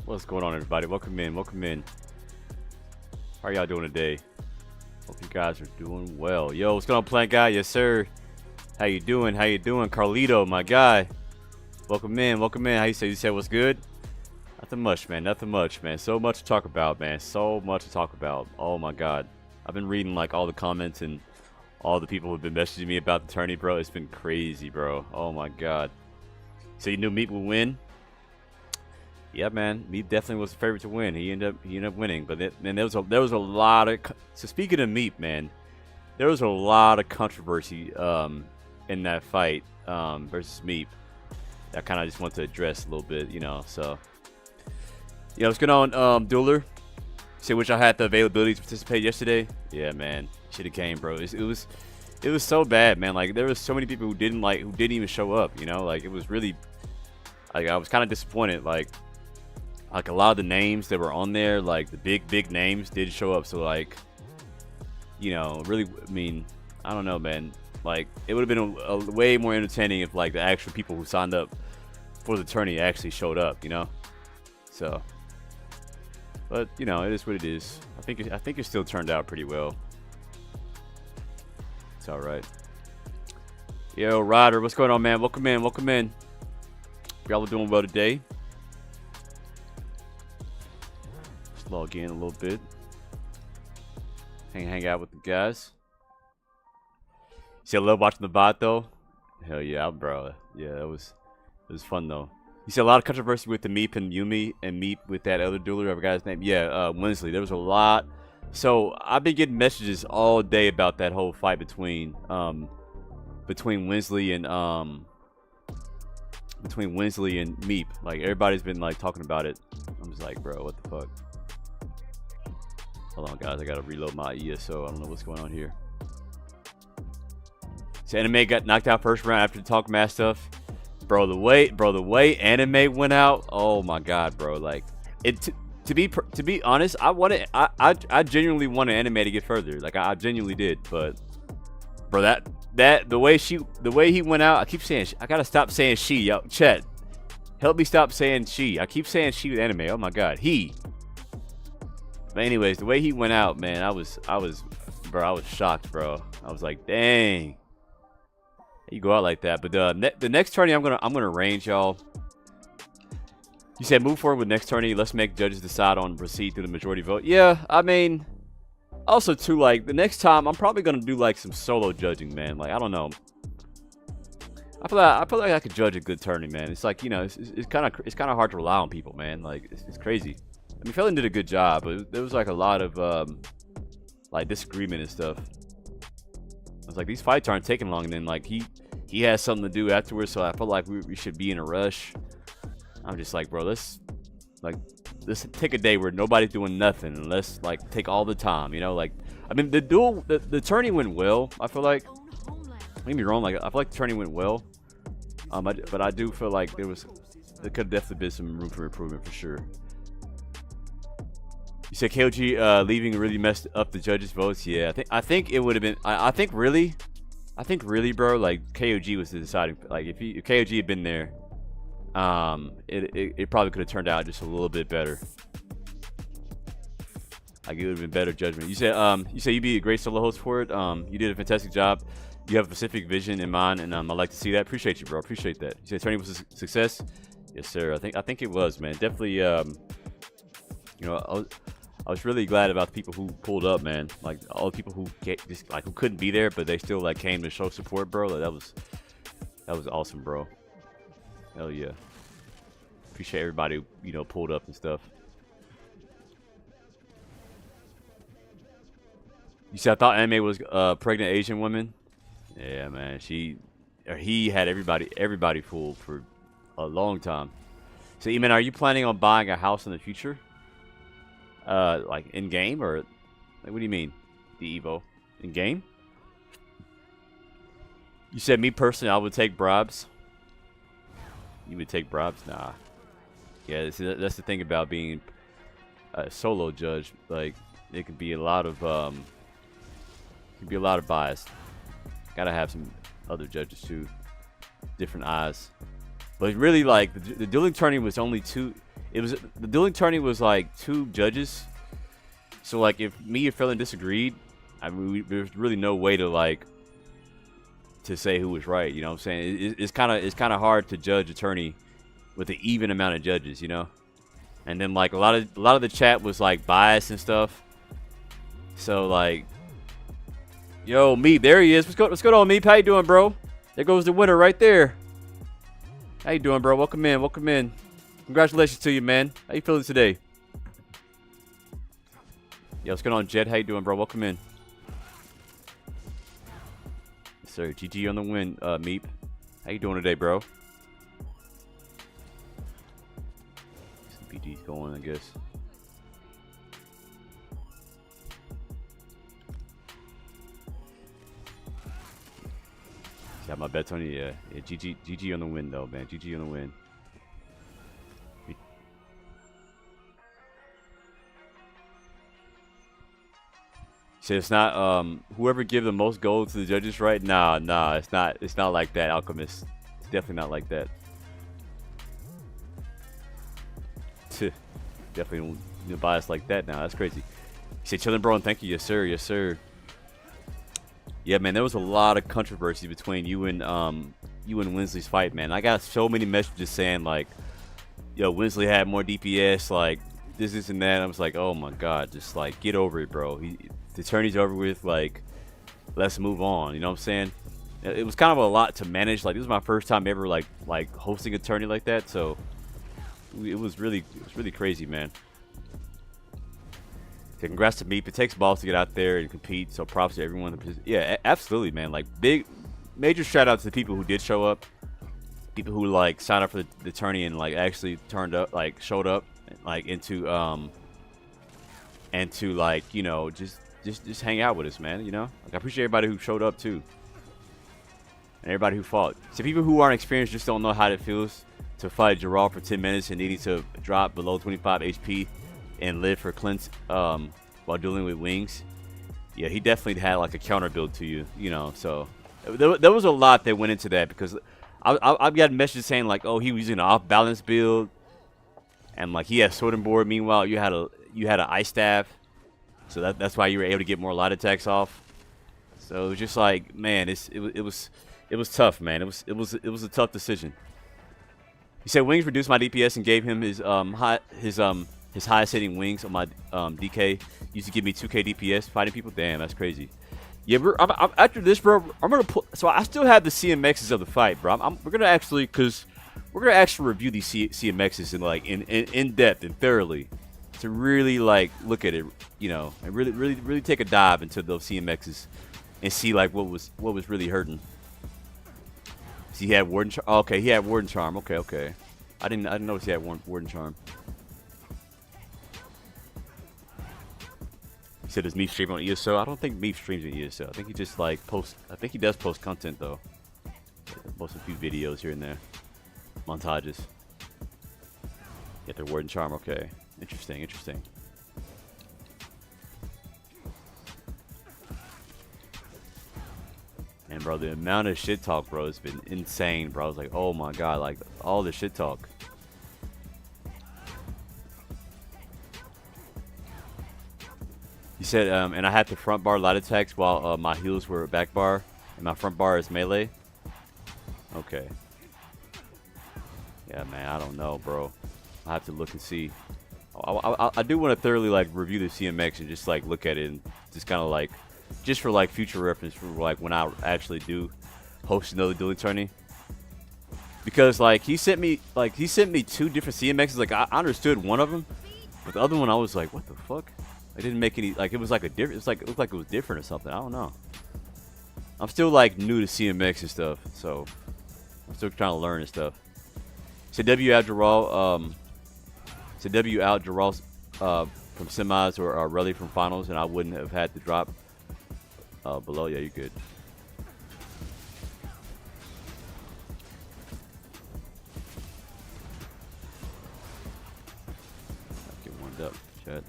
What's going on, everybody? Welcome in. Welcome in. How are y'all doing today? Hope you guys are doing well. Yo, what's going on, Plant Guy? Yes, sir. How you doing? How you doing, Carlito, my guy? Welcome in. Welcome in. How you say? You said what's good? Nothing much, man. Nothing much, man. So much to talk about, man. So much to talk about. Oh my God. I've been reading like all the comments and all the people who've been messaging me about the tourney, bro. It's been crazy, bro. Oh my God. So you knew Meat would win? Yeah, man. Meat definitely was the favorite to win. He ended up winning. But then there was a lot of. So speaking of Meat, man, there was a lot of controversy in that fight versus Meat. I kind of just want to address a little bit, you know. So, yeah, what's going on, Dueler? Say, wish I had the availability to participate yesterday. Yeah, man, should have came, bro. It was so bad, man. Like there was so many people who didn't even show up. You know, like it was really, like I was kind of disappointed. Like a lot of the names that were on there, like the big names, did show up. So like, you know, really, I mean, I don't know, man. Like it would have been a way more entertaining if like the actual people who signed up for the tourney actually showed up, you know. So, but you know, it is what it is. I think it still turned out pretty well. It's all right. Yo, Ryder, what's going on, man? Welcome in. Welcome in. Y'all are doing well today. Let's log in a little bit. Hang out with the guys. See, I love watching the bot though. Hell yeah, bro. Yeah, it was fun though. You see a lot of controversy with the Meep and Yumi and Meep with that other dueler. I forgot his name. Yeah, Winsley. There was a lot. So I've been getting messages all day about that whole fight between Winsley and Meep. Like everybody's been like talking about it. I'm just like, bro, what the fuck? Hold on, guys. I gotta reload my ESO. I don't know what's going on here. So Anime got knocked out first round after the talk mass stuff. Bro, the way Anime went out. Oh my God, bro. Like it. To be honest, I genuinely wanted Anime to get further. Like I genuinely did, but bro, the way he went out, I keep saying I gotta stop saying she. Yo, Chet, help me stop saying she. I keep saying she with Anime. Oh my God, he. But anyways, the way he went out, man, I was shocked, bro. I was like, dang, you go out like that. But the next tourney, I'm gonna range y'all. You said move forward with next tourney. Let's make judges decide on proceed through the majority vote. Yeah, I mean, also too, like the next time I'm probably gonna do like some solo judging, man. Like I don't know. I feel like I could judge a good tourney, man. It's like, you know, it's kind of hard to rely on people, man. Like it's crazy. I mean, Felon did a good job, but there was like a lot of like disagreement and stuff. I was like, these fights aren't taking long, and then like he has something to do afterwards, so I felt like we should be in a rush. I'm just like, bro, let's take a day where nobody's doing nothing, and let's like take all the time, you know. Like, I mean, the tourney went well. I feel like, don't get me wrong, like I feel like the tourney went well. But I do feel like there could definitely be some room for improvement for sure. You said KOG leaving really messed up the judges' votes. Yeah, I think it would have been. I think really, bro. Like KOG was the deciding. Like if KOG had been there, it probably could have turned out just a little bit better. Like it would have been better judgment. You said you'd be a great solo host for it. You did a fantastic job. You have a specific vision in mind, and I'd like to see that. Appreciate you, bro. Appreciate that. You said tourney was a success. Yes, sir. I think it was, man. Definitely. You know, I was really glad about the people who pulled up, man. Like all the people who who couldn't be there, but they still like came to show support, bro. Like, that was awesome, bro. Hell yeah. Appreciate everybody who, you know, pulled up and stuff. You said I thought Anime was a pregnant Asian woman. Yeah, man. He had everybody fooled for a long time. So, Eman, are you planning on buying a house in the future? Like in game, or like, what do you mean? The Evo in game? You said me personally, I would take bribes. You would take bribes? Nah. Yeah, that's the thing about being a solo judge. Like it can be a lot of bias. Gotta have some other judges too, different eyes. But really, like the dueling tourney was only two. it was the dueling tourney was like 2 judges. So like if me or Felon disagreed, I mean there's really no way to like to say who was right. You know what I'm saying? It's kind of hard to judge a tourney with an even amount of judges. You know. And then like a lot of the chat was like biased and stuff. So like, yo, Meep, there he is. What's going on, Meep? How you doing, bro? There goes the winner right there. How you doing, bro? Welcome in. Welcome in. Congratulations to you, man. How you feeling today? Yo, what's going on, Jed? How you doing, bro? Welcome in. Yes, sir. GG on the win, Meep. How you doing today, bro? Some PG's going, I guess. Got my bets on you, yeah. GG on the win, though, man. GG on the win. So it's not whoever give the most gold to the judges, right? Nah, it's not like that, Alchemist. It's definitely not like that. Definitely no bias like that now. That's crazy. You say chillin', bro, and thank you. Yes, sir. Yes, sir. Yeah, man, there was a lot of controversy between you and Winsley's fight, man. I got so many messages saying like, yo, Winsley had more DPS, like this and that. I was like, oh my god, just like get over it, bro. The tourney's over with, like let's move on. You know what I'm saying? It was kind of a lot to manage. Like this was my first time ever like hosting a tourney like that, so it was really crazy, man. So congrats to Meep. It takes balls to get out there and compete, so props to everyone. Yeah, absolutely, man. Like major shout out to the people who did show up, people who like signed up for the tourney and like actually turned up, like showed up, like into and to like, you know, just hang out with us, man. You know, like I appreciate everybody who showed up too, and everybody who fought. So people who aren't experienced just don't know how it feels to fight Gerald for 10 minutes and needing to drop below 25 HP and live for cleanse while dueling with wings. Yeah, he definitely had like a counter build to you, you know. So there was a lot that went into that, because I've got messages saying like, oh, he was using an off balance build, and like he had sword and board. Meanwhile, you had an ice staff, so that's why you were able to get more light attacks off. So it was just like, man, it was tough, man. It was a tough decision. He said wings reduced my DPS and gave him his highest hitting wings on my DK. Used to give me 2k DPS fighting people. Damn, that's crazy. Yeah, after this, bro, I'm gonna put. So I still have the CMXs of the fight, bro. We're gonna actually review these CMXs in depth and thoroughly, to really like look at it, you know, and really take a dive into those CMXs and see like what was really hurting. See, he had Warden Charm. Oh, okay, he had Warden Charm. Okay. I didn't notice he had Warden Charm. He said, does Meep stream on ESO? I don't think Meep streams on ESO. I think he just like posts. I think he does post content though. Posts a few videos here and there, montages. Get the Warden Charm. Okay, interesting. And bro, the amount of shit talk, bro, has been insane, bro. I was like, oh my god, like all the shit talk. He said, and I had the front bar light attacks while my heels were back bar, and my front bar is melee. Okay. Yeah, man, I don't know, bro. I have to look and see. I do want to thoroughly like review the CMX and just like look at it and just kind of like, just for like future reference for like when I actually do host another dueling tourney. Because like he sent me 2 different CMXs. Like I understood one of them, but the other one I was like, what the fuck? It didn't make any, like it was like a different. It's like it looked like it was different or something. I don't know. I'm still like new to CMX and stuff, so I'm still trying to learn and stuff. So W out Gerald, from semis or rally from finals, and I wouldn't have had to drop below. Yeah, you're good. Get warmed up, chat.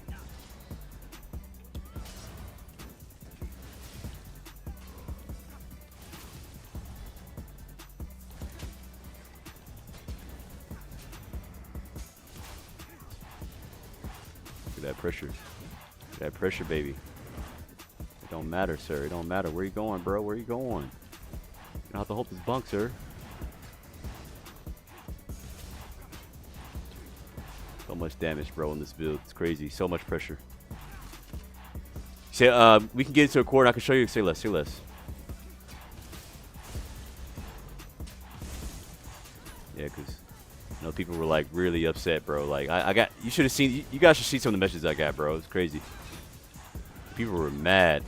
at that pressure. Look at that pressure, baby. It don't matter, sir. It don't matter. Where you going, bro? Where you going? You don't have to hold this bunk, sir. So much damage, bro, in this build. It's crazy. So much pressure. Say, we can get into a court. I can show you. Say less. Say less. Yeah, because you know people were like really upset, bro. Like I got. You should have seen. You guys should see some of the messages I got, bro. It's crazy. People were mad.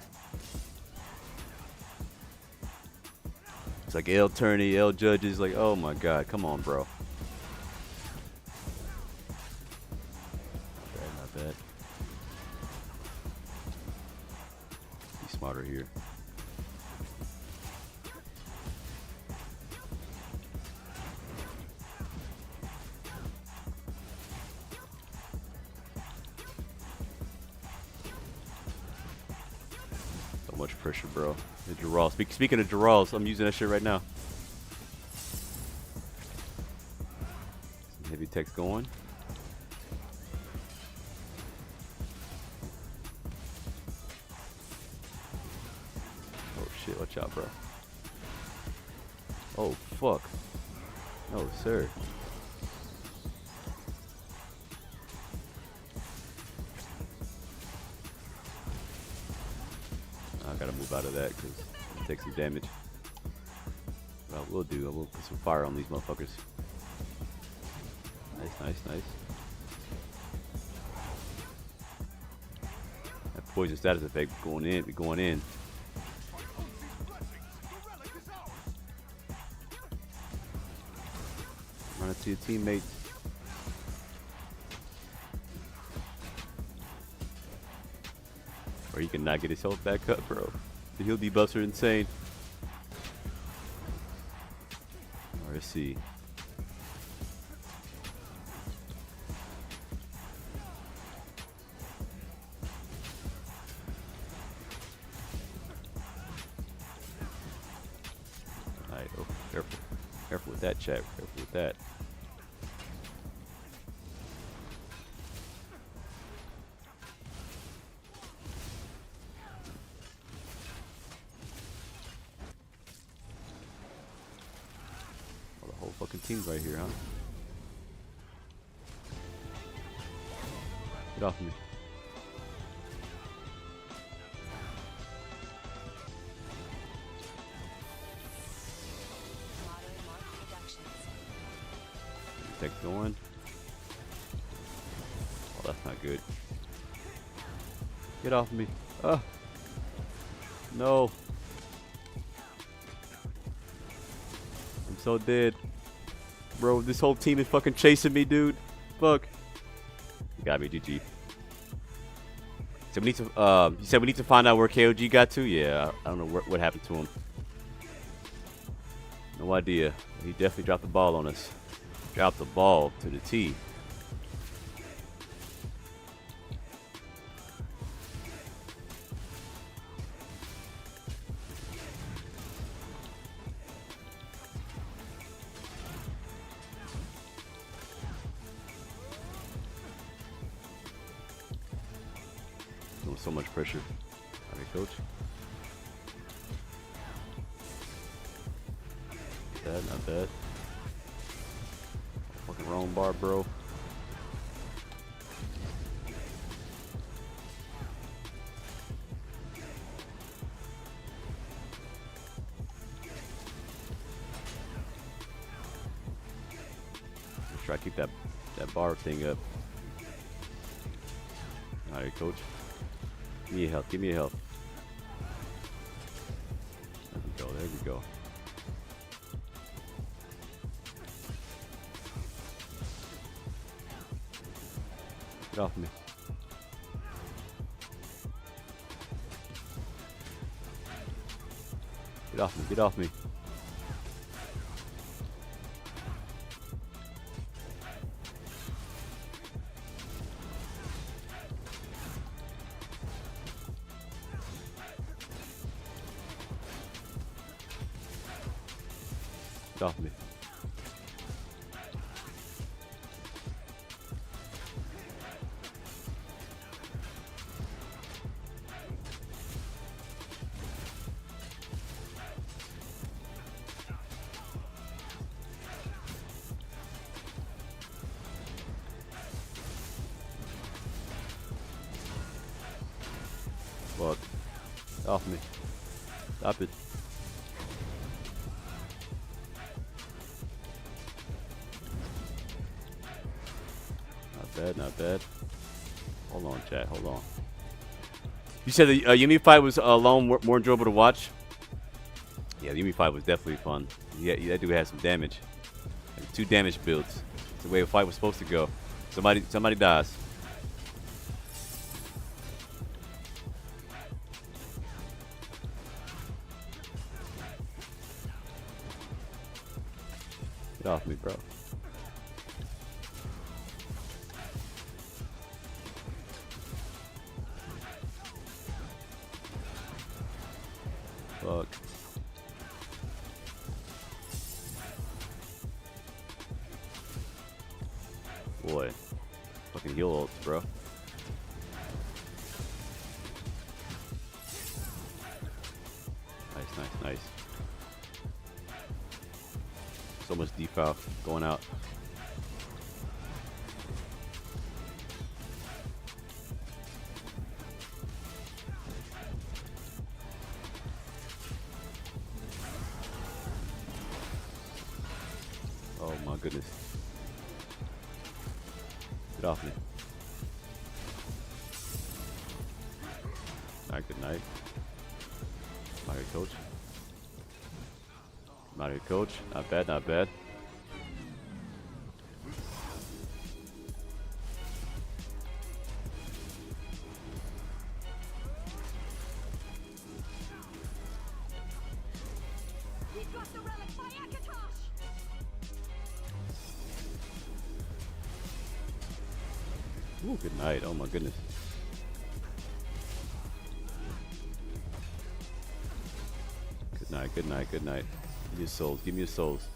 It's like L tourney, L judges. Like, oh my god, come on, bro. Not bad. Be smarter here. So much pressure, bro. The Duel. Speaking of Duels, I'm using that shit right now. Some heavy text going. Oh shit, watch out, bro. Oh fuck. No, sir. I gotta move out of that because it takes some damage. But I will do. I will put some fire on these motherfuckers. Nice, nice, nice. That poison status effect going in. Going in. Run it to your teammates. Or he cannot get his health back up, bro. The heal debuffs are insane. Let's see. Alright, oh, careful. Careful with that, chat. Careful with that. Fucking teams right here, huh? Get off me. Protect going. Oh, that's not good. Get off me. Oh. No. I'm so dead. Bro, this whole team is fucking chasing me, dude. Fuck. You got me, GG. So we need to, you said we need to find out where KOG got to? Yeah, I don't know what happened to him. No idea. He definitely dropped the ball on us. Dropped the ball to the T. So much pressure. Alright, coach. Bad, not bad. Fucking wrong bar, bro. Let's try to keep that bar thing up. Alright, coach. Give me a health. Give me a health. There we go. There we go. Get off me. Get off me. Get off me. Off me. Off me. Stop it. Not bad, not bad. Hold on, chat. Hold on. You said the Yumi fight was alone more enjoyable to watch? Yeah, the Yumi fight was definitely fun. Yeah, that dude had some damage. Like 2 damage builds. It's the way a fight was supposed to go. Somebody dies. Get off me, bro. Fuck. Boy. Fucking heal ults, bro. Nice, nice, nice. So much defoul going out. Oh my goodness. Get off me. Alright, good night. I'm out here, coach. I'm out here, coach. Not bad, not bad. Ooh, good night. Oh my goodness. Good night, good night, good night. Give me your souls. Give me your souls.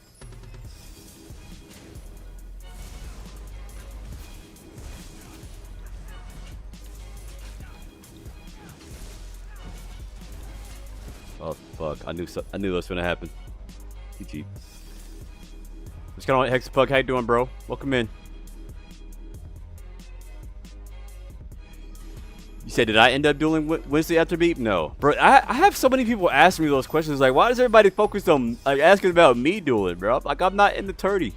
Oh fuck! I knew that was gonna happen. GG. What's going on, Hexapug? How you doing, bro? Welcome in. You said, did I end up dueling Wednesday after beat? No, bro. I have so many people asking me those questions. Like, why does everybody focus on like asking about me dueling, bro? Like, I'm not in the tourney.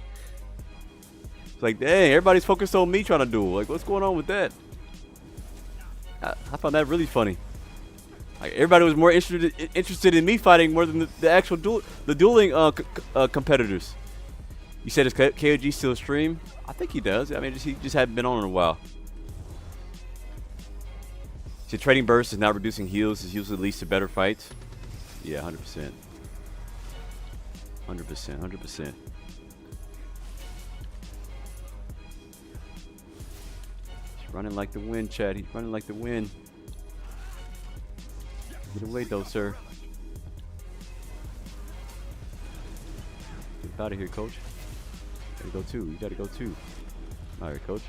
It's like, dang, everybody's focused on me trying to duel. Like, what's going on with that? I found that really funny. Like, everybody was more interested in me fighting more than the actual dueling competitors. You said, is KOG still stream? I think he does. I mean, he just hadn't been on in a while. So trading burst is not reducing heals. It usually leads to better fights. Yeah, 100%. 100%. 100%. He's running like the wind, Chad. He's running like the wind. Get away, though, sir. Get out of here, coach. You gotta go too. You gotta go too. All right, coach.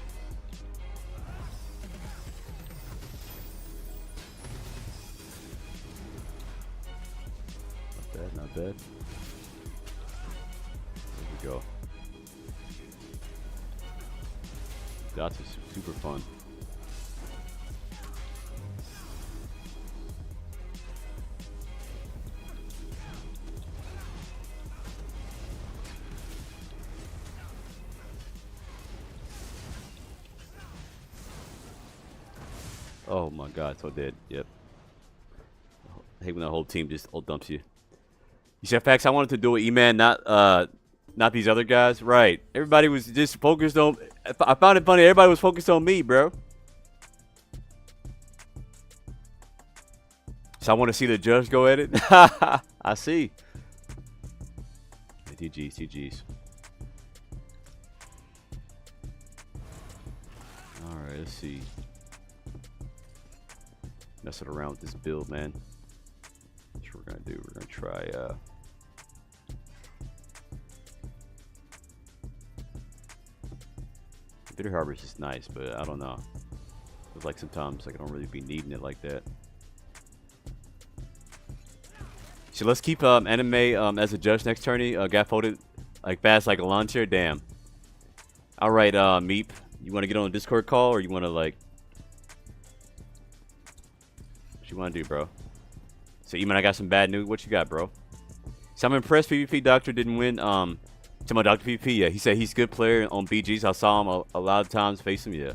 Not bad. There we go. That's super fun. Oh my god, so dead. Yep. I hate when the whole team just ult dumps you. You said, facts, I wanted to do it, E-Man, not these other guys. Right. Everybody was just focused on... I found it funny. Everybody was focused on me, bro. So I want to see the judge go at it. I see. TG's, TG's. Alright, let's see. Messing around with this build, man. That's what we're going to do. We're going to try... Bitter Harvest is nice, but I don't know. It's like sometimes like I don't really be needing it like that. So let's keep anime as a judge next tourney. Got folded like fast like a lawn chair. Damn. All right, Meep. You want to get on a Discord call or you want to like? What you want to do, bro? So E-Man, I got some bad news. What you got, bro? So I'm impressed PvP Doctor didn't win. To my Dr. PvP, yeah. He said he's a good player on BGs. I saw him a lot of times face him, yeah.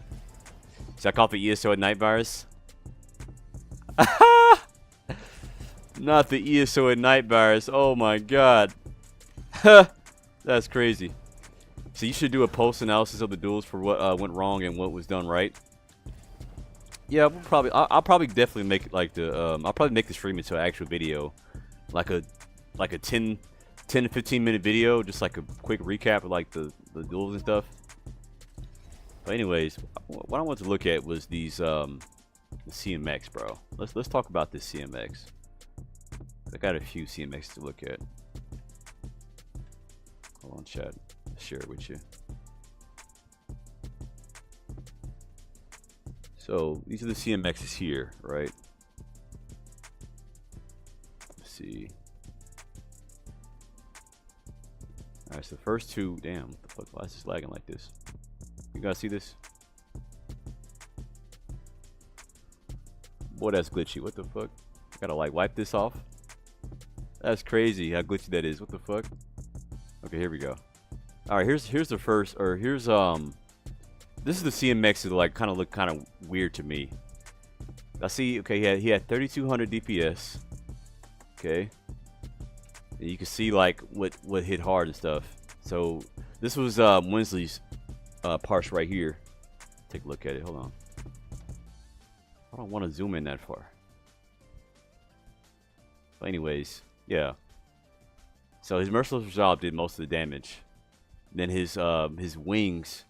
So I call the ESO at Night Virus. Not the ESO at Night Virus. Oh my god. That's crazy. So you should do a post analysis of the duels for what went wrong and what was done right. Yeah, we'll probably. I'll probably definitely make it like the. I'll probably make the stream into an actual video, like a 10 to 15 minute video, just like a quick recap of like the duels and stuff. But anyways, what I wanted to look at was these the CMX, bro. Let's talk about this CMX. I got a few CMX to look at. Hold on, chat. I'll share it with you. So these are the CMXs here, right? Let's see. Alright, so the first two, damn, what the fuck, why is this lagging like this? You guys see this? Boy, that's glitchy, what the fuck? I gotta like wipe this off. That's crazy how glitchy that is, what the fuck? Okay, here we go. Alright, here's the first, or here's, this is the CMX that like kind of look kind of weird to me. I see, okay, he had 3200 DPS. Okay. And you can see like what hit hard and stuff. So this was Winsley's parse right here. Take a look at it. Hold on. I don't want to zoom in that far. But anyways, yeah. So his Merciless Resolve did most of the damage. Then his wings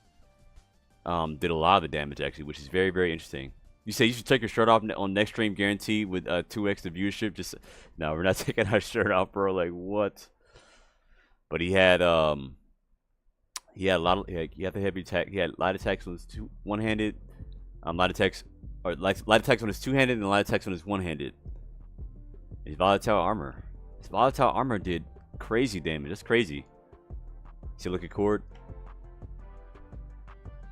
did a lot of the damage actually, which is very, very interesting. You say you should take your shirt off on next stream, guaranteed with 2x the viewership. Just no, we're not taking our shirt off, bro. Like what? But he had a lot of he had the heavy attack. He had light attacks on his one-handed, light attacks on his two-handed, and light attacks on his one-handed. His volatile armor. His volatile armor did crazy damage. That's crazy. See, look at cord.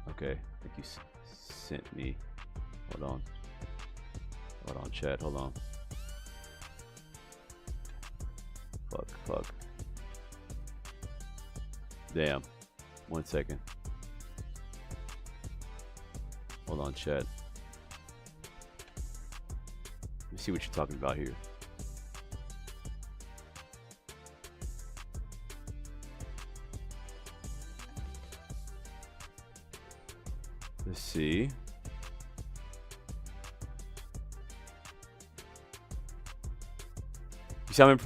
Okay, I think you sent me. Hold on, chat. Hold on. Fuck. Damn. 1 second. Hold on, chat. Let's see what you're talking about here. Let's see.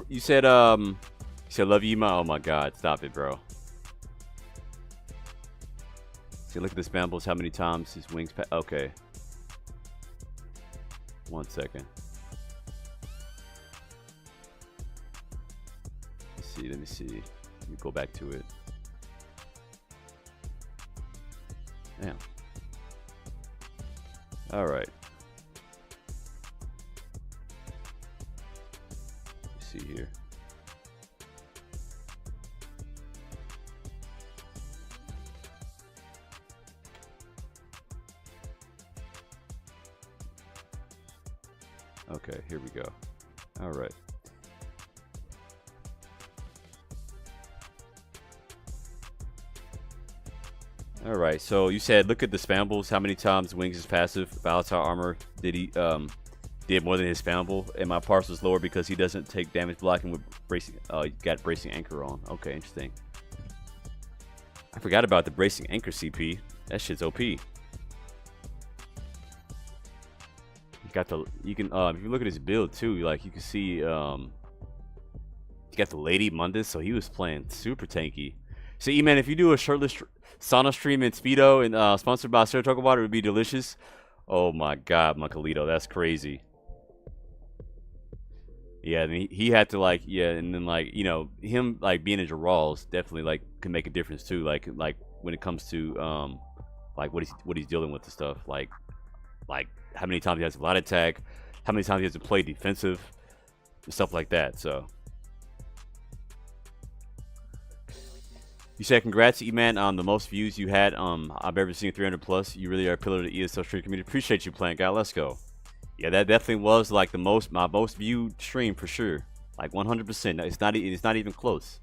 You said love you, my. Oh my god, stop it, bro. See, look at this Bambles, how many times his wings okay. 1 second. Let me see. Let me go back to it. Damn. Alright. See here. Okay, here we go. All right. All right. So you said look at the spambles. How many times wings is passive? Volatile armor. Did he did more than his spamble? And my parse was lower because he doesn't take damage blocking with bracing. He got bracing anchor on. Okay, interesting. I forgot about the bracing anchor CP. That shit's OP. You got the if you look at his build too, like you can see he got the Lady Mundus, so he was playing super tanky. So E-Man, if you do a shirtless sauna stream in Speedo and sponsored by Saratoga Water, it would be delicious. Oh my god, Makalito, that's crazy. Yeah, and he had to like, yeah, and then like, you know, him like being in Jarrah's definitely like can make a difference too. Like when it comes to like what he's dealing with the stuff, like how many times he has a lot of attack, how many times he has to play defensive, stuff like that. So you said congrats, E-Man, on the most views you had I've ever seen, 300 plus. You really are a pillar of the ESL stream community. Appreciate you playing, guy. Let's go. Yeah, that definitely was like my most viewed stream for sure. Like 100%. It's not even close.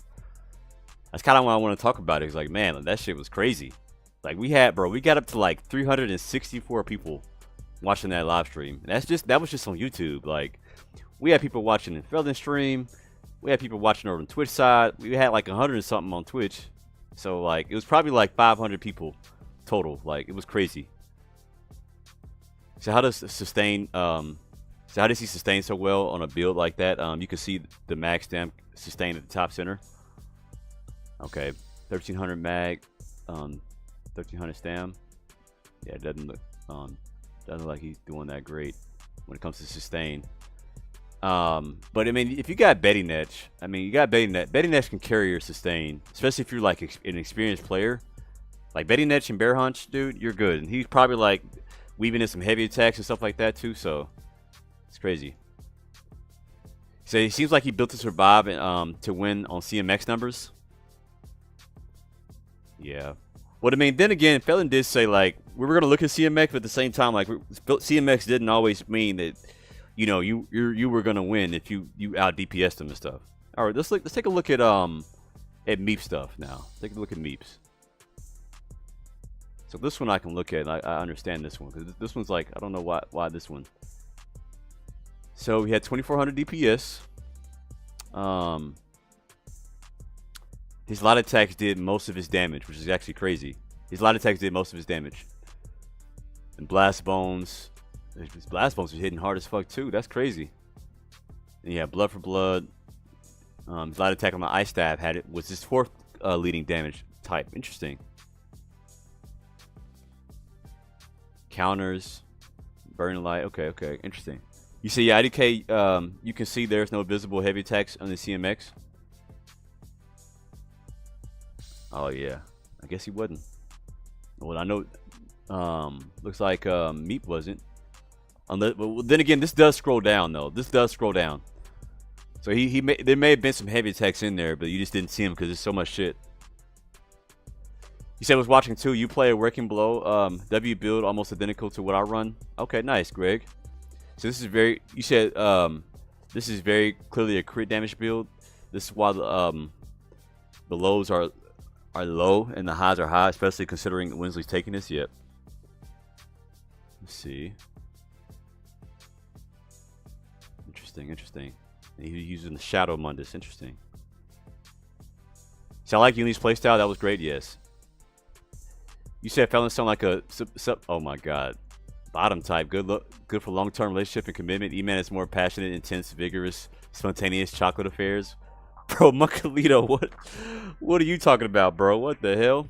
That's kind of why I want to talk about it. It's like, man, that shit was crazy. Like we got up to like 364 people watching that live stream. And that was just on YouTube. Like we had people watching in Felden stream. We had people watching over on Twitch side. We had like 100 and something on Twitch. So like it was probably like 500 people total. Like it was crazy. So how does sustain so how does he sustain so well on a build like that? You can see the mag stamp sustain at the top center. Okay, 1300 mag, 1300 stam. Yeah, it doesn't look like he's doing that great when it comes to sustain. But I mean, if you got betting edge, betting edge can carry your sustain, especially if you're like an experienced player. Like betting edge and bear hunch, dude, you're good. And he's probably like weaving in some heavy attacks and stuff like that too. So it's crazy. So it seems like he built to survive and to win on CMX numbers. Yeah. Well, I mean, then again, Felon did say like we were gonna look at CMX, but at the same time, like CMX didn't always mean that you were gonna win if you out DPS'd them and stuff. All right, let's take a look at Meep stuff now. Take a look at Meeps. So this one I can look at. I understand this one because this one's like I don't know why this one. So he had 2400 DPS. His light attacks did most of his damage, which is actually crazy. His light attacks did most of his damage. And blast bones. His blast bones was hitting hard as fuck too. That's crazy. And he had blood for blood. His light attack on my ice stab was his fourth leading damage type. Interesting. Counters, burning light. Okay, interesting. You see, yeah, IDK. You can see there's no visible heavy attacks on the CMX. Oh yeah, I guess he wasn't. Well, I know. Looks like Meep wasn't. But then again, this does scroll down though. This does scroll down. So there may have been some heavy attacks in there, but you just didn't see them because there's so much shit. You said I was watching too. You play a working blow. W build almost identical to what I run. Okay, nice, Greg. So this is very. You said this is very clearly a crit damage build. This is why the lows are low and the highs are high, especially considering Winsley's taking this. Yep. Let's see. Interesting. He's using the Shadow Mundus. Interesting. So I like Uni's playstyle. That was great. Yes. You said Felon sound like a oh my god. Bottom type. Good for long-term relationship and commitment. E-Man is more passionate, intense, vigorous, spontaneous chocolate affairs. Bro, Muckalito, what are you talking about, bro? What the hell?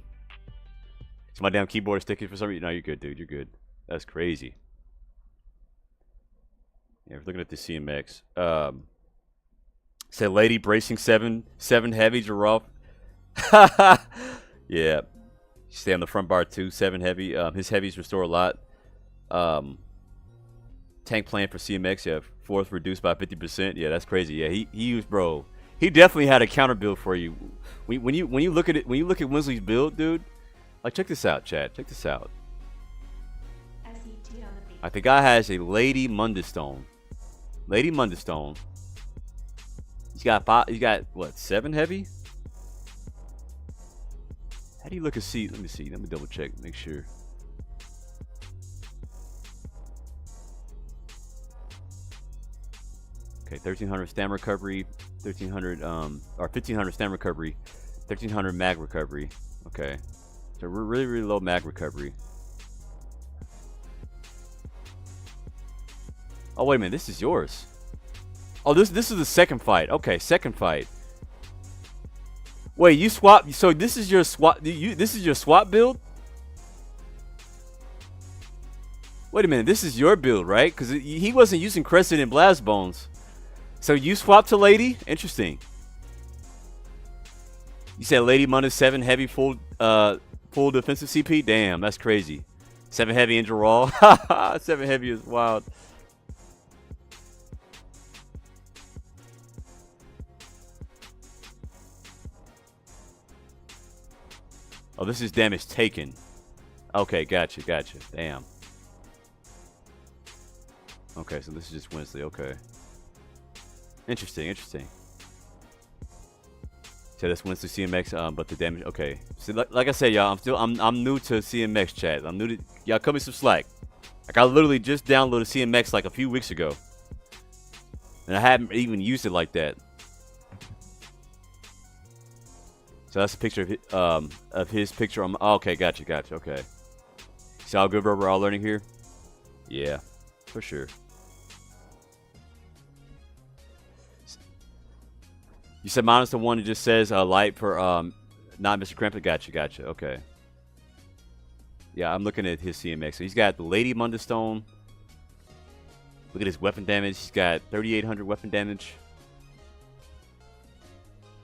Is my damn keyboard sticky for some reason? No, you're good, dude. You're good. That's crazy. Yeah, we're looking at the CMX. Said lady bracing seven heavy giraffe. Yeah. Stay on the front bar too. 7 heavy. His heavies restore a lot. Tank plan for CMX. Yeah, 4th reduced by 50%. Yeah, that's crazy. Yeah, he used bro. He definitely had a counter build for you. When you look at it, when you look at Winsley's build, dude, like check this out, Chad. Check this out. Like the guy has a Lady Mundustone. Lady Mundustone. He's got what, 7 heavy? How do you look at see? Let me see. Let me double check. Make sure. Okay, 1300 stam recovery, 1300 or 1500 stam recovery, 1300 mag recovery. Okay, so we're really low mag recovery. Oh wait a minute, this is yours. Oh, this is the second fight. Okay, second fight. Wait, you swap? So this is your swap? This is your swap build? Wait a minute, this is your build, right? Because he wasn't using Crescent and Blast Bones. So you swapped to Lady? Interesting. You said Lady Mundus 7 heavy full defensive CP? Damn, that's crazy. 7 heavy injure raw. 7 heavy is wild. Oh, this is damage taken. Okay, gotcha. Damn. Okay, so this is just Wednesday. Okay. Interesting, interesting. So that's Wednesday CMX, but the damage. Okay. So like I said, y'all, I'm new to CMX chat. I'm new to y'all. Cut me some slack. Like I literally just downloaded CMX like a few weeks ago, and I haven't even used it like that. So that's a picture of his picture on. Oh, okay, gotcha. Okay. See how good we're all learning here? Yeah, for sure. You said minus the one that just says light for not Mr. Crampton. Gotcha. Okay. Yeah, I'm looking at his CMX. So he's got the Lady Mundstone. Look at his weapon damage. He's got 3,800 weapon damage.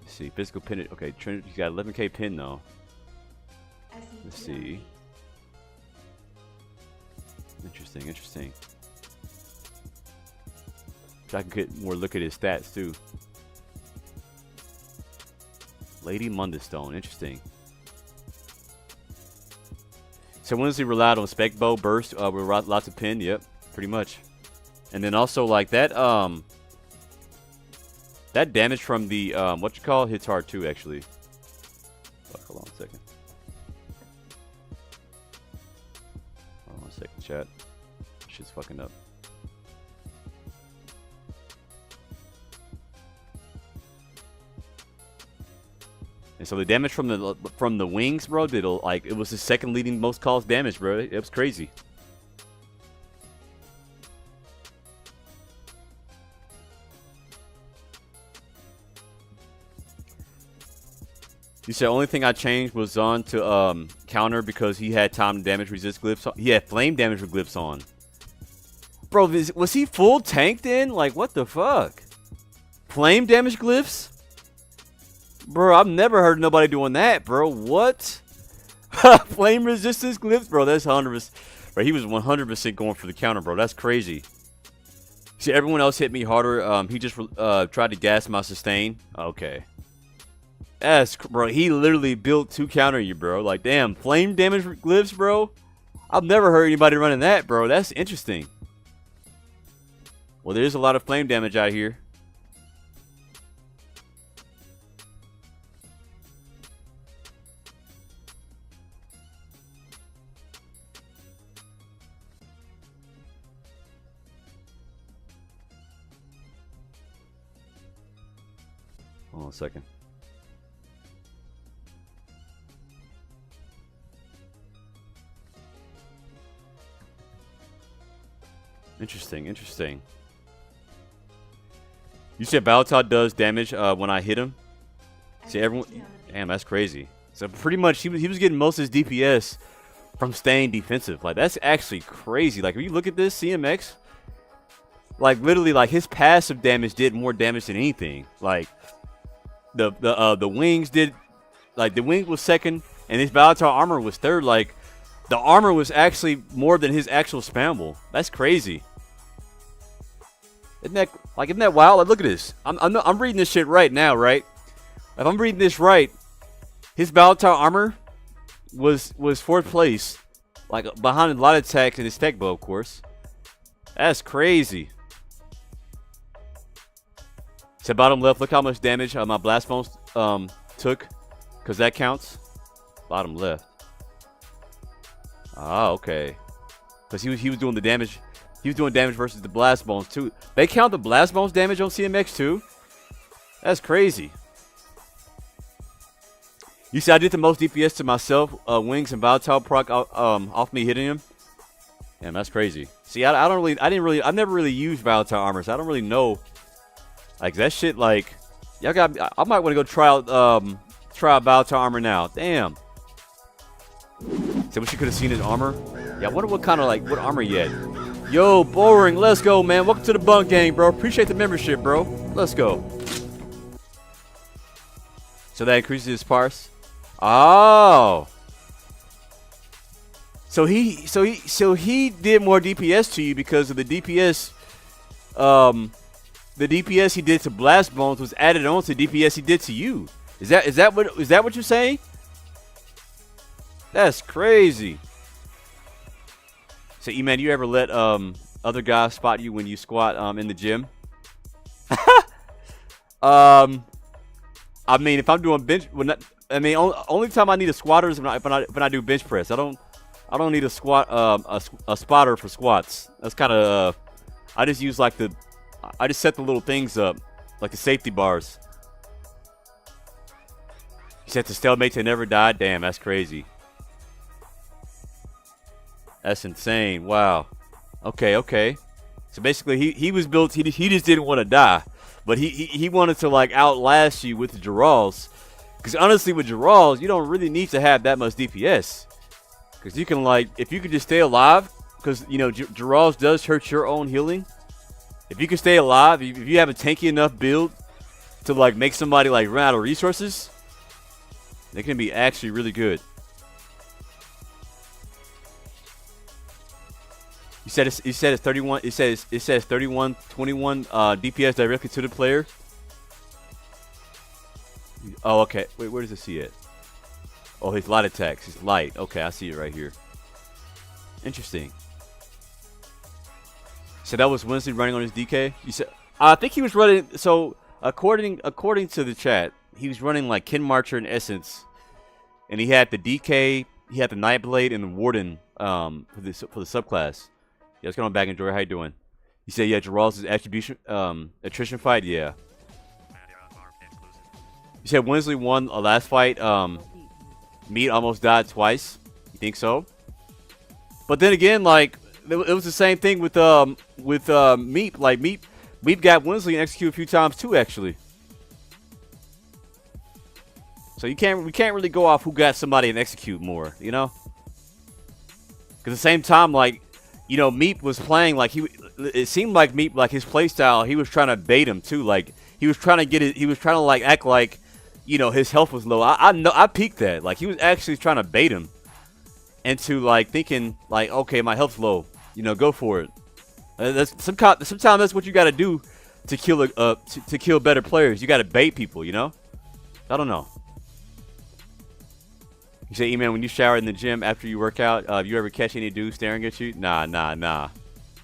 Let's see, physical pin. Okay, he's got 11k pin though. Let's see. Interesting. So I can get more look at his stats too. Lady Mundstone, interesting. So when does he relied on spec bow burst with lots of pin? Yep, pretty much. And then also like that that damage from the what you call hits hard too actually. Hold on a second. Hold on a second, chat. Shit's fucking up. And so the damage from the wings, bro, like it was the second leading most caused damage, bro. It was crazy. You said only thing I changed was on to counter because he had time damage resist glyphs on. He had flame damage with glyphs on. Bro, was he full tanked in? Like what the fuck? Flame damage glyphs? Bro, I've never heard nobody doing that, bro. What? Flame resistance glyphs? Bro, that's 100%. Bro, he was 100% going for the counter, bro. That's crazy. See, everyone else hit me harder. He just tried to gas my sustain. Okay. Bro, he literally built to counter you, bro. Like, damn, flame damage glyphs, bro. I've never heard anybody running that, bro. That's interesting. Well, there's a lot of flame damage out here. Hold on a second. Interesting. You said Baltod does damage when I hit him? See, everyone... Damn, that's crazy. So pretty much he was getting most of his DPS from staying defensive. Like, that's actually crazy. Like, if you look at this, CMX... Like, literally, like, his passive damage did more damage than anything. Like, the wings did... Like, the wing was second, and his Baltod armor was third. Like, the armor was actually more than his actual spammable. That's crazy. Isn't that wild? Like, look at this. I'm reading this shit right now, right? If I'm reading this right, his Baltod armor was fourth place, like behind a lot of attacks and his tech bow, of course. That's crazy. So bottom left, look how much damage my blast bones took, because that counts. Bottom left. Ah, okay. Because he was doing the damage. He was doing damage versus the blast bones too. They count the blast bones damage on CMX too? That's crazy. You see, I did the most DPS to myself, wings and Baltod proc off me hitting him. Damn, that's crazy. See, I've never really used Baltod armor, so I don't really know. Like that shit, like, y'all got. I might want to go try out Baltod armor now. Damn. So we could have seen his armor. Yeah, I wonder what armor he had. Yo, Boring, let's go, man. Welcome to the Bunk Gang, bro. Appreciate the membership, bro. Let's go. So that increases his parse. Oh. So he did more DPS to you because of the DPS. The DPS he did to Blast Bones was added on to DPS he did to you. Is that what you're saying? That's crazy. So, E-Man, you ever let other guys spot you when you squat in the gym. I mean, if I'm doing bench, only time I need a squatter is when I do bench press. I don't need a squat a spotter for squats. That's kind of I just use like I just set the little things up, like the safety bars. He set the stalemate to never die. Damn, that's crazy. That's insane. Wow. Okay. So basically, he was built. He just didn't want to die, but he wanted to like outlast you with the duels. Because honestly, with duels, you don't really need to have that much DPS. Because you can like, if you can just stay alive, because you know duels does hurt your own healing. If you can stay alive, if you have a tanky enough build to like make somebody like run out of resources, they can be actually really good. He said it's 31. It says 31, 21 DPS directly to the player. Oh, okay. Wait, where does it see it? Oh, his light attacks. He's light. Okay, I see it right here. Interesting. So that was Wednesday running on his DK. You said I think he was running. So according to the chat, he was running like Kin Marcher and Essence, and he had the DK, he had the Nightblade and the Warden for the subclass. Yeah, let's go on back and Joy. How you doing? He said, yeah, Gerald's attribution attrition fight. Yeah. You said Winsley won a last fight. Meat almost died twice. You think so? But then again, like it was the same thing with Meep. Like Meep got Winsley and executed a few times too, actually. So we can't really go off who got somebody and execute more, you know? Because at the same time, like, you know, Meep was playing like it seemed like Meep, like his playstyle, he was trying to bait him too. Like he was trying to like act like, you know, his health was low. I know I peeked that. Like he was actually trying to bait him into like thinking like, okay, my health's low, you know, go for it. Sometimes that's what you got to do to kill to kill better players. You got to bait people, you know. I don't know. You say, E-Man, when you shower in the gym after you work out, you ever catch any dude staring at you? Nah.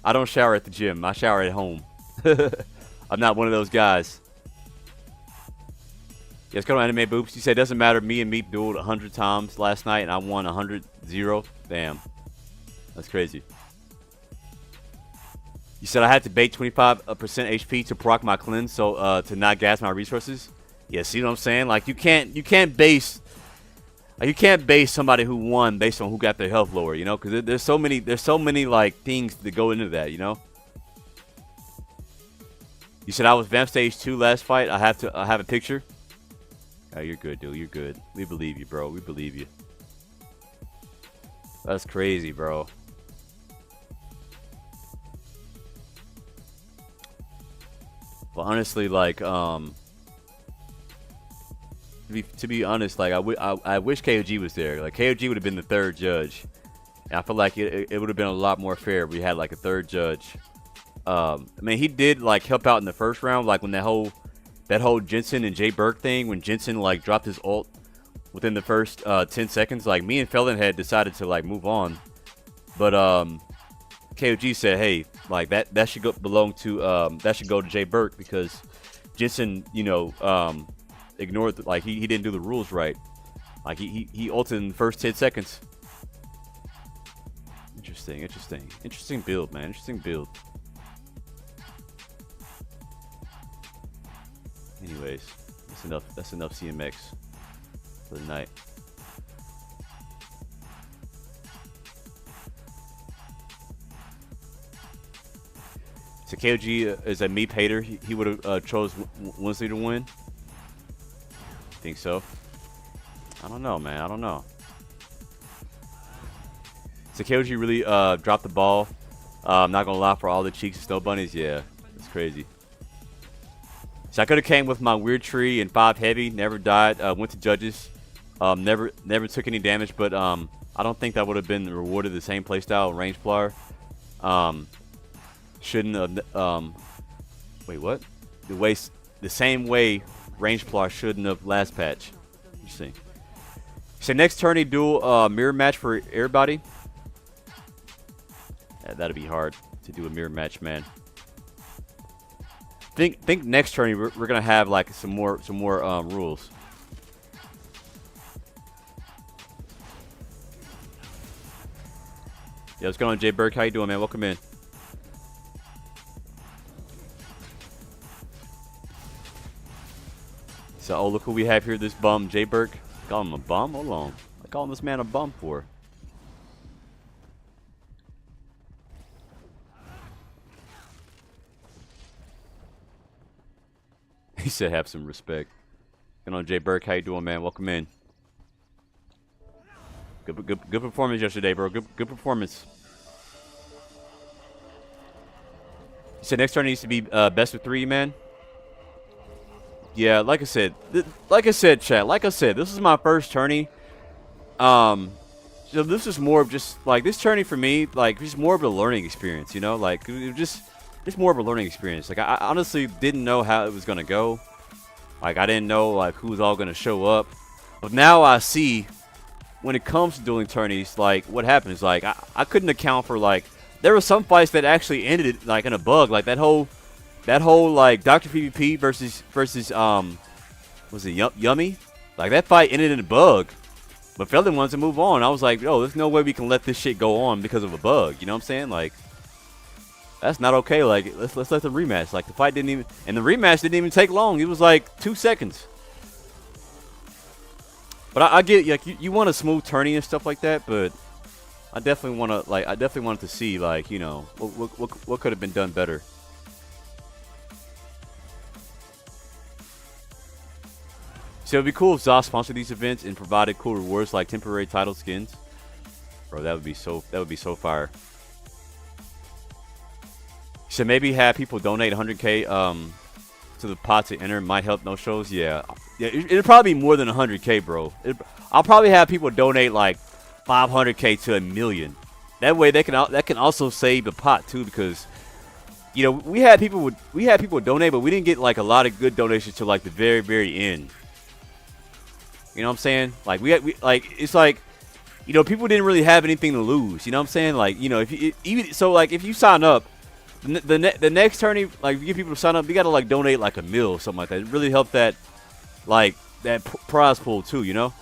I don't shower at the gym. I shower at home. I'm not one of those guys. Yes, go to Anime Boops. You said, doesn't matter. Me and Meep dueled 100 times last night, and I won 100-0. Damn. That's crazy. You said I had to bait 25% HP to proc my cleanse, so to not gas my resources. Yeah, see what I'm saying? Like you can't base somebody who won based on who got their health lower, you know, because there's so many like things that go into that, you know. You said I was Vamp Stage 2 last fight. I have a picture. Oh, you're good, dude. You're good. We believe you, bro. We believe you. That's crazy, bro. But honestly, like, to be honest, like, I wish KOG was there. Like, KOG would have been the third judge. And I feel like it would have been a lot more fair if we had, like, a third judge. I mean, he did, like, help out in the first round, like, when that whole Jensen and Jay Burke thing, when Jensen, like, dropped his ult within the first 10 seconds. Like, me and Felon had decided to, like, move on. But, KOG said, hey, like, that should belong to, that should go to Jay Burke because Jensen, you know, ignored, like, he didn't do the rules right. Like, he ulted in the first 10 seconds. Interesting build, man. Interesting build. Anyways, that's enough CMX for the night. So KOG is a Meep hater. He would have chose Winsley to win. Think so? I don't know, man. I don't know. So KOG really dropped the ball. I'm not gonna lie, for all the cheeks and snow bunnies, yeah, it's crazy. So I could have came with my weird tree and 5 heavy, never died. Went to judges, never took any damage, but I don't think that would have been rewarded the same playstyle range player. Shouldn't have. Wait, what? The same way range player shouldn't have last patch. Interesting. So next tourney duel mirror match for everybody. Yeah, that'd be hard to do a mirror match, man. Think next tourney we're gonna have like some more rules. Yeah, what's going on, Jay Burke? How you doing, man? Welcome in. So, oh, look who we have here. This bum, Jay Burke. Call him a bum? Hold on. I calling this man a bum for? He said, "Have some respect." Going on, Jay Burke? How you doing, man? Welcome in. Good performance yesterday, bro. Good performance. You said next turn needs to be best of 3, man. Yeah, like I said, chat. Like I said, this is my first tourney. So this is more of just like this tourney for me, like just more of a learning experience. You know, like it just more of a learning experience. Like I honestly didn't know how it was gonna go. Like I didn't know like who's all gonna show up. But now I see when it comes to dueling tourneys, like what happens. Like I couldn't account for like there were some fights that actually ended like in a bug. Like that whole like Dr. PvP versus was it Yummy? Like that fight ended in a bug. But Felon wants to move on. I was like, yo, there's no way we can let this shit go on because of a bug. You know what I'm saying? Like, that's not okay. Like, let's let the rematch. Like, the fight didn't even, and the rematch didn't even take long. It was like 2 seconds. But I get, like, you want a smooth tourney and stuff like that. But I definitely want to, like, I definitely wanted to see, like, you know, what could have been done better. So it'd be cool if ZOS sponsored these events and provided cool rewards like temporary title skins. Bro, that would be so fire. So maybe have people donate 100K to the pot to enter might help no shows. Yeah, it'll probably be more than 100K, bro. I'll probably have people donate like 500K to 1 million. That way that can also save the pot too, because you know we had people donate, but we didn't get like a lot of good donations to like the very end. You know what I'm saying? Like we it's like, you know, people didn't really have anything to lose. You know what I'm saying? Like, you know, if you even so, like if you sign up, the next tourney, like if you get people to sign up, you gotta like donate like $1 million or something like that. It really helped that, like that prize pool too. You know.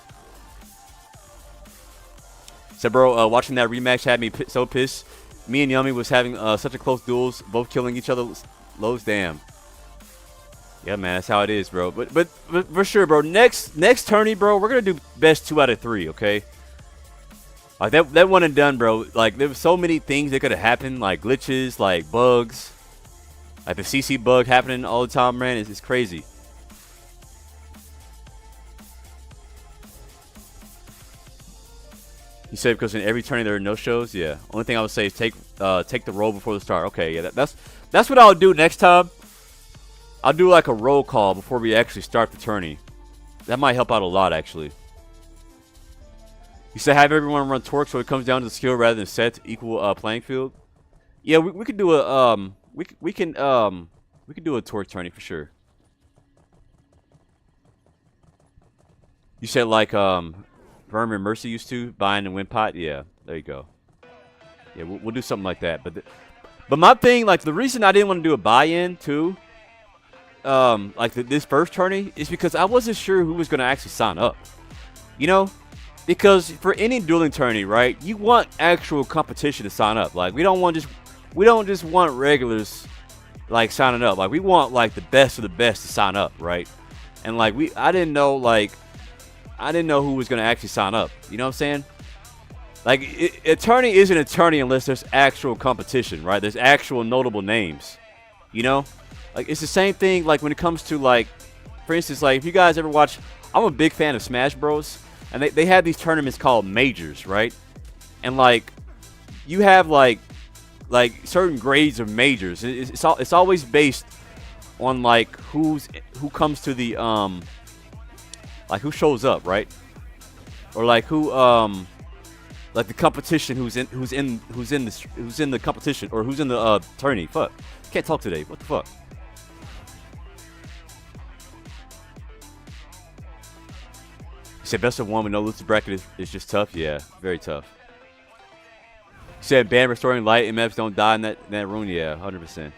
So, bro, watching that rematch had me so pissed. Me and Yummy was having such a close duels, both killing each other. Lows, damn. Yeah, man, that's how it is, bro. But for sure, bro. Next tourney, bro, we're gonna do best 2 out of 3, okay? Like that one and done, bro. Like there were so many things that could have happened, like glitches, like bugs, like the CC bug happening all the time, man. It's crazy. You said because in every tourney there are no shows. Yeah. Only thing I would say is take the roll before the start. Okay, yeah, that's what I'll do next time. I'll do like a roll call before we actually start the tourney. That might help out a lot, actually. You said have everyone run torque so it comes down to the skill rather than set to equal playing field. Yeah, we could do a we can do a torque tourney for sure. You said like Vermin and Mercy used to buy in the win pot. Yeah, there you go. Yeah, we'll do something like that. But my thing, like the reason I didn't want to do a buy-in too. Like this first tourney is because I wasn't sure who was going to actually sign up, you know, because for any dueling tourney, right, you want actual competition to sign up. Like we don't just want regulars like signing up. Like we want like the best of the best to sign up, right? And like I didn't know who was going to actually sign up. You know what I'm saying? Like a tourney isn't a tourney unless there's actual competition, right? There's actual notable names, you know. Like, it's the same thing, like, when it comes to, like, for instance, like, if you guys ever watch, I'm a big fan of Smash Bros. And they have these tournaments called majors, right? And, like, you have, like certain grades of majors. It's always based on, like, who comes to the, like, who shows up, right? Or, like, who, like, the competition, who's in the competition, or who's in the, tourney. Fuck. Can't talk today. What the fuck? You said best of 1 with no loser bracket is just tough. Yeah, very tough. Said ban restoring light. MFs don't die in that room. Yeah, 100%.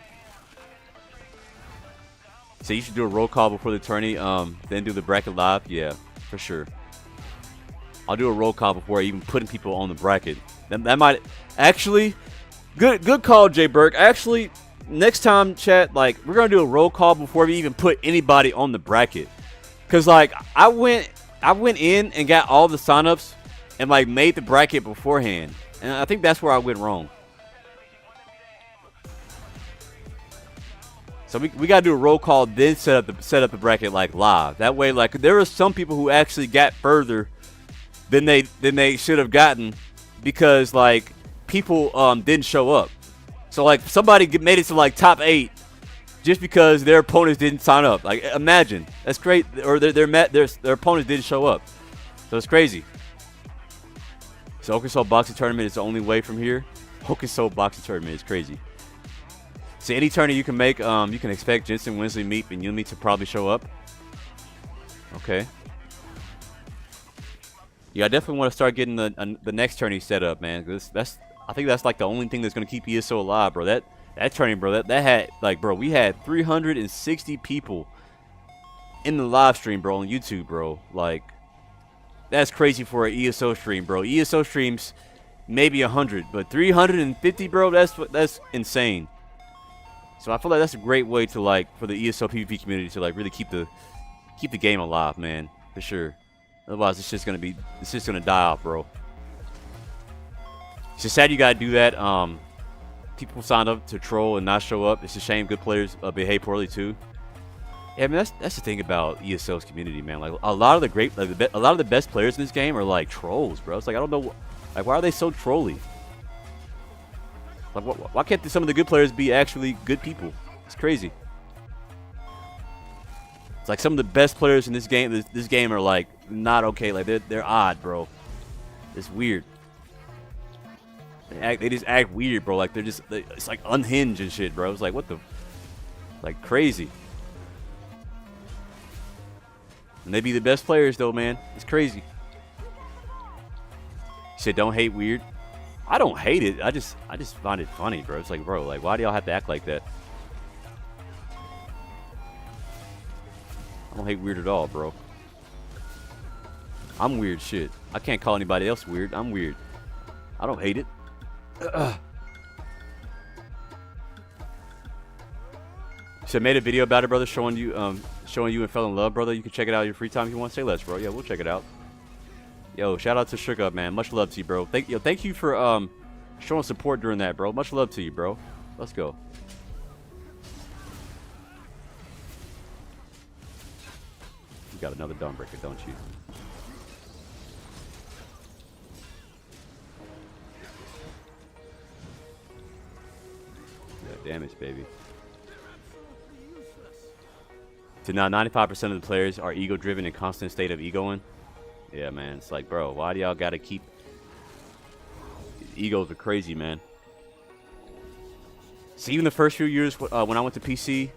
So you should do a roll call before the tourney. Then do the bracket live. Yeah, for sure. I'll do a roll call before even putting people on the bracket. That might actually good call, Jay Burke. Actually, next time, chat, like we're gonna do a roll call before we even put anybody on the bracket. Cause like I went in and got all the signups and like made the bracket beforehand, and I think that's where I went wrong. So we gotta do a roll call, then set up the bracket like live. That way, like there are some people who actually got further than they should have gotten because like people didn't show up. So like somebody made it to like top 8 just because their opponents didn't sign up. Like imagine, that's great. Or their opponents didn't show up. So it's crazy. So Arkansas boxing tournament is the only way from here. Arkansas boxing tournament is crazy. So any tourney you can make, you can expect Jensen, Winsley, Meep, and Yumi to probably show up. Okay. Yeah, I definitely want to start getting the next tourney set up, man. I think that's like the only thing that's gonna keep ESO alive, bro. That tourney, bro. That had like, bro, we had 360 people in the live stream, bro, on YouTube, bro. Like, that's crazy for an ESO stream, bro. ESO streams maybe 100, but 350, bro. That's insane. So I feel like that's a great way to like for the ESO PvP community to like really keep the game alive, man, for sure. Otherwise, it's just gonna die off, bro. It's just sad you gotta do that. People signed up to troll and not show up. It's a shame good players behave poorly too. Yeah, I mean that's the thing about ESO's community, man. Like a lot of the best players in this game are like trolls, bro. It's like I don't know, like why are they so trolly? Like why can't some of the good players be actually good people? It's crazy. It's like some of the best players in this game are like not okay. Like they're odd, bro. It's weird. They just act weird, bro. Like it's like unhinged and shit, bro. It's like what the, like crazy. And they be the best players though, man. It's crazy. You said don't hate weird. I don't hate it. I just find it funny, bro. It's like, bro, like why do y'all have to act like that? I don't hate weird at all, bro. I'm weird shit. I can't call anybody else weird. I'm weird. I don't hate it. So I made a video about it, brother, showing you and fell in love, brother. You can check it out in your free time if you want. Say less, bro. Yeah, we'll check it out. Yo, shout out to Shook Up, man. Much love to you, bro. Thank you for showing support during that, bro. Much love to you, bro. Let's go. You got another Dawnbreaker, don't you? Yeah, damage, baby. So now 95% of the players are ego-driven and constant state of egoing. Yeah, man. It's like, bro, why do y'all got to keep... Egos are crazy, man. So even the first few years when I went to PC,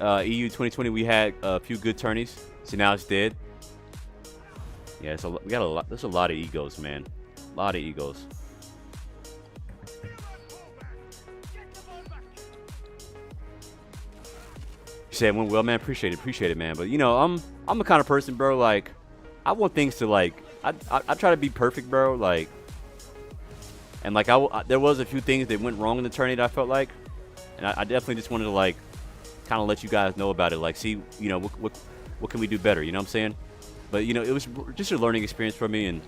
EU 2020, we had a few good tourneys. So now it's dead. Yeah, so we got a lot. There's a lot of egos, man. A lot of egos. You said went well, man. Appreciate it, man. But you know, I'm the kind of person, bro. Like, I want things to like. I try to be perfect, bro. Like, and like there was a few things that went wrong in the tourney that I felt like, and I definitely just wanted to like, kind of let you guys know about it. Like, see, you know, what can we do better? You know what I'm saying? But you know, it was just a learning experience for me, and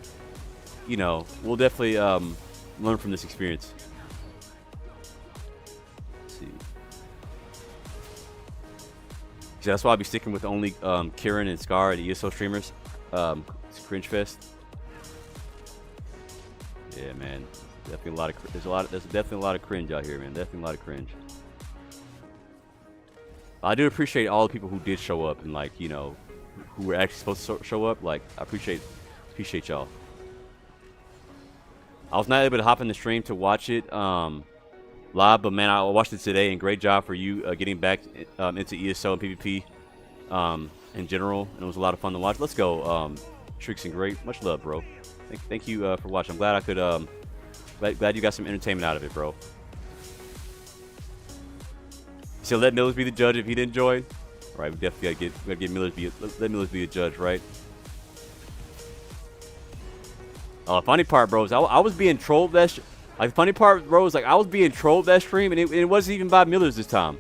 you know, we'll definitely learn from this experience. Let's see. So that's why I'll be sticking with only Kieran and Scar, the ESO streamers. It's Cringe Fest. Yeah, man. Definitely a lot of there's definitely a lot of cringe out here, man. Definitely a lot of cringe. I do appreciate all the people who did show up and like, you know, who were actually supposed to show up. Like, I appreciate y'all. I was not able to hop in the stream to watch it live, but man, I watched it today, and great job for you getting back into ESO and PvP in general, and it was a lot of fun to watch. Let's go, Tricks and Great. Much love, bro. Thank you for watching. I'm glad I could Glad you got some entertainment out of it, bro. So let Millers be the judge if he didn't join. All right, we definitely gotta get Millers let Millers be a judge, right? Funny part, bro, is I was being trolled that. Like, the funny part, bro, is like I was being trolled that stream, and it wasn't even by Millers this time.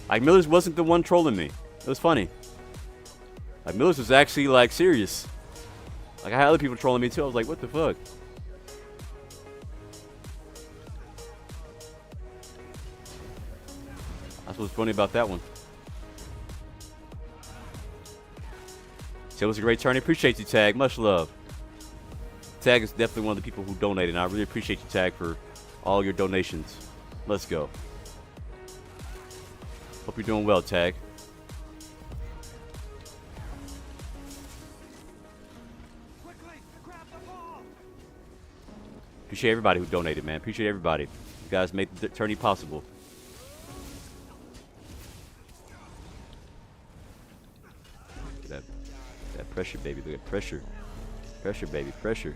Like, Millers wasn't the one trolling me. It was funny. Like, Millers was actually like serious. Like, I had other people trolling me too. I was like, what the fuck? That's what's funny about that one. So it was a great tourney. Appreciate you, Tag. Much love. Tag is definitely one of the people who donated, and I really appreciate you, Tag, for all your donations. Let's go. Hope you're doing well, Tag. Appreciate everybody who donated, man. Appreciate everybody. You guys made the tourney possible. That pressure, baby. Look at pressure. Pressure, baby. Pressure.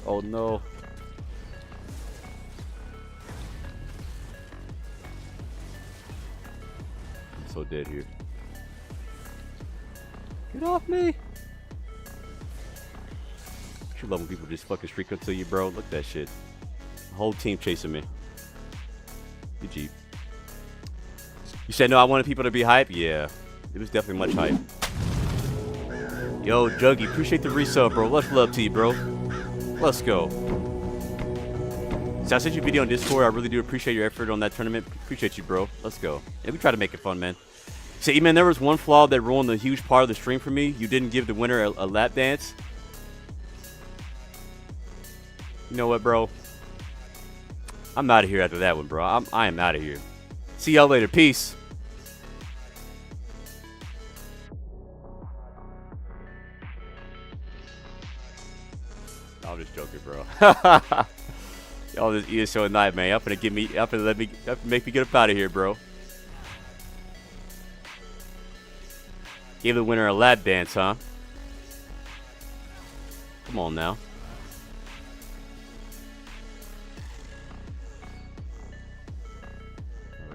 Oh, no. I'm so dead here. Get off me. You love when people just fucking streak up to you, bro. Look at that shit. The whole team chasing me. You Jeep. You said no, I wanted people to be hype? Yeah. It was definitely much hype. Yo, Juggy, appreciate the resub, bro. Much love to you, bro. Let's go. So I sent you a video on Discord. I really do appreciate your effort on that tournament. Appreciate you, bro. Let's go. Yeah, we try to make it fun, man. So, E-Man, there was one flaw that ruined a huge part of the stream for me. You didn't give the winner a lap dance. You know what, bro? I'm out of here after that one, bro. I am out of here. See y'all later. Peace. I'm just joking, bro. Y'all this ESO at night, man. Y'all finna make me get up out of here, bro. Give the winner a lap dance, huh? Come on now.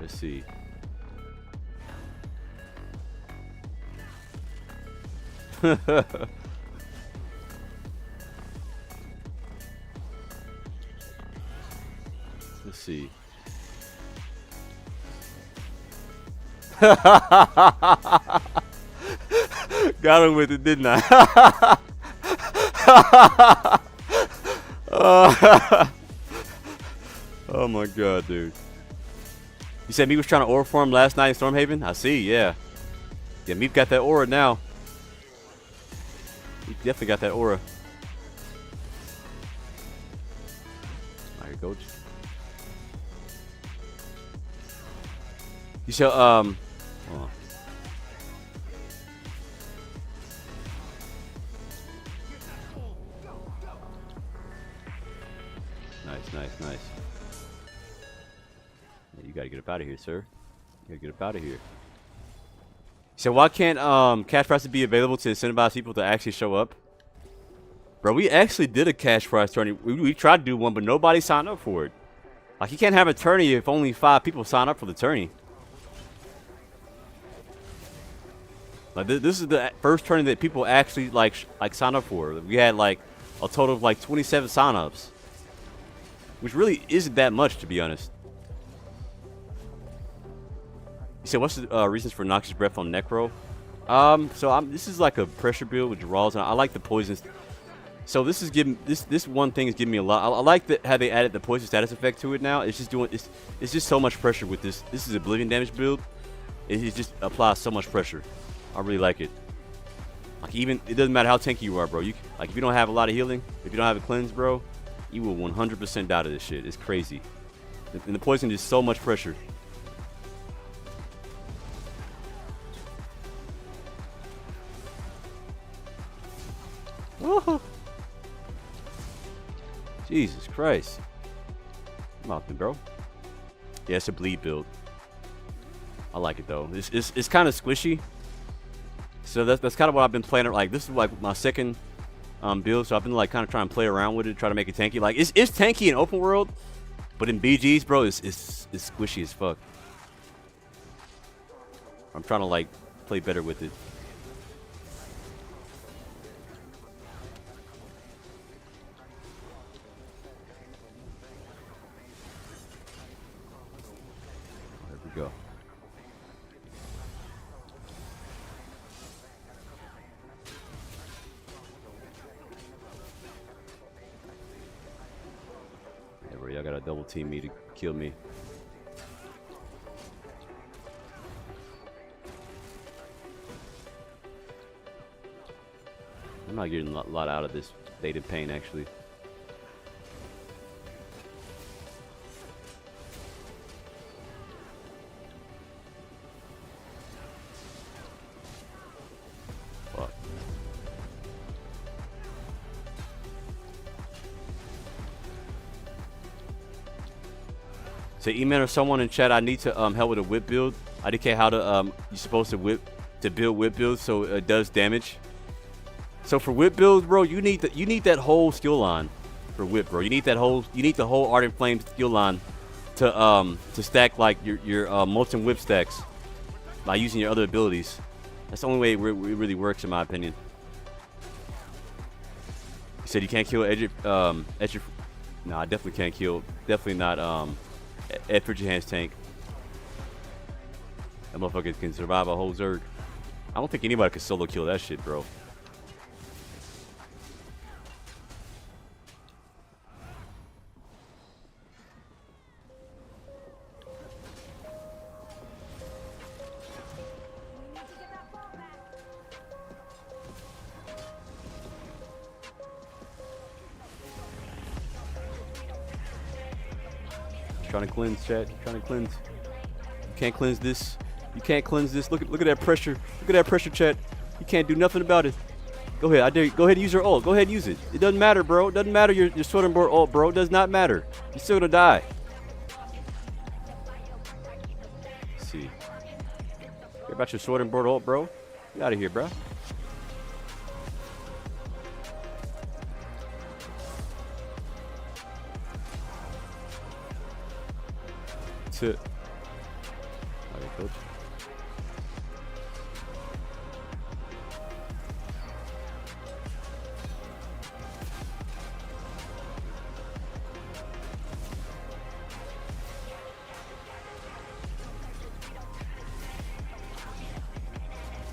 Let's see. Let's see. Got him with it, didn't I? Oh my god, dude. You said Meep was trying to aura form last night in Stormhaven? I see, yeah. Yeah, Meep got that aura now. Meep definitely got that aura. Alright, coach. You said, hold on. Nice. Yeah, you gotta get up out of here, sir. You gotta get up out of here. So why can't cash prizes be available to incentivize people to actually show up? Bro, we actually did a cash prize tourney. We tried to do one, but nobody signed up for it. Like, you can't have a tourney if only 5 people sign up for the tourney. Like, this is the first tourney that people actually like sign up for. We had like a total of like 27 sign-ups, which really isn't that much, to be honest. You said, what's the reasons for Noxious Breath on Necro? This is like a pressure build with draws, and I like the poisons. So this is giving this one thing is giving me a lot. I like that how they added the poison status effect to it now. It's just so much pressure with this. This is Oblivion damage build. It just applies so much pressure. I really like it. Like, even it doesn't matter how tanky you are, bro. Like, if you don't have a lot of healing, if you don't have a cleanse, bro, you will 100% die to this shit. It's crazy. And the poison is so much pressure. Oh. Jesus Christ. Come on, bro. Yeah, it's a bleed build. I like it though. It's kind of squishy. So that's kind of what I've been playing. Like this is like my second build. So I've been like kind of trying to play around with it, try to make it tanky. Like it's tanky in open world, but in BGs, bro, it's squishy as fuck. I'm trying to like play better with it. There we go. Yeah, bro, y'all gotta double team me to kill me. I'm not getting a lot out of this native pain, actually. Fuck. Say, E-Man or someone in chat, I need to help with a whip build. IDK, how to you're supposed to build whip builds so it does damage. So for whip builds, bro, you need that whole skill line for whip, bro. You need the whole Ardent Flame skill line to stack like your molten whip stacks by using your other abilities. That's the only way it really works, in my opinion. You said you can't kill Edge. No, I definitely can't kill. Definitely not Ed Hands tank. That motherfucker can survive a whole Zerg. I don't think anybody can solo kill that shit, bro. Trying to cleanse, chat. Trying to cleanse. You can't cleanse this. You can't cleanse this. Look at that pressure. Look at that pressure, chat. You can't do nothing about it. Go ahead. I dare you. Go ahead and use your ult. Go ahead and use it. It doesn't matter, bro. It doesn't matter your sword and board ult, bro. It does not matter. You're still gonna die. Let's see. Care about your sword and board ult, bro? Get out of here, bro. That's it. Alright, coach.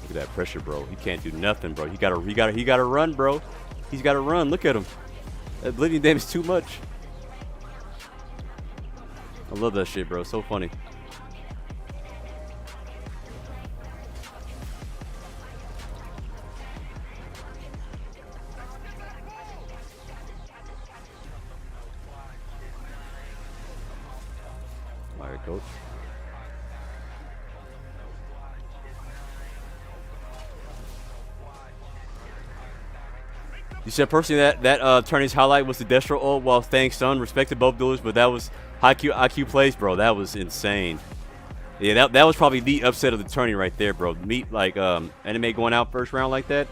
Look at that pressure, bro. He can't do nothing, bro. He gotta run, bro. He's gotta run. Look at him. That bleeding damage is too much. I love that shit, bro. So funny. All right, coach. You said personally that tourney's highlight was the Destro ult while staying stunned. Respected both duels, but that was high IQ plays, bro. That was insane. Yeah, that was probably the upset of the tourney right there, bro. Meet like anime going out first round like that.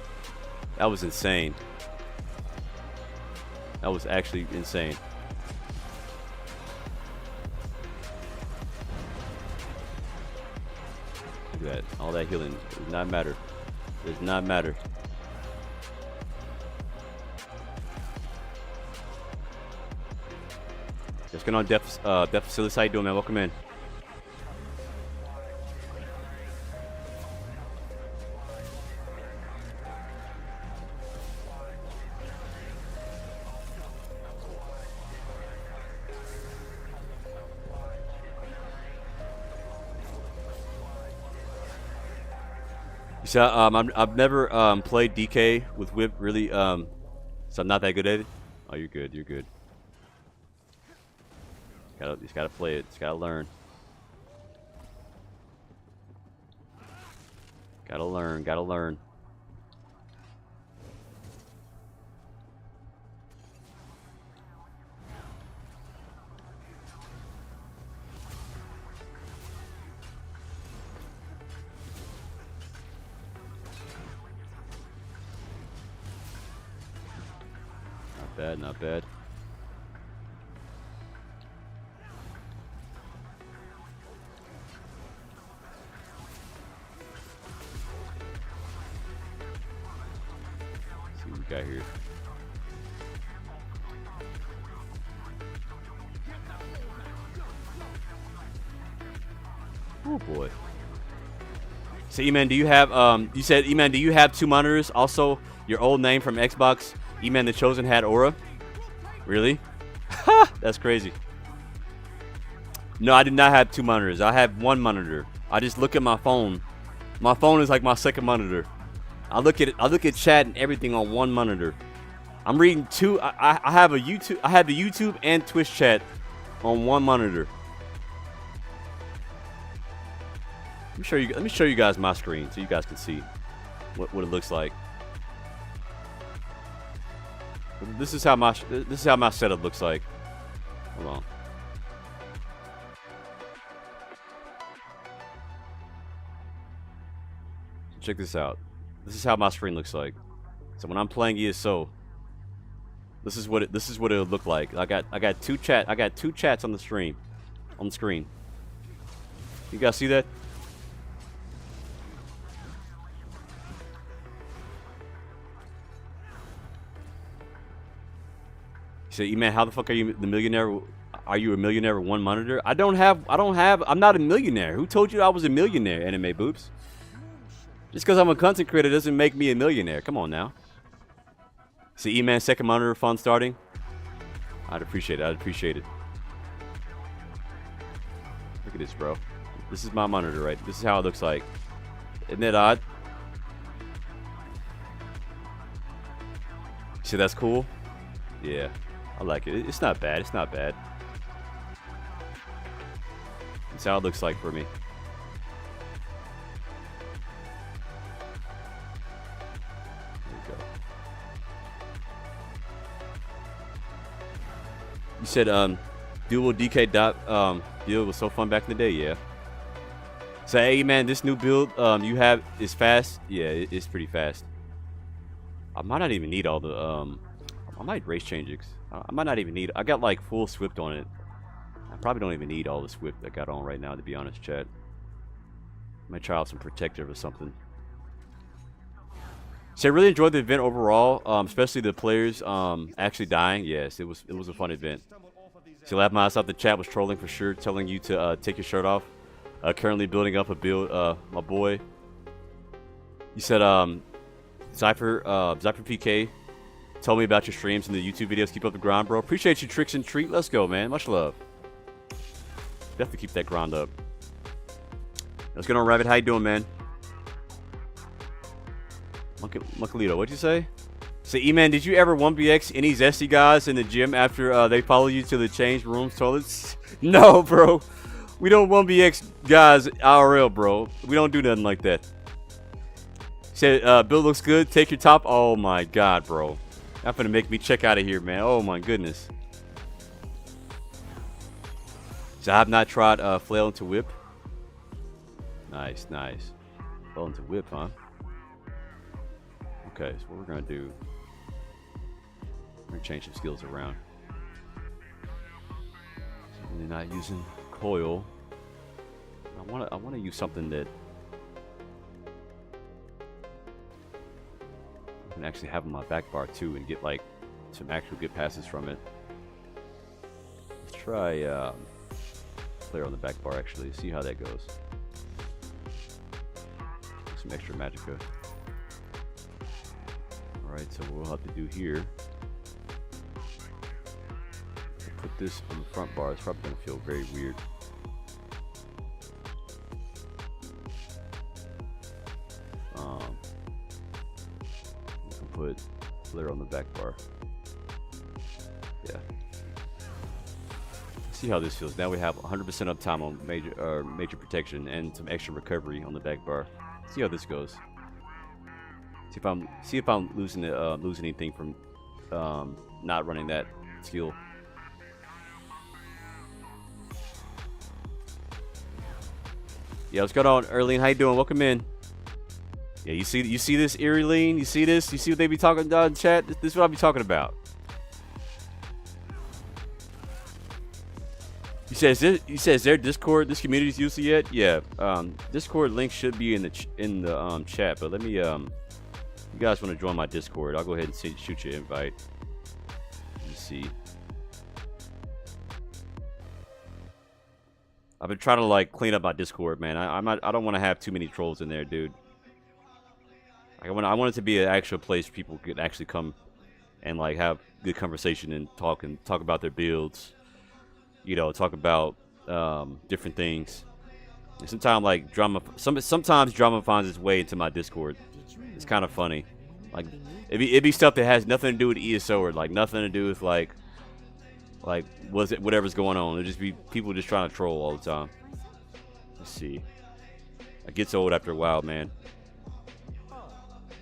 That was insane. That was actually insane. Look at that. All that healing does not matter. Does not matter. Just get on Def Facility. How you doing, man? Welcome in. So I've never played DK with whip really, so I'm not that good at it. Oh, you're good. You're good. Just gotta play it. Just gotta learn. Gotta learn. Gotta learn. bad, not bad. Let's see what we got here. Oh boy. So E-Man, do you have you said E-Man, do you have 2 monitors? Also, your old name from Xbox, E-Man the Chosen, had Aura? Really? Ha! That's crazy. No, I did not have 2 monitors. I have 1 monitor. I just look at my phone. My phone is like my second monitor. I look at chat and everything on 1 monitor. I'm reading 2. I have a YouTube. I have the YouTube and Twitch chat on 1 monitor. Let me show you guys my screen so you guys can see what it looks like. This is how my setup looks like. Hold on. Check this out. This is how my screen looks like. So when I'm playing ESO, this is what it'll look like. I got 2 chats on the screen. You guys see that? So, E-Man, how the fuck are you the millionaire? Are you a millionaire with 1 monitor? I'm not a millionaire. Who told you I was a millionaire, anime boobs? Just because I'm a content creator doesn't make me a millionaire. Come on now. See, E-Man, second monitor fun starting. I'd appreciate it. Look at this, bro. This is my monitor, right? This is how it looks like. Isn't that odd? See, that's cool? Yeah. I like it. It's not bad. It's not bad. That's how it looks like for me. There we go. You said duel DK deal was so fun back in the day, yeah. So hey man, this new build you have is fast. Yeah, it's pretty fast. I might not even need all the I might race change it. I might not even need. I got like full Swift on it. I probably don't even need all the Swift I got on right now, to be honest, chat. I might try out some protective or something. So I really enjoyed the event overall, especially the players actually dying. Yes, it was a fun event. So laugh my ass off. The chat was trolling for sure, telling you to take your shirt off. Currently building up a build, my boy. You said Zypher PK. Tell me about your streams and the YouTube videos. Keep up the grind, bro. Appreciate you, Tricks and Treat. Let's go, man. Much love. Definitely keep that grind up. Let's get on, Rabbit. How you doing, man? Muckalito, what'd you say? Say, E-Man, did you ever 1BX any Zesty guys in the gym after they follow you to the change rooms, toilets? No, bro. We don't 1BX guys IRL, bro. We don't do nothing like that. Said, Bill looks good. Take your top. Oh, my God, bro. That's gonna make me check out of here, man. Oh my goodness. So I have not tried flail into whip. Nice, nice. Flail into whip, huh? Okay, so what we're gonna do? We're gonna change some skills around. So really not using coil. I wanna use something that and actually have on my back bar too and get like some actual good passes from it. Let's try player on the back bar actually, see how that goes. Some extra magicka. Alright, so what we'll have to do here, put this on the front bar. It's probably going to feel very weird. Put flare on the back bar. Yeah. See how this feels. Now we have 100% uptime on major protection and some extra recovery on the back bar. See how this goes. See if I'm losing anything from not running that skill. Yeah, what's going on, Erling? How you doing? Welcome in. Yeah, you see this, Eerie Lean? You see this? You see what they be talking about in chat? This is what I be talking about. He says their Discord, this community's used yet? Yeah. Discord link should be in the chat, but let me you guys want to join my Discord? I'll go ahead and shoot you an invite. Let's see. I've been trying to like clean up my Discord, man. I don't want to have too many trolls in there, dude. I want it to be an actual place people could actually come and like have good conversation and talk about their builds. You know, talk about different things. And sometimes like sometimes drama finds its way into my Discord. It's kind of funny. Like it'd be stuff that has nothing to do with ESO or like nothing to do with like whatever's going on. It'd just be people just trying to troll all the time. Let's see. It gets old after a while, man.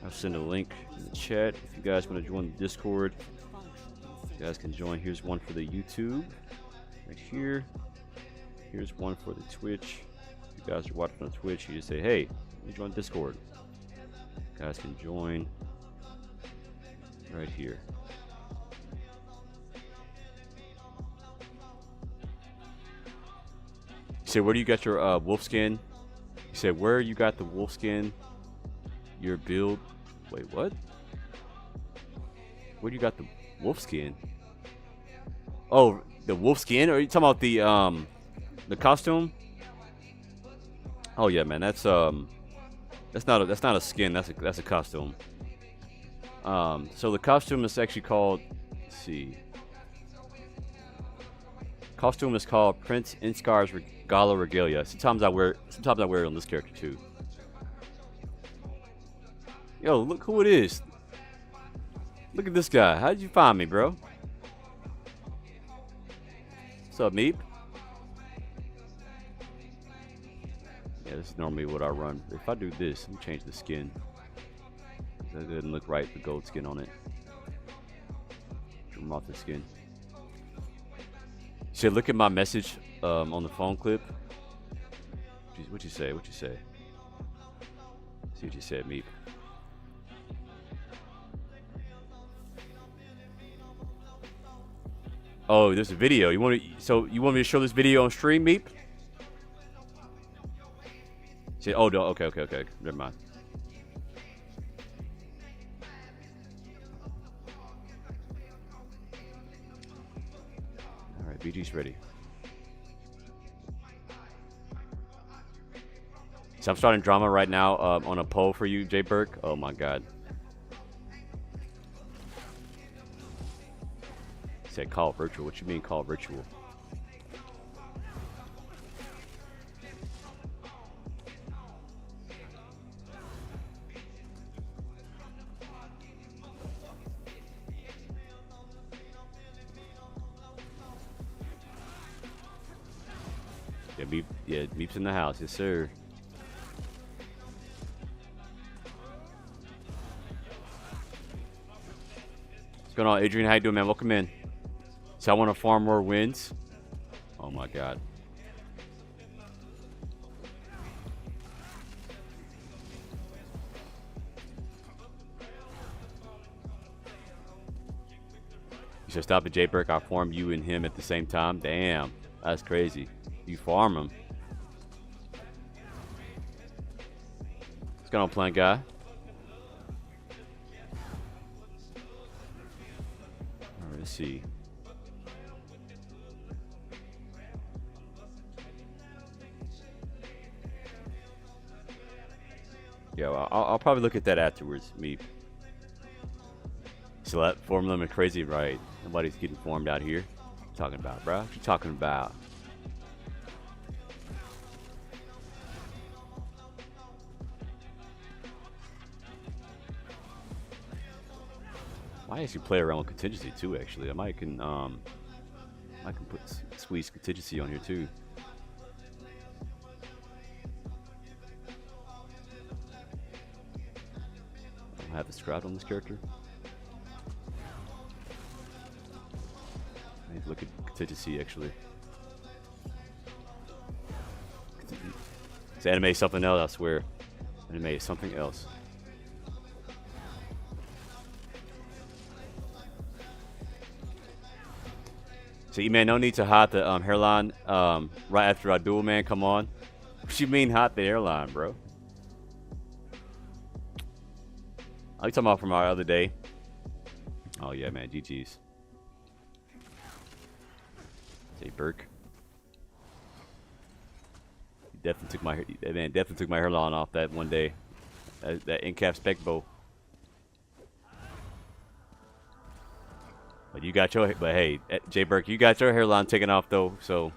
I'll send a link in the chat if you guys want to join the Discord. You guys can join. Here's one for the YouTube right here. Here's one for the Twitch. If you guys are watching on Twitch, you just say, hey, let me join Discord. You guys can join right here. You say, where do you get your wolf skin? You said, where you got the wolf skin? Your build. Wait, what? Where do you got the wolf skin? Oh, the wolf skin? Or are you talking about the costume? Oh yeah, man. That's not a skin. That's a costume. So the costume is actually called. Let's see. Costume is called Prince Inscar's Gala Regalia. Sometimes I wear it on this character too. Yo, look who it is. Look at this guy. How did you find me, bro? What's up, Meep? Yeah, this is normally what I run. If I do this, let me change the skin. That doesn't look right, the gold skin on it. Trim off the skin. You said, look at my message on the phone clip. What'd you say? What'd you say? See what you said, Meep. Oh, there's a video. You want me to show this video on stream, Meep? Say, oh no, okay. Never mind. Alright, BG's ready. So I'm starting drama right now on a poll for you, Jay Burke. Oh my god. Said call virtual. What you mean call virtual? Yeah, Meep's in the house. Yes, sir. What's going on, Adrian? How you doing, man? Welcome in. So I want to farm more wins. Oh my god. You should stop at J Burke. I'll farm you and him at the same time. Damn, that's crazy. You farm him. What's going on, plant guy? Alright, let's see. Yeah, well, I'll probably look at that afterwards, Meep. So that form limit crazy, right? Nobody's getting formed out here. What you talking about, bro? What you talking about? I actually play around with contingency too. Actually, I can put squeeze contingency on here too. I don't have the scribe on this character. I need to look at contingency actually. This anime is something else, I swear. Anime is something else. So, man, no need to hide the hairline right after I duel, man. Come on. What you mean hide the hairline, bro? Are you talking about from our other day? Oh, yeah, man. GG's. Jay Burke. He definitely took my that man definitely took my hairline off that one day. That in-cap spec bow. But you got your, but hey, Jay Burke, you got your hairline taken off though, so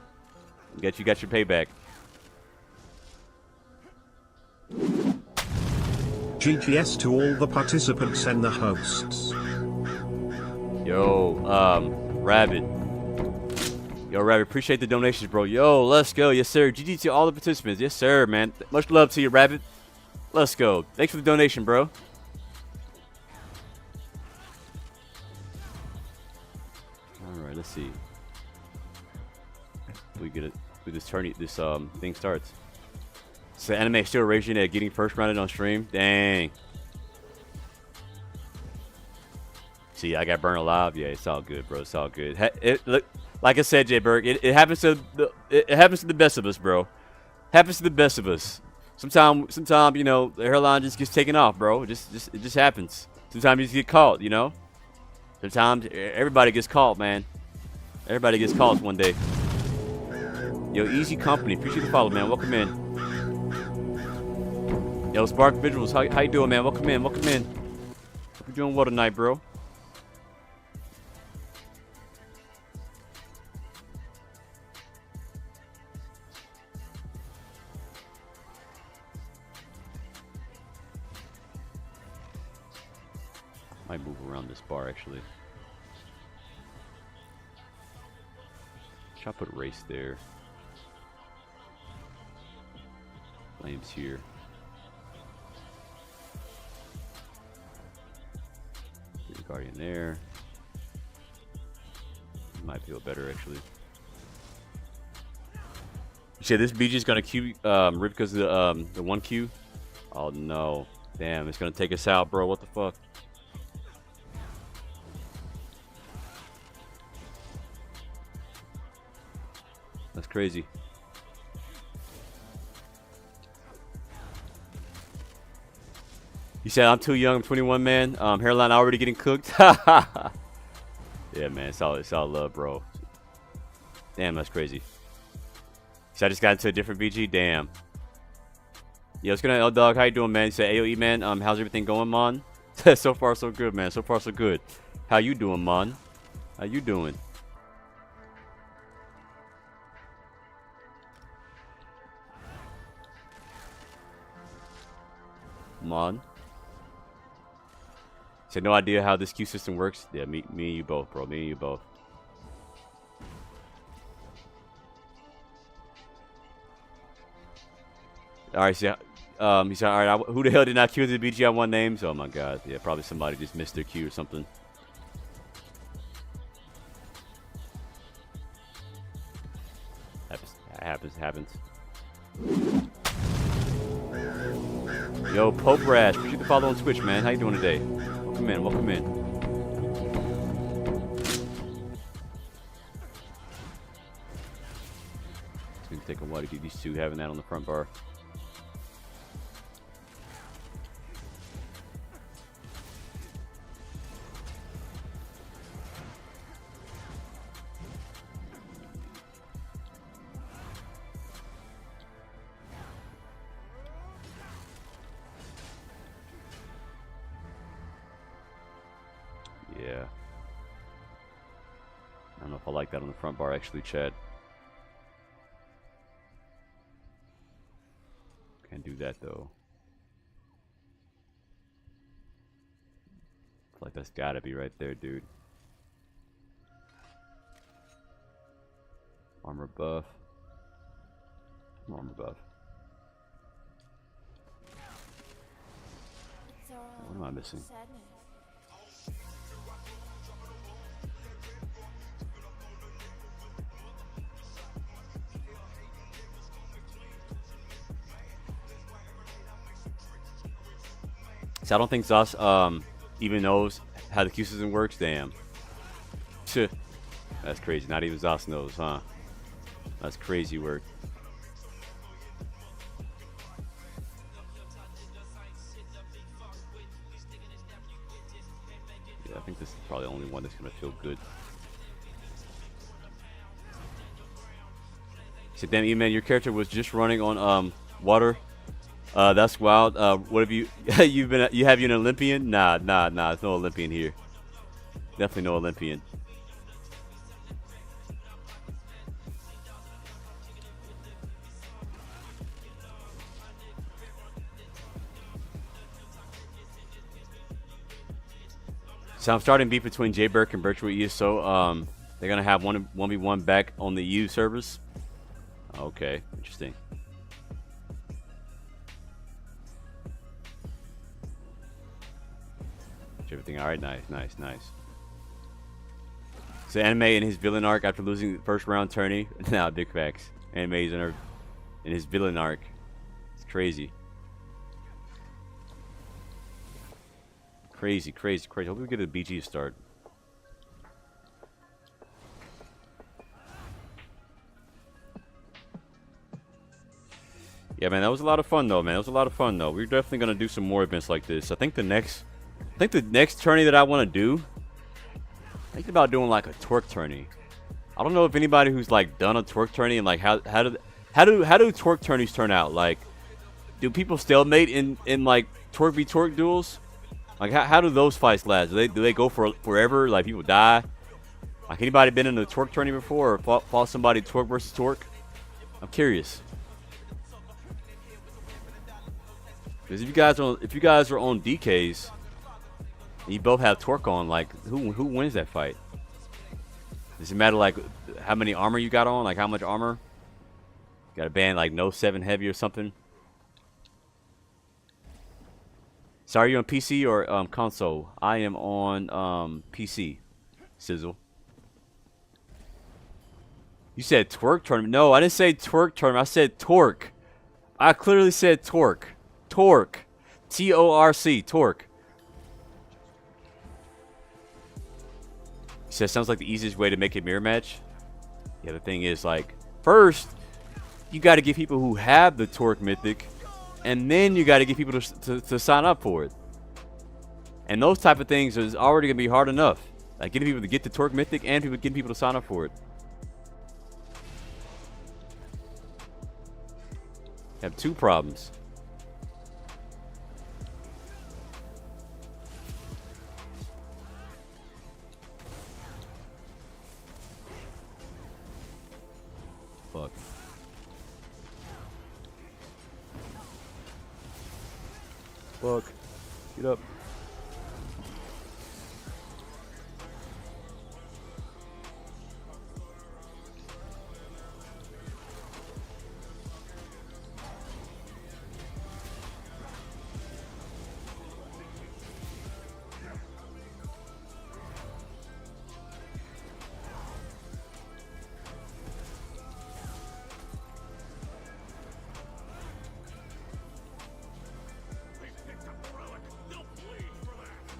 you got your payback. GGS to all the participants and the hosts. Yo, Rabbit. Yo, Rabbit, appreciate the donations, bro. Yo, let's go. Yes, sir. GG to all the participants. Yes, sir, man. Much love to you, Rabbit. Let's go. Thanks for the donation, bro. Alright, let's see. We get it. This tourney, this thing starts. So anime still raging at getting first rounded on stream. Dang. See, I got burned alive. Yeah, it's all good, bro. It's all good. Look, like I said, Jay Berg, it happens to it happens to the best of us, bro. Happens to the best of us. Sometimes you know the hairline just gets taken off, bro. It just happens. Sometimes you just get caught, you know. Sometimes everybody gets caught, man. Everybody gets caught one day. Yo, Easy Company, appreciate the follow, man. Welcome in. Yo, Spark Visuals, how you doing, man? Welcome in, welcome in. Hope you're doing well tonight, bro. Might move around this bar actually. Try to put a race there. Flames here. Get the Guardian there. Might feel better actually. You said this BG is gonna Q rip because of the 1Q? Oh no. Damn, it's gonna take us out, bro. What the fuck? That's crazy. You said I'm too young. I'm 21, man. Hairline already getting cooked. Yeah, man. It's all love, bro. Damn, that's crazy. So I just got into a different BG. Damn. Yo, what's going on, L-Dog? How you doing, man? You said AOE, man. How's everything going, man? So far, so good, man. So far, so good. How you doing, man? How you doing? Mon. So no idea how this queue system works. Yeah, me and you both, bro. Me and you both. All right, so he said, all right, who the hell did not queue the BG on one names? Oh my God, yeah, probably somebody just missed their queue or something. Happens. Yo, Pope Rash, appreciate the follow on Twitch, man. How you doing today? Welcome in, welcome in. It's gonna take a while to get used to having that on the front bar. Yeah. I don't know if I like that on the front bar, actually, Chad. Can't do that, though. I feel like that's gotta be right there, dude. Armor buff. Armor buff. What am I missing? So I don't think Zos even knows how the Q system works. Damn. That's That's crazy. Not even Zos knows, huh? That's crazy work. Yeah, I think this is probably the only one that's gonna feel good. So damn, E-Man, your character was just running on water. That's wild. What have you you have an Olympian? Nah. There's no Olympian here. Definitely no Olympian. So I'm starting beef between Jay Burke and Virtual ESO. They're gonna have 1v1 back on the EU servers. Okay, interesting. Everything all right? Nice. So Anime in his villain arc after losing the first round tourney. Nah, big facts. Anime is in his villain arc. It's crazy. Crazy. Hope we get a BG start. Yeah, man, that was a lot of fun though, We're definitely gonna do some more events like this. I think the next tourney that I want to do, thinking about doing like a twerk tourney. I don't know if anybody who's like done a twerk tourney and like how do twerk tourneys turn out? Like, do people stalemate in like twerk v twerk duels? Like how do those fights last? Do they go for forever? Like people die? Like anybody been in a twerk tourney before or fought somebody twerk versus twerk? I'm curious. Because if you guys are on DKs, and you both have twerk on, like who wins that fight? Does it matter like how many armor you got on? Like how much armor? Got a band like no 7 heavy or something? So are you on PC or console? I am on PC. Sizzle. You said twerk tournament. No, I didn't say twerk tournament. I said torque. I clearly said torque. Torque. T-O-R-C. Torque. He says sounds like the easiest way to make a mirror match. Yeah, the thing is, like, first you got to get people who have the torque mythic, and then you got to get people to sign up for it. And those type of things is already gonna be hard enough. Like getting people to get the torque mythic and getting people to sign up for it. Have 2 problems. Fuck. Fuck. Get up.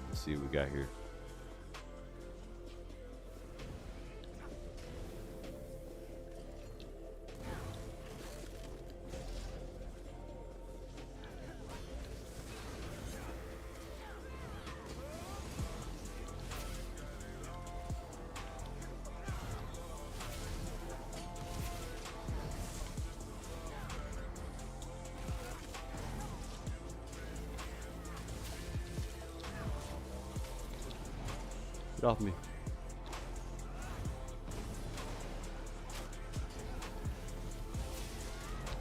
Let's see what we got here. Get off me.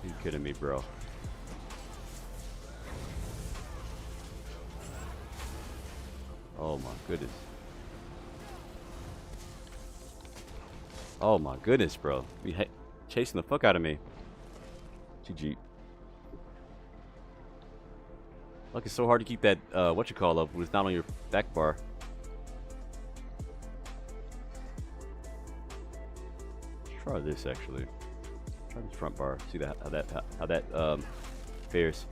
You kidding me, bro? Oh my goodness. Oh my goodness, bro. You chasing the fuck out of me. GG. Look, it's so hard to keep that what you call up when it's not on your back bar. Try this actually. Try this front bar. See that how that fares.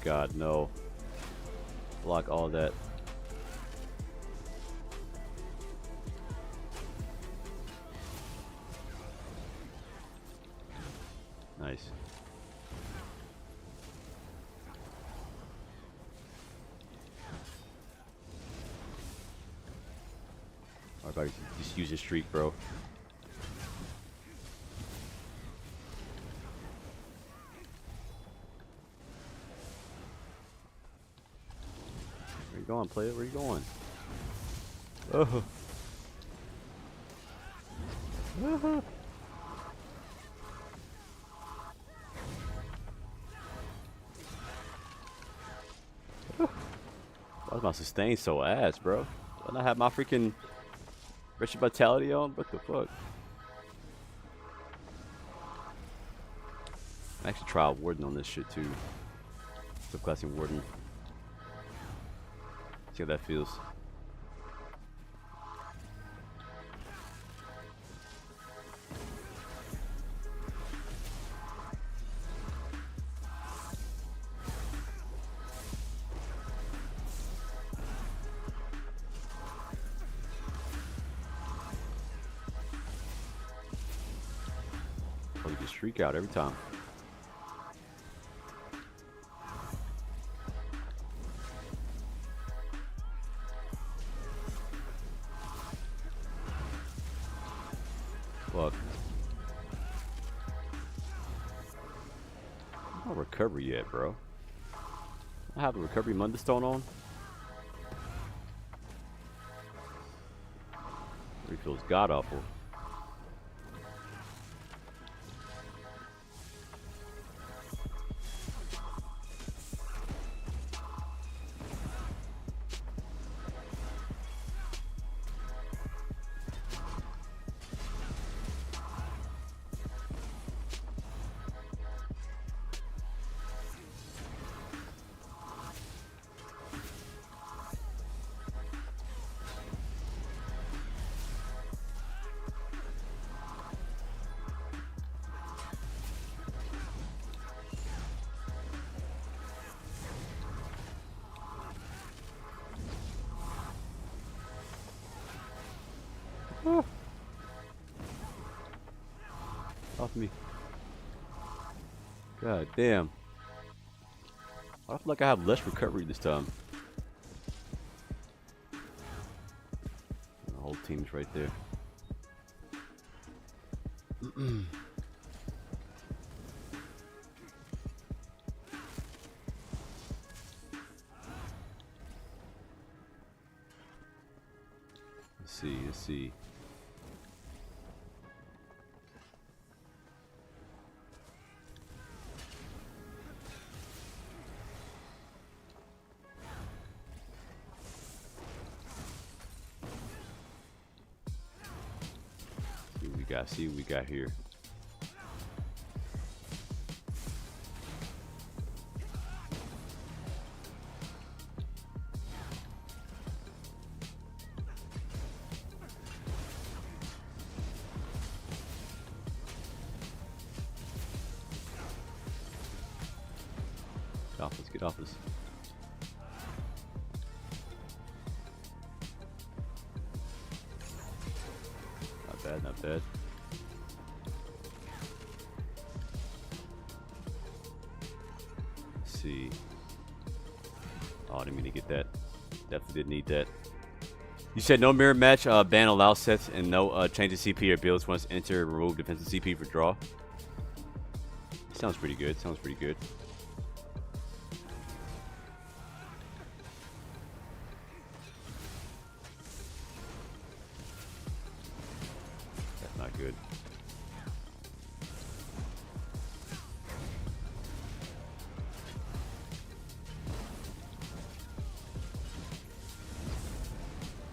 God, no. Block all that. Nice. Alright, just use your streak, bro. Where you going, player? Where you going? Oh. Why is my sustain so ass, bro? Why not have my freaking Wretched Vitality on? What the fuck? I actually try Warden on this shit too. Subclassing Warden. See how that feels. You just streak out every time. Fuck. No recovery yet, bro. I have the recovery Mundastone on. It feels god awful. Off me. God damn. I feel like I have less recovery this time. The whole team's right there. Let's see. See what we got here. Get off us. Not bad. Let's see. Oh, I didn't mean to get that. Definitely didn't need that. You said no mirror match, ban allow sets, and no change of CP or builds once enter remove defensive CP for draw. Sounds pretty good. That's not good.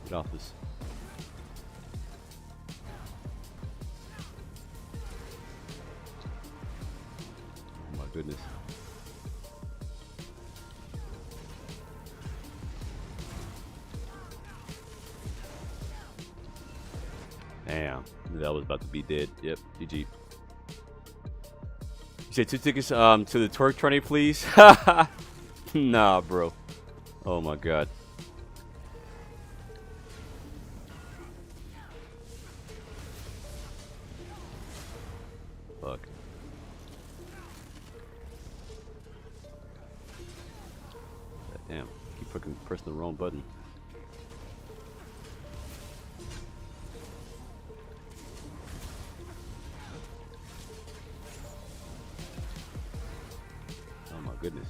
Get off this. Oh my goodness. Damn, that was about to be dead. Yep, GG. You said 2 tickets to the Tour tourney, please. Nah, bro. Oh my god. Fuck. Damn. Keep pressing the wrong button. Oh my goodness.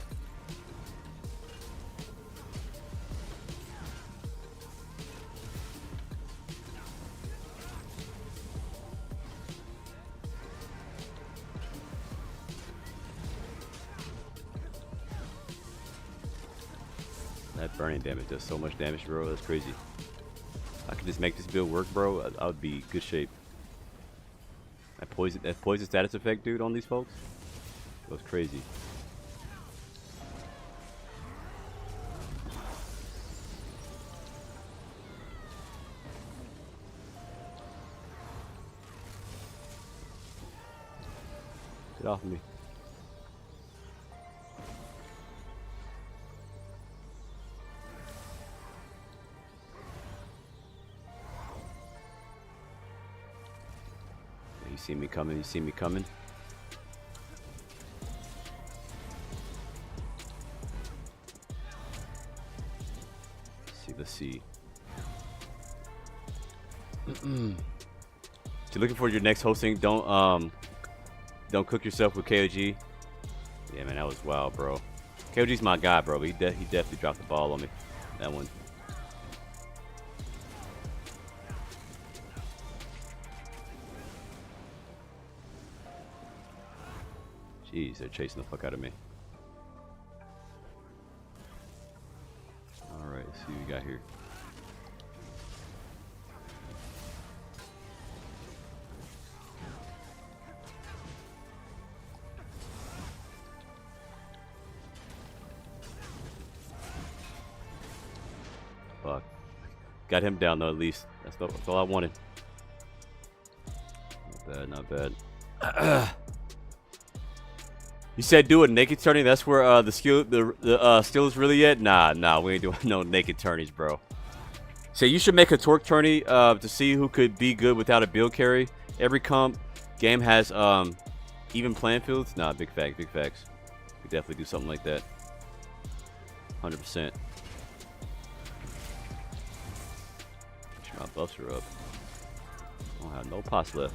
That burning damage does so much damage, bro. That's crazy. If I could just make this build work, bro, I would be in good shape. That poison status effect, dude, on these folks was crazy. Get off of me. You see me coming, you see me coming. Let's see. If you're looking for your next hosting, don't cook yourself with KOG. Yeah, man, that was wild, bro. KOG's my guy, bro, but he definitely dropped the ball on me. That one. Jeez, they're chasing the fuck out of me. Alright, let's see what we got here. Fuck. Got him down though, at least. That's all I wanted. Not bad, not bad. You said do a naked tourney. That's where the skill is really at. Nah, we ain't doing no naked tourneys, bro. So you should make a torque tourney to see who could be good without a build carry. Every game has even playing fields. Nah, big facts. We definitely do something like that. 100%. My buffs are up. I don't have no pots left.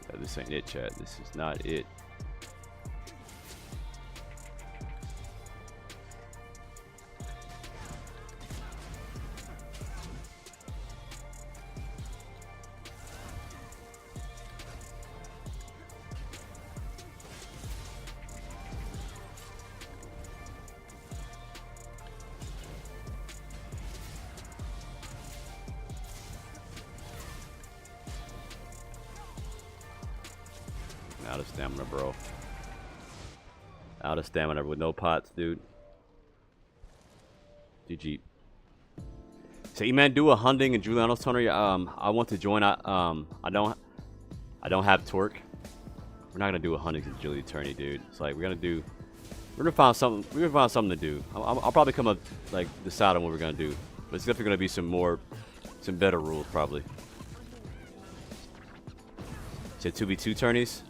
Yeah, this ain't it, chat. This is not it. Out of stamina, bro. Out of stamina with no pots, dude. GG. So, E-Man, do a hunting and Juliano's tourney. I want to join. I don't have torque. We're not gonna do a hunting and Julie tourney, dude. It's like we're gonna find something. We're gonna find something to do. I'll probably come up like decide on what we're gonna do. But it's definitely gonna be some better rules probably. Said 2v2 tourneys.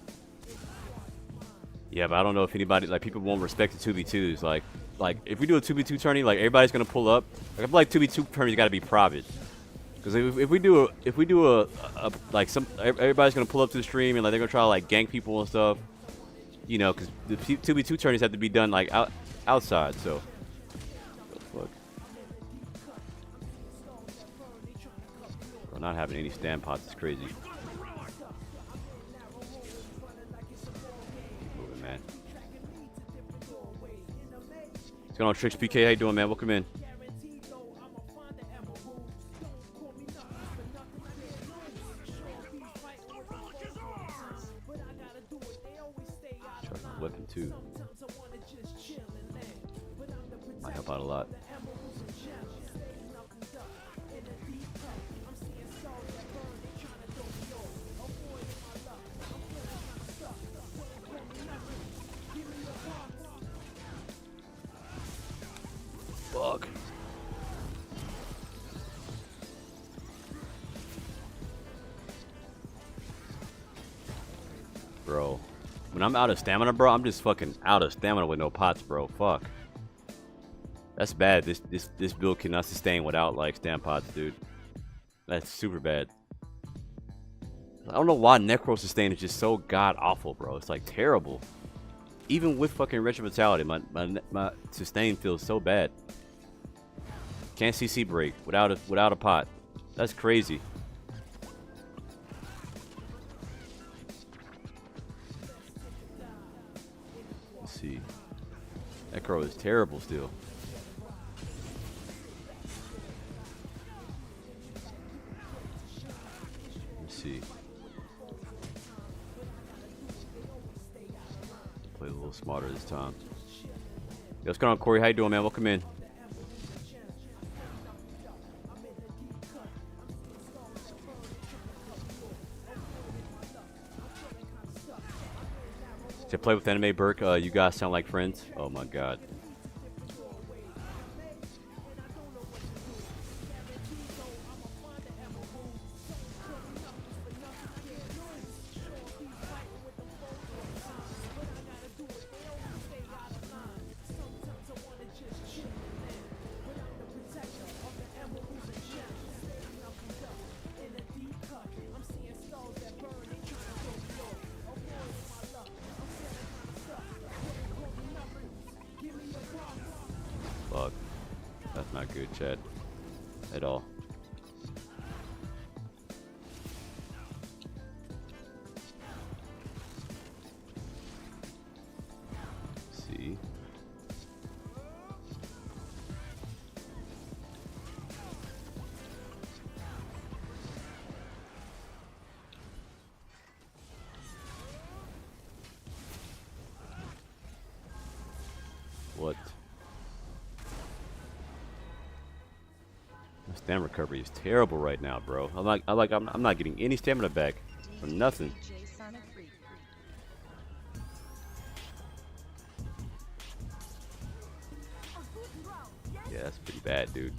Yeah, but I don't know if anybody, like, people won't respect the 2v2s. Like if we do a 2v2 tourney, like, everybody's gonna pull up. Like, I feel like 2v2 tourneys gotta be private. Because if we do a like everybody's gonna pull up to the stream and like they're gonna try to like gank people and stuff. You know, because the 2v2 tourneys have to be done like outside. So, look, bro, not having any stand pots is crazy. What's going on, Tricks PK? How you doing, man? Welcome in. Try my weapon too. Might help out a lot. When I'm out of stamina, bro, I'm just fucking out of stamina with no pots, bro. Fuck. That's bad. This build cannot sustain without like stam pots, dude. That's super bad. I don't know why Necro sustain is just so god awful, bro. It's like terrible. Even with fucking Retro Vitality, my sustain feels so bad. Can't CC break without a pot. That's crazy. Let's see. Necro is terrible still. Let's see. Play a little smarter this time. Yo, what's going on, Corey? How you doing, man? Welcome in. To play with Anime Burke, you guys sound like friends. Oh my god. Fuck. That's not good, Chad. At all. Let's see. What? Stamina recovery is terrible right now, bro. I'm not getting any stamina back from nothing. Yeah, that's pretty bad, dude.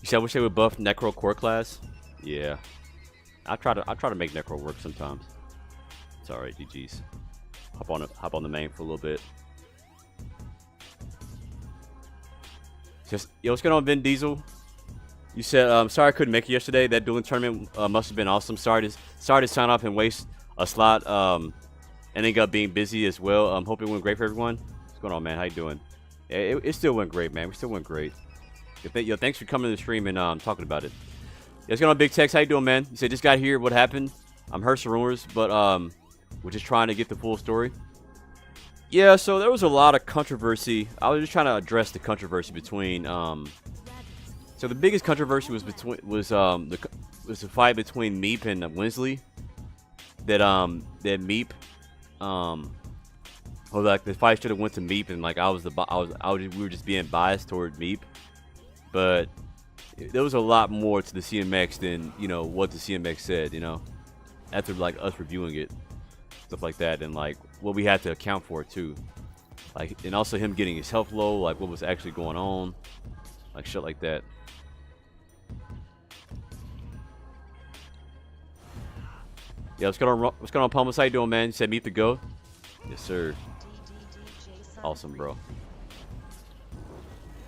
You said I wish they would buff Necro core class. Yeah, I try to make Necro work sometimes. It's alright, GG's. Hop on the main for a little bit. Just yo, what's going on, Vin Diesel? You said sorry I couldn't make it yesterday. That dueling tournament must have been awesome. Sorry to sign off and waste a slot. Ending up being busy as well. Hope it went great for everyone. What's going on, man? How you doing? Yeah, it still went great, man. We still went great. Yo, thanks for coming to the stream and talking about it. Yeah, what's going on, Big Tex? How you doing, man? You said just got here. What happened? I'm heard some rumors, but we're just trying to get the full story. Yeah, so there was a lot of controversy. I was just trying to address the controversy between so the biggest controversy was the fight between Meep and Winsley. That Meep or like the fight should have went to Meep, and like we were just being biased toward Meep. But there was a lot more to the CMX than, you know, what the CMX said, you know, after like us reviewing it, stuff like that, and like what we had to account for too, like, and also him getting his health low, like what was actually going on, like shit like that. Yeah, what's going on, Palmas? How you doing, man? You said Meet the Go? Yes, sir. Awesome, bro.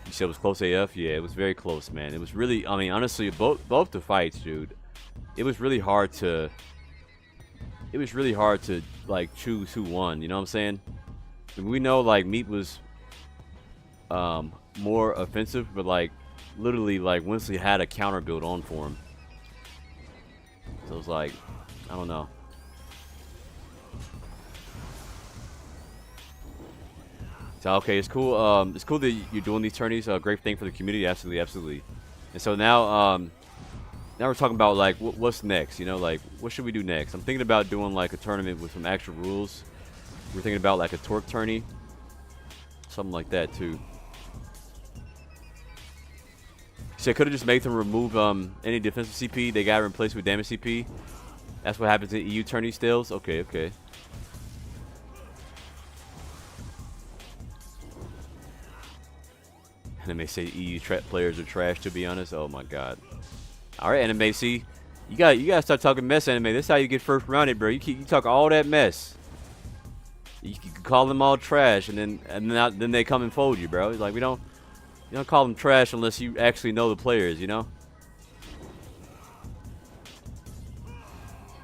You said it was close AF? Yeah, it was very close, man. It was really, I mean, honestly, both the fights, dude, it was really hard to like choose who won, you know what I'm saying? And we know like Meat was more offensive, but like literally like Winsley had a counter build on for him. So it was like, I don't know. So okay, it's cool. It's cool that you're doing these tourneys. Great thing for the community, absolutely, absolutely. And so now, now we're talking about like what's next. You know, like what should we do next? I'm thinking about doing like a tournament with some actual rules. We're thinking about like a torque tourney, something like that too. So I could have just made them remove any defensive CP they got replaced with damage CP. That's what happens in EU tourney stills. Okay, okay. Anime say EU players are trash, to be honest. Oh my god. All right, Anime, see, you gotta start talking mess, Anime. This is how you get first rounded, bro. You talk all that mess. You can call them all trash, and then they come and fold you, bro. It's like you don't call them trash unless you actually know the players, you know.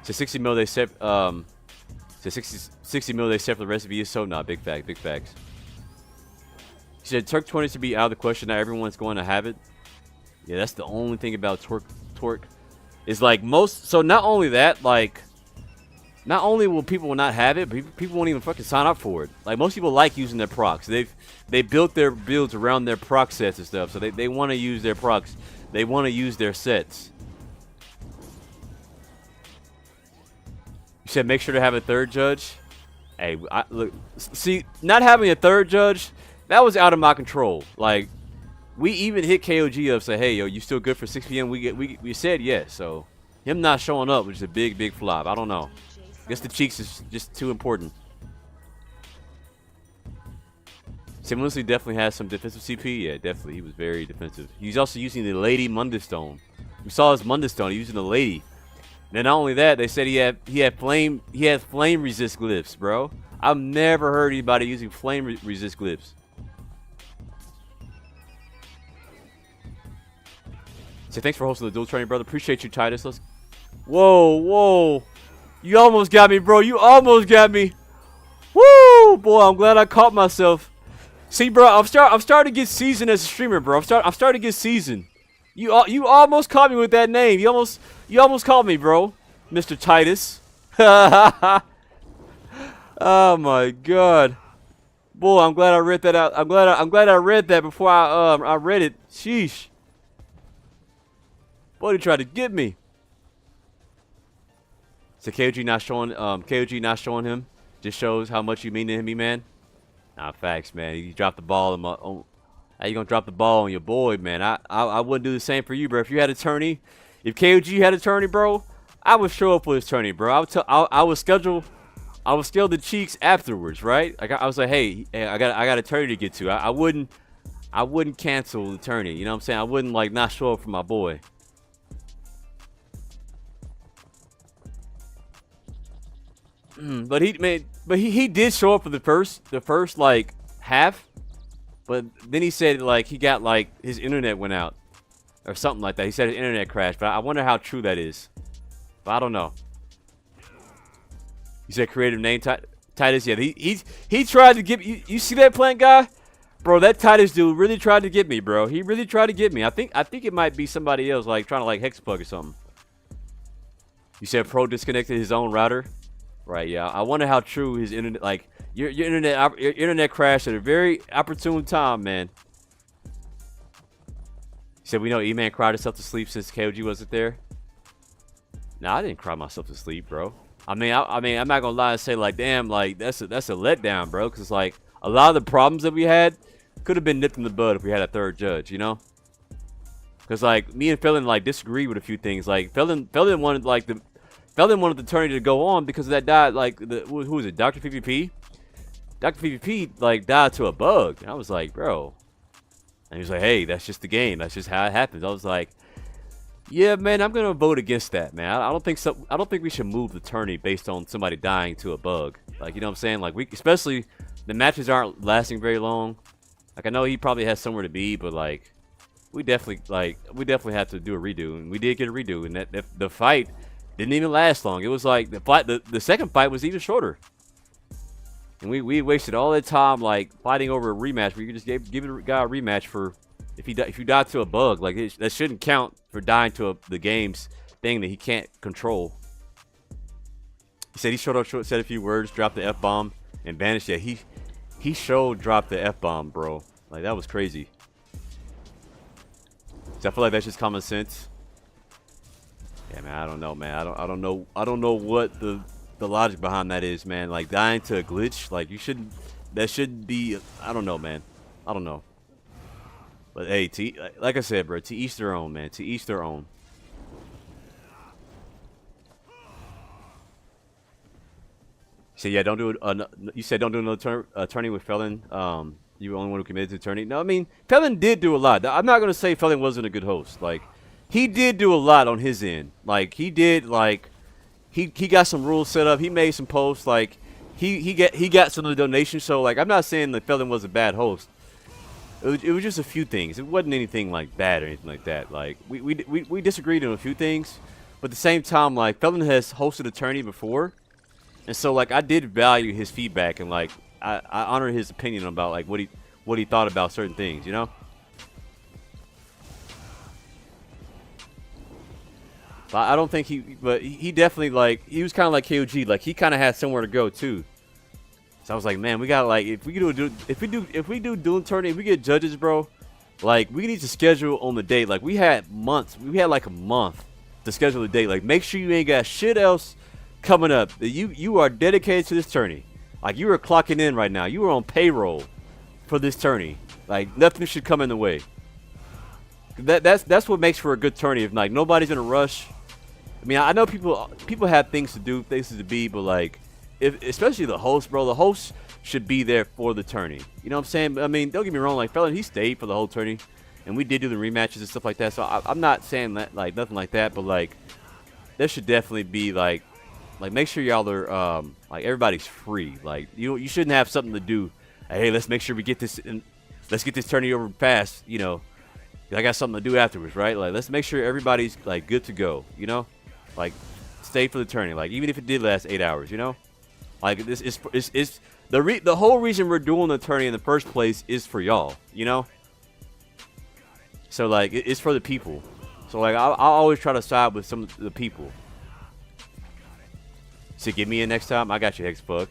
So 60 mil they set. So 60 mil they set for the rest of you. So not big fact, big facts. He said Turk 20 to be out of the question. Not everyone's going to have it. Yeah, that's the only thing about Torque. Is like most. So not only that, like. Not only will people not have it, but people won't even fucking sign up for it. Like, most people like using their procs. They built their builds around their proc sets and stuff, so they want to use their procs. They want to use their sets. You said make sure to have a third judge. Hey, look, see, not having a third judge, that was out of my control. Like, we even hit KOG up, say, hey, yo, you still good for 6 p.m.? We said yes, so him not showing up was a big flop. I don't know. I guess the cheeks is just too important. Similarly, definitely has some defensive CP. Yeah, definitely. He was very defensive. He's also using the Lady Mundistone. We saw his Mundistone. He using the Lady. And not only that, they said he had flame resist glyphs, bro. I've never heard anybody using flame resist glyphs. So thanks for hosting the duel training, brother. Appreciate you, Titus. Whoa. You almost got me, bro. You almost got me. Woo, boy. I'm glad I caught myself. See, bro, I'm starting to get seasoned as a streamer, bro. I'm starting to get seasoned. You almost caught me with that name. You almost caught me, bro, Mr. Titus. Oh my God, boy. I'm glad I read that out. I'm glad I read that before I read it. Sheesh. Boy, he tried to get me. So KOG not showing him just shows how much you mean to him, man. Nah, facts, man. You dropped the ball how you gonna drop the ball on your boy, man? I wouldn't do the same for you, bro. If you had a tourney, if KOG had a tourney, bro, I would show up for his tourney, bro. I would schedule the cheeks afterwards, right? Like I was like, hey, I got a tourney to get to. I wouldn't cancel the tourney. You know what I'm saying? I wouldn't like not show up for my boy. But he did show up for the first like half, but then he said like he got like his internet went out or something like that. He said his internet crashed, but I wonder how true that is. But I don't know. You said creative name Titus. Yeah, he tried to get you. You see that plant guy, bro? That Titus dude really tried to get me, bro. He really tried to get me. I think it might be somebody else like trying to like hex plug or something. You said Pro disconnected his own router. Right, yeah. I wonder how true his internet, like your internet crashed at a very opportune time, man. He said we know E-Man cried himself to sleep since KOG wasn't there. Nah, I didn't cry myself to sleep, bro. I mean, I'm not gonna lie and say like, damn, like that's a letdown, bro. Cause like a lot of the problems that we had could have been nipped in the bud if we had a third judge, you know. Cause like me and Felon like disagree with a few things. Like Felon wanted like Felon wanted the tourney to go on because of that died, like, who was it, Dr. PvP? Dr. PvP, like, died to a bug. And I was like, bro. And he was like, hey, that's just the game. That's just how it happens. I was like, yeah, man, I'm going to vote against that, man. I don't think we should move the tourney based on somebody dying to a bug. Like, you know what I'm saying? Like, especially, the matches aren't lasting very long. Like, I know he probably has somewhere to be, but, like, we definitely have to do a redo. And we did get a redo. And the fight didn't even last long. It was like the second fight was even shorter. And we wasted all that time like fighting over a rematch where you just give a guy a rematch for if you die to a bug. Like that shouldn't count for dying to the game's thing that he can't control. He said he showed up, said a few words, dropped the F-bomb, and vanished. Yeah, he showed dropped the F-bomb, bro. Like that was crazy. So I feel like that's just common sense. Yeah, man, I don't know, man. I don't know what the logic behind that is, man. Like dying to a glitch, like that shouldn't be. I don't know, man. I don't know. But hey, like I said, bro, to each their own, man. To each their own. So yeah, don't do it. You said don't do another tourney with Felon. You were the only one who committed to the tourney. No, I mean Felon did do a lot. I'm not gonna say Felon wasn't a good host. Like. He did do a lot on his end. Like he did, like he got some rules set up. He made some posts. Like he got some of the donations. So like, I'm not saying the Felon was a bad host. It was just a few things. It wasn't anything like bad or anything like that. Like we disagreed on a few things, but at the same time, like Felon has hosted a tourney before, and so like I did value his feedback and like I honor his opinion about like what he thought about certain things, you know. But I don't think but he definitely like he was kind of like KOG, like he kind of had somewhere to go too. So I was like, man, we got like if we do dueling tourney, if we get judges, bro, like we need to schedule on the date. Like we had like a month to schedule the date. Like make sure you ain't got shit else coming up. You are dedicated to this tourney. Like you are clocking in right now. You are on payroll for this tourney. Like nothing should come in the way. That's what makes for a good tourney. If like nobody's in a rush. I mean, I know people have things to do, places to be, but like. Especially the host, bro. The host should be there for the tourney. You know what I'm saying? I mean, don't get me wrong. Like, Felon, he stayed for the whole tourney. And we did do the rematches and stuff like that. So, I'm not saying that, like, nothing like that. But, like, there should definitely be, like make sure y'all are, like, everybody's free. Like, you shouldn't have something to do. Hey, let's make sure we get this, let's get this tourney over fast, you know. I got something to do afterwards, right? Like, let's make sure everybody's, like, good to go, you know? Like, stay for the tourney. Like, even if it did last 8 hours, you know? Like this is the whole reason we're doing the tourney in the first place is for y'all, you know. So like it's for the people. So like I always try to side with some of the people. So get me in next time. I got you, Hexbug.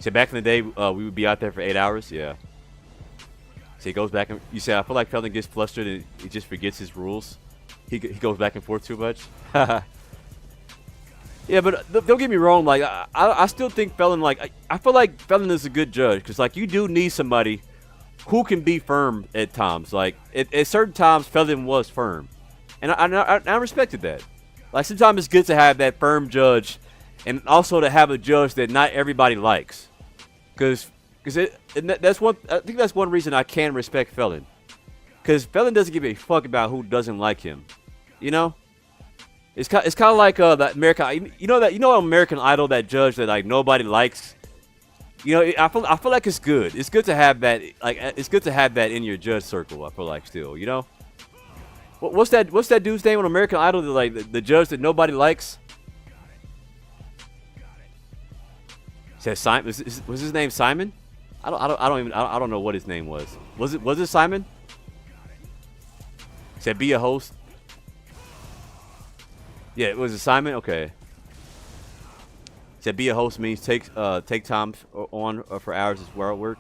So back in the day, we would be out there for 8 hours. Yeah. So he goes back and you say I feel like Felon gets flustered and he just forgets his rules. He goes back and forth too much. Yeah, but don't get me wrong. Like I still think Felon. Like I feel like Felon is a good judge because like you do need somebody who can be firm at times. Like at certain times, Felon was firm, and I respected that. Like sometimes it's good to have that firm judge, and also to have a judge that not everybody likes, because that's one. I think that's one reason I can respect Felon, because Felon doesn't give a fuck about who doesn't like him, you know. It's kind of like that American, you know American Idol, that judge that like nobody likes. You know, I feel like it's good. It's good to have that. Like it's good to have that in your judge circle. I feel like still, you know. What's that dude's name on American Idol? Like the judge that nobody likes. Says Simon. Was his name Simon? I don't know what his name was. Was it Simon? Said be a host. Yeah, was it Simon? Okay. Said be a host means take time on for hours as well work.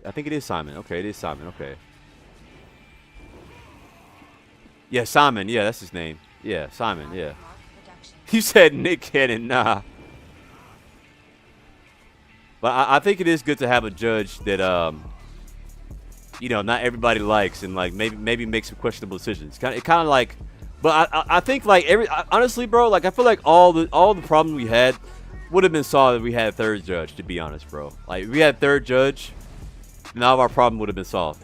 I think it is Simon. Okay, it is Simon. Okay. Yeah, Simon. Yeah, that's his name. Yeah, Simon. Yeah. You said Nick Cannon. Nah. But I think it is good to have a judge that you know, not everybody likes and like maybe make some questionable decisions. Kind of like. But I think like honestly, bro, like I feel like all the problems we had would have been solved if we had a third judge. To be honest, bro, like if we had a third judge, none of our problem would have been solved.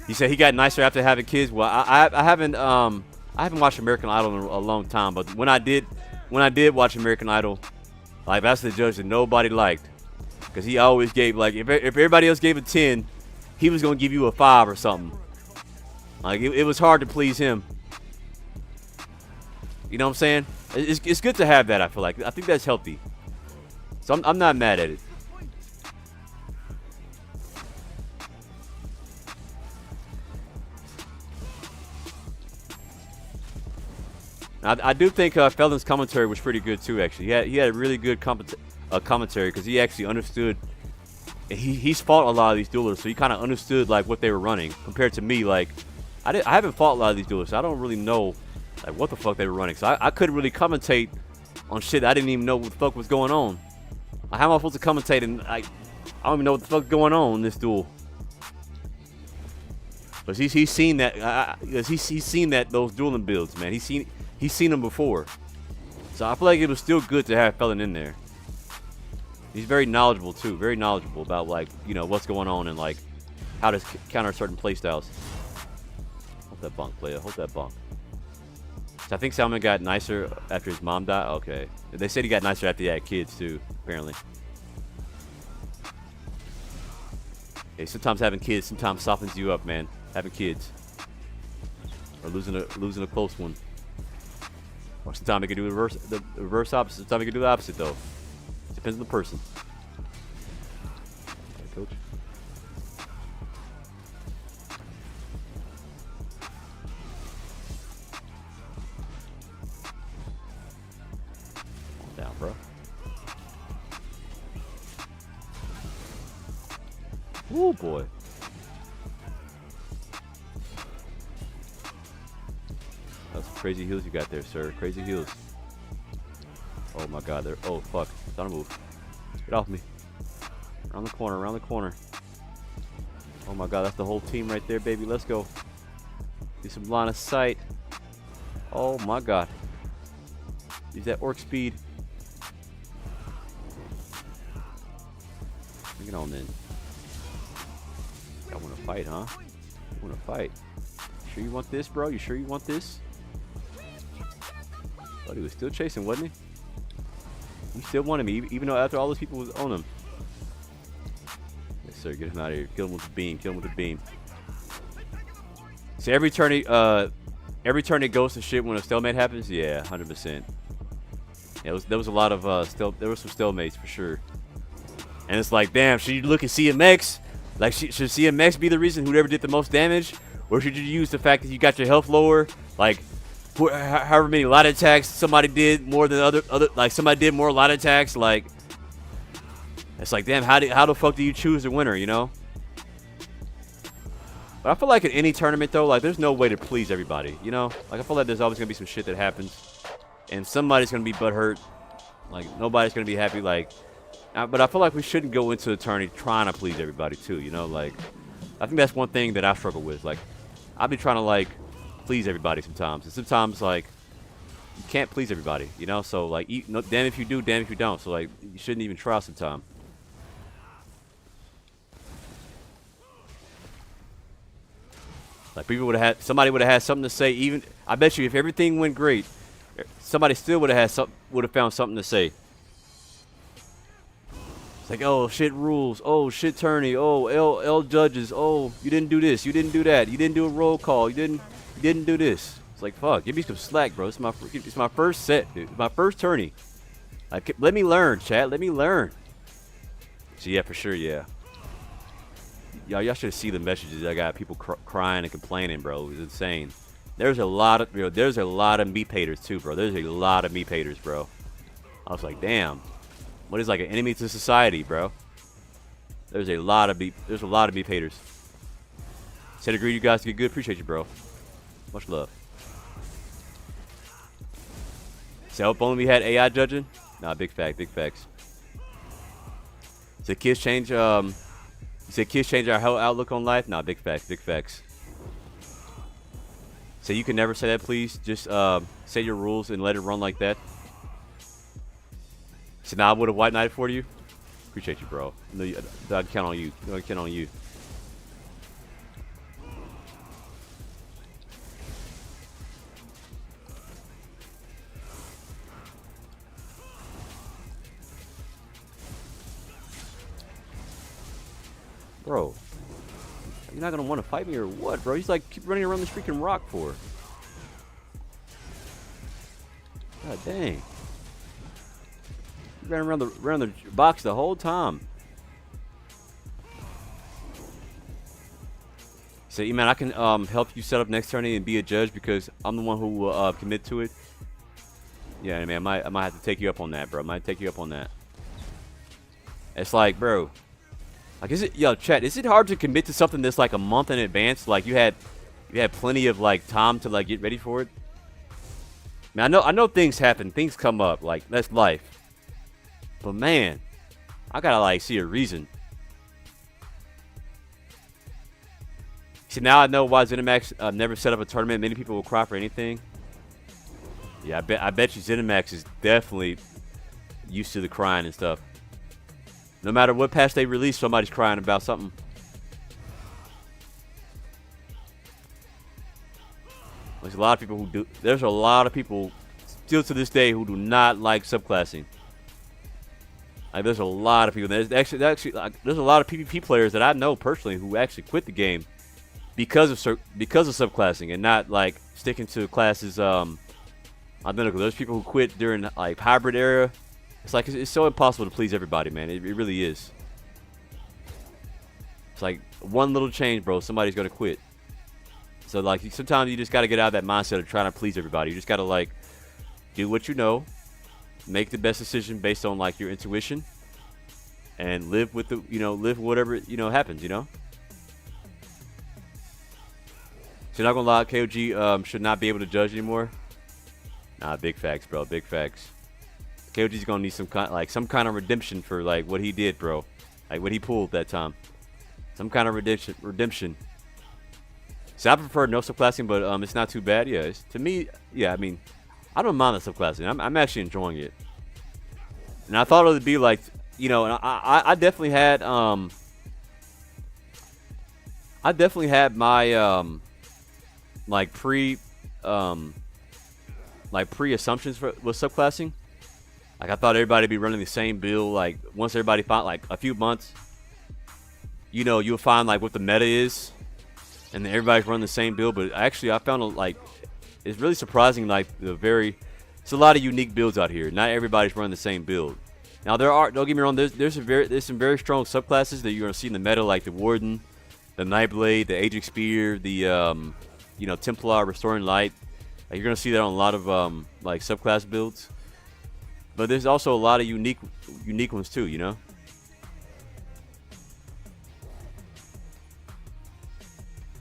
He said he got nicer after having kids. Well, I haven't watched American Idol in a long time, but when I did watch American Idol, like that's the judge that nobody liked. Because he always gave, like, if everybody else gave a 10, he was going to give you a 5 or something. Like, it was hard to please him. You know what I'm saying? It's good to have that, I feel like. I think that's healthy. So I'm not mad at it. I do think Felon's commentary was pretty good, too, actually. He had a really good commentary because he actually understood. He's fought a lot of these duelers, so he kind of understood like what they were running compared to me. Like I haven't fought a lot of these duelers, so I don't really know like what the fuck they were running. So I couldn't really commentate on shit I didn't even know what the fuck was going on. Like, how am I supposed to commentate and I don't even know what the fuck's going on in this duel? But he's seen that he's seen that those dueling builds, man. He's seen them before, so I feel like it was still good to have Felon in there. He's very knowledgeable too, very knowledgeable about like, you know, what's going on and like how to counter certain playstyles. Hold that bunk, player. Hold that bunk. So I think Salmon got nicer after his mom died. Okay. They said he got nicer after he had kids too, apparently. Hey, sometimes having kids sometimes softens you up, man. Having kids. Or losing a close one. Or sometimes it can do the reverse opposite. Sometimes it can do the opposite though. Depends on the person. Okay, coach. Down, bro. Oh boy. That's some crazy heals you got there, sir. Crazy heals. Oh my god, they're oh fuck. Don't move. Get off me. Around the corner, around the corner. Oh my god, that's the whole team right there, baby. Let's go. Get some line of sight. Oh my god. Use that orc speed. Bring it on then. Y'all wanna fight, huh? You wanna fight? Sure you want this, bro? You sure you want this? But he was still chasing, wasn't he? He still wanted me, even though after all those people was on him. Yes, sir. Get him out of here. Kill him with the beam. Kill him with the beam. See, every turn it goes to shit when a stalemate happens. Yeah, 100%. Yeah, there was a lot of there were some stalemates for sure. And it's like, damn, should you look at CMX? Like, should CMX be the reason whoever did the most damage, or should you use the fact that you got your health lower? Like, however many light attacks somebody did more than other like somebody did more light attacks. Like, it's like, damn, how the fuck do you choose the winner? You know. But I feel like in any tournament though, like there's no way to please everybody. You know, like I feel like there's always gonna be some shit that happens, and somebody's gonna be butthurt. Like nobody's gonna be happy. Like, but I feel like we shouldn't go into the tourney trying to please everybody too. You know, like I think that's one thing that I struggle with. Like, I'll be trying to like please everybody sometimes, and sometimes like you can't please everybody. You know, so like damn if you do, damn if you don't. So like you shouldn't even try sometimes. Like people somebody would have had something to say. Even I bet you if everything went great, somebody still would have found something to say. It's like, oh shit rules, oh shit tourney, oh L judges, oh you didn't do this, you didn't do that, you didn't do a roll call, you didn't do this. It's like, fuck, give me some slack, bro. It's my first set, dude. It's my first tourney. Like, let me learn, chat. Let me learn. So yeah, for sure, yeah. Y'all should see the messages I got. People crying and complaining, bro. It was insane. There's a lot of meat haters too, bro. There's a lot of meat haters, bro. I was like, damn. What is like an enemy to society, bro? There's a lot of meat haters. Said agree you guys get good. Appreciate you, bro. Much love. So if only we had AI judging. Nah, big fact, big facts. So kids change you said kids change our whole outlook on life? Nah, big facts, big facts. So you can never say that, please. Just say your rules and let it run like that. So now I would have white knighted for you. Appreciate you, bro. I'd count on you. I'd count on you. Bro, you're not gonna want to fight me or what, bro? He's like, keep running around this freaking rock for. God dang. You ran around the box the whole time. So, man, I can help you set up next tourney and be a judge because I'm the one who will commit to it. Yeah, man, I might have to take you up on that, bro. I might take you up on that. It's like, bro. Like, chat, is it hard to commit to something that's like a month in advance? Like you had plenty of like time to like get ready for it. Man, I know things happen, things come up, like that's life. But man, I gotta like see a reason. See, now I know why ZeniMax never set up a tournament. Many people will cry for anything. Yeah, I bet you ZeniMax is definitely used to the crying and stuff. No matter what patch they release, somebody's crying about something. There's a lot of people who do. There's a lot of people still to this day who do not like subclassing. Like, there's a lot of people. There's actually like, there's a lot of PvP players that I know personally who actually quit the game because of subclassing and not like sticking to classes identical. There's people who quit during like hybrid era. It's like it's so impossible to please everybody, man. It really is. It's like one little change, bro. Somebody's gonna quit. So like sometimes you just gotta get out of that mindset of trying to please everybody. You just gotta like do what you know, make the best decision based on like your intuition, and live with the live whatever happens. So you're not gonna lie, KOG should not be able to judge anymore. Nah, big facts, bro. Big facts. KOG's gonna need some kind of redemption for like what he did, bro. Like what he pulled that time. Some kind of redemption. So I prefer no subclassing, but it's not too bad. Yeah, to me, yeah. I mean, I don't mind the subclassing. I'm actually enjoying it. And I thought it would be like, and I definitely had my like pre assumptions with subclassing. Like I thought everybody would be running the same build. Like once everybody found like a few months, you'll find like what the meta is, and then everybody's running the same build. But actually, I found like it's really surprising. Like it's a lot of unique builds out here. Not everybody's running the same build. Now don't get me wrong. There's some very strong subclasses that you're gonna see in the meta, like the Warden, the Nightblade, the Ajax Spear, the Templar Restoring Light. Like, you're gonna see that on a lot of like subclass builds. But there's also a lot of unique ones too. You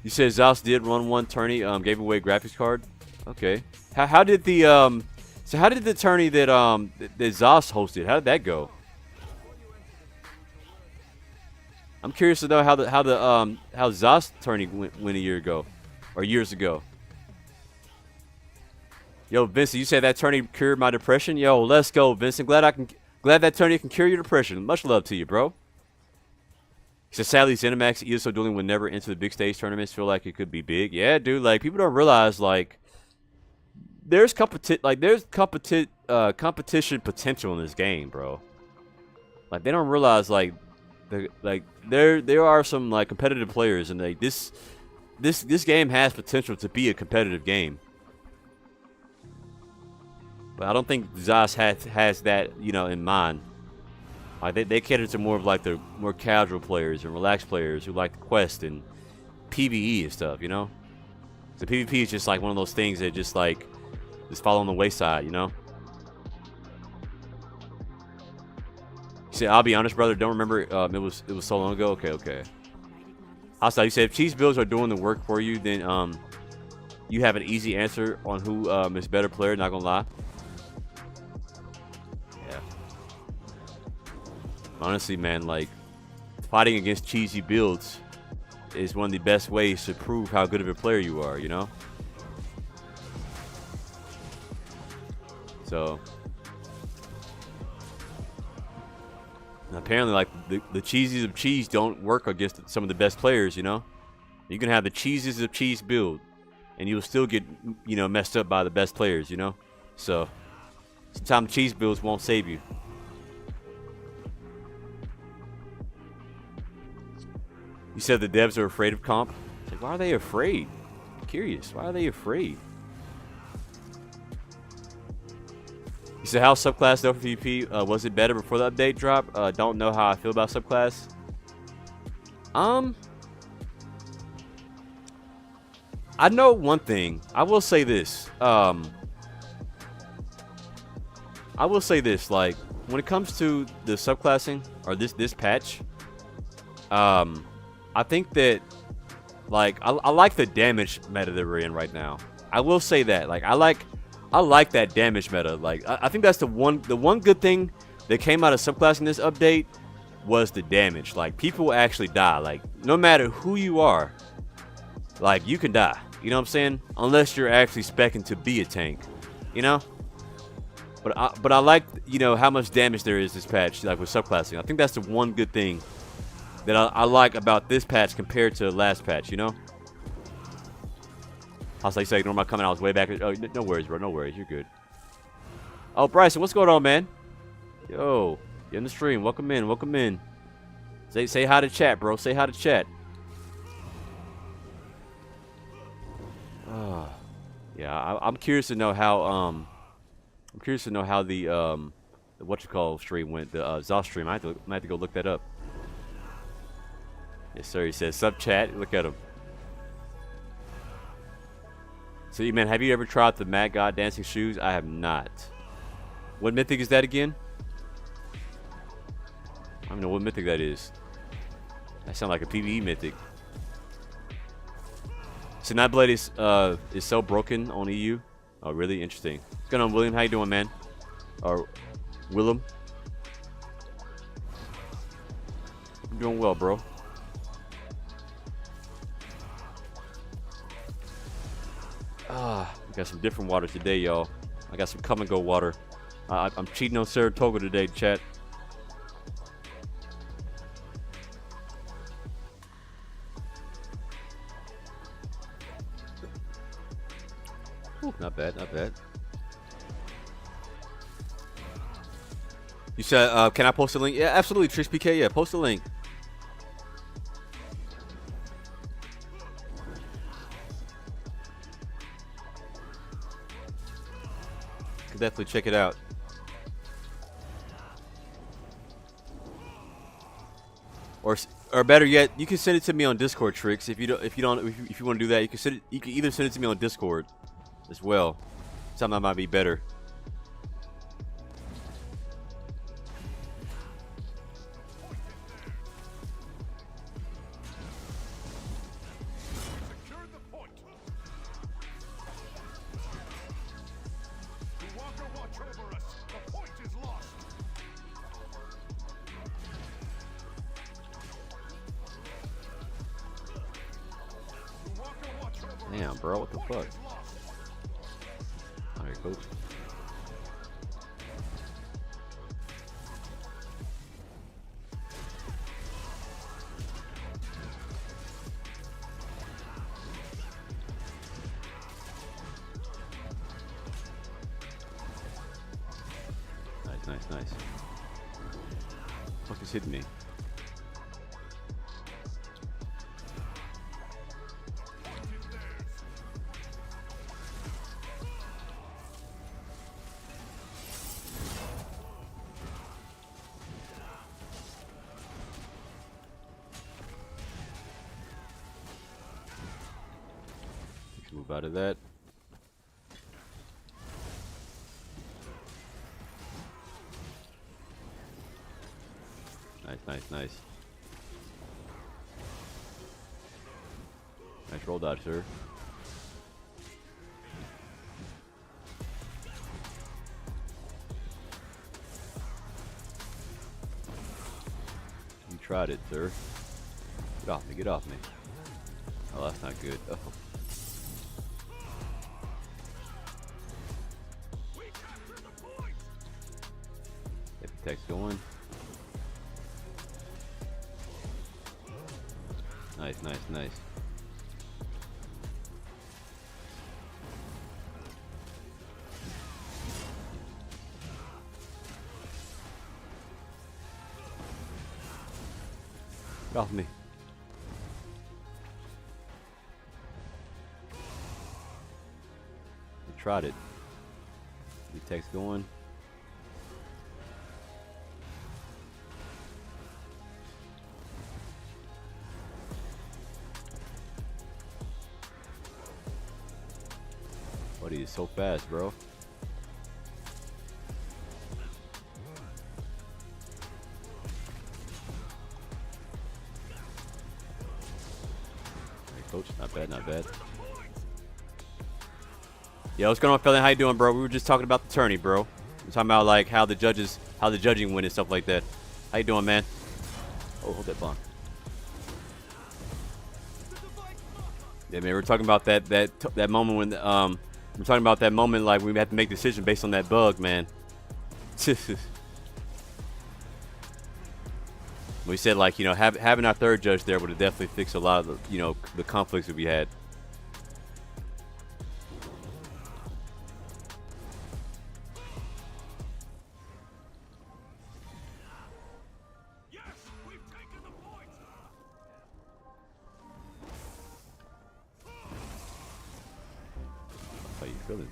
said Zos did run one tourney, gave away a graphics card. Okay. How did the tourney that Zos hosted? How did that go? I'm curious to know how Zos tourney went a year ago, or years ago. Yo, Vincent, you said that tourney cured my depression. Yo, let's go, Vincent. Glad that tourney can cure your depression. Much love to you, bro. He said, sadly, Zenimax, ESO Dueling would never enter the big stage tournaments. Feel like it could be big. Yeah, dude. Like, people don't realize like there's competition potential in this game, bro. Like, they don't realize like there are some like competitive players, and like this game has potential to be a competitive game. But I don't think Zos has that, in mind. Like they cater to more of like the more casual players and relaxed players who like the quest and PvE and stuff, So PvP is just like one of those things that just fall on the wayside, You said, I'll be honest, brother, don't remember. It was so long ago. Okay. Also, you said if cheese builds are doing the work for you, then you have an easy answer on who is better player. Not gonna lie. Yeah. Honestly, man, like fighting against cheesy builds is one of the best ways to prove how good of a player you are. So. And apparently, like the cheesies of cheese don't work against some of the best players. You can have the cheesies of cheese build, and you'll still get messed up by the best players. So sometimes cheese builds won't save you. You said the devs are afraid of comp. It's like, why are they afraid? I'm curious. Why are they afraid? You said, how subclass though for PvP? Was it better before the update drop? Don't know how I feel about subclass. I know one thing. I will say this. Like, when it comes to the subclassing or this patch, I think that like I like the damage meta that we're in right now. I will say that. Like, I like that damage meta. Like, I think that's the one good thing that came out of subclassing this update was the damage. Like, people actually die. Like, no matter who you are, like, you can die. You know what I'm saying? Unless you're actually speccing to be a tank. But I like, how much damage there is this patch, like with subclassing. I think that's the one good thing that I like about this patch compared to the last patch, was like, ignore my comment. I was way back. Oh, no worries, bro. No worries. You're good. Oh, Bryson, what's going on, man? Yo, you're in the stream. Welcome in. Welcome in. Say hi to chat, bro. Say hi to chat. Yeah, I'm curious to know how the stream went, the Zoss stream. I might have to go look that up. Yes, sir. He says sub chat. Look at him. So, man, have you ever tried the Mad God dancing shoes? I have not. What mythic is that again? I don't know what mythic that is. That sounds like a PvE mythic. So Nightblade is so broken on EU. Oh, really? Interesting. What's going on, William? How you doing, man? Or Willem? I'm doing well, bro. We got some different water today, y'all. I got some come and go water. I'm cheating on Saratoga today, chat. Ooh, not bad, not bad. You said, can I post a link? Yeah, absolutely, Trish PK. Yeah, post a link. Could definitely check it out. Or better yet, you can send it to me on Discord, Tricks. If you want to do that, you can either send it to me on Discord as well. Something that might be better. Damn, bro, what the fuck? Alright, coach. Nice. Fuck is hitting me? Move out of that. Nice. Nice roll dodge, sir. You tried it, sir. Get off me. Oh, that's not good. Oh. Text going. Nice. Get off me. You tried it. The text going. Buddy is so fast, bro. Hey, coach, not bad. Yo, what's going on, fella? How you doing, bro? We were just talking about the tourney, bro. We're talking about like how the judging went and stuff like that. How you doing, man? Oh, hold that bomb. Yeah, man, we're talking about that moment when we're talking about that moment like we had to make a decision based on that bug, man. We said like, you know, having our third judge there would have definitely fixed a lot of the, you know, the conflicts that we had.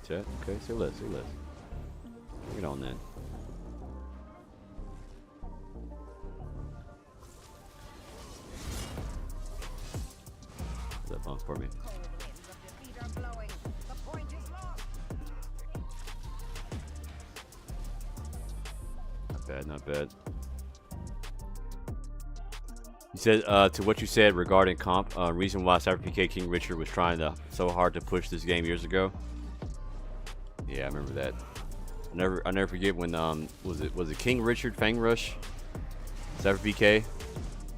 chat. Okay, say less, say less. Bring it on then. What's that bump for me? Not bad, not bad. You said to what you said regarding comp, reason why Cyber PK King Richard was trying so hard to push this game years ago. Yeah, I remember that. I never forget when was it King Richard Fang Rush, Cyber PK.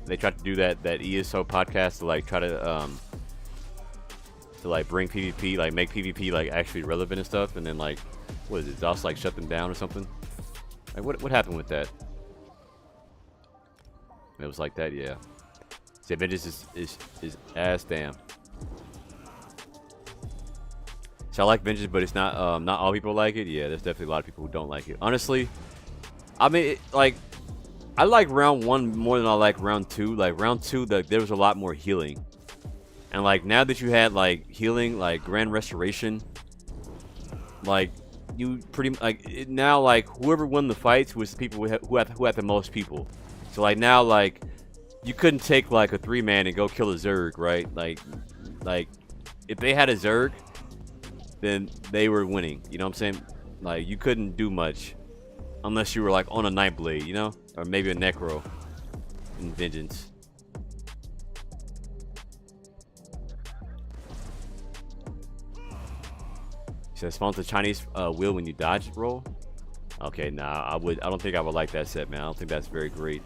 They tried to do that ESO podcast to like try to like bring PvP, like make PvP like actually relevant and stuff, and then like what is it? Zoss like shut them down or something. Like what happened with that? It was like that, yeah. See, Vengeance is ass damn. So I like Vengeance, but it's not all people like it. Yeah, there's definitely a lot of people who don't like it. Honestly, I mean, I like round 1 more than I like round 2. Like round 2, there was a lot more healing, and like now that you had like healing, like Grand Restoration, like you pretty now like whoever won the fights was people who had the most people. So like now like you couldn't take like a 3-man and go kill a Zerg, right? Like if they had a Zerg, then they were winning. You know what I'm saying? Like you couldn't do much unless you were like on a Nightblade, you know, or maybe a Necro in Vengeance. He says spawn the Chinese wheel when you dodge roll. Okay, nah, I don't think I would like that set, man. I don't think that's very great.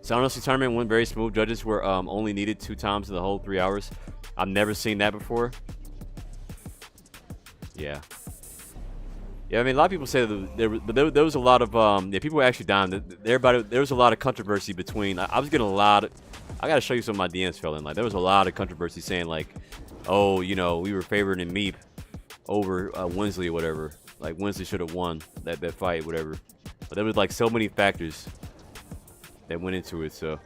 So honestly, tournament went very smooth. Judges were only needed 2 times in the whole 3 hours. I've never seen that before. Yeah. Yeah, I mean, a lot of people say that there was a lot of yeah, people were actually dying. There was a lot of controversy between. I was getting a lot of. I gotta show you some of my DMs fell in. Like there was a lot of controversy saying like, oh, you know, we were favored in Meep over Winsley or whatever. Like Winsley should have won that fight, whatever. But there was like so many factors that went into it. So,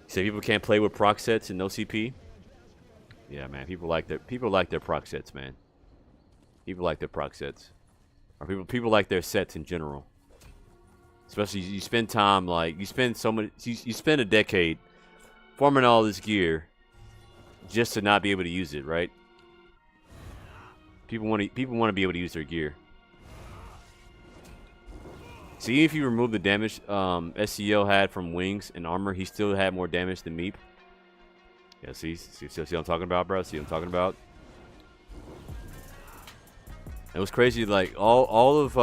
say people can't play with proc sets and no CP. Yeah, man, people like their proc sets, man. People like their proc sets, or people like their sets in general. Especially you spend time like you spend a decade farming all this gear just to not be able to use it, right? People want to be able to use their gear. So even if you remove the damage SCL had from wings and armor, he still had more damage than Meep. Yeah, see what I'm talking about, bro? See what I'm talking about? It was crazy, like all of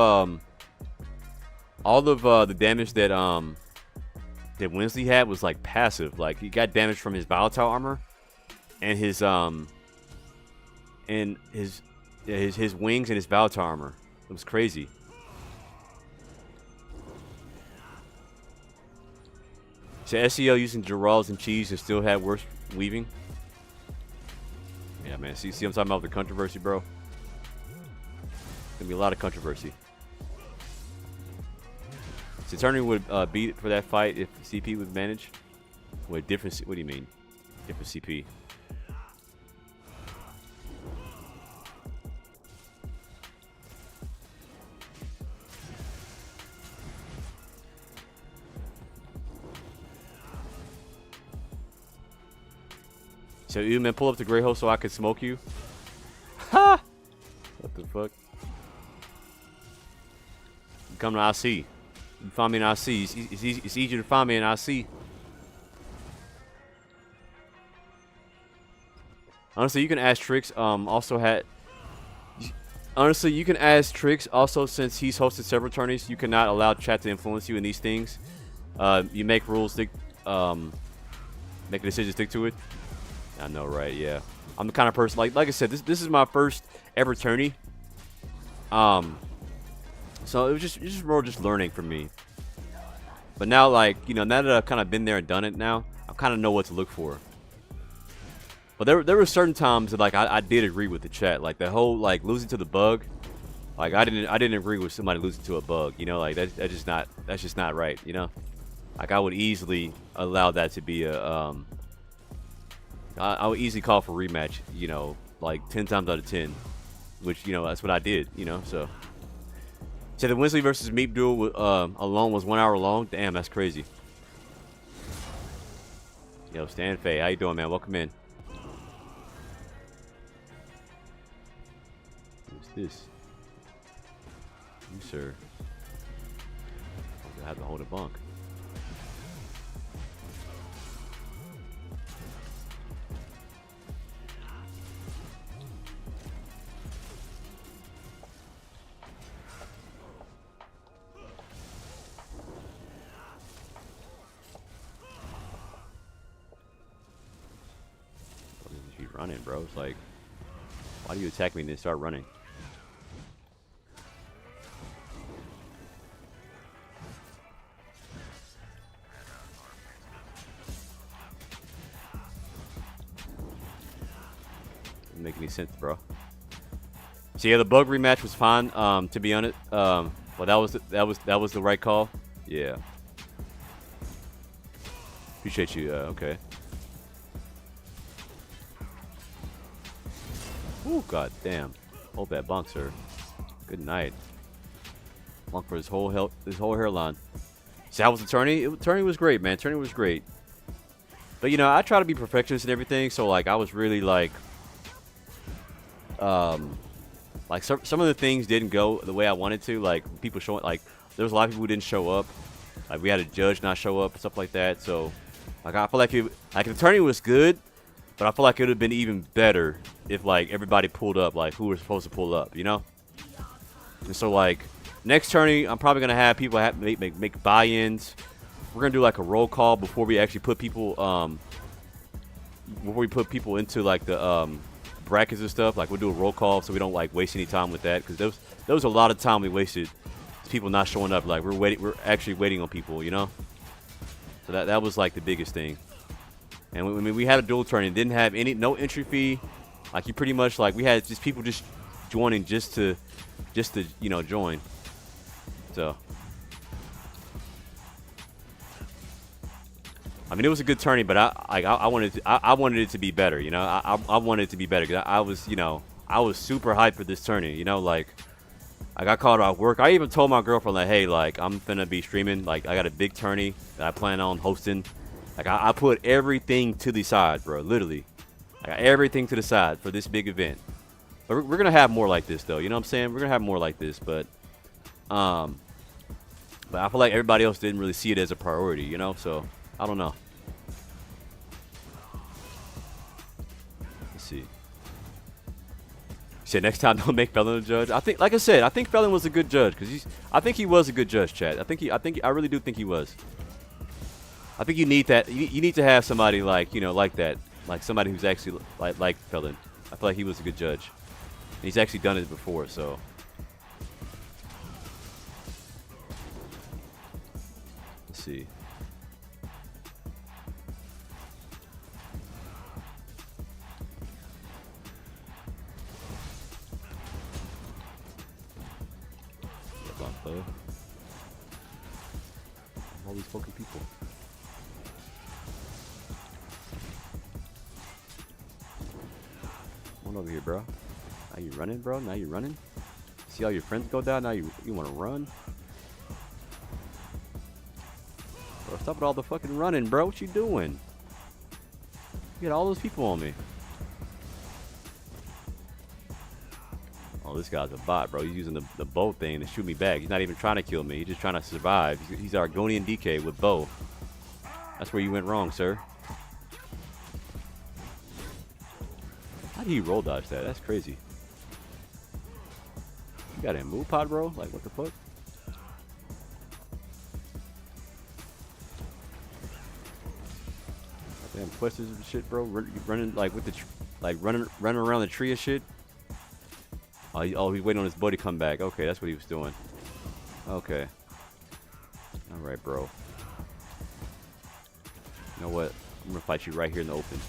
the damage that Winsley had was like passive. Like he got damage from his volatile armor and his wings and his volatile armor. It was crazy. So SEL using Geralds and Cheese and still had worse weaving. Yeah, man. See I'm talking about the controversy, bro? Gonna be a lot of controversy. So Turner would beat for that fight if CP would manage. What do you mean? Different CP. So you man, pull up the gray hole so I can smoke you. Ha! What the fuck? You come to IC. You find me in IC. It's easier to find me in IC. Honestly, you can ask Trix. Honestly, you can ask Trix. Also, since he's hosted several tourneys, you cannot allow chat to influence you in these things. You make rules. Make a decision. Stick to it. I know, right? Yeah, I'm the kind of person like I said. This is my first ever tourney. So it was just more learning for me. But now, like, you know, now that I've kind of been there and done it, now I kind of know what to look for. But there were certain times that like I did agree with the chat, like the whole like losing to the bug. Like I didn't agree with somebody losing to a bug. You know, like that's just not right. You know, like I would easily allow that to be a I would easily call for rematch. You know, like 10 times out of 10, which, you know, that's what I did. You know, so. So the Winsley versus Meep duel alone was 1 hour long. Damn, that's crazy. Yo, Stan Faye, how you doing, man? Welcome in. What's this? You, sir. I have to hold a bunk. She's running, bro. It's like, why do you attack me and then start running? Doesn't make any sense, bro. So yeah, the bug rematch was fine. To be honest, well, that was the right call. Yeah. Appreciate you. Okay. Ooh, god damn. Hold that bunk, sir. Good night. Bunk for his whole hairline. So how was the tourney? Tourney was great, man. Tourney was great. But you know, I try to be perfectionist and everything, so like I was really like some of the things didn't go the way I wanted to. Like people showing, like there was a lot of people who didn't show up. Like we had a judge not show up and stuff like that. So like I feel like the tourney was good, but I feel like it would have been even better if like everybody pulled up, like who was supposed to pull up, you know? And so like next tourney, I'm probably gonna have people make buy-ins. We're gonna do like a roll call before we actually put people into like the brackets and stuff. Like we'll do a roll call so we don't like waste any time with that, because there was a lot of time we wasted, people not showing up. Like we're actually waiting on people, you know? So that was like the biggest thing. And I mean, we had a dual tourney, didn't have no entry fee. Like you pretty much like we had just people just joining just to you know join. So I mean, it was a good tourney, but I wanted it to be better. You know, I wanted it to be better because I was super hyped for this tourney. You know, like I got called off work. I even told my girlfriend like, hey, like I'm finna be streaming. Like I got a big tourney that I plan on hosting. Like I put everything to the side, bro. Literally, I got everything to the side for this big event. But we're gonna have more like this, though. You know what I'm saying? We're gonna have more like this, but I feel like everybody else didn't really see it as a priority. You know, so I don't know. Let's see. You said next time don't make Felon a judge. I think, like I said, I think Felon was a good judge because I think he was a good judge, Chad. I really do think he was. I think you need that. You need to have somebody like like that, like somebody who's actually like Felon. I feel like he was a good judge. And he's actually done it before, so. Let's see. All these fucking people. Come on over here, bro. Now you running, bro? Now you running? See all your friends go down? Now you want to run? Bro, stop with all the fucking running, bro. What you doing? You got all those people on me. Oh, this guy's a bot, bro. He's using the bow thing to shoot me back. He's not even trying to kill me. He's just trying to survive. He's Argonian DK with bow. That's where you went wrong, sir. How did he roll dodge that? That's crazy. You got a move pod, bro? Like, what the fuck? Damn twisters and shit, bro. Running like with the running around the tree and shit. Oh, he's waiting on his buddy to come back. Okay, that's what he was doing. Okay. All right, bro. You know what? I'm gonna fight you right here in the open.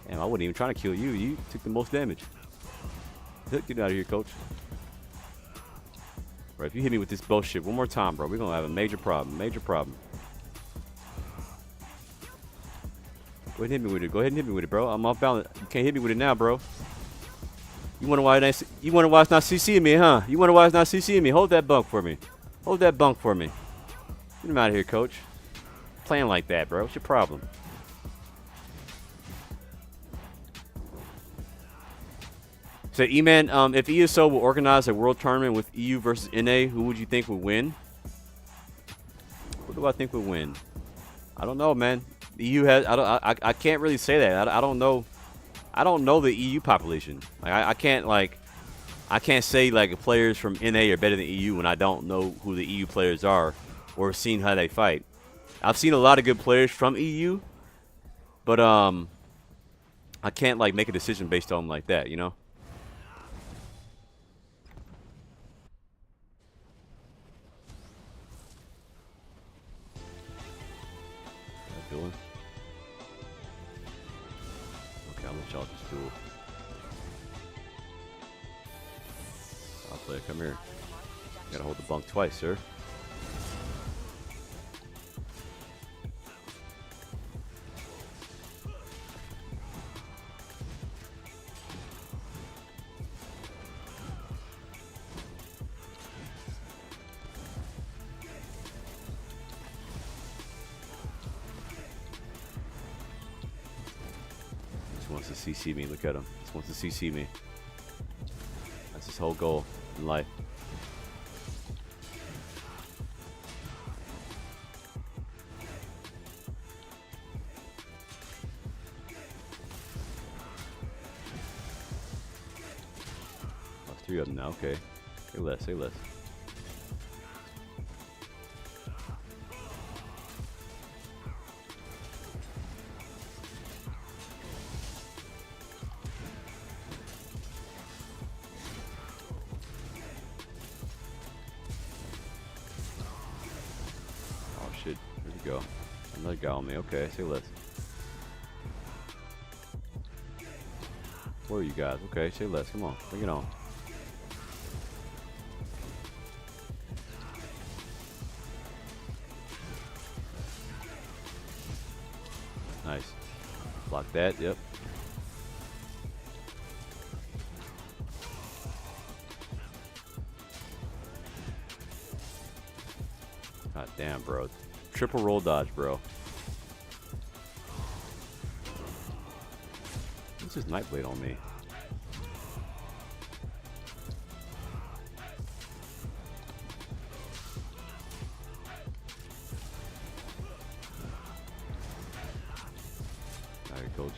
Damn, I wasn't even trying to kill you. You took the most damage. Get out of here, coach. Bro, if you hit me with this bullshit one more time, bro, we're gonna have a major problem. Major problem. Go ahead and hit me with it. Go ahead and hit me with it, bro. I'm off balance. You can't hit me with it now, bro. You wonder why it's not CCing me, huh? You wonder why it's not CCing me? Hold that bunk for me. Hold that bunk for me. Get him out of here, coach. Playing like that, bro. What's your problem? So, E-Man, if ESO will organize a world tournament with EU versus NA, who would you think would win? Who do I think would win? I don't know, man. The EU has. I can't really say that. I don't know. I don't know the EU population. Like I can't say like players from NA are better than EU when I don't know who the EU players are or seen how they fight. I've seen a lot of good players from EU, but I can't like make a decision based on like that, you know. Dueling. Okay, I'll let y'all just duel. I'll play. Come here. You gotta hold the bunk twice, sir. Wants to CC me. Look at him. Just wants to CC me. That's his whole goal in life. Oh, 3 of them now. Okay. Say less. Say less. Shit, where'd he go? Another guy on me. Okay, say less. Where are you guys? Okay, say less. Come on, bring it on. Nice. Block that. Yep. God damn, bro. Triple roll dodge, bro. What's this Nightblade on me? Alright, coach.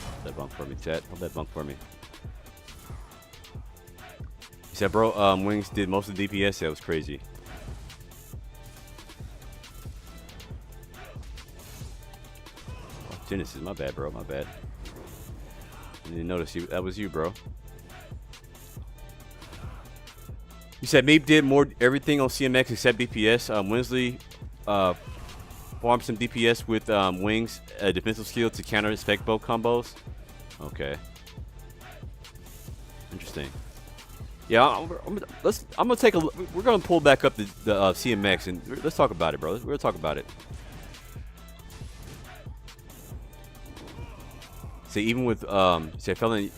Hold that bunk for me, chat. Hold that bunk for me. He said, bro, Wings did most of the DPS. That was crazy. Oh, Genesis, my bad, bro. My bad. I didn't notice you. That was you, bro. You said Meep did everything on CMX except DPS. Winsley farmed some DPS with Wings, a defensive skill to counter spec bow combos. Okay. Interesting. Yeah, I'm gonna take a look. We're gonna pull back up the CMX and let's talk about it, bro. We're gonna talk about it. See, even with say felon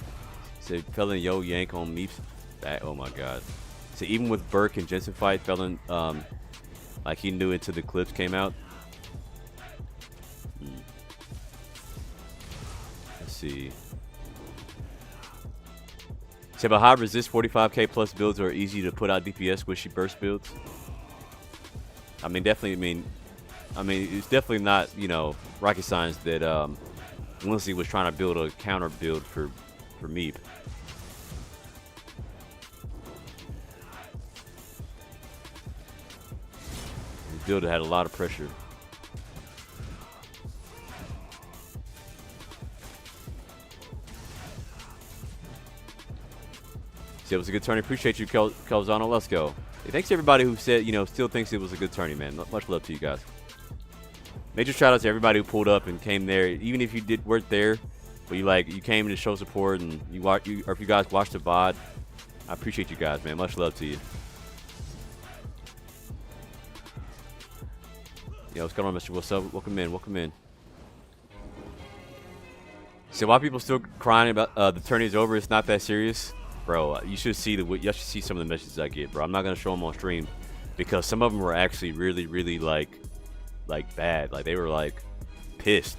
yo yank on Meeps. Oh my god. See, even with Burke and Jensen fight, felon like he knew until the clips came out. Let's see. Say, but high resist 45k plus builds are easy to put out DPS squishy burst builds. I mean, definitely. I mean, it's definitely not, you know, rocket science that Winsley was trying to build a counter build for Meep. His build had a lot of pressure. It was a good tourney. Appreciate you, Calzano. Let's go. Hey, thanks to everybody who said, you know, still thinks it was a good tourney, man. Much love to you guys. Major shout out to everybody who pulled up and came there, even if you weren't there, but you came to show support and or if you guys watched the VOD. I appreciate you guys, man. Much love to you. Yeah, what's going on, Mr. What's up? Welcome in. Welcome in. So why people still crying about the tourney's over? It's not that serious, bro. You should see some of the messages I get, bro. I'm not gonna show them on stream because some of them were actually really like bad. Like they were like pissed.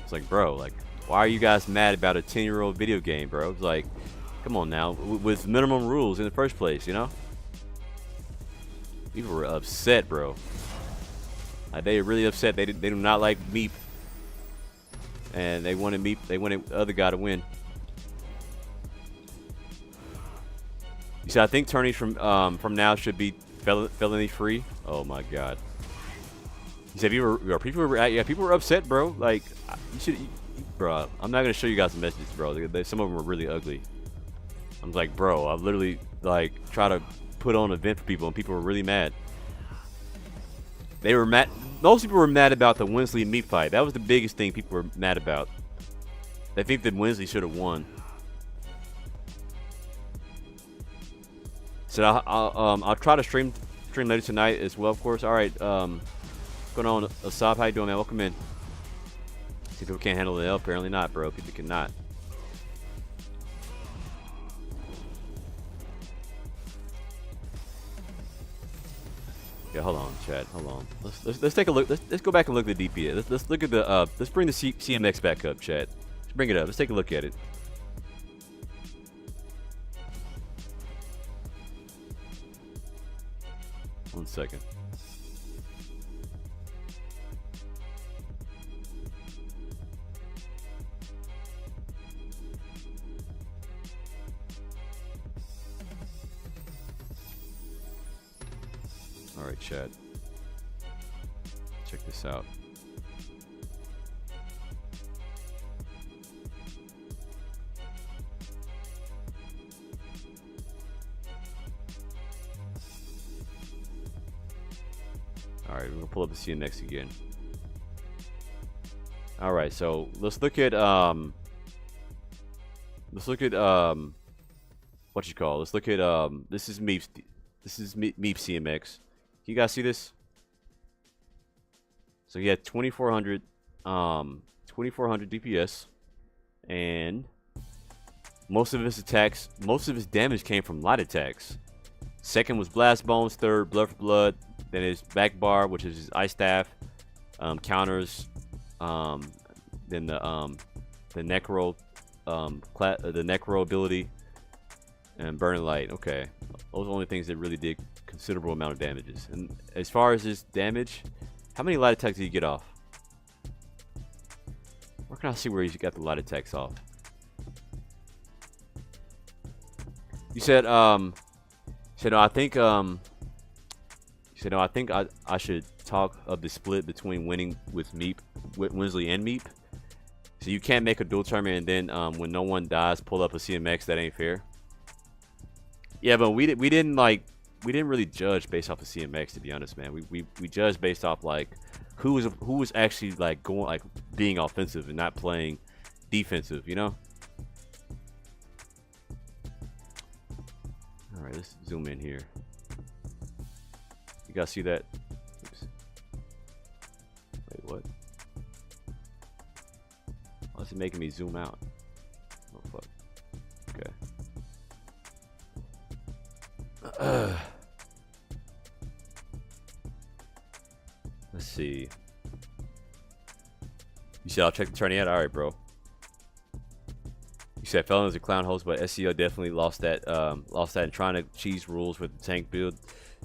It's like, bro, like why are you guys mad about a 10-year-old video game, bro? It's like, come on now, with minimum rules in the first place, you know? People were upset, bro. Like they were really upset. They do not like Meep. And they wanted the other guy to win. You said I think tourneys from now should be felony free. Oh my god. You said people were upset, bro. Like bro. I'm not gonna show you guys the messages, bro. Some of them were really ugly. I'm like, bro. I literally like try to put on an event for people, and people were really mad. They were mad. Most people were mad about the Winsley Meat fight. That was the biggest thing people were mad about. They think that Winsley should have won. So I'll try to stream later tonight as well, of course. All right. What's going on, Asab? How you doing, man? Welcome in. See, people can't handle the L. Apparently not, bro. People cannot. Yeah, hold on, Chad. Hold on. Let's take a look. Let's go back and look at the DPS. Let's look at the let's bring the CMX back up, Chad. Let's bring it up. Let's take a look at it. One second. All right, Chad. Check this out. All right, we're gonna pull up the CMX again. All right, so let's look at what you call. Let's look at this is Meep CMX. Can you guys see this? So he had 2400 DPS, and most of his damage came from light attacks. Second was blast bones, third blood for blood, then his back bar, which is his ice staff, counters, then the necro ability, and burning light. Okay, those are the only things that really did considerable amount of damages. And as far as his damage, how many light attacks did he get off? Where can I see where he's got the light attacks off? You said no, I think I should talk of the split between winning with Winsley and Meep. So you can't make a dual tournament and then when no one dies pull up a CMX. That ain't fair. Yeah, but we didn't really judge based off of CMX, to be honest, man. We judged based off like who was actually like being offensive and not playing defensive, you know? All right, let's zoom in here. You guys see that? Oops. Wait, what? Why is it making me zoom out? Oh fuck. Okay. Let's see. You said I'll check the tourney out? Alright, bro. You said Felon is a clown host, but SEO definitely lost that in trying to cheese rules with the tank build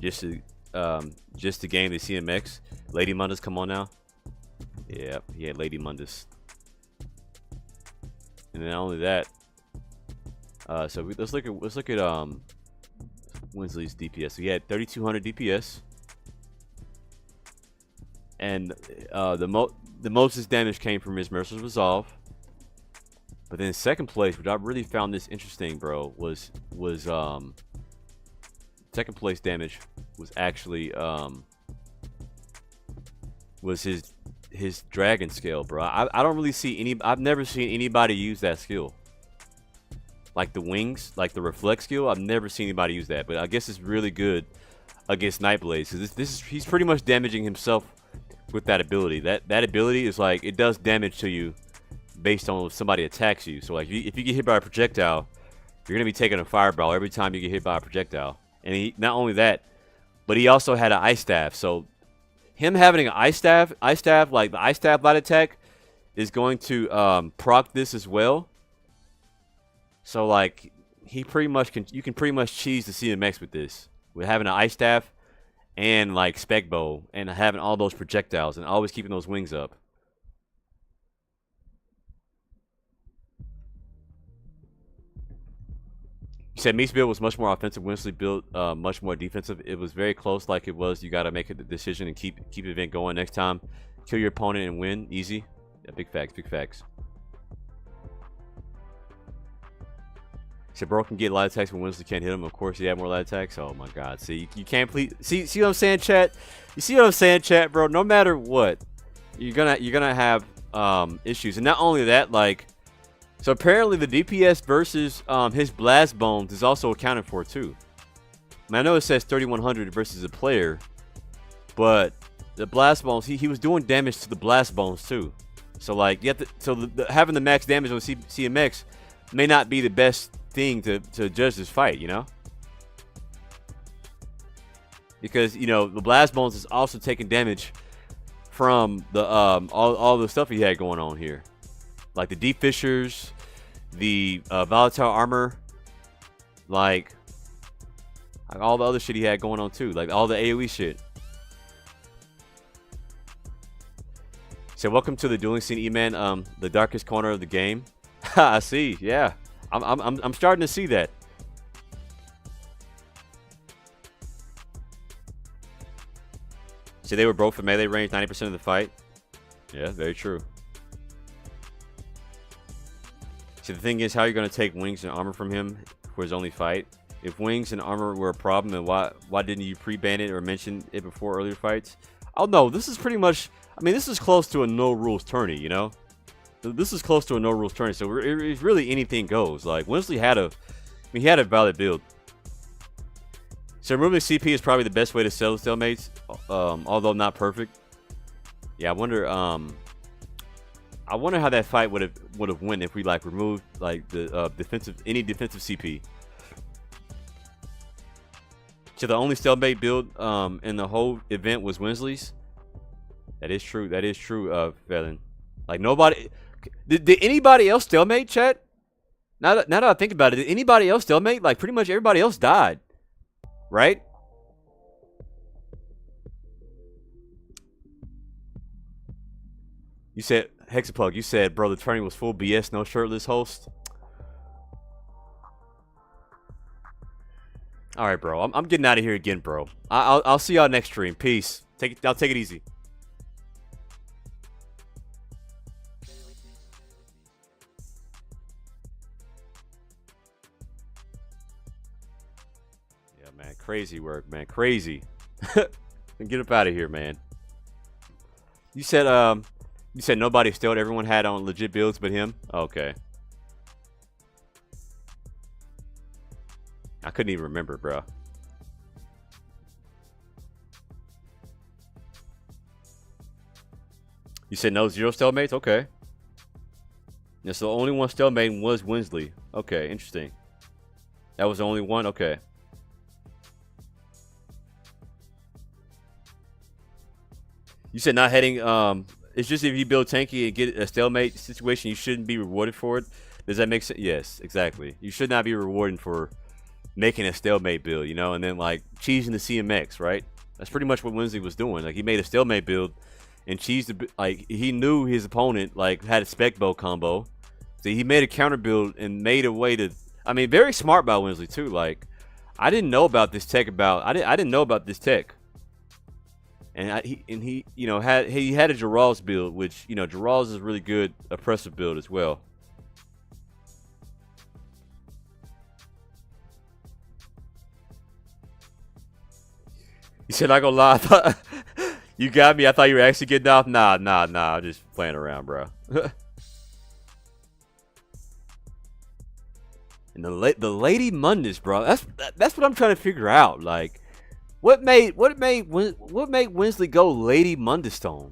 just to game the CMX. Lady Mundus, come on now. Yeah, he had Lady Mundus. And then not only that, so let's look at Winsley's DPS. So he had 3200 DPS, and the most damage came from his Merciless Resolve. But then second place, which I really found this interesting, bro, was second place damage was actually was his dragon scale, bro. I don't really see I've never seen anybody use that skill. Like the wings, like the reflect skill, I've never seen anybody use that. But I guess it's really good against Nightblades. Because he's pretty much damaging himself with that ability. That ability is like, it does damage to you based on if somebody attacks you. So like if you get hit by a projectile, you're gonna be taking a fireball every time you get hit by a projectile. And not only that, but he also had an ice staff. So him having an ice staff, like the ice staff light attack is going to proc this as well. So like you can pretty much cheese the CMX with this, with having an ice staff and like spec bow and having all those projectiles and always keeping those wings up. You said Meat's build was much more offensive. Winsley build much more defensive. It was very close. Like it was, you got to make a decision and keep the event going next time. Kill your opponent and win easy. Yeah, big facts. Big facts. So bro can get light attacks when Winsley can't hit him. Of course, he had more light attacks. Oh my God. See, you can't please. See what I'm saying, chat. You see what I'm saying, chat, bro. No matter what, you're gonna have issues. And not only that, like. So apparently the DPS versus his blast bones is also accounted for too. I know it says 3100 versus a player, but the blast bones, he was doing damage to the blast bones too. So like you have to, having the max damage on CMX may not be the best thing to judge this fight, you know? Because you know the blast bones is also taking damage from the all the stuff he had going on here. Like the deep fissures, the volatile armor, like all the other shit he had going on too, like all the AoE shit. So welcome to the dueling scene, E-Man. The darkest corner of the game. I see. Yeah, I'm starting to see that. So they were both for melee range 90% of the fight. Yeah, very true. See, the thing is, how you're going to take wings and armor from him for his only fight? If wings and armor were a problem, then why didn't you pre-ban it or mention it before earlier fights? Oh no, this is pretty much, I mean, this is close to a no-rules tourney, you know? This is close to a no-rules tourney, so it's really anything goes. Like, Winsley had he had a valid build. So removing CP is probably the best way to sell stalemates, although not perfect. Yeah, I wonder how that fight would have went if we like removed like the any defensive CP. So the only stalemate build in the whole event was Winsley's. That is true. That is true. Felon. Like nobody did anybody else stalemate, chat? Now that I think about it, did anybody else stalemate? Like pretty much everybody else died, right? You said, Hexaplug, you said, bro, the tourney was full BS, no shirtless host. All right, bro. I'm getting out of here again, bro. I'll see y'all next stream. Peace. I'll take it easy. Yeah, man. Crazy work, man. Crazy. Get up out of here, man. You said nobody stilled. Everyone had on legit builds but him. Okay. I couldn't even remember, bro. You said no zero stalemates? Okay. Yeah, so the only one stalemate was Winsley. Okay, interesting. That was the only one? Okay. You said not heading, it's just if you build tanky and get a stalemate situation, you shouldn't be rewarded for it. Does that make sense? Yes, exactly. You should not be rewarded for making a stalemate build, you know, and then like cheesing the CMX, right? That's pretty much what Winsley was doing. Like he made a stalemate build and cheesed like he knew his opponent like had a spec bow combo. So he made a counter build and made a way to, I mean, very smart by Winsley too. Like I didn't know about this tech I didn't know about this tech. And he you know had a Geral's build, which you know Geral's is a really good oppressive build as well. You said not gonna lie, I thought, you got me. I thought you were actually getting off. Nah. I'm just playing around, bro. And the Lady Mundus, bro. That's what I'm trying to figure out. Like, What made Winsley go Lady Mundstone?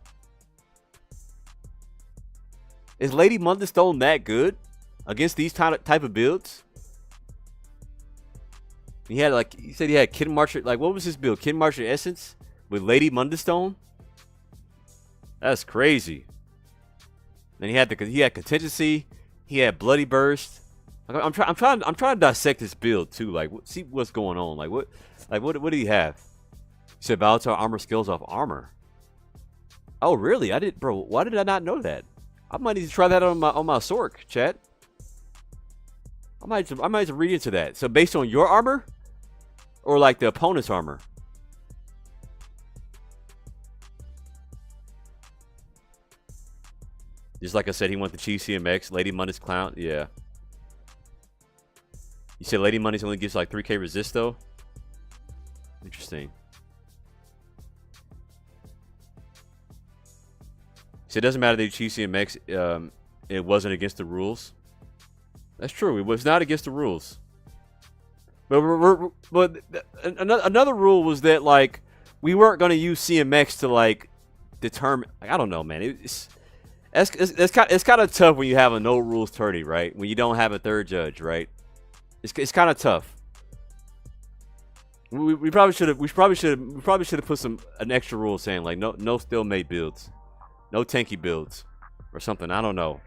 Is Lady Mundstone that good against these type of builds? He had like he said he had Kid Marcher. Like what was his build? Kid Marcher Essence with Lady Mundstone. That's crazy. Then he had contingency. He had Bloody Burst. Like, I'm trying to dissect this build too. Like see what's going on. What do you have? He said volatile armor skills off armor. Oh really? Bro. Why did I not know that? I might need to try that on my Sork, chat. I might have to read into that. So based on your armor, or like the opponent's armor. Just like I said, he went the Chief CMX, Lady Money's Clown. Yeah. You said Lady Money's only gives like 3k resist though. Interesting. So it doesn't matter that Chief CMX, it wasn't against the rules. That's true. It was not against the rules. But another rule was that like we weren't going to use CMX to like determine. Like, I don't know, man. It's kind of tough when you have a no rules tourney, right? When you don't have a third judge, right? It's kind of tough. We probably should have put an extra rule saying like no stalemate builds, no tanky builds, or something. I don't know.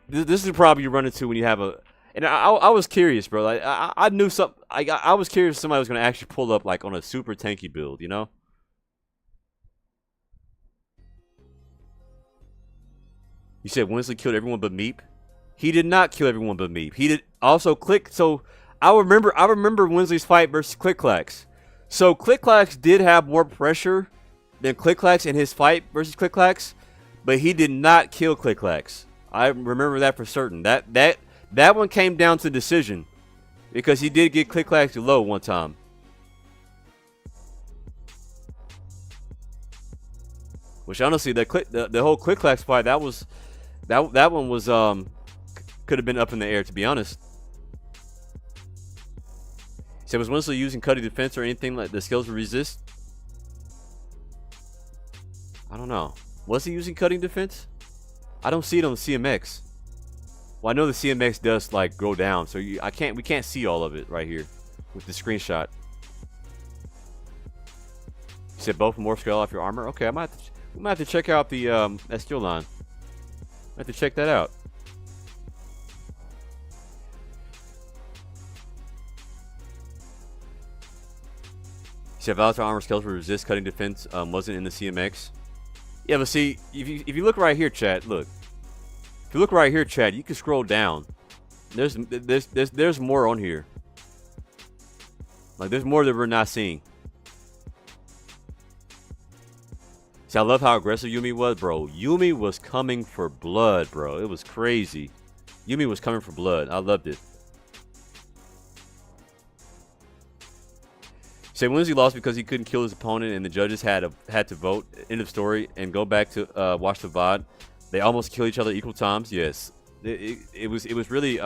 This is the problem you run into when you have a. And I was curious, bro. Like I knew something. I was curious if somebody was gonna actually pull up like on a super tanky build, you know? You said Winsley killed everyone but Meep. He did not kill everyone but Meep. He did also Click. So I remember Winsley's fight versus Click-Clacks. So Click-Clacks did have more pressure than Click-Clacks in his fight versus Click-Clacks, but he did not kill Click-Clacks. I remember that for certain. That one came down to decision because he did get Click-Clacks low one time. Which honestly, the whole Click-Clacks fight that one was could have been up in the air, to be honest. So was Winsley using cutting defense or anything like the skills to resist? I don't know. Was he using cutting defense? I don't see it on the CMX. Well, I know the CMX does like go down, so we can't see all of it right here with the screenshot. You said both more scale off your armor. Okay, we might have to check out the that skill line. I have to check that out. You said volatile armor skills for resist cutting defense wasn't in the CMX. Yeah, but see, if you look right here, chat, look. If you look right here, Chad, you can scroll down. There's more on here. Like there's more that we're not seeing. See, I love how aggressive Yumi was, bro. Yumi was coming for blood, bro. It was crazy. Yumi was coming for blood. I loved it. Say Winsley lost because he couldn't kill his opponent, and the judges had to vote. End of story, and go back to watch the VOD. They almost kill each other equal times. Yes, it was really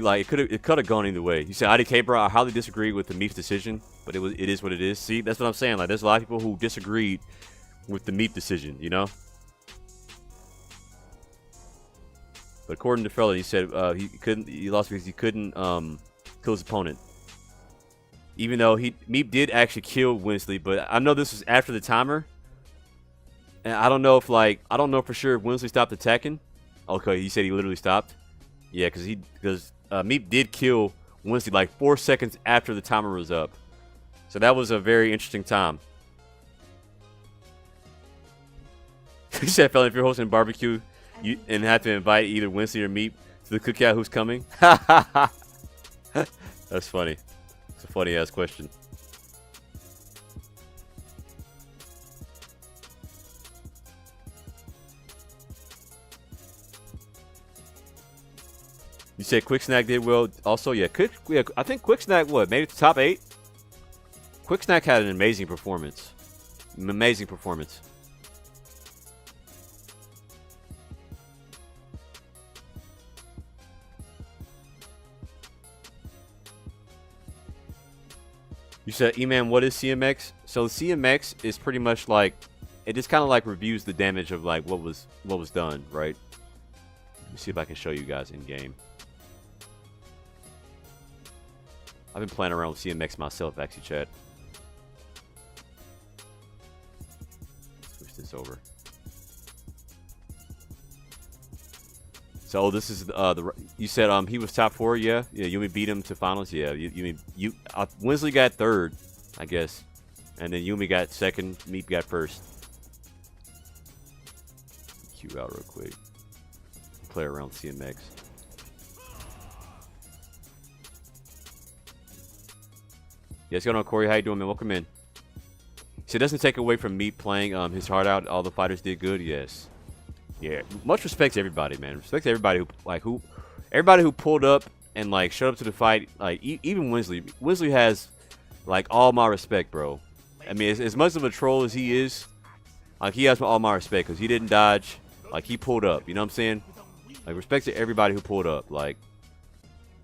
like it could have gone either way. You said IDK, bro. I highly disagree with the Meep decision, but it is what it is. See, that's what I'm saying. Like there's a lot of people who disagreed with the Meep decision. You know. But according to Fella, he said he lost because he couldn't kill his opponent. Even though Meep did actually kill Winsley, but I know this was after the timer. And I don't know for sure if Winsley stopped attacking. Okay, he said he literally stopped. Yeah, because Meep did kill Winsley like 4 seconds after the timer was up. So that was a very interesting time. He said, "Fella, if you're hosting a barbecue, and have to invite either Winsley or Meep to the cookout, who's coming?" That's funny. It's a funny ass question. You said Quick Snack did well. Also, yeah, I think Quick Snack made it to top 8. Quick Snack had an amazing performance. Amazing performance. You said, E-Man, what is CMX? So CMX is pretty much like, it just kind of like reviews the damage of like what was done, right? Let me see if I can show you guys in game. I've been playing around with CMX myself, actually, chat. Switch this over. So this is you said he was top 4, yeah, Yumi beat him to finals, yeah. Winsley got 3rd, I guess, and then Yumi got 2nd, Meep got 1st. Cue out real quick. Play around CMX. Yes, going on, Corey. How you doing, man? Welcome in. So it doesn't take away from Meep playing his heart out. All the fighters did good. Yes. Yeah, much respect to everybody, man. Respect to everybody who pulled up and like showed up to the fight. Like even Winsley. Winsley has like all my respect, bro. I mean, as much of a troll as he is, like he has all my respect because he didn't dodge. Like he pulled up. You know what I'm saying? Like respect to everybody who pulled up. Like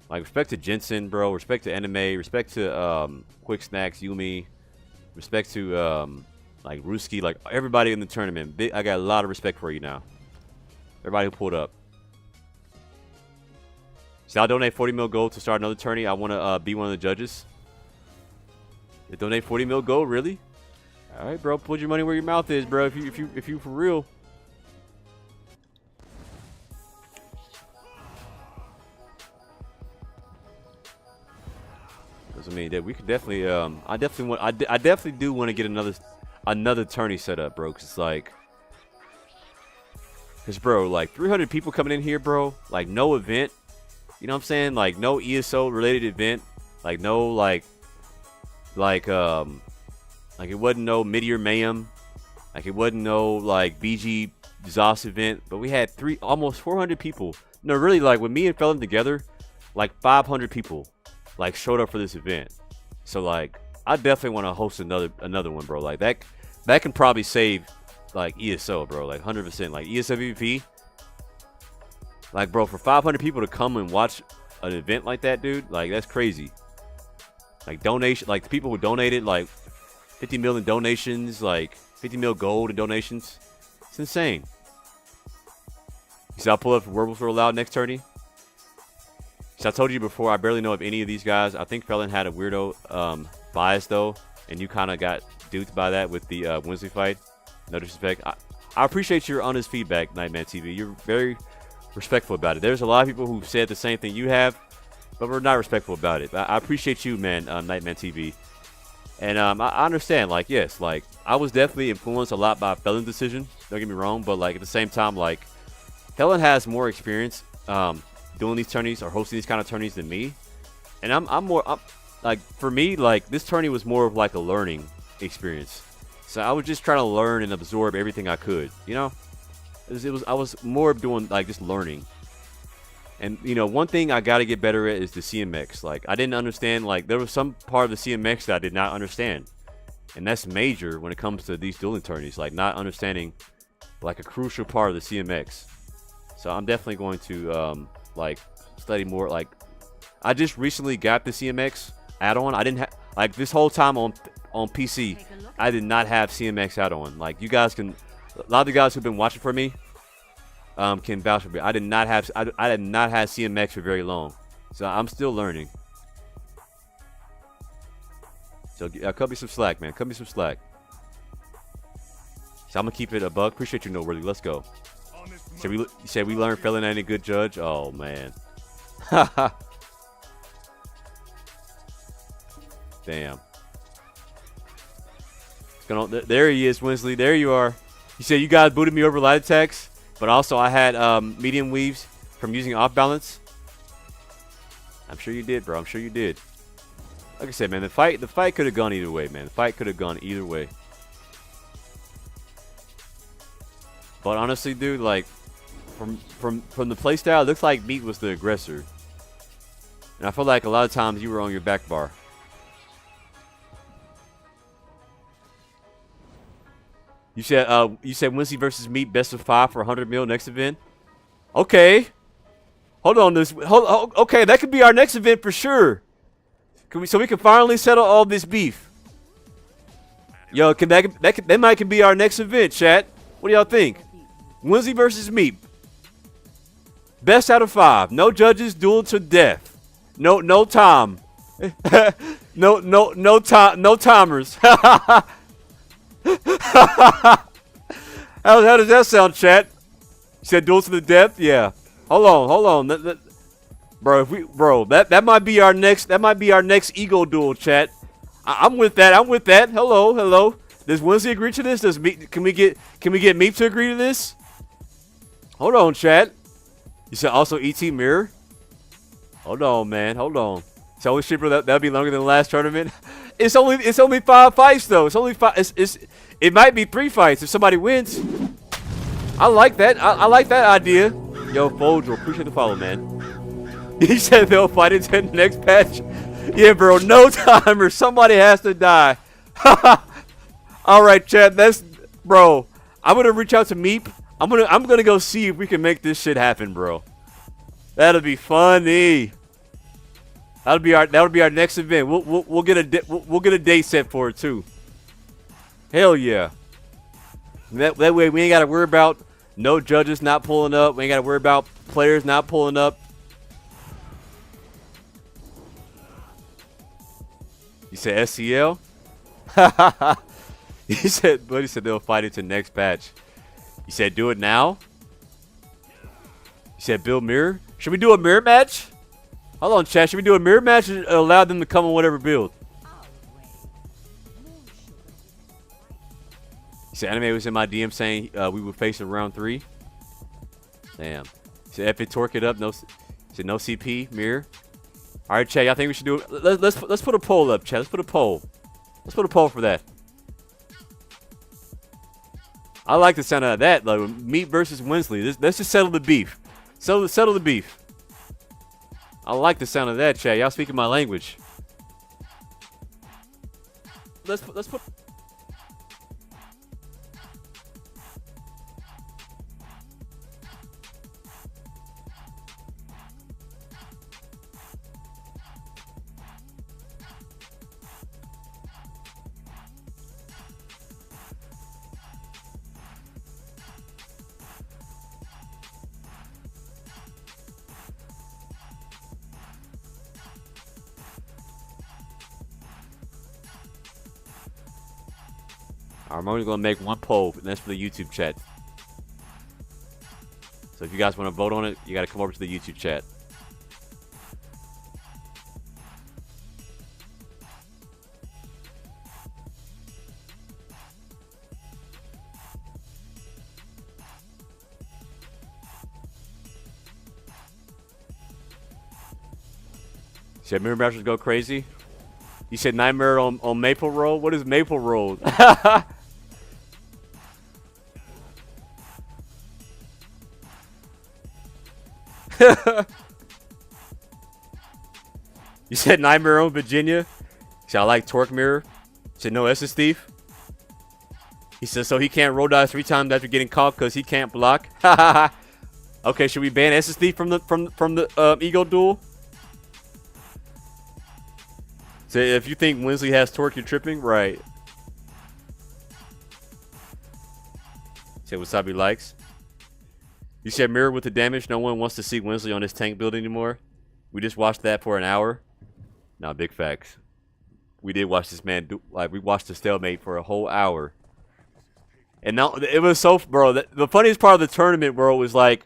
respect to Jensen, bro. Respect to Anime. Respect to Quick Snacks, Yumi. Respect to like Ruski. Like everybody in the tournament. I got a lot of respect for you now. Everybody who pulled up. So I'll donate 40 mil gold to start another tourney. I want to be one of the judges. You donate 40 mil gold, really? All right, bro. Put your money where your mouth is, bro. If you for real. Because I mean, we could definitely. I definitely do want to get another tourney set up, bro. Cause it's like. Because, bro, like 300 people coming in here, bro. Like, no event. You know what I'm saying? Like, no ESO-related event. Like, no, like it wasn't no Mid-Year Mayhem. Like, it wasn't no, like, BG Zos event. But we had almost 400 people. No, really, like, when me and Felon together, like, 500 people, like, showed up for this event. So, like, I definitely want to host another one, bro. Like, that can probably save... like ESO, bro, like 100%, like ESO VP. Like, bro, for 500 people to come and watch an event like that, dude, like that's crazy. Like donation, like the people who donated like 50 million donations, like 50 mil gold in donations. It's insane. You see, I'll pull up for Werewolves Were Allowed next tourney. So I told you before, I barely know of any of these guys. I think Felon had a weirdo bias though, and you kind of got duped by that with the Wednesday fight. No disrespect. I appreciate your honest feedback, Nightman TV. You're very respectful about it. There's a lot of people who said the same thing you have, but we're not respectful about it. I appreciate you, man, Nightman TV. And I understand, like, yes, like, I was definitely influenced a lot by Felon's decision. Don't get me wrong, but, like, at the same time, like, Felon has more experience doing these tourneys or hosting these kind of tourneys than me. And I'm like, for me, like, this tourney was more of, like, a learning experience. So I was just trying to learn and absorb everything I could, you know? I was more doing, like, just learning. And, you know, one thing I got to get better at is the CMX. Like, I didn't understand, like, there was some part of the CMX that I did not understand. And that's major when it comes to these dueling tourneys, like, not understanding, like, a crucial part of the CMX. So I'm definitely going to, like, study more. Like, I just recently got the CMX add-on. I didn't have, like, this whole time on PC, I did not have CMX add-on. Like, you guys can, a lot of the guys who've been watching for me can vouch for me. I did not have CMX for very long, so I'm still learning. So cut me some slack, man. Cut me some slack. So I'm gonna keep it a buck. Appreciate you, Noteworthy. Let's go. You said we learned Felon ain't a good judge. Oh man. Damn. There he is, Winsley. There you are. You said you guys booted me over light attacks, but also I had medium weaves from using off balance. I'm sure you did, bro. I'm sure you did. Like I said, man, the fight could have gone either way, man. The fight could have gone either way. But honestly, dude, like from the playstyle, it looks like Meat was the aggressor, and I feel like a lot of times you were on your back bar. You said Wincy versus Meat best of 5 for 100 mil next event. Okay, hold on. Okay, that could be our next event for sure. So we can finally settle all this beef. Yo, that might be our next event, chat. What do y'all think? Winsley versus Meep. Best out of 5. No judges, duel to death. No time. no timers. How does that sound, chat? You said duel to the death? Yeah. Hold on. Bro, that might be our next ego duel, chat. I'm with that. Hello. Does Winsley agree to this? Can we get Meep to agree to this? Hold on, chat. You said also ET Mirror? Hold on, man. So holy shit, bro, that'll be longer than the last tournament. It's only 5 fights though. It's only 5. It might be 3 fights if somebody wins. I like that. I like that idea. Yo, Foldro, appreciate the follow, man. He said they'll fight into the next patch. Yeah, bro, no timer. Somebody has to die. All right, chat. Bro. I'm gonna reach out to Meep. I'm gonna go see if we can make this shit happen, bro. That'll be funny. That'll be our next event. We'll get a date set for it too. Hell yeah. That way we ain't gotta worry about no judges not pulling up. We ain't gotta worry about players not pulling up. You said SCL? He said they'll fight into next patch. You said do it now? You said build mirror? Should we do a mirror match? Hold on, chat. Should we do a mirror match or allow them to come on whatever build? You said anime was in my DM saying we would face in round 3. Damn. You said epic torque it up. No CP mirror. All right, chat. I think we should do it. Let's put a poll up, chat. Let's put a poll. Let's put a poll for that. I like the sound of that, like Meep versus Winsley. Let's just settle the beef. Settle the beef. I like the sound of that, chat. Y'all speaking my language. Let's put. I'm only going to make one poll, and that's for the YouTube chat. So if you guys want to vote on it, you got to come over to the YouTube chat. Said Mirror Masters go crazy. You said Nightmare on Maple Roll? What is Maple Roll? You said Nightmare on Virginia? He said I like Torque Mirror. He said no Essence Thief. He said so he can't roll dice 3 times after getting caught because he can't block. Okay, should we ban Essence Thief from the Ego Duel? So if you think Winsley has torque, you're tripping? Right. Say Wasabi likes. You said mirror with the damage. No one wants to see Winsley on this tank build anymore. We just watched that for an hour. Nah, big facts. We did watch this man do, like, we watched the stalemate for a whole hour. And now, it was so, bro, the funniest part of the tournament, bro, was like,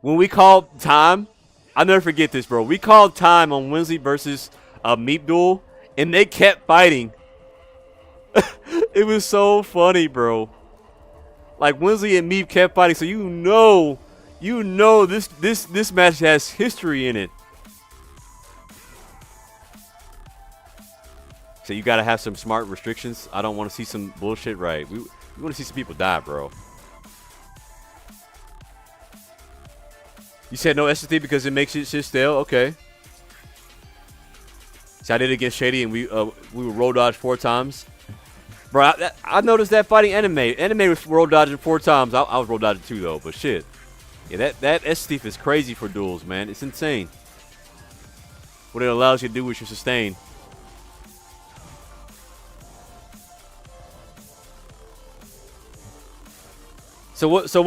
when we called time, I'll never forget this, bro. We called time on Winsley versus Meep Duel. And they kept fighting. It was so funny, bro. Like Winsley and Meep kept fighting, so you know this match has history in it. So you gotta have some smart restrictions. I don't want to see some bullshit. Right? We want to see some people die, bro. You said no SSD because it makes it shit stale. Okay. So I did it against Shady, and we were roll dodged 4 times. Bro, I noticed that fighting Anime. Anime was roll dodging 4 times. I was roll dodging 2 though, but shit. Yeah, that S-Thief is crazy for duels, man. It's insane. What it allows you to do with your sustain. So what? So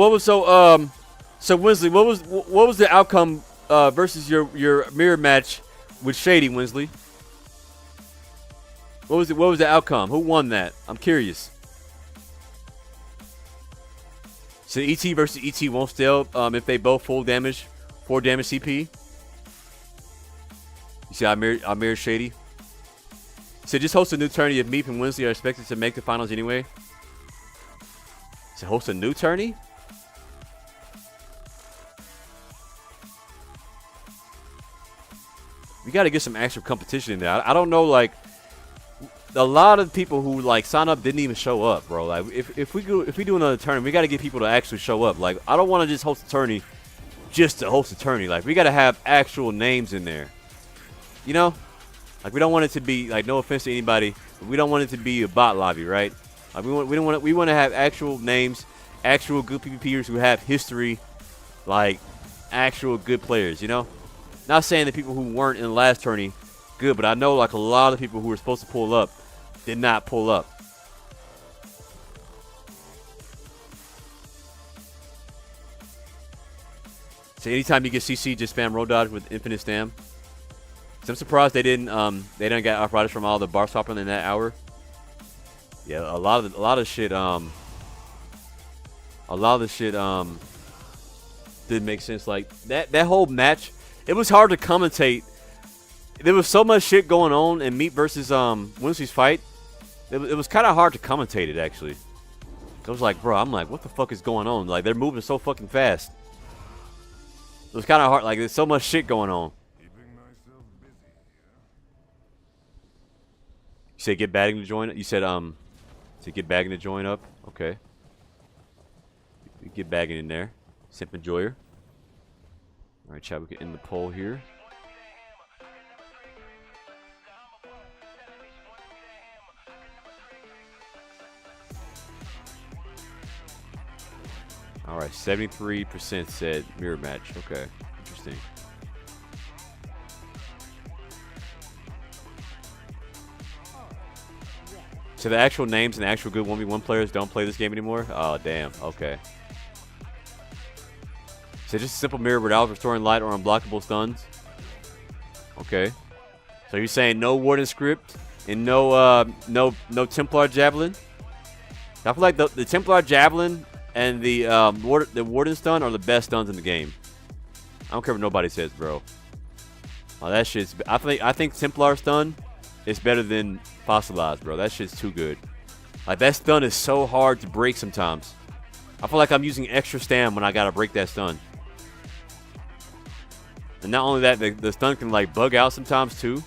Winsley, what was the outcome versus your mirror match with Shady, Winsley? What was the outcome? Who won that? I'm curious. So ET versus ET won't steal if they both full damage, 4 damage CP. You see, I mirrored Shady. So just host a new tourney if Meep and Winsley are expected to make the finals anyway. So host a new tourney? We got to get some actual competition in there. I don't know, like, a lot of people who like sign up didn't even show up, bro. Like, if we do another tourney, we got to get people to actually show up. Like, I don't want to just host a tourney just to host a tourney. Like, we got to have actual names in there. You know? Like, we don't want it to be, like, no offense to anybody, but we don't want it to be a bot lobby, right? Like, we want to have actual names, actual good PvPers who have history, like actual good players, you know? Not saying that people who weren't in the last tourney good, but I know like a lot of people who were supposed to pull up did not pull up. So anytime you get CC, just spam roll dodge with infinite stam. So I'm surprised they didn't get arthritis from all the bar swapping in that hour. Yeah, a lot of shit didn't make sense. Like that whole match, it was hard to commentate. There was so much shit going on in Meat versus Winsley's fight. It was kind of hard to commentate it actually. I was like, bro, I'm like, what the fuck is going on? Like they're moving so fucking fast. It was kind of hard. Like there's so much shit going on. You said get batting to join. You said to get bagging to join up. Okay. Get bagging in there. Simp enjoyer. All right, chat. We get in the poll here. All right, 73% said mirror match. Okay, interesting. So the actual names and the actual good 1v1 players don't play this game anymore? Oh, damn. Okay. So just a simple mirror without restoring light or unblockable stuns? Okay. So you're saying no Warden script and no Templar Javelin? I feel like the Templar Javelin and the Warden stun are the best stuns in the game. I don't care what nobody says, bro. Oh, that shit's... I think Templar stun is better than Fossilized, bro. That shit's too good. Like, that stun is so hard to break sometimes. I feel like I'm using extra stam when I gotta break that stun. And not only that, the stun can, like, bug out sometimes, too.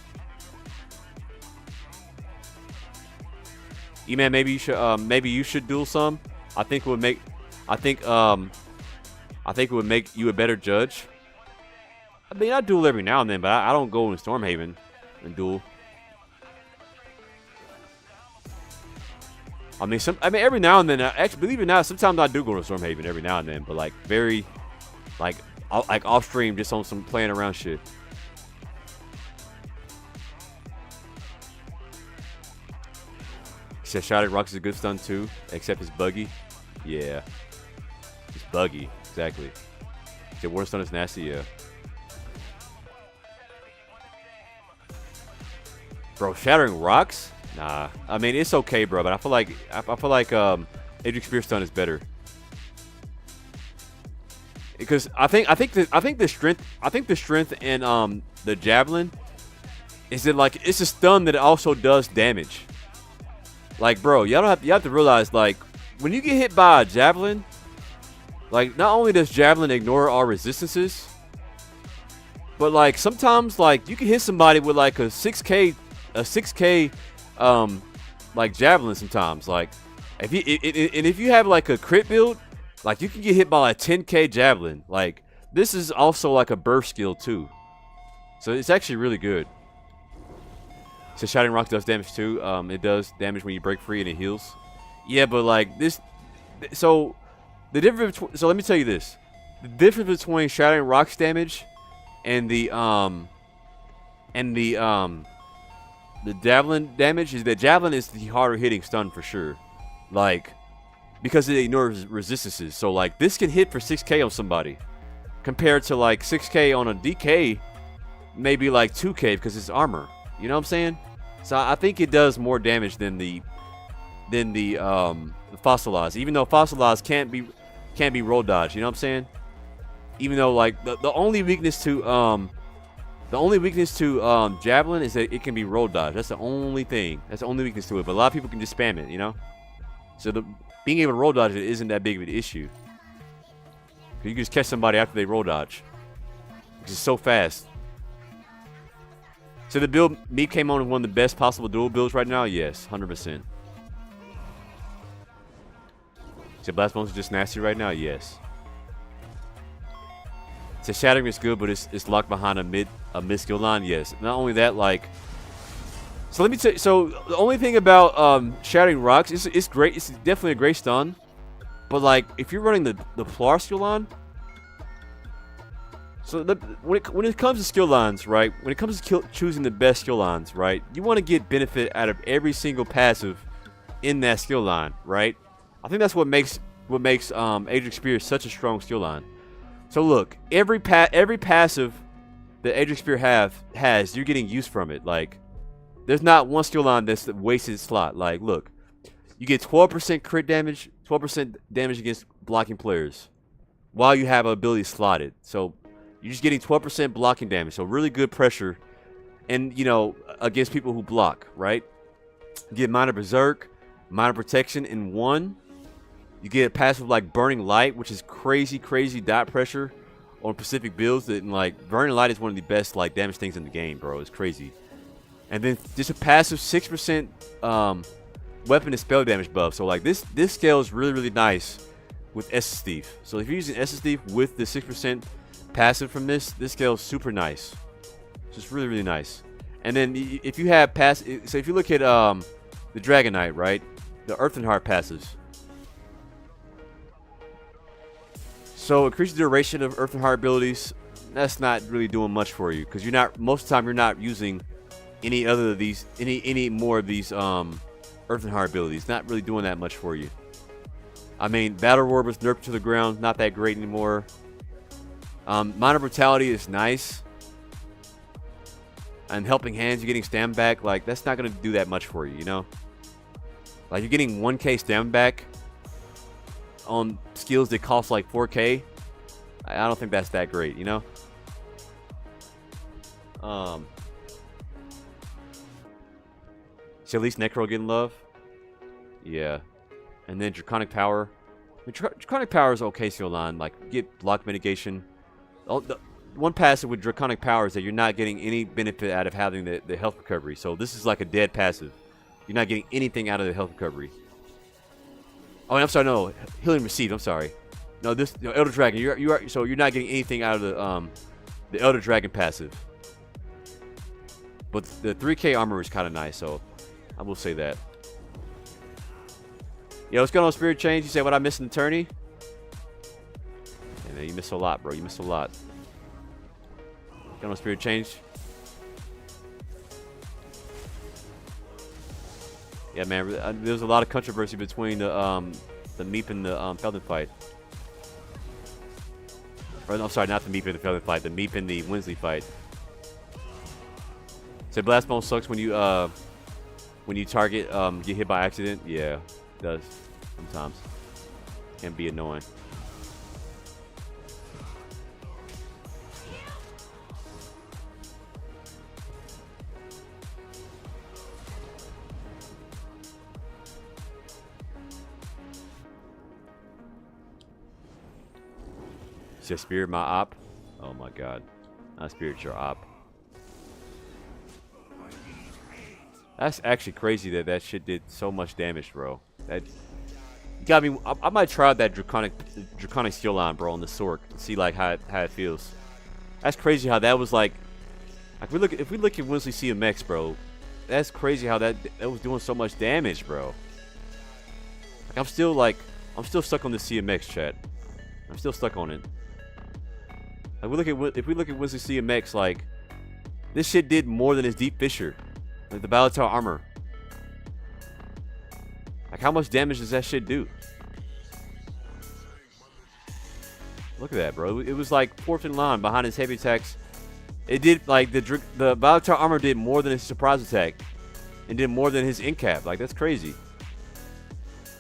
E-Man, maybe you should duel some. I think it would make... I think it would make you a better judge. I mean, I duel every now and then, but I don't go in Stormhaven and duel. I mean, every now and then, actually, believe it or not, sometimes I do go to Stormhaven every now and then, but like very, like off stream, just on some playing around shit. He said Shotted Rocks is a good stun too, except it's buggy. Yeah, it's buggy, exactly. He said Warden stun is nasty, yeah. Bro, Shattering Rocks? Nah, I mean it's okay, bro, but I feel like Adric Spear stun is better because I think the strength in the Javelin is that like it's a stun that also does damage. Like, bro, you have to realize, like, when you get hit by a Javelin, like not only does Javelin ignore all resistances, but like sometimes like you can hit somebody with like a 6k like Javelin sometimes. Like if you have like a crit build, like you can get hit by like 10k Javelin. Like this is also like a burst skill too, so it's actually really good. So Shouting Rocks does damage too. It does damage when you break free and it heals. Yeah, but like this, so the difference between, so let me tell you this, the difference between Shouting Rocks damage and the Javelin damage is that Javelin is the harder hitting stun for sure. Like because it ignores resistances. So like this can hit for 6k on somebody, compared to like 6k on a DK, maybe like 2k because it's armor. You know what I'm saying? So I think it does more damage than the fossilize. Even though fossilize can't be roll dodge. You know what I'm saying? Even though like the only weakness to javelin is that it can be roll dodge. That's the only thing. That's the only weakness to it. But a lot of people can just spam it. You know? So being able to roll dodge it isn't that big of an issue. You can just catch somebody after they roll dodge, which is so fast. So the build Meep came on with one of the best possible duel builds right now. Yes, 100%. So Blast Bones is just nasty right now. Yes. So Shattering is good, but it's locked behind a mid skill line. Yes. Not only that, like. So let me tell you. So the only thing about Shattering Rocks is it's great. It's definitely a great stun. But like, if you're running the Plar skill line, so when it comes to skill lines, right? When it comes to choosing the best skill lines, right? You want to get benefit out of every single passive in that skill line, right? I think that's what makes Adric Spear such a strong skill line. So look, every passive that Adric Spear has, you're getting use from it. Like, there's not one skill line that's a wasted slot. Like, look, you get 12% crit damage, 12% damage against blocking players, while you have an ability slotted. So you're just getting 12% blocking damage. So really good pressure, and you know, against people who block, right? You get minor berserk, minor protection in one. You get a passive like Burning Light, which is crazy dot pressure on Pacific builds. That, and like Burning Light is one of the best like damage things in the game, bro. It's crazy. And then just a passive 6% weapon and spell damage buff. So like this scales really nice with Essence Thief. So if you're using Essence Thief with the 6% passive from this scales super nice. Just really nice. And then if you have so if you look at the Dragon Knight, right? The Earthen Heart passives. So increase the duration of Earthen Heart abilities. That's not really doing much for you because most of the time you're not using any other of these any more of these Earthen Heart abilities. Not really doing that much for you. I mean, Battle Roar was nerfed to the ground, not that great anymore. Minor Brutality is nice. And Helping Hands, you're getting stamina back. Like, that's not going to do that much for you, you know? Like, you're getting 1k stamina back on skills that cost like 4k. I don't think that's that great, you know? So at least Necro getting love. Yeah. And then Draconic Power. I mean, Draconic Power is okay skill line. Like, get block mitigation. The one passive with Draconic Power is that you're not getting any benefit out of having the health recovery. So this is like a dead passive. You're not getting anything out of the health recovery. Oh, I'm sorry, no. Healing received, I'm sorry. No, this Elder Dragon. So you're not getting anything out of the Elder Dragon passive. But the 3k armor is kind of nice, so I will say that. Yo, what's going on, Spirit Change? You said what I missed in the tourney? Yeah, man, you missed a lot, bro. You missed a lot. What's going on, Spirit Change? Yeah, man. There was a lot of controversy between the Meep and the Felden fight. Or, no, sorry, not the Meep and the Felden fight. The Meep and the Winsley fight. So Blast Bone sucks when you target get hit by accident. Yeah, it does sometimes. Can be annoying. Says Spirit my op. Oh my god. Not Spirit your op. That's actually crazy that shit did so much damage, bro. That got me. I might try that draconic skill line, bro, on the Sork and see like how it feels. That's crazy how that was like if we look at Winsley CMX, bro. That's crazy how that was doing so much damage, bro. Like I'm still stuck on the CMX chat. I'm still stuck on it. Like if we look at Winsley CMX, like this shit did more than his Deep Fissure, like the Balatar armor. Like how much damage does that shit do? Look at that, bro. It was like fourth in line behind his heavy attacks. It did like the volatile armor did more than his surprise attack, and did more than his incap. Like that's crazy.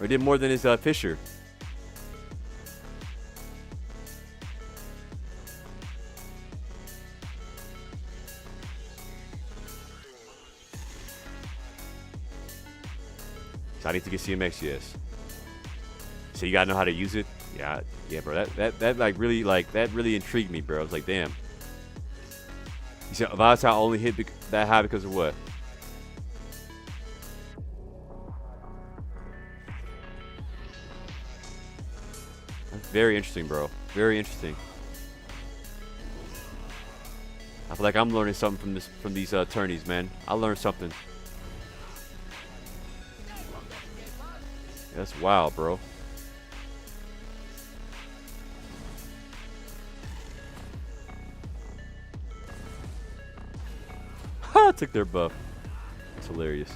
Or did more than his Fisher. So I need to get CMX, yes. So you gotta know how to use it. Yeah, bro. That like really that really intrigued me, bro. I was like, damn. You said volatile only hit that high because of what? That's very interesting, bro. Very interesting. I feel like I'm learning something from these tourneys, man. I learned something. That's wild, bro. Ha! Took their buff. It's hilarious.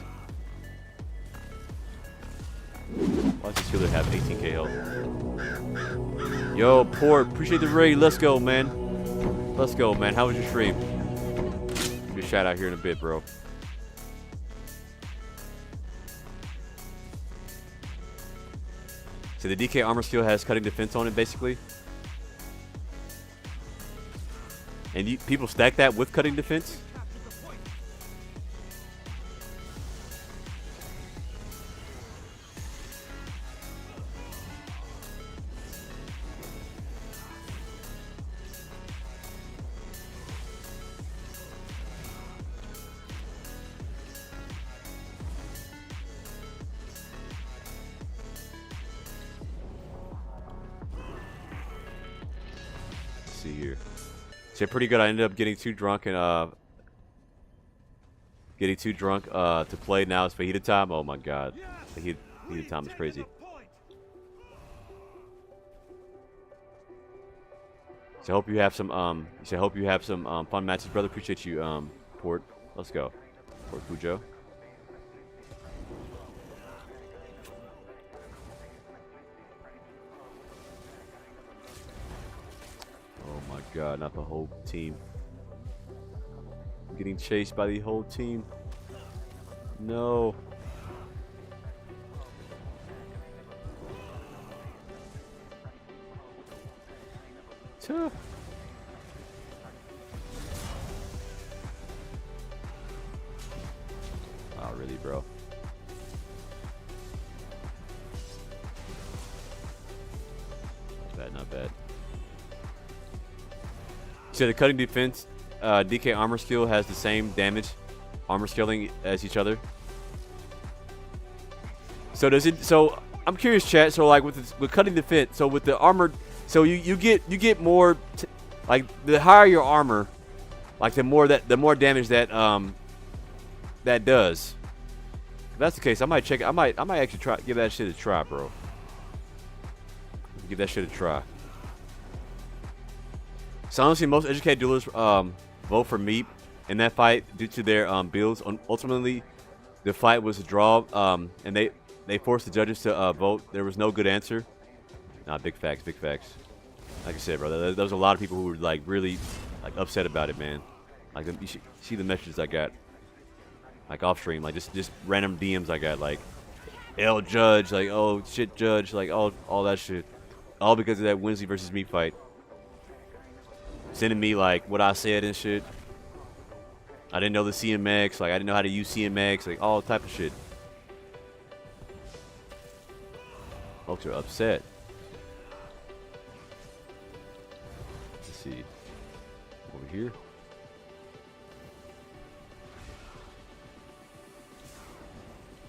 Why does this healer have 18k health? Yo, Port, appreciate the raid. Let's go, man. Let's go, man. How was your stream? Give a shout out here in a bit, bro. So the DK armor skill has cutting defense on it, basically. And people stack that with cutting defense. Here. So pretty good. I ended up getting too drunk and to play. Now it's fajita time. Oh my god, fajita time is crazy. So I hope you have some fun matches, brother. Appreciate you, Port. Let's go, Port Fujo. Oh my god, not the whole team. I'm getting chased by the whole team. No. Tuh. Oh, really, bro? Not bad, not bad. So the cutting defense, DK armor skill has the same damage, armor scaling as each other. So does it? So I'm curious, chat. So like with cutting defense, so with the armor, so you get more, like the higher your armor, like the more damage that that does. If that's the case, I might check. I might actually give that shit a try, bro. Give that shit a try. So honestly, most educated duelers vote for Meep in that fight due to their builds. Ultimately, the fight was a draw, and they forced the judges to vote. There was no good answer. Nah, big facts, big facts. Like I said, bro, there was a lot of people who were like really like upset about it, man. Like you should see the messages I got, like off stream, like just random DMs I got, like L Judge, like oh shit Judge, like all that shit, all because of that Wednesday versus me fight. Sending me like what I said and shit. I didn't know the CMX, like I didn't know how to use CMX, like all type of shit. Folks are upset. Let's see. Over here.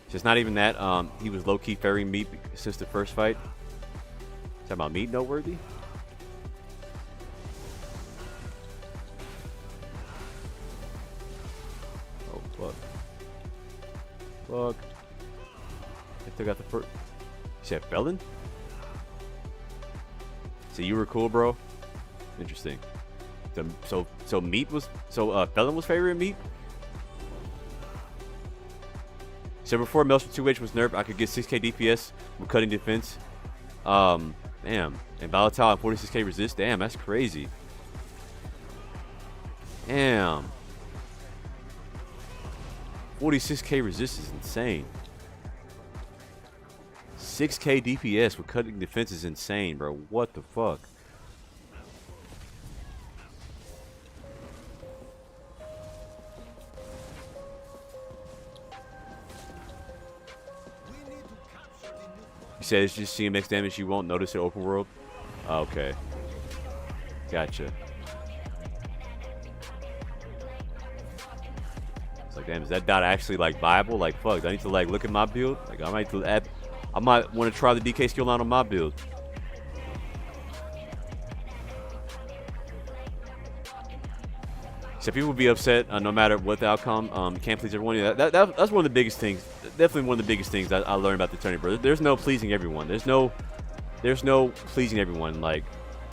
So it's not even that. He was low-key ferrying Meat since the first fight. Talking about Meat noteworthy? Oh, fuck. Fuck. I still got the first. You said Felon? So you were cool, bro? Interesting. So Meat was... So Felon was favoring Meat? So before Maelstrom 2H was nerfed, I could get 6k DPS with cutting defense. Damn. And volatile and 46k resist. Damn, that's crazy. Damn. 46k resist is insane. 6k DPS with cutting defense is insane, bro. What the fuck? You said it's just CMX damage, you won't notice it open world? Okay. Gotcha. It's like, damn, is that dot actually like viable? Like, fuck, do I need to like look at my build? Like, I might want to try the DK skill line on my build. So people would be upset no matter what the outcome. You can't please everyone. Yeah, that's one of the biggest things. Definitely one of the biggest things I learned about the tourney, bro. There's no pleasing everyone. There's no pleasing everyone. Like,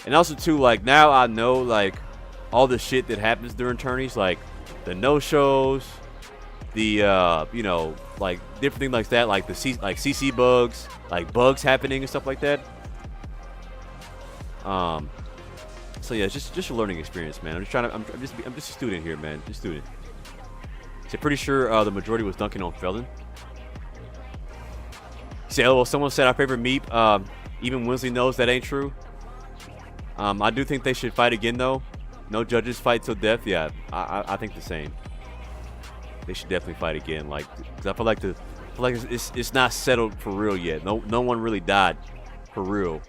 and also too, like, now I know like all the shit that happens during tourneys, like the no shows, the you know, like different things like that, like the CC bugs, like bugs happening and stuff like that. So yeah, it's just a learning experience, man. I'm just trying to. I'm just a student here, man. Just a student. So pretty sure the majority was dunking on Felon. Say, oh, well, someone said our favorite meep. Even Winsley knows that ain't true. I do think they should fight again, though. No judges fight till death. Yeah, I think the same. They should definitely fight again. Like, cause I feel like it's not settled for real yet. No one really died for real.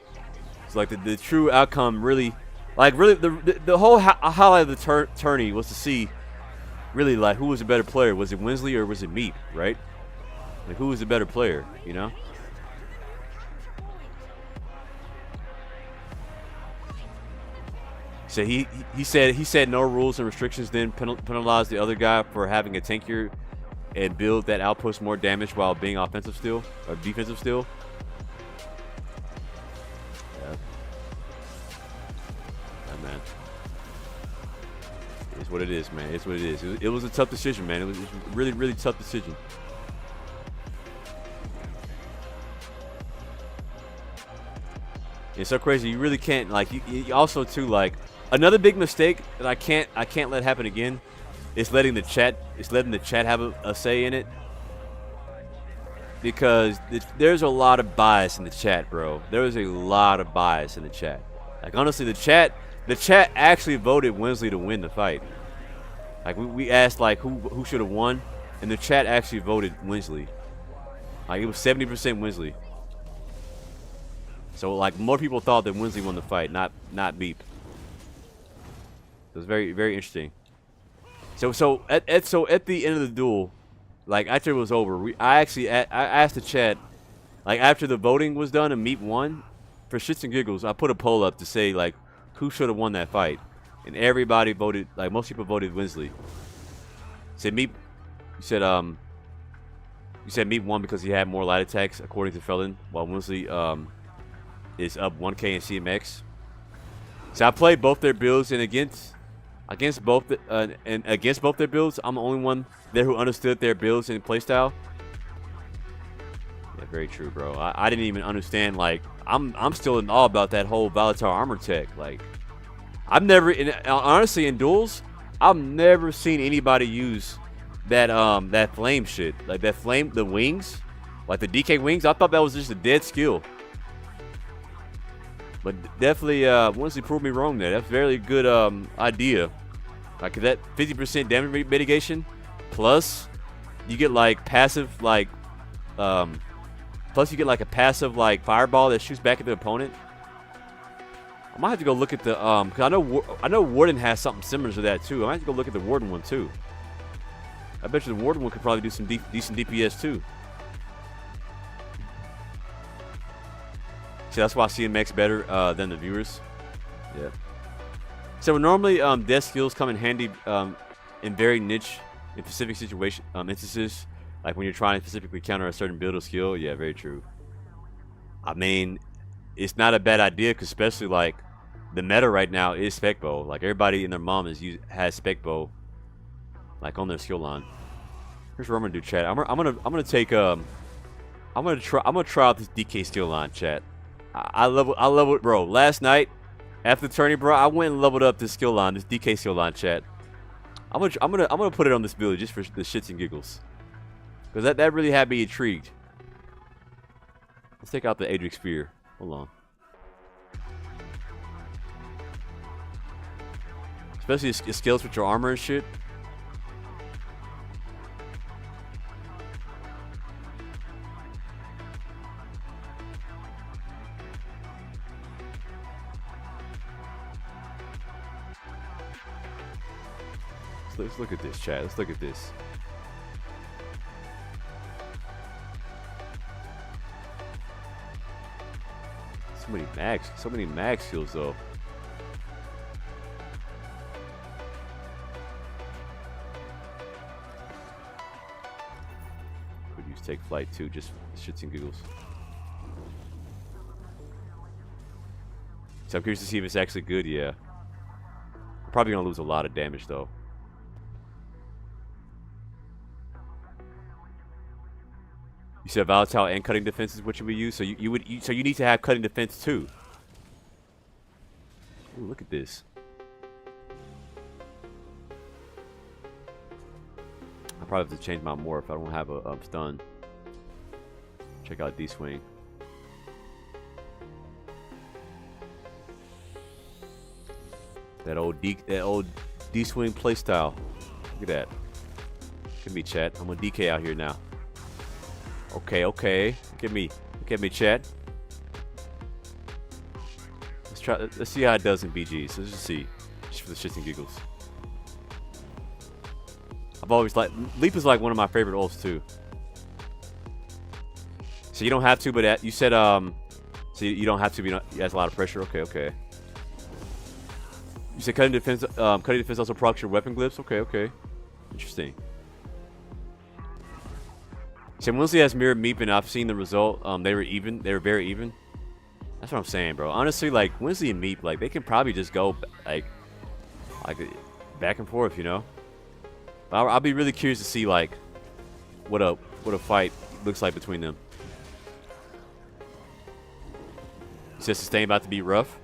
So like the true outcome really. Like, really, the whole highlight of the tourney was to see, really, like, who was a better player. Was it Winsley or was it Meep, right? Like, who was the better player, you know? So he said no rules and restrictions then penalized the other guy for having a tankier and build that outputs more damage while being offensive still, or defensive still. Man, it's what it is, man. It's what it is. It was a tough decision, man. It was a really tough decision. It's so crazy. You really can't, like, you also too, like, another big mistake that I can't let happen again is letting the chat have a say in it, because there's a lot of bias in the chat, bro. There is a lot of bias in the chat. Like, honestly, the chat actually voted Winsley to win the fight. Like, we asked, like, who should have won, and the chat actually voted Winsley. Like, it was 70% Winsley. So, like, more people thought that Winsley won the fight, not Beep. It was very interesting. So at the end of the duel, like, after it was over, I asked the chat, like, after the voting was done and Meep won, for shits and giggles, I put a poll up to say, like, who should have won that fight, and everybody voted, like, most people voted Winsley. Said Meep, you said Meep won because he had more light attacks according to Felon, while Winsley is up 1k in CMX. So I played both their builds, and against both their builds, I'm the only one there who understood their builds and playstyle. Yeah, very true, bro. I didn't even understand. Like, I'm still in awe about that whole volatile armor tech. Like, I've never, honestly, in duels, I've never seen anybody use that flame shit. Like, the wings, like the DK wings. I thought that was just a dead skill. But definitely, Winsley proved me wrong there. That's a very good idea. Like, that 50% damage mitigation, plus you get like passive, like, plus you get like a passive, like, fireball that shoots back at the opponent. I might have to go look at the cause I know Warden has something similar to that too. I might have to go look at the Warden one too. I bet you the Warden one could probably do some decent DPS too. See, that's why CMX better than the viewers. Yeah. So normally, death skills come in handy in very niche, in specific situation instances, like when you're trying to specifically counter a certain build or skill. Yeah, very true. I mean, it's not a bad idea, because especially like the meta right now is spec bow. Like, everybody and their mom has spec bow, like, on their skill line. Here's what I'm gonna do, chat. I'm gonna try out this DK skill line, chat. I leveled, bro. Last night, after the tourney, bro, I went and leveled up this skill line, this DK skill line, chat. I'm gonna put it on this build just for the shits and giggles, because that really had me intrigued. Let's take out the Adric Spear. Hold on. Especially his skills with your armor and shit. Let's look at this, chat. Let's look at this. So many mag skills though. Could use take flight too, just shits and giggles. So I'm curious to see if it's actually good. Yeah, I'm probably gonna lose a lot of damage though. You said volatile and cutting defense is what you would use, so you need to have cutting defense too. Ooh, look at this. I probably have to change my morph. I don't have a stun. Check out D-swing. That old D-swing playstyle. Look at that. Look at me, chat. I'm gonna DK out here now. Okay. Look at me, chat. Let's see how it does in BG. So let's just see, just for the shits and giggles. I've always liked Leap is like one of my favorite ults too. So you don't have to, but you said so you don't have to be. He has a lot of pressure. Okay. You said cutting defense. Cutting defense also procs your weapon glyphs. Okay. Interesting. So Winsley has mirrored Meep, and I've seen the result. They were even. They were very even. That's what I'm saying, bro. Honestly, like Winsley and Meep, like they can probably just go like back and forth, you know. But I'll be really curious to see like what a fight looks like between them. You said sustain about to be rough.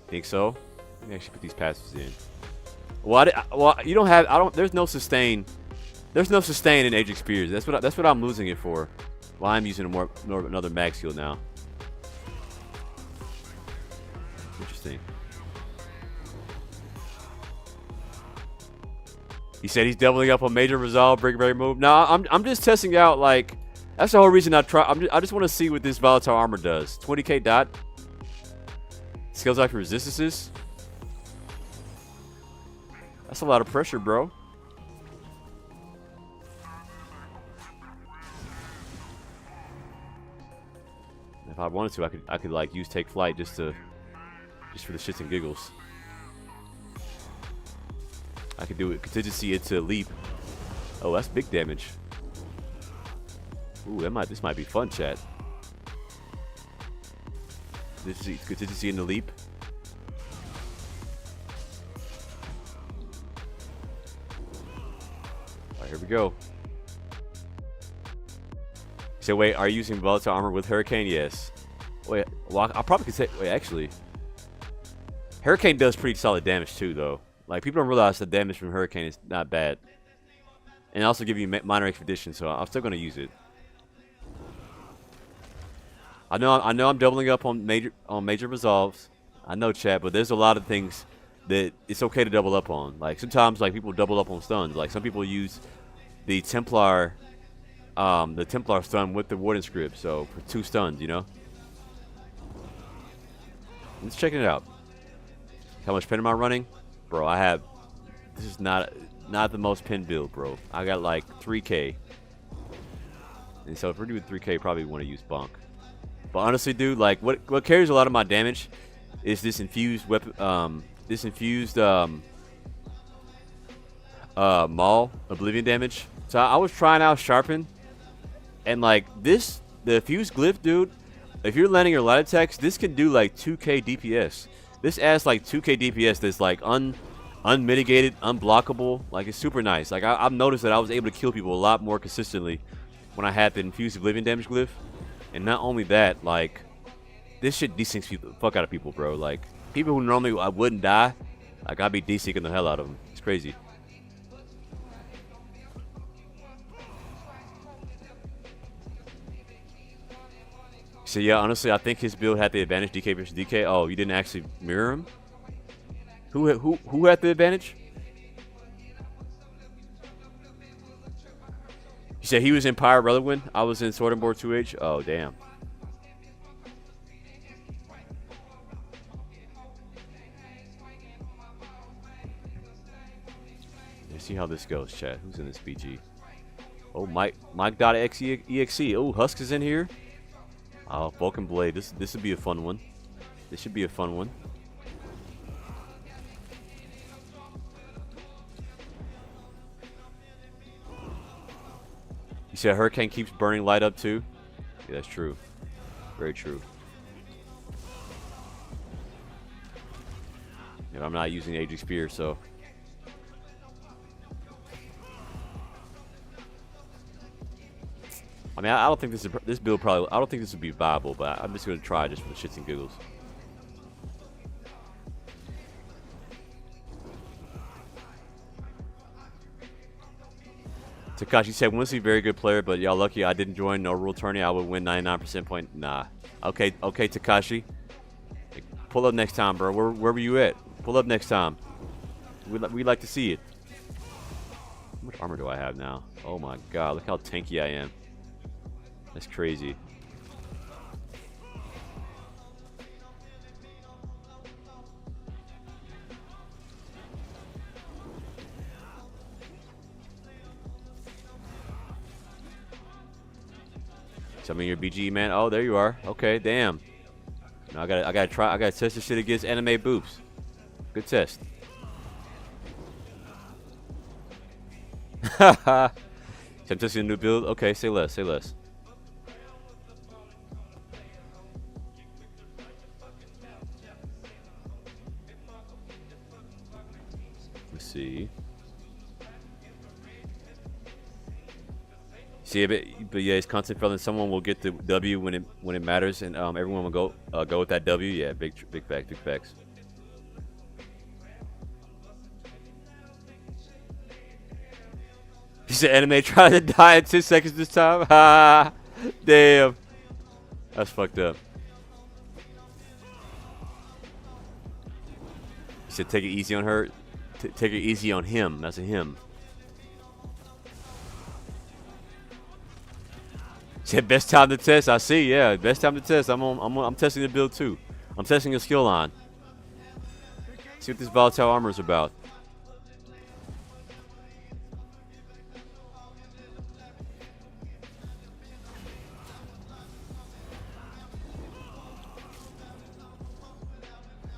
Think so? Let me actually put these passes in. Well, you don't have. There's no sustain. There's no sustain in Adric Spears. That's what I'm losing it for. Well, I'm using another mag skill now. Interesting. He said he's doubling up on major resolve, break barrier move. No, I'm just testing out. Like that's the whole reason I try. I just want to see what this volatile armor does. 20k dot. Skills after resistances. That's a lot of pressure, bro. If I wanted to, I could like use take flight just for the shits and giggles. I could do it contingency into leap. Oh, that's big damage. Ooh, this might be fun, chat. Contingency in the leap. All right, here we go. So wait, are you using volatile armor with Hurricane? Yes. Wait, well, I probably could say. Wait, actually, Hurricane does pretty solid damage too, though. Like people don't realize the damage from Hurricane is not bad, and also give you minor expedition. So I'm still gonna use it. I know I'm doubling up on major resolves. I know, chat, but there's a lot of things that it's okay to double up on. Like sometimes, like people double up on stuns. Like some people use the Templar stun with the Warden script, so for 2 stuns, you know. Let's check it out. How much pen am I running, bro? This is not the most pen build, bro. I got like 3k, and so if we're doing 3k, probably want to use Bonk. But honestly, dude, like what carries a lot of my damage is this infused weapon, Maul Oblivion damage. So I was trying out Sharpen. And like the fused glyph, dude, if you're landing your light attacks, this can do like 2k DPS. This adds like 2k DPS that's like unmitigated, unblockable. Like it's super nice. Like I've noticed that I was able to kill people a lot more consistently when I had the infused Oblivion damage glyph. And not only that, like this shit desyncs the fuck out of people, bro. Like people who normally I wouldn't die, like I'd be desyncing the hell out of them. It's crazy. So yeah, honestly, I think his build had the advantage. DK versus DK. Oh, you didn't actually mirror him. Who had the advantage? You said he was in Pyre Relevant. I was in Sword and Board 2H. Oh damn. Let's see how this goes, chat. Who's in this BG? Oh, Mike.exe. Oh, Husk is in here. Oh, Vulcan Blade. This would be a fun one. This should be a fun one. You said Hurricane keeps burning light up too? Yeah, that's true. Very true. Yeah, I'm not using Aging Spear, so. I mean, I don't think this build probably. I don't think this would be viable, but I'm just gonna try just for the shits and giggles. Takashi said, "Winston, very good player, but y'all lucky I didn't join. No rule tourney, I would win 99% point." Nah. Okay, Takashi. Pull up next time, bro. Where were you at? Pull up next time. We'd like to see it. How much armor do I have now? Oh my god, look how tanky I am. That's crazy. Tell me your BG, man. Oh, there you are. Okay, damn. Now I gotta test this shit against anime boobs. Good test. I'm testing a new build. Okay, say less. Say less. Let's see. See, but yeah, it's constant feeling. Someone will get the W when it matters, and everyone will go with that W. Yeah, big facts, big facts. He said anime tried to die in 10 seconds this time. Ha! Damn, that's fucked up. He said take it easy on her. Take it easy on him. That's a him. Said best time to test. I see. Yeah, best time to test. I'm testing the build too. I'm testing a skill line. See what this volatile armor is about.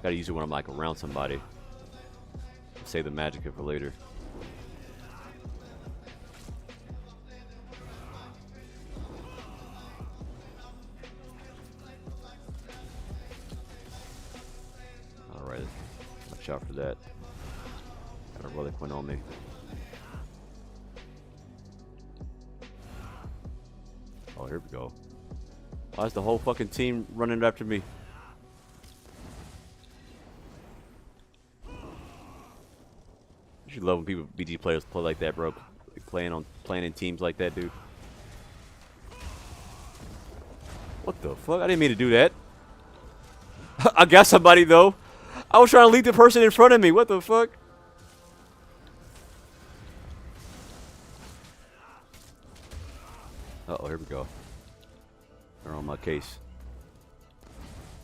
Gotta use it when I'm like around somebody. Save the magic for later. Alright, watch out for that. Got a relic went on me. Oh, here we go. Why is the whole fucking team running after me? You love when people BG players play like that, bro. Playing in teams like that, dude. What the fuck? I didn't mean to do that. I got somebody though. I was trying to lead the person in front of me. What the fuck? Uh-oh, here we go. They're on my case.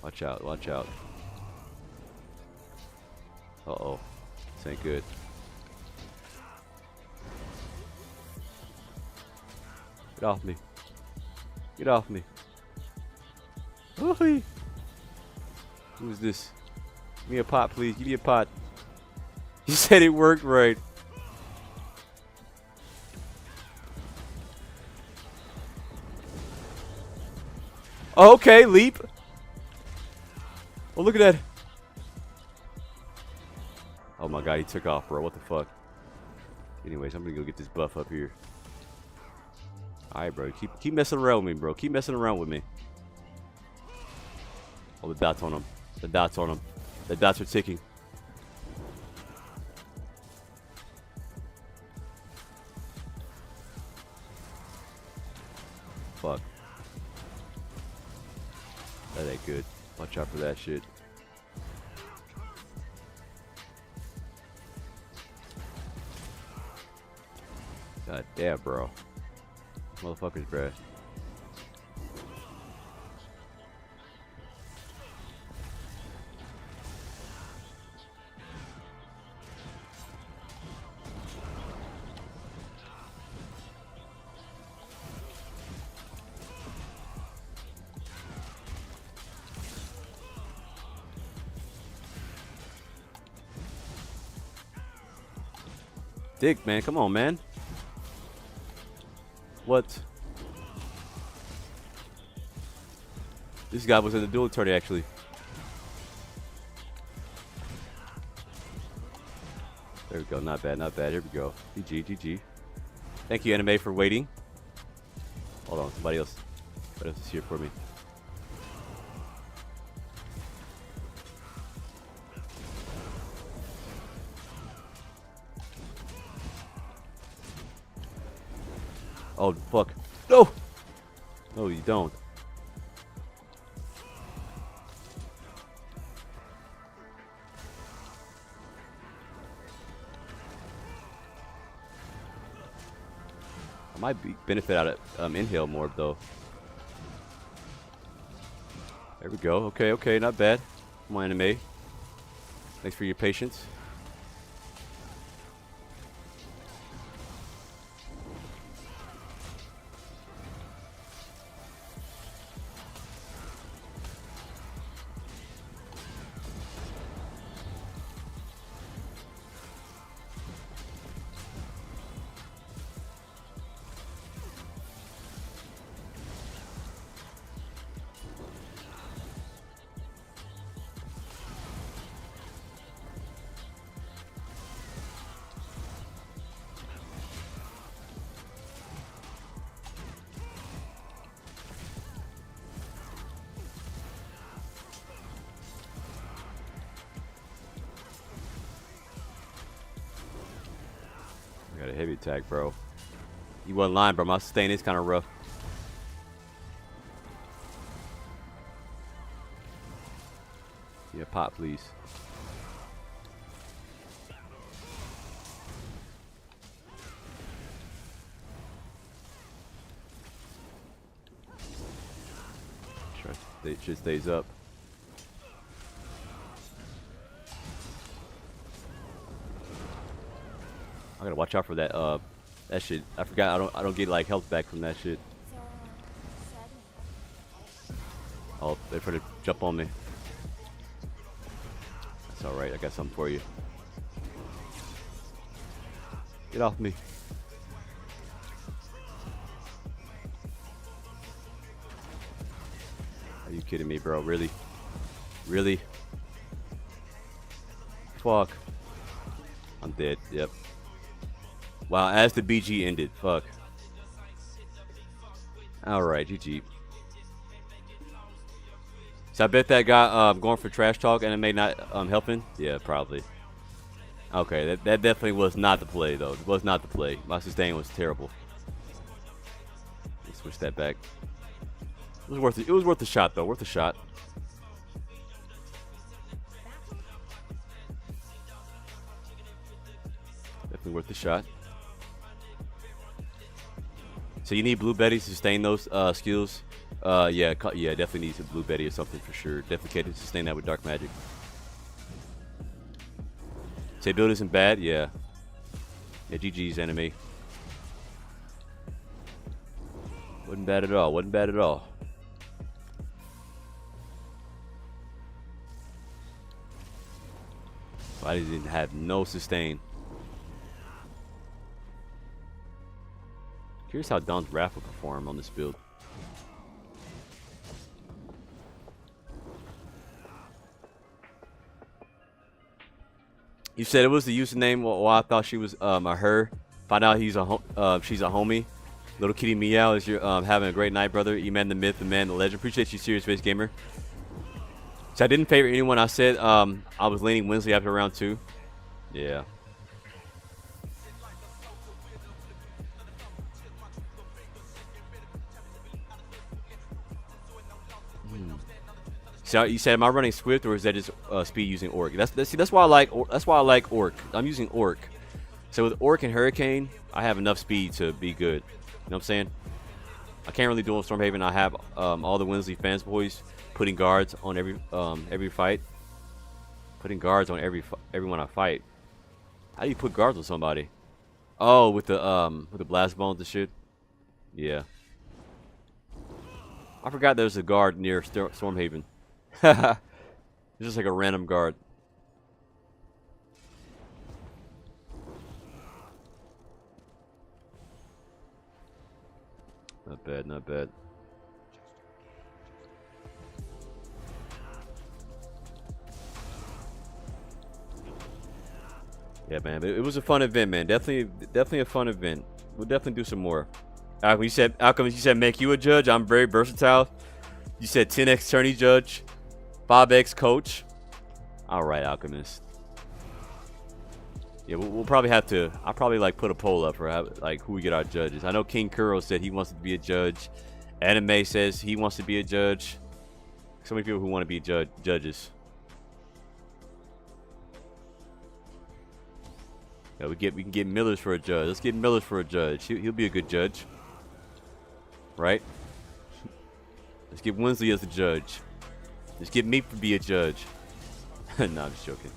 Watch out, watch out. Uh-oh. This ain't good. Get off me. Get off me. Woohoo! Who is this? Give me a pot, please. Give me a pot. You said it worked right. Oh, okay, leap. Oh, look at that. Oh my god, he took off, bro. What the fuck? Anyways, I'm gonna go get this buff up here. Alright, bro. Keep messing around with me, bro. Keep messing around with me. Oh, the dots on him. The dots on him. The dots are ticking. Fuck. That ain't good. Watch out for that shit. God damn, bro. Motherfuckers, bruh. Dick, man, come on, man. What? This guy was in the duel tourney, actually. There we go. Not bad, not bad. Here we go. GG, GG. Thank you, Anime, for waiting. Hold on, somebody else. Somebody else is here for me. Oh, fuck. No! No, you don't. I might benefit out of inhale more, though. There we go. Okay, okay, not bad. Come on, Anime. Thanks for your patience. Got a heavy attack, bro. You wasn't lying, bro. My sustain is kind of rough. Yeah, pop, please. Sure, it just stays up. I gotta watch out for that that shit. I forgot I don't get like health back from that shit. Oh, they're trying to jump on me. That's alright, I got something for you. Get off me. Are you kidding me, bro? Really? Really? Fuck. I'm dead, yep. Wow, as the BG ended, fuck. Alright, GG. So I bet that guy going for trash talk and it may not helping? Yeah, probably. Okay, that definitely was not the play though. It was not the play. My sustain was terrible. Let's switch that back. It was worth it. It was worth the shot though, worth a shot. Definitely worth the shot. So you need Blue Betty to sustain those skills. Yeah, definitely needs a Blue Betty or something for sure. Definitely can't sustain that with Dark Magic. Say build isn't bad, yeah. Yeah, GG's enemy. Wasn't bad at all. Wasn't bad at all. I didn't have no sustain. Curious how Dawn's Wrath will perform on this build. You said it was the username. Well, I thought she was a her. Find out she's a homie. Little Kitty Meow is your having a great night, brother. You man the myth, the man, the legend. Appreciate you, Serious Face Gamer. So I didn't favor anyone. I said I was leaning Winsley after round 2. Yeah. So you said, am I running Swift or is that just speed using Orc? That's why I like Orc. I'm using Orc. So with Orc and Hurricane, I have enough speed to be good. You know what I'm saying? I can't really duel Stormhaven. I have all the Winsley fans boys putting guards on every fight. Putting guards on everyone I fight. How do you put guards on somebody? Oh, with the blast bones and shit. Yeah. I forgot there's a guard near Stormhaven. It's just like a random guard. Not bad, not bad. Yeah, man, it was a fun event, man. Definitely a fun event. We'll definitely do some more. Alchemist, you said make you a judge. I'm very versatile. You said 10x tourney judge, 5x coach. All right, Alchemist. Yeah, we'll probably have to. I'll probably like put a poll up for like who we get our judges. I know King Kuro said he wants to be a judge. Anime says he wants to be a judge. So many people who want to be judges. Yeah, we can get Millers for a judge. Let's get Millers for a judge. He'll be a good judge, right? Let's get Winsley as a judge. Let's get me to be a judge. No, I'm just joking.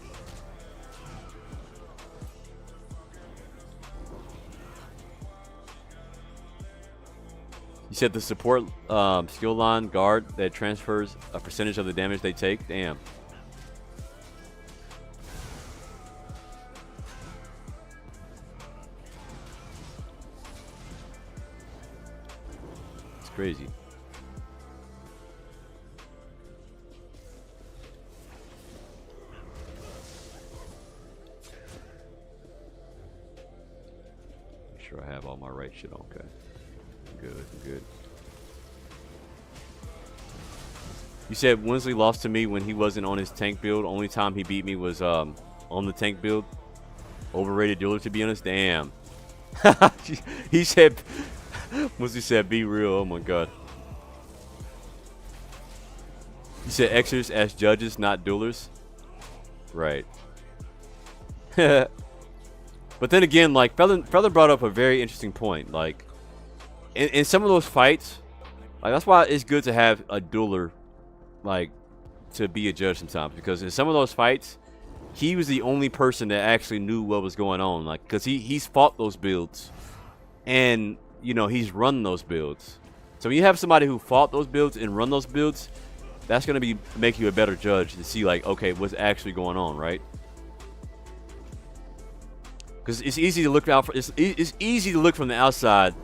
You said the support skill line guard that transfers a percentage of the damage they take. Damn. It's crazy. Make sure I have all my right shit on. Okay. Good. You said Winsley lost to me when he wasn't on his tank build. Only time he beat me was on the tank build. Overrated dueler, to be honest. Damn. He said, Winsley said, be real. Oh my god. You said Xers as judges, not duelers. Right. But then again, like Feather brought up a very interesting point. Like in some of those fights, like that's why it's good to have a dueler, like, to be a judge sometimes, because in some of those fights, he was the only person that actually knew what was going on, like, because he's fought those builds, and you know he's run those builds. So when you have somebody who fought those builds and run those builds, that's gonna make you a better judge to see, like, okay, what's actually going on, right? Because it's easy to look out for. It's easy to look from the outside,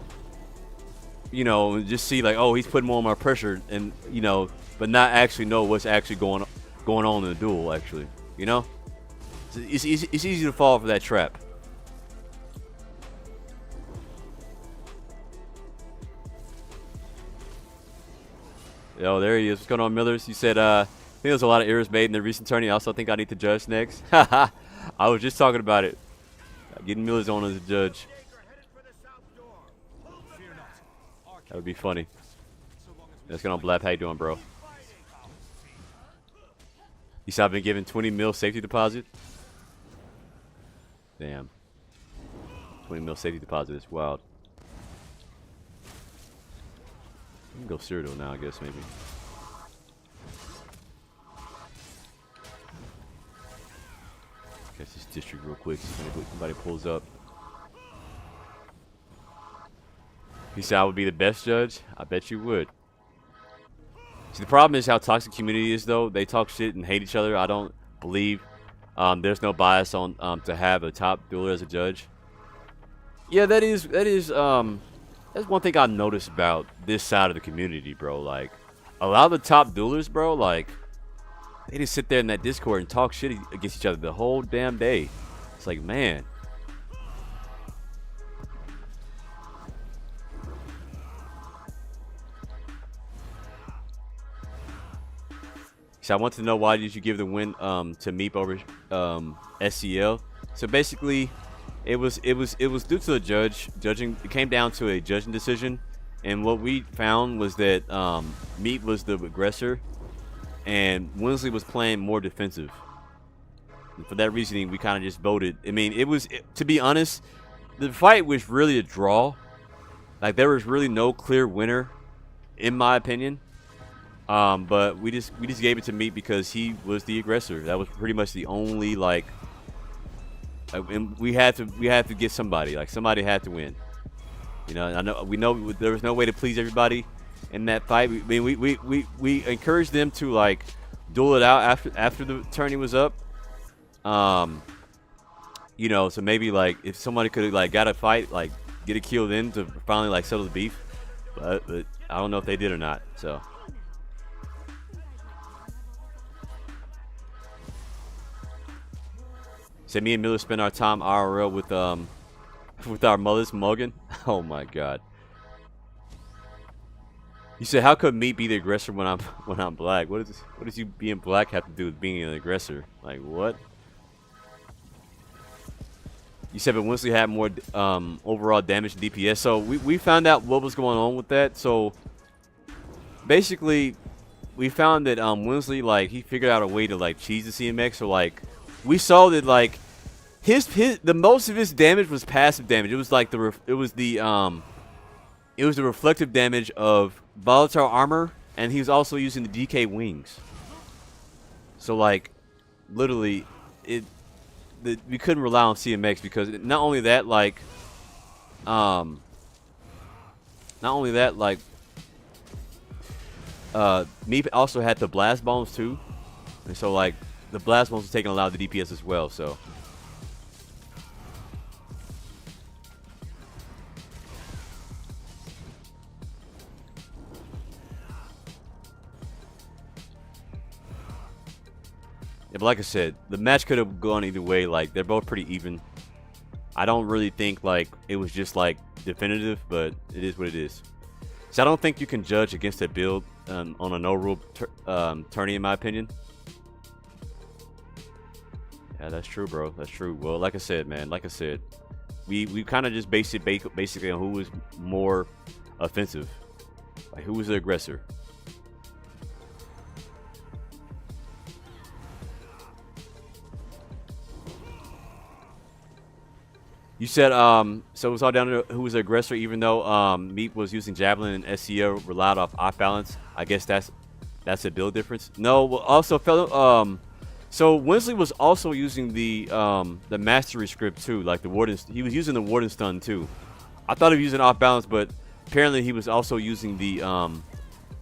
you know, and just see like, oh, he's putting more and more pressure, and you know, but not actually know what's actually going on in the duel. Actually, you know, it's easy to fall for that trap. Oh, there he is. What's going on, Millers? You said, I think there's a lot of errors made in the recent tourney. I also think I need to judge next. I was just talking about it. Getting Millers on as a judge. That would be funny. Let's get on Blap. How you doing, bro? You said I've been given 20 mil safety deposit? Damn. 20 mil safety deposit is wild. We can go Cyrodiil now, I guess, maybe. Catch this district real quick. See if somebody pulls up. He said I would be the best judge. I bet you would. See, the problem is how toxic community is, though. They talk shit and hate each other. I don't believe there's no bias on to have a top dueler as a judge. Yeah, that's one thing I noticed about this side of the community, bro. Like, a lot of the top duelers, bro, like, they just sit there in that Discord and talk shit against each other the whole damn day. It's like, man. So I want to know, why did you give the win to Meep over SCL? So basically, it was due to the judging. It came down to a judging decision, and what we found was that Meep was the aggressor, and Winsley was playing more defensive. And for that reasoning, we kind of just voted. I mean, to be honest, the fight was really a draw. Like, there was really no clear winner, in my opinion. But we just gave it to Meep because he was the aggressor. That was pretty much the only, like, and we had to get somebody. Like, somebody had to win. You know, we know there was no way to please everybody in that fight. I mean, we encouraged them to, like, duel it out after the tourney was up. You know, so maybe, like, if somebody could have, like, got a fight, like, get a kill then to finally, like, settle the beef. But I don't know if they did or not. So. So me and Miller spend our time IRL with our mothers mugging. Oh my god. You said, how could me be the aggressor when I'm black? What does you being black have to do with being an aggressor? Like, what? You said, but Winsley had more overall damage and DPS. So we found out what was going on with that. So basically, we found that Winsley, like, he figured out a way to, like, cheese the CMX. So, like, we saw that, like, the most of his damage was passive damage. It was like it was the reflective damage of volatile armor, and he was also using the DK wings. So, like, literally, we couldn't rely on CMX because not only that, like, me also had the blast bombs too, and so, like, the blast bombs were taking a lot of the DPS as well. So. Yeah, but like I said, the match could have gone either way. Like, they're both pretty even. I don't really think, like, it was just, like, definitive, but it is what it is. So I don't think you can judge against a build on a no-rule tourney, in my opinion. Yeah, that's true, bro. That's true. Well, like I said, man, like I said, we kind of just based it basically on who was more offensive. Like, who was the aggressor. You said, so it was all down to who was the aggressor, even though Meep was using Javelin and SCO relied off off balance. I guess that's a build difference. No, well, also, so Winsley was also using the mastery script too, like the Warden. He was using the Warden stun too. I thought he was using off balance, but apparently he was also using the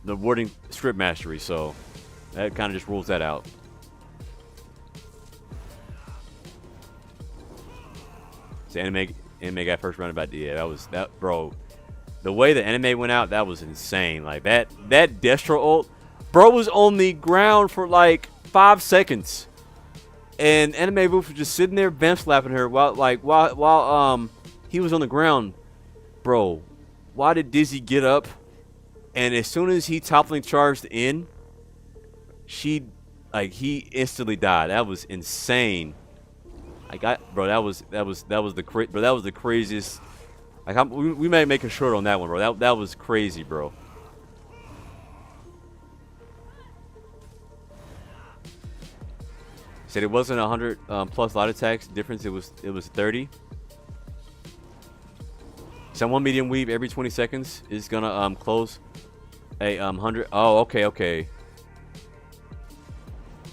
Warden script mastery. So that kind of just rules that out. So anime got first round about, yeah, that bro. The way the anime went out, that was insane. Like, that Destro ult, bro, was on the ground for like 5 seconds, and anime Booth was just sitting there bench slapping her while he was on the ground. Bro, why did Dizzy get up? And as soon as he toppling charged in, he instantly died. That was insane. Bro, that was the craziest. Like, we may make a short on that one, bro. That was crazy, bro. Said it wasn't 100 plus light attacks difference. It was 30. So one medium weave every 20 seconds is gonna close a 100. Oh, okay.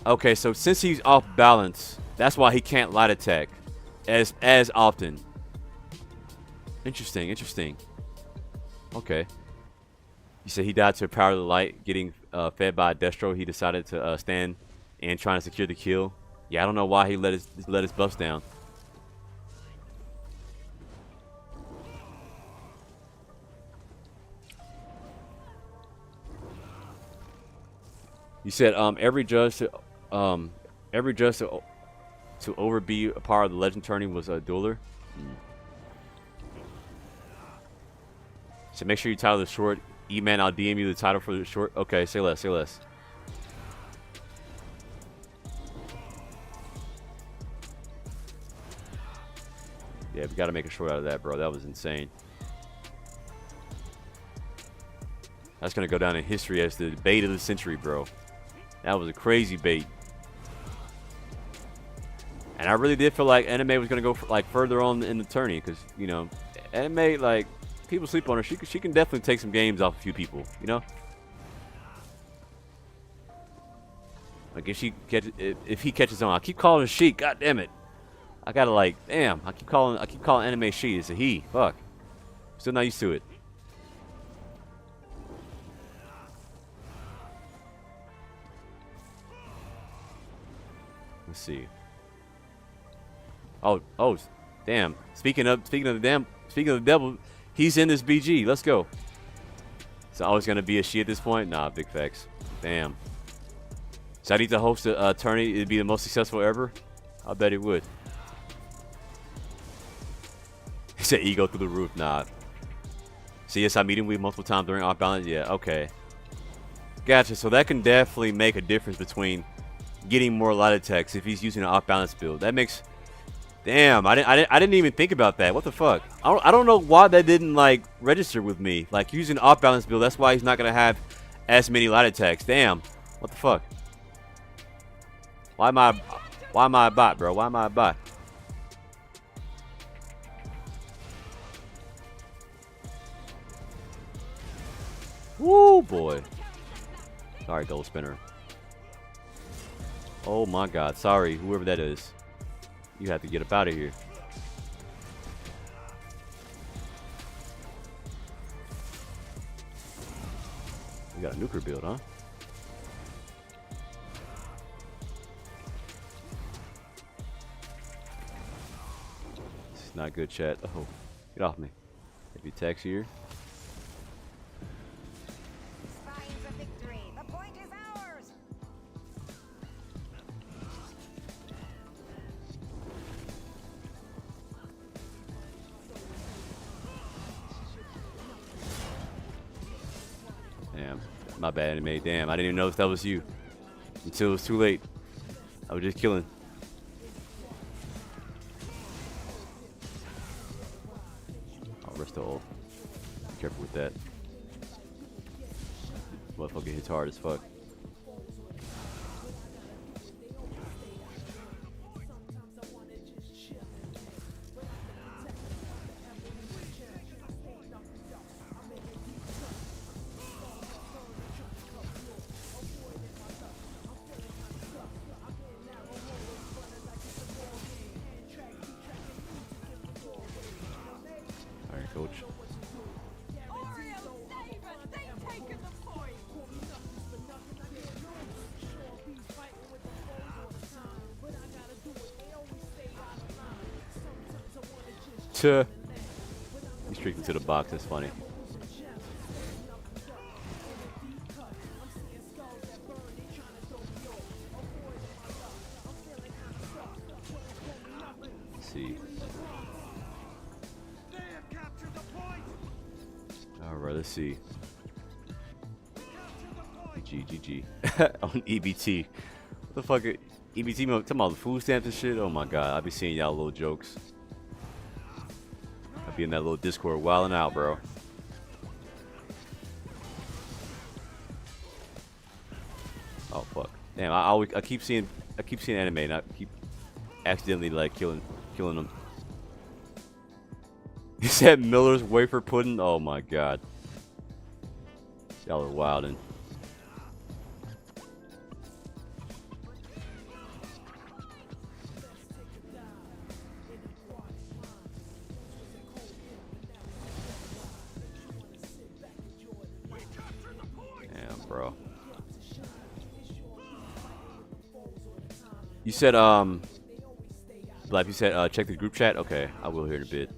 Okay, so since he's off balance, that's why he can't light attack as often. Interesting. Okay. You said he died to power of the light, getting fed by Destro. He decided to stand and trying to secure the kill. Yeah, I don't know why he let his buffs down. You said every judge to overbe a part of the legend tourney was a dueler. So make sure you title the short. E-man, I'll DM you the title for the short. Okay, say less. Yeah, we got to make a short out of that, bro. That was insane. That's going to go down in history as the bait of the century, bro. That was a crazy bait. And I really did feel like Anime was going to go like further on in the tourney because, you know, Anime, like, people sleep on her. She can definitely take some games off a few people, you know? Like if he catches on, I keep calling her she. God damn it! I gotta like, damn. I keep calling Anime she. It's a he. Fuck. Still not used to it. Let's see. Oh, damn. Speaking of the devil, he's in this BG. Let's go. It's always gonna be a she at this point. Nah, big facts. Damn. So I need to host a tourney. It'd be the most successful ever. I bet it would. He said ego through the roof. Nah. CSI meeting with multiple times during off balance. Yeah. Okay. Gotcha. So that can definitely make a difference between getting more light attacks if he's using an off balance build. That makes. Damn. I didn't even think about that. What the fuck? I don't know why that didn't like register with me. Like using off balance build. That's why he's not gonna have as many light attacks. Damn. What the fuck? Why am I a bot, bro? Why am I a bot? Woo, boy. Sorry, gold spinner. Oh my god. Sorry, whoever that is. You have to get up out of here. You got a nuker build, huh? Not good, chat. Oh, get off me. Maybe tax here. The point is ours. Damn, my bad, Anime. Damn, I didn't even know if that was you until it was too late. I was just killing. Rest of all. Be careful with that. Motherfucker hits hard as fuck. Alright, coach. He's streaking to the box. That's funny. Let's see. All right, let's see. GG. On EBT. What the fuck? EBT talking about the food stamps and shit? Oh my god, I be seeing y'all little jokes. I be in that little Discord wilding out, bro. Oh fuck. Damn, I keep seeing Anime and I keep accidentally like killing them. He said Miller's wafer pudding. Oh my god. Y'all are wildin'. Damn, bro. You said Black, you said check the group chat? Okay, I will here in a bit.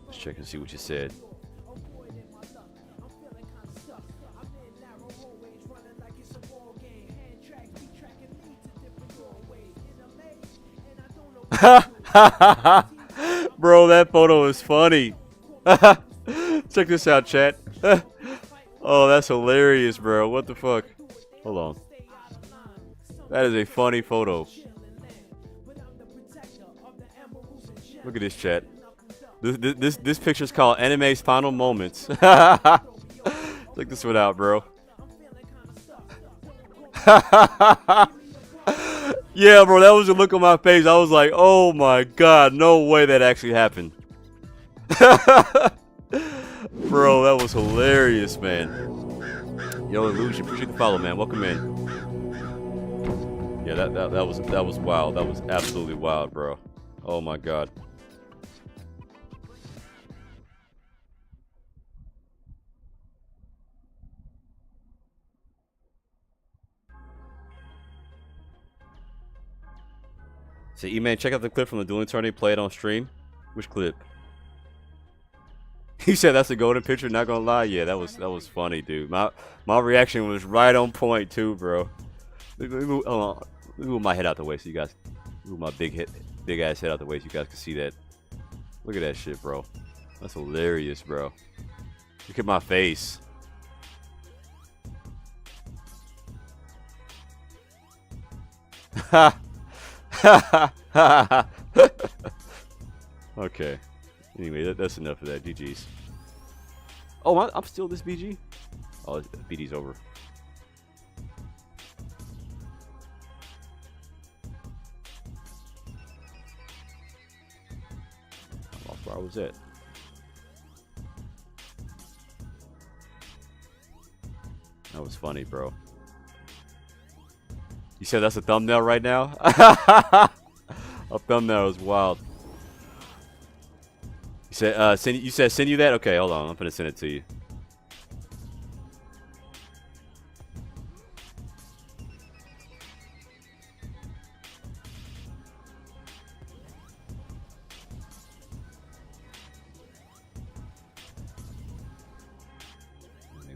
Let's check and see what you said. Bro, that photo is funny. Check this out, chat. Oh, that's hilarious, bro. What the fuck? Hold on. That is a funny photo. Look at this chat. This picture's called Anime's Final Moments. Check this one out, bro. Yeah, bro, that was the look on my face. I was like, oh my god, no way that actually happened. Bro, that was hilarious, man. Yo, Illusion, appreciate the follow, man. Welcome in. Yeah, that was wild. That was absolutely wild, bro. Oh my god. So, E-Man, check out the clip from the Dueling tourney. Play it on stream. Which clip? He said that's a golden picture. Not gonna lie, yeah, that was funny, dude. My reaction was right on point too, bro. Let me move my head out the way so you guys move my big ass head out the way so you guys can see that. Look at that shit, bro. That's hilarious, bro. Look at my face. Okay. Anyway, that's enough of that. GG's. Oh, I'm still this BG? Oh, BD's over. How far was that? That was funny, bro. You said that's a thumbnail right now? A thumbnail is wild. You said send you that? Okay, hold on. I'm gonna send it to you.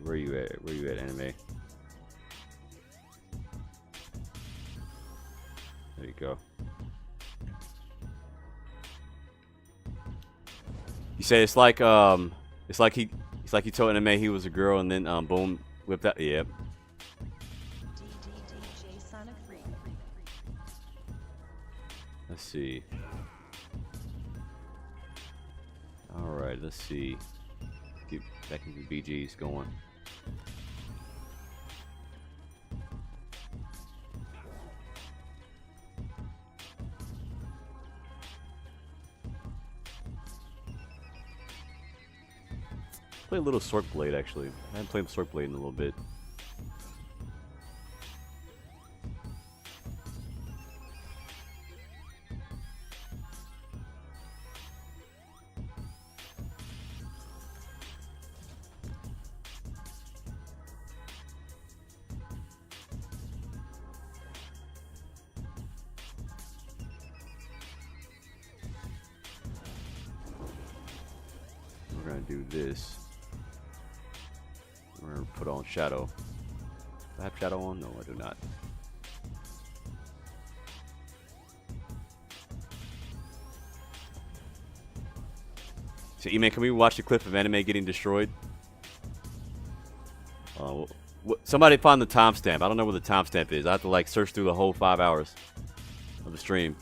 Where you at? Where you at, anime? There you go. You say it's like he told anime he was a girl and then boom, whipped out. Yep. Let's see. All right, let's see. Get back into BG's going. Play a little Sork Blade actually. I haven't played Sork Blade in a little bit. We're gonna do this. We're gonna put on shadow. Do I have shadow on? No, I do not. So, E-Man, can we watch the clip of anime getting destroyed? Somebody find the timestamp. I don't know where the timestamp is. I have to like search through the whole 5 hours of the stream.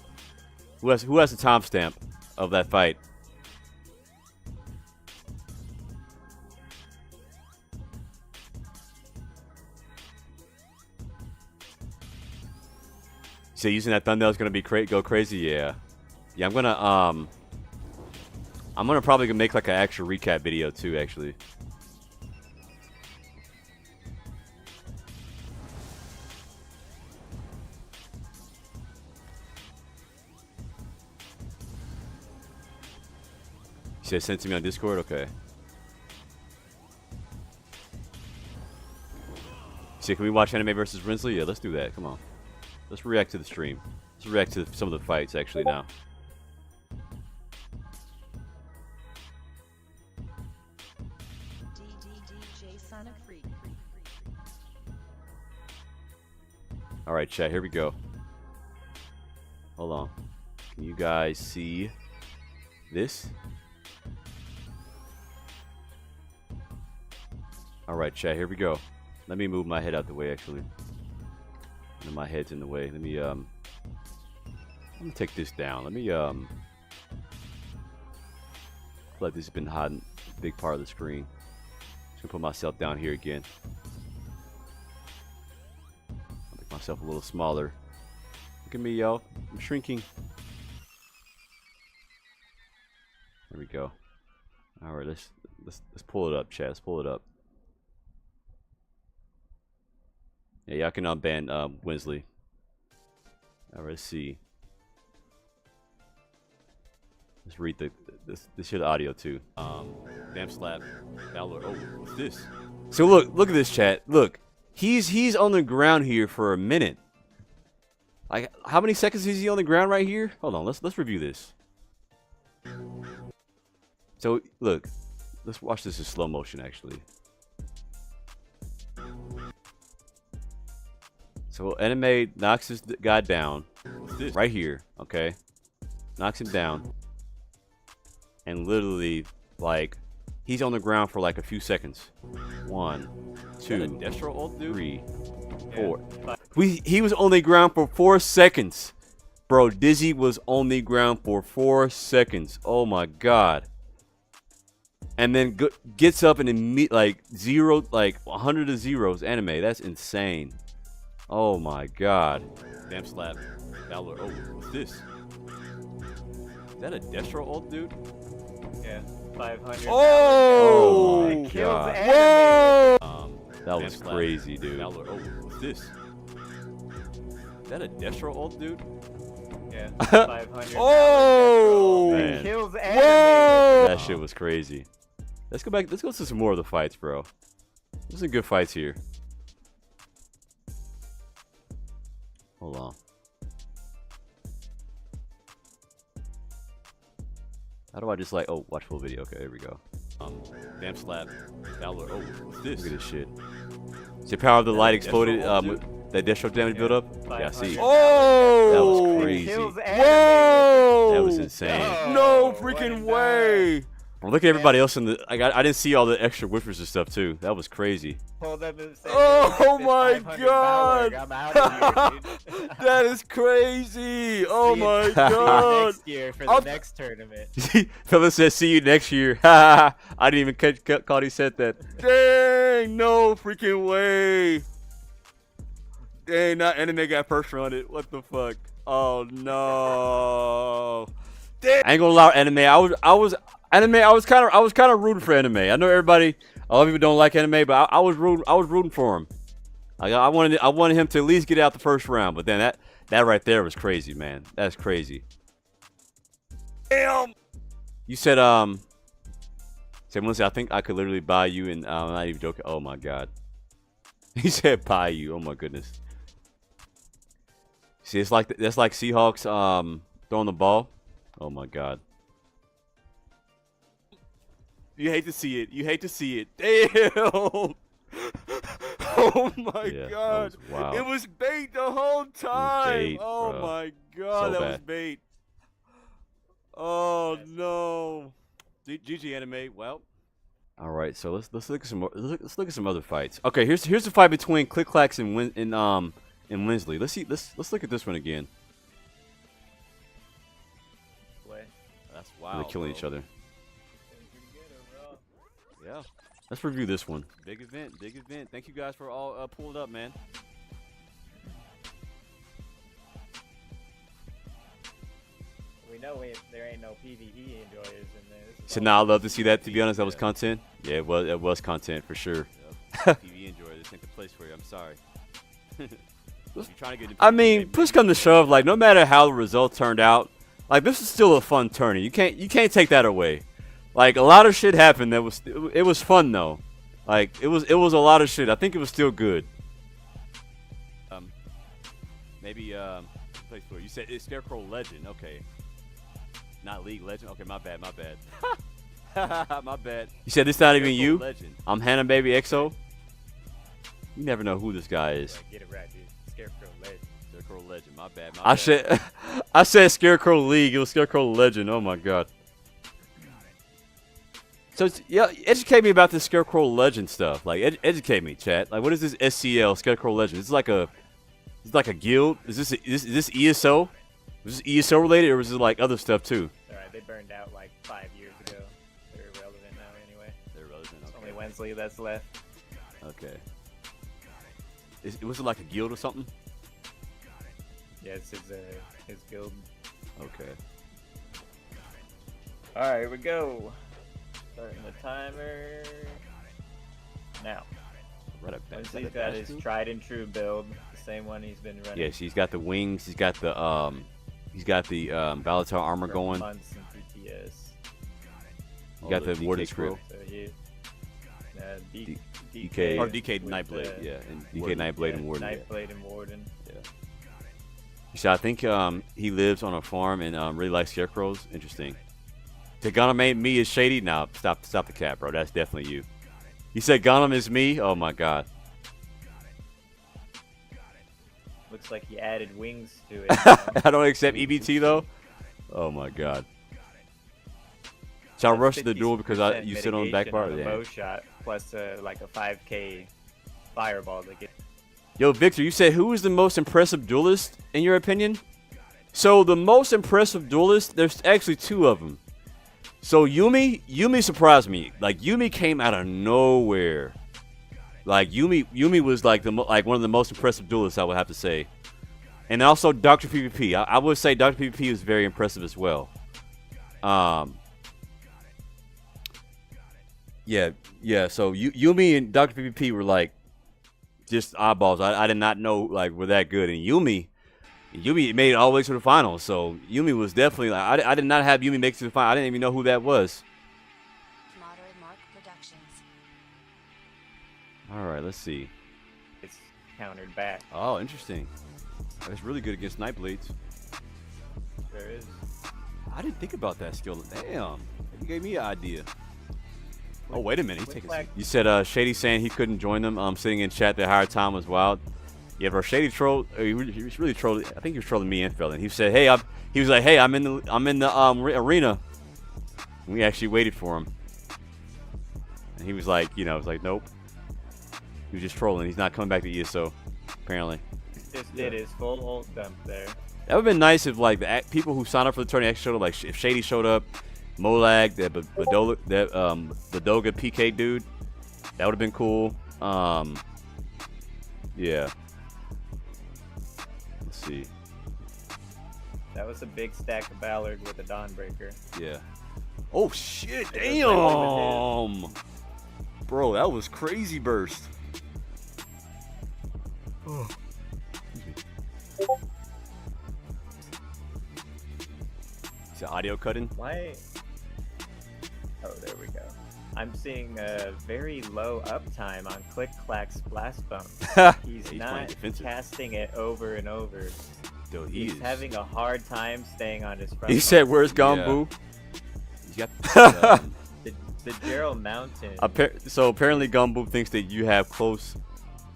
Who has the timestamp of that fight? So using that thumbnail is gonna be go crazy, yeah. Yeah, I'm gonna probably make like an actual recap video too, actually. You said send it to me on Discord, okay. See, can we watch anime versus Brinsley? Yeah, let's do that. Come on. Let's react to the stream. Let's react to some of the fights actually now. All right, chat. Here we go. Hold on. Can you guys see this? All right, chat. Here we go. Let me move my head out the way actually. And my head's in the way. Let me take this down. Let me like this has been hiding a big part of the screen. Just gonna put myself down here again. I'll make myself a little smaller. Look at me, y'all. I'm shrinking. There we go. All right, let's pull it up, chat. Let's pull it up. Yeah, y'all can unban Winsley. All right, let's see. Let's read this shit audio too. Damn slap. Download. Oh, what's this? So look at this, chat. Look, he's on the ground here for a minute. Like, how many seconds is he on the ground right here? Hold on, let's review this. So look, let's watch this in slow motion actually. So anime knocks this guy down right here, okay? Knocks him down. And literally, like, he's on the ground for like a few seconds. 1, 2, 3, 4. He was on the ground for 4 seconds. Bro, Dizzy was on the ground for 4 seconds. Oh my god. And then gets up and like 100 to zeros anime. That's insane. Oh my god. Damn slap. Download. Oh, what's this? Is that a Destro ult, dude? Yeah, 500. Oh my god. Whoa! That was crazy, dude. Download. Oh, what's this? Is that a Destro ult, dude? Yeah, 500. Oh! Man. Kills anime. That shit was crazy. Let's go back. Let's go to some more of the fights, bro. There's some good fights here. Hold on. How do I just like? Oh, watch full video. Okay, there we go. Damn slap. Download. Oh, what's this? Look at this shit. Is your power of the light exploded? That Destro damage build up? Yeah, I see. Oh! That was crazy. Whoa! That was insane. No freaking way! Look at everybody else in the. I didn't see all the extra whiffers and stuff too. That was crazy. Oh my god! I'm out of here, dude. That is crazy! Oh my See god! you next year for the next tournament. Philip says, "See you next year." I didn't even caught he said that. Dang! No freaking way! Dang! Not anime got first run it. What the fuck? Oh no! Dang. I ain't gonna lie, anime. I was kind of rooting for anime. I know everybody, a lot of people don't like anime, but I was rooting for him. Like, I wanted him to at least get out the first round. But then that right there was crazy, man. That's crazy. Damn. You said Melissa, I think I could literally buy you, and I'm not even joking. Oh my god. He said buy you. Oh my goodness. See, it's like that's like Seahawks throwing the ball. Oh my god. You hate to see it. You hate to see it. Damn. Oh my god. Wow. It was bait the whole time. Bait, oh my god, so that was bait. Oh no. GG anime. Well. All right, so let's look at some more. Let's look at some other fights. Okay, here's the fight between Click Clacks and Winsley. Let's see. Let's look at this one again. That's wow. They're killing each other. Yeah. Let's review this one. Big event, big event. Thank you guys for all pulling up, man. We know there ain't no PvE enjoyers in there. So now I'd love to see that. To be honest, that was content. Yeah, it was content for sure. Yep. PvE enjoyer, this ain't the place for you. I'm sorry. You're trying to get I mean, push come to shove, like no matter how the result turned out, like this is still a fun tourney. You can't take that away. Like a lot of shit happened. It was fun though. Like it was a lot of shit. I think it was still good. Maybe place for you said it's Scarecrow Legend. Okay. Not League Legend. Okay, my bad. My bad. You said this not even you? Legend. I'm Hannah Baby XO. You never know who this guy is. Get it right, dude. Scarecrow Legend. Scarecrow Legend. My bad. I said Scarecrow League. It was Scarecrow Legend. Oh my god. So yeah, educate me about this Scarecrow Legend stuff. Like educate me, chat. Like what is this SCL Scarecrow Legend? It's like a It's like a guild. Is this ESO? Was this ESO related, or was it like other stuff too? Alright, they burned out like 5 years ago. They're irrelevant now anyway. They're relevant. It's Okay. only Wensley that's left. Okay. Was it like a guild or something? Yeah, it's his guild. Okay. Alright, here we go. Starting the timer. Now. Right up Wensley's got his tried and true build. The same one he's been running. Yeah, he's got the wings. He's got the Valatar armor for going. months in PTS. You got the Warden Scroll. So he, DK or DK with, Nightblade, yeah, and DK Nightblade and Warden. Nightblade and Warden. Yeah. So I think he lives on a farm and really likes scarecrows. Interesting. Gonna make me is shady. Now stop the cap, bro. That's definitely you. You said Gollum is me? Oh my god. Looks like he added wings to it. I don't accept EBT though. Oh my god. So I rushed the duel because you sit on the back bar. Yeah. Bow shot plus like a 5k fireball to get. Yo, Victor, you said who is the most impressive duelist in your opinion? So the most impressive duelist, there's actually two of them. So Yumi surprised me. Like Yumi came out of nowhere. Like Yumi was like one of the most impressive duelists, I would have to say. And also Dr. PvP. I would say Dr. PvP was very impressive as well. Yeah. So Yumi and Dr. PvP were like just eyeballs. I did not know like were that good. And Yumi made it all the way to the finals. So Yumi was definitely like I did not have Yumi make it to the final. I didn't even know who that was. Moderate Mark Productions. All right, let's see. It's countered back. Oh, interesting. That's really good against Nightblades. There is. I didn't think about that skill. Damn, you gave me an idea. Oh, wait a minute. He's taking. You said Shady saying he couldn't join them. Sitting in chat the higher time was wild. Yeah, bro. Shady trolled. He was really trolling. I think he was trolling me and Phil. And he said, "Hey, he was like, hey, I'm in the arena." And we actually waited for him. And he was like, it was like, nope. He was just trolling. He's not coming back to ESO, apparently. He just did his full ult dump there. That would have been nice if like the people who signed up for the tourney actually showed up. Like if Shady showed up, Molag, that Badoga PK dude, that would have been cool. Yeah. Let's see. That was a big stack of Ballard with a Dawnbreaker. Yeah. Oh shit! It Damn. Bro, that was crazy burst. Oh. Is the audio cutting? Why? Oh, there we go. I'm seeing a very low uptime on Click Clack's blast bump. He's not casting it over and over. Dude, He's having a hard time staying on his front. He said, "Where's Gombu?" Yeah. The Gerald Mountain. So apparently Gumbo thinks that you have close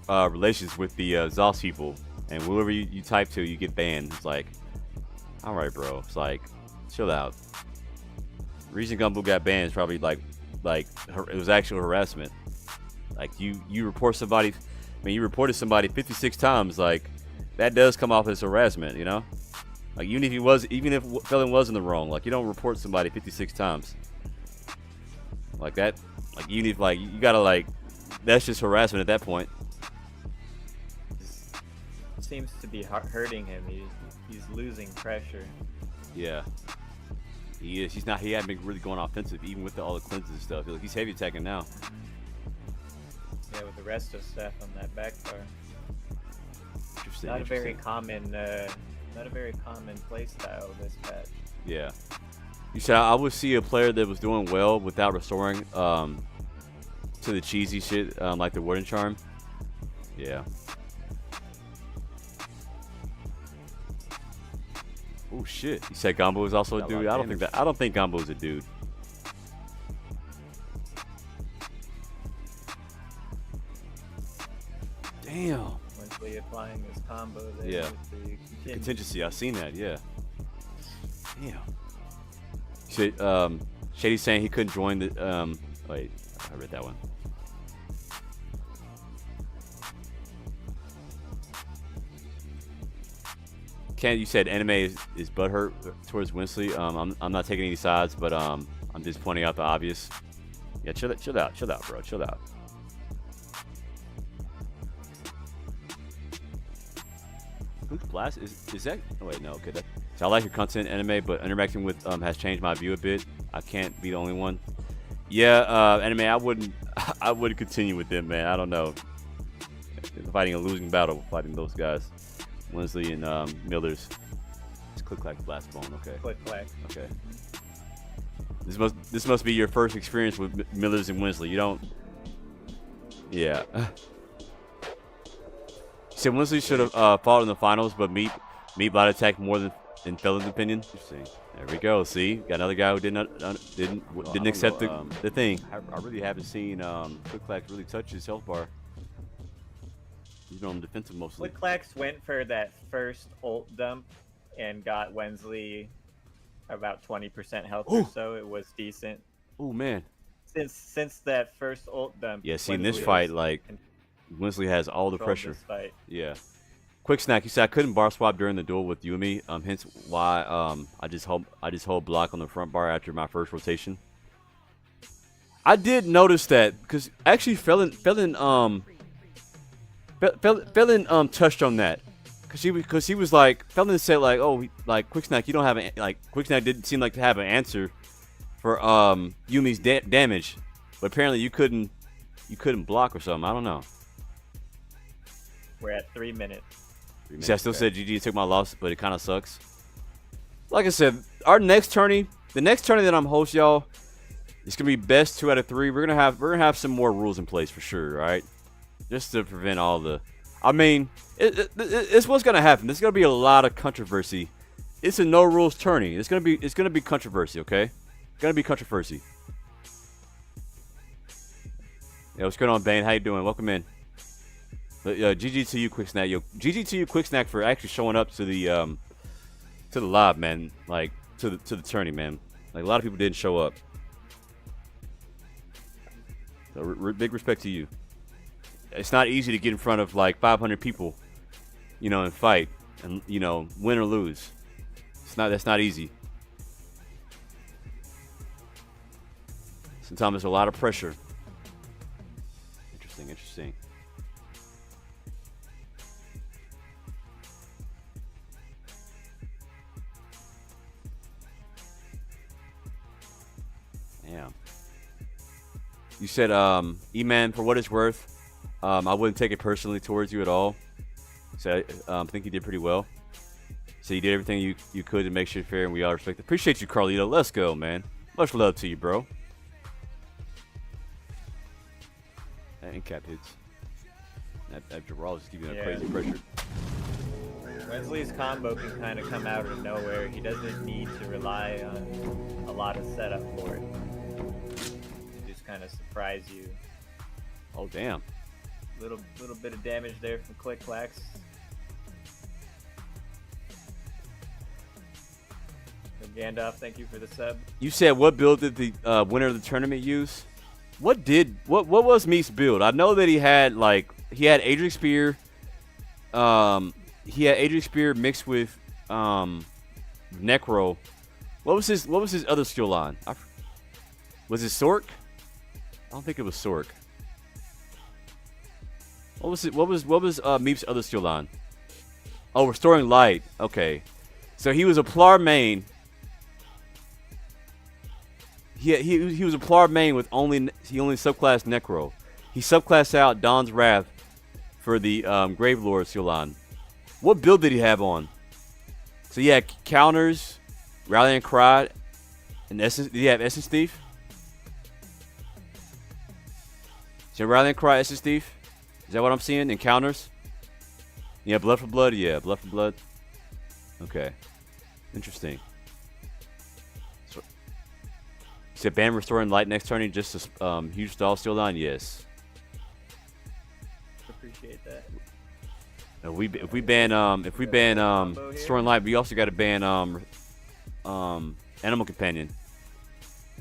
relations with the Zos people, and whoever you type to, you get banned. It's like, all right, bro. It's like, chill out. The reason Gumbo got banned is probably like it was actual harassment. Like you report somebody, you reported somebody 56 times. Like that does come off as harassment, Like even if felon was in the wrong, like you don't report somebody 56 times. Like that, like you need, like you gotta that's just harassment at that point. Seems to be hurting him. He's losing pressure. Yeah, he is. He hadn't been really going offensive, even with all the cleanses and stuff. He's heavy attacking now. Yeah, with the rest of Seth on that back bar. Interesting. Not a very common playstyle this patch. Yeah. You said I would see a player that was doing well without restoring to the cheesy shit like the Warden Charm. Yeah. Oh shit! You said Gombo is also a dude. I don't think Gombo is a dude. Damn. Wensley applying his combo there. Yeah. With the Contingency. I've seen that. Yeah. Damn. Shady's saying he couldn't join the. Wait, I read that one. Ken, you said anime is butthurt towards Winsley. I'm not taking any sides, but I'm just pointing out the obvious. Yeah, chill out, bro, chill out. Blast is that? Oh wait, no. Okay, so I like your content, anime, but interacting with has changed my view a bit. I can't be the only one. Yeah, anime. I wouldn't continue with them, man. I don't know. Fighting a losing battle, fighting those guys, Winsley and Millers. It's click clack blast bone. Okay. Click clack. Okay. This must be your first experience with Millers and Winsley. You don't. Yeah. He said Winsley should have fought in the finals, but Meat body attack more than in Felon's opinion. Interesting. There we go. See, got another guy who didn't accept the thing. I really haven't seen Click Clack really touch his health bar. He's been on defensive mostly. Click Clacks went for that first ult dump and got Wensley about 20% health or so. It was decent. Oh man. Since that first ult dump. Yeah, see in this fight, like Winsley has all the pressure. Yeah. Quick snack. He said I couldn't bar swap during the duel with Yumi. Hence why I just hold block on the front bar after my first rotation. I did notice that because actually Felon touched on that because he was like Felon said like, oh, like Quick snack, you don't have Quick snack didn't seem like to have an answer for Yumi's damage, but apparently you couldn't block or something. I don't know. We're at 3 minutes. See, I still said GG took my loss, but it kind of sucks. Like I said, our next tourney, the next tourney that I'm host, y'all, it's gonna be best 2 out of 3. We're gonna have some more rules in place for sure, right? Just to prevent all the. I mean, it's what's gonna happen. There's gonna be a lot of controversy. It's a no rules tourney. It's gonna be controversy, okay? It's gonna be controversy. Yeah, what's going on, Bane? How you doing? Welcome in. GG to you, Quick Snack. Yo, GG to you, Quick Snack, for actually showing up to the live, man. Like to the tourney, man. Like a lot of people didn't show up. So big respect to you. It's not easy to get in front of like 500 people, you know, and fight and win or lose. That's not easy. Sometimes there's a lot of pressure. Interesting. Damn. You said, E-Man, for what it's worth, I wouldn't take it personally towards you at all. So I think you did pretty well. So you did everything you could to make sure fair, and we all respect it. Appreciate you, Carlito. Let's go, man. Much love to you, bro. And cap hits. That Gerald is giving a crazy pressure. Wensley's combo can kind of come out of nowhere. He doesn't need to rely on a lot of setup for it. He just kind of surprise you. Oh damn! Little bit of damage there from Click Clacks. Gandalf, thank you for the sub. You said what build did the winner of the tournament use? What was Meat's build? I know that he had Adric Spear. He had Adric Spear mixed with Necro. What was his other skill line? Was it Sork? I don't think it was Sork. What was Meep's other skill line? Oh, Restoring Light. Okay, so he was a Plar main. He was a Plar main with only subclassed Necro. He subclassed out Dawn's Wrath for the Gravelord skill line. What build did he have on? So yeah, counters, Rallying Cry, and Essence. Did he have Essence Thief? So Rallying Cry, Essence Thief. Is that what I'm seeing? And counters? Yeah, Blood for Blood. Yeah, Blood for Blood. Okay, interesting. So, you said ban Restoring Light next turn, just a huge stall skill line. Yes. Appreciate that. If we ban Restoring Light, we also got to ban Animal Companion,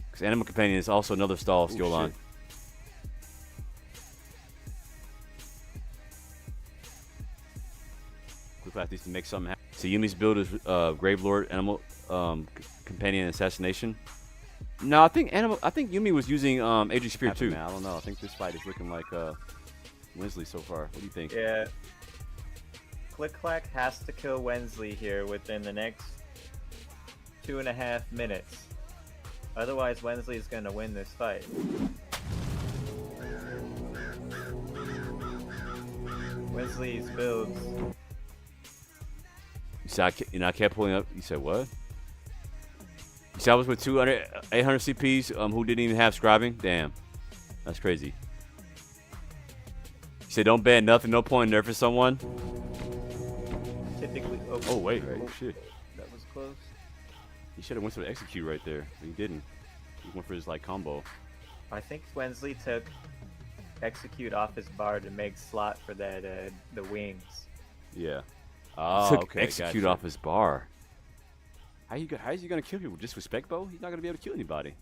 because Animal Companion is also another stall skill line. Quick Flash needs to make something happen. So Yumi's build is Grave Lord, Animal Companion, Assassination. No, I think Yumi was using Agent Spear too. Man, I don't know. I think this fight is looking like Wensley so far. What do you think? Yeah. Click Clack has to kill Wensley here within the next 2.5 minutes. Otherwise, Wensley is going to win this fight. Wensley's builds. You said I kept pulling up. You said what? You said I was with 800 CPs who didn't even have scribing? Damn. That's crazy. You said don't ban nothing, no point in nerfing someone? Typically. Oh, wait. Oh, shit. That was close. He should have went for the execute right there. But he didn't. He went for his like combo. I think Wensley took execute off his bar to make slot for that the wings. Yeah. Oh, took okay. Execute gotcha. Off his bar. How is he gonna kill people? Just with spec bow? He's not gonna be able to kill anybody.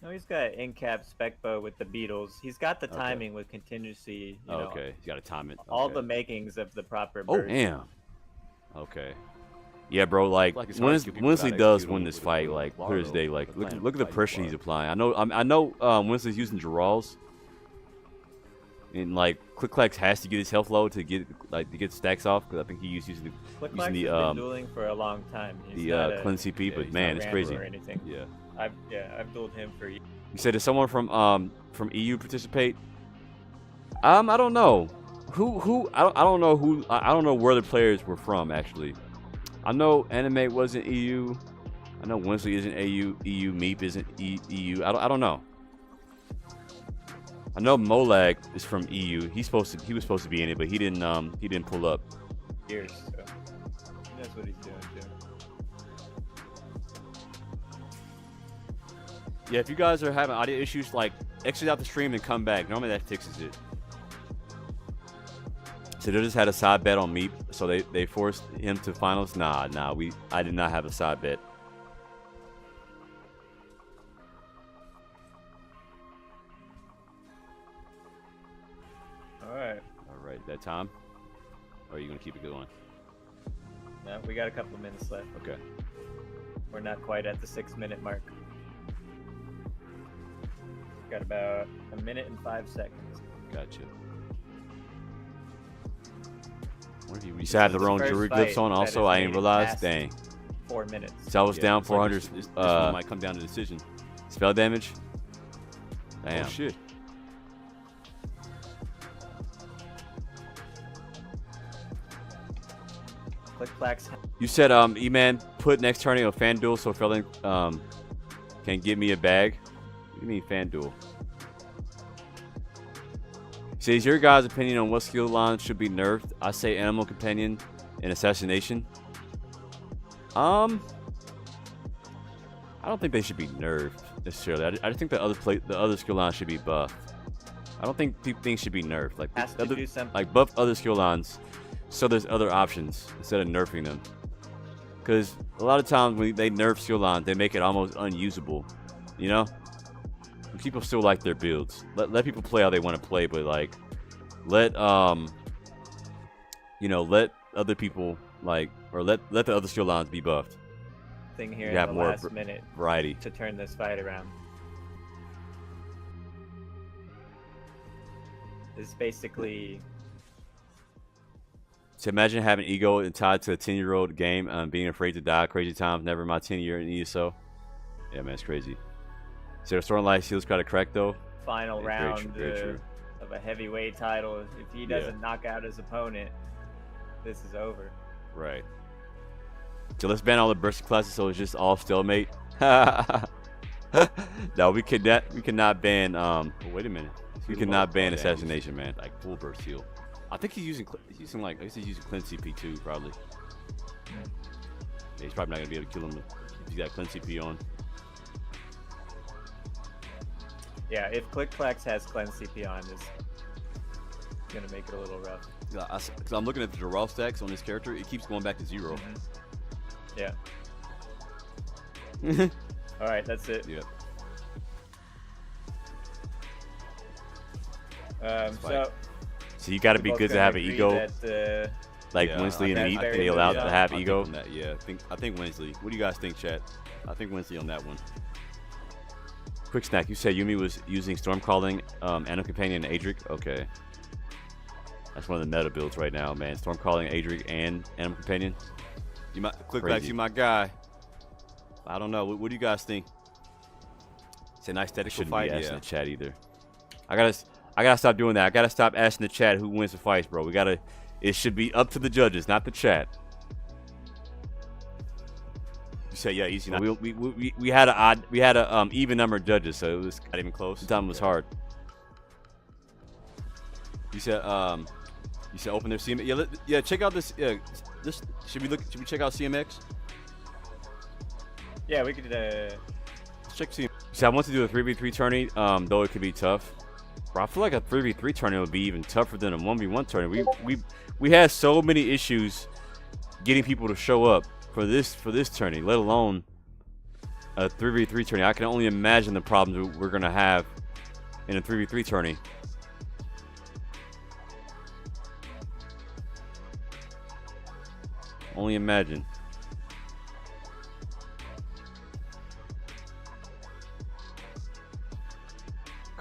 No, he's got in-cap spec bow with the Beatles. He's got the timing with contingency. You know, okay, he's got to time it. All the makings of the proper. Oh damn. Okay. Yeah, bro. Like Wensley does win this fight, like clear as day. Like look at the pressure he's applying. I know Wensley's using Durals, and like Click Clack has to get his health low to get stacks off because I think he's using the been dueling for a long time. He's cleanse CP, but man, it's crazy. Yeah. I've dueled him for years. You said, does someone from EU participate? I don't know. I don't know who. I don't know where the players were from actually. I know Animate wasn't EU. I know Wensley isn't EU. Meep isn't EU. I don't know. I know Molag is from EU. He was supposed to be in it, but he didn't pull up. Years. So he knows what he's doing too. Yeah, if you guys are having audio issues, like exit out the stream and come back. Normally that fixes it. So they just had a side bet on Meep, so they forced him to finals. Nah, I did not have a side bet. All right, that time. Or are you gonna keep it going? No, we got a couple of minutes left. Okay. We're not quite at the 6-minute mark. Got about 1 minute and 5 seconds. Gotcha. You decided the wrong jury grips on also. I didn't realize. Dang. 4 minutes. So I was down 400. This one might come down to decision. Spell damage. Damn. Oh shit. Click Clacks. You said E-Man put next turning on FanDuel so Felon can give me a bag. What do you mean FanDuel? Says your guys' opinion on what skill lines should be nerfed. I say Animal Companion and Assassination. I don't think they should be nerfed necessarily. I think the other skill lines should be buffed. I don't think things should be nerfed. Like buff other skill lines so there's other options instead of nerfing them. Because a lot of times when they nerf skill lines, they make it almost unusable. You know? People still like their builds. Let people play how they want to play, but like let other people let the other skill lines be buffed. Thing here in the last minute variety to turn this fight around. This is basically. So imagine having ego tied to a 10-year-old game, being afraid to die, crazy times, never my 10-year in ESO. Yeah, man, it's crazy. So Storm Light Seals got a crack though. Final round of a heavyweight title. If he doesn't knock out his opponent, this is over. Right. So let's ban all the burst classes so it's just all stalemate. No, we cannot ban. Wait a minute. We cannot ban assassination, man. Like full burst heal. I think he's using cleanse CP too, probably. Yeah, he's probably not gonna be able to kill him if he's got cleanse CP on. Yeah, if Click Clacks has cleanse CP on, it's gonna make it a little rough. Because I'm looking at the Dural stacks on this character, it keeps going back to 0. Yeah. All right, that's it. Yeah. So you got to be good to have an ego. That, Like Winsley and Meep, they allowed to have ego. Yeah, I think Winsley. What do you guys think, chat? I think Winsley on that one. Quick snack. You said Yumi was using Stormcalling, Animal Companion, and Adric. Okay. That's one of the meta builds right now, man. Stormcalling, Adric, and Animal Companion. You might you my guy. I don't know. What do you guys think? It's a nice technical fight. Shouldn't be asking the chat either. I gotta stop doing that. I gotta stop asking the chat who wins the fights, bro. It should be up to the judges, not the chat. You say yeah, easy. We had a even number of judges, so it was not even close. The time was hard. You said open their CMX. Yeah, check out this. Should we check out CMX? Yeah, we could. Let's check CMX. See, I want to do a 3v3 tourney, though it could be tough. Bro, I feel like a 3v3 tourney would be even tougher than a 1v1 tourney. We had so many issues getting people to show up for this tourney, let alone a 3v3 tourney. I can only imagine the problems we're gonna have in a 3v3 tourney. Only imagine.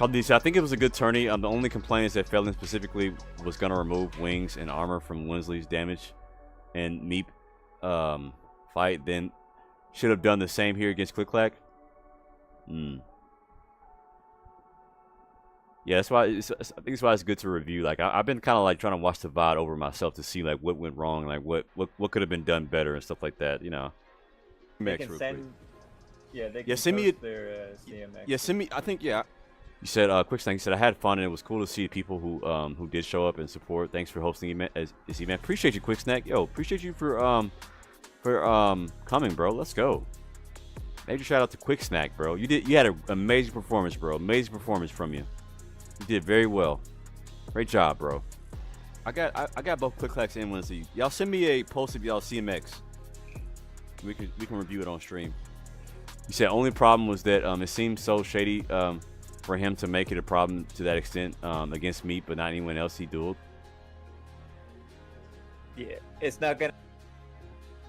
I think it was a good tourney. The only complaint is that Felon specifically was going to remove wings and armor from Winsley's damage and Meep fight. Then should have done the same here against Click Clack. Yeah, that's why I think it's why it's good to review. Like I've been kind of like trying to watch the VOD over myself to see like what went wrong, like what could have been done better and stuff like that. You know. They can send. Yeah, they can send me their CMX. Yeah, send me. I think yeah. You said, quick thing. You said I had fun and it was cool to see people who did show up and support. Thanks for hosting this event. Appreciate you, Quick Snack. Yo, appreciate you for coming, bro. Let's go. Major shout out to Quick Snack, bro. You had an amazing performance, bro. Amazing performance from you. You did very well. Great job, bro. I got both Click Clacks and Wednesday. Y'all send me a post of y'all CMX. We can review it on stream. You said only problem was that it seemed so shady for him to make it a problem to that extent against Meat, but not anyone else he dueled. Yeah, it's not gonna.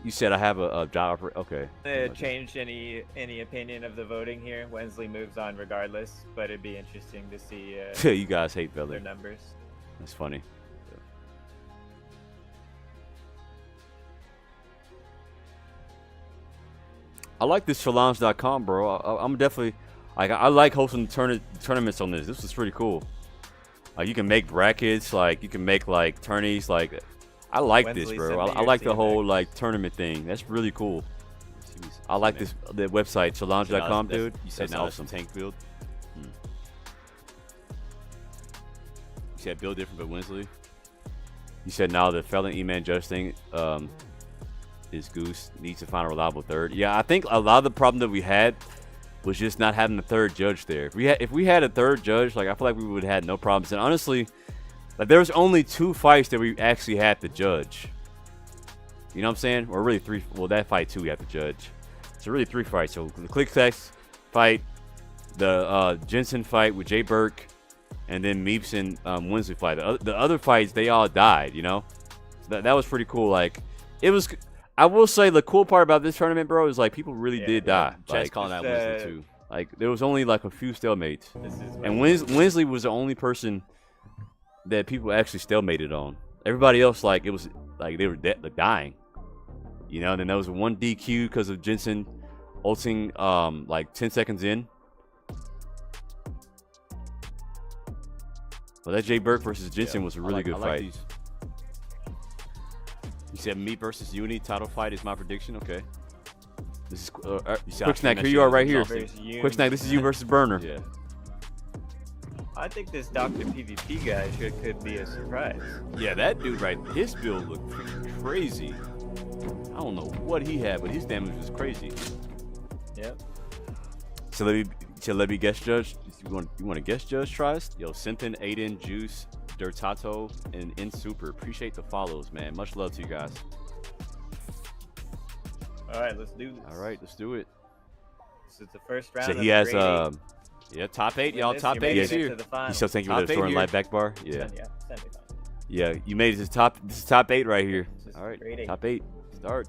You said I have a job offer. Okay. Change any opinion of the voting here. Wensley moves on regardless, but it'd be interesting to see. You guys hate Belly. Their numbers. That's funny. I like this challenge.com, bro. I'm definitely. I like hosting tournaments on this. This is pretty cool. Like you can make brackets, like you can make like tourneys. Like I like Wensley, this, bro. I like the whole like tournament thing. That's really cool. I like the website challenge.com, dude. You said that's now awesome. It's a tank build. You said build different, but Winsley. You said now the Felon E-Man Judge thing is Goose needs to find a reliable third. Yeah, I think a lot of the problem that we had was just not having a third judge there. If we had a third judge, like I feel like we would have had no problems. And honestly, like there was only 2 fights that we actually had to judge. You know what I'm saying? Or really 3. Well, that fight too we had to judge. So really 3 fights. So the Click Text fight, the Jensen fight with Jay Burke, and then Meeps and Winsley fight. The other fights they all died. You know, so that was pretty cool. Like it was. I will say the cool part about this tournament, bro, is like people really did die. Chat's like, calling out Winsley too. Like there was only like a few stalemates, and Winsley was the only person that people actually stalemated on. Everybody else, like it was like they were dying. You know, and then there was one DQ because of Jensen ulting like 10 seconds in. Well, that Jay Burke versus Jensen was a really good fight. These. You said me versus Uni title fight is my prediction. Okay. This is Quick Snack. Here you are, right here. Quick Snack. This is you versus Burner. Yeah. I think this Dr. PvP guy could be a surprise. Yeah, that dude right. His build looked freaking crazy. I don't know what he had, but his damage was crazy. Yep. So let me guest judge. You want to guest judge tries? Yo, Simpton, Aiden, Juice, Dirtato, and In Super. Appreciate the follows, man. Much love to you guys. All right, let's do this. All right, let's do it. This is the first round. So he has yeah, top 8, y'all. Top 8 is here. You still think you would have stored light back bar? Yeah. Yeah, send it on. Yeah, you made it to top. This is top 8 right here. This is All right, grade 8. top 8. Start.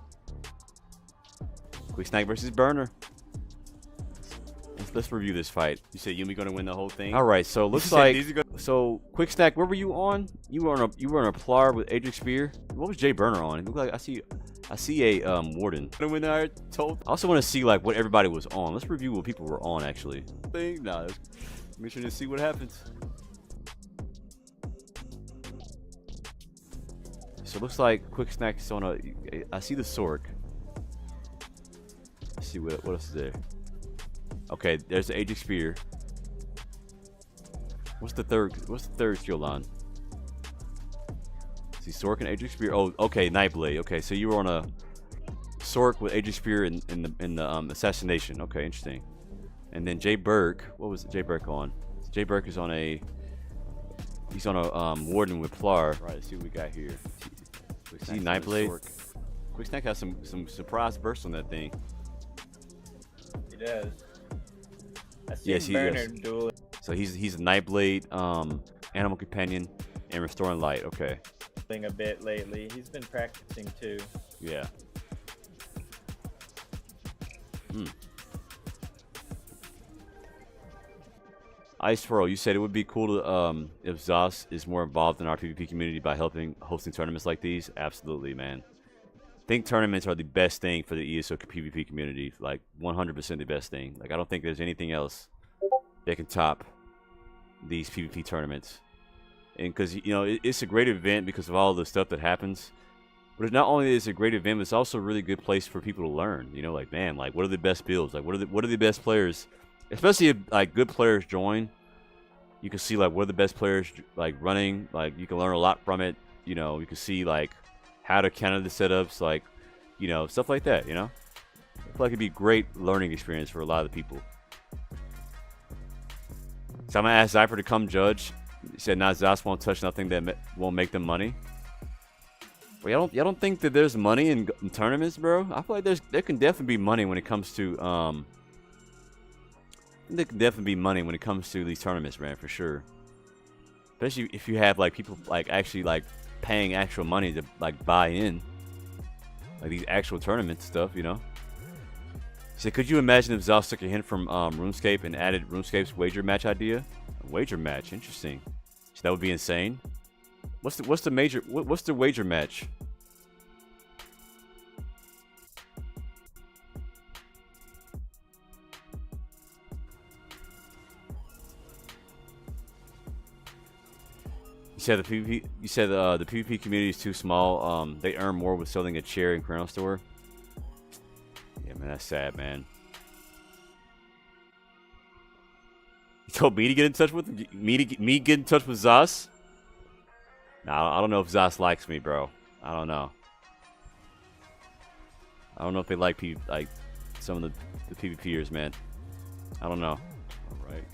Quick Snack versus Burner. Let's review this fight. You said Yumi gonna win the whole thing. All right, so looks like Quick Snack. Where were you on? You were on a Plar with Adric Spear. What was Jay Burner on? It looked like I see a Warden. When I told, I also want to see like what everybody was on. Let's review what people were on actually. Nah, make sure to see what happens. So it looks like Quick Snack's on a. I see the Sork. Let's see what else is there. Okay, there's the Adric Spear. What's the third skill line? See Sork and Adric Spear. Oh, okay, Nightblade. Okay, so you were on a Sork with Adric Spear in the assassination. Okay, interesting. And then Jay Burke. What was Jay Burke on? Jay Burke is on a. He's on a Warden with Plar. Right, let's see what we got here. See Nightblade. Quick Snack has some surprise bursts on that thing. He does. I see Yes, he Burner does. duel. So he's a Nightblade, Animal Companion, and Restoring Light. Okay. A bit lately. He's been practicing too. Yeah. Ice Furrow, you said it would be cool to if Zos is more involved in our PvP community by helping hosting tournaments like these. Absolutely, man. I think tournaments are the best thing for the ESO PvP community. Like 100% the best thing. Like I don't think there's anything else that can top these PvP tournaments. And because you know it's a great event because of all the stuff that happens. But not only is it a great event, but it's also a really good place for people to learn. You know, like man, like what are the best builds? Like what are the best players? Especially if like good players join, you can see like what are the best players like running. Like you can learn a lot from it. You know, you can see like how to counter the setups, like you know stuff like that. You know, I feel like it'd be a great learning experience for a lot of the people. So I'm gonna ask Zypher to come judge. He said, "Nah, Zos won't touch nothing that won't make them money." Well, y'all don't think that there's money in tournaments, bro? I feel like there can definitely be money when it comes to there can definitely be money when it comes to these tournaments, man, for sure. Especially if you have like people like actually like paying actual money to like buy in, like these actual tournament stuff, you know. So could you imagine if Zos took a hint from RuneScape and added RuneScape's wager match idea? A wager match, interesting. So that would be insane. What's the wager match? You said the PvP community is too small. They earn more with selling a chair in Chrono Store. Yeah, man, that's sad, man. You told me to get in touch with me get in touch with Zos. Nah, I don't know if Zos likes me, bro. I don't know. I don't know if they like some of the PvPers, man. I don't know. All right.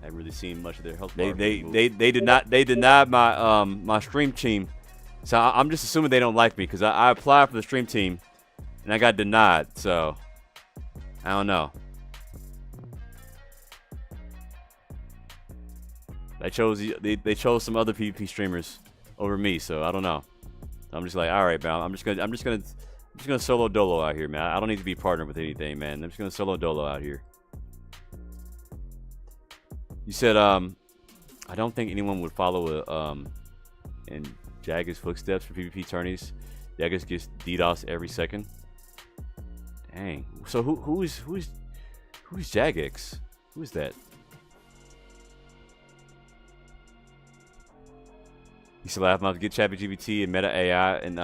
I haven't really seen much of their health. They denied my my stream team, so I'm just assuming they don't like me because I applied for the stream team, and I got denied. So I don't know. They chose some other PvP streamers over me, so I don't know. I'm just like, all right, man. I'm just gonna solo dolo out here, man. I don't need to be partnered with anything, man. I'm just gonna solo dolo out here. You said I don't think anyone would follow in Jagged's footsteps for PvP tourneys. Jagged gets DDoS every second. Dang. So who is Jagex? Who is that? You still have to get ChatGPT and Meta AI and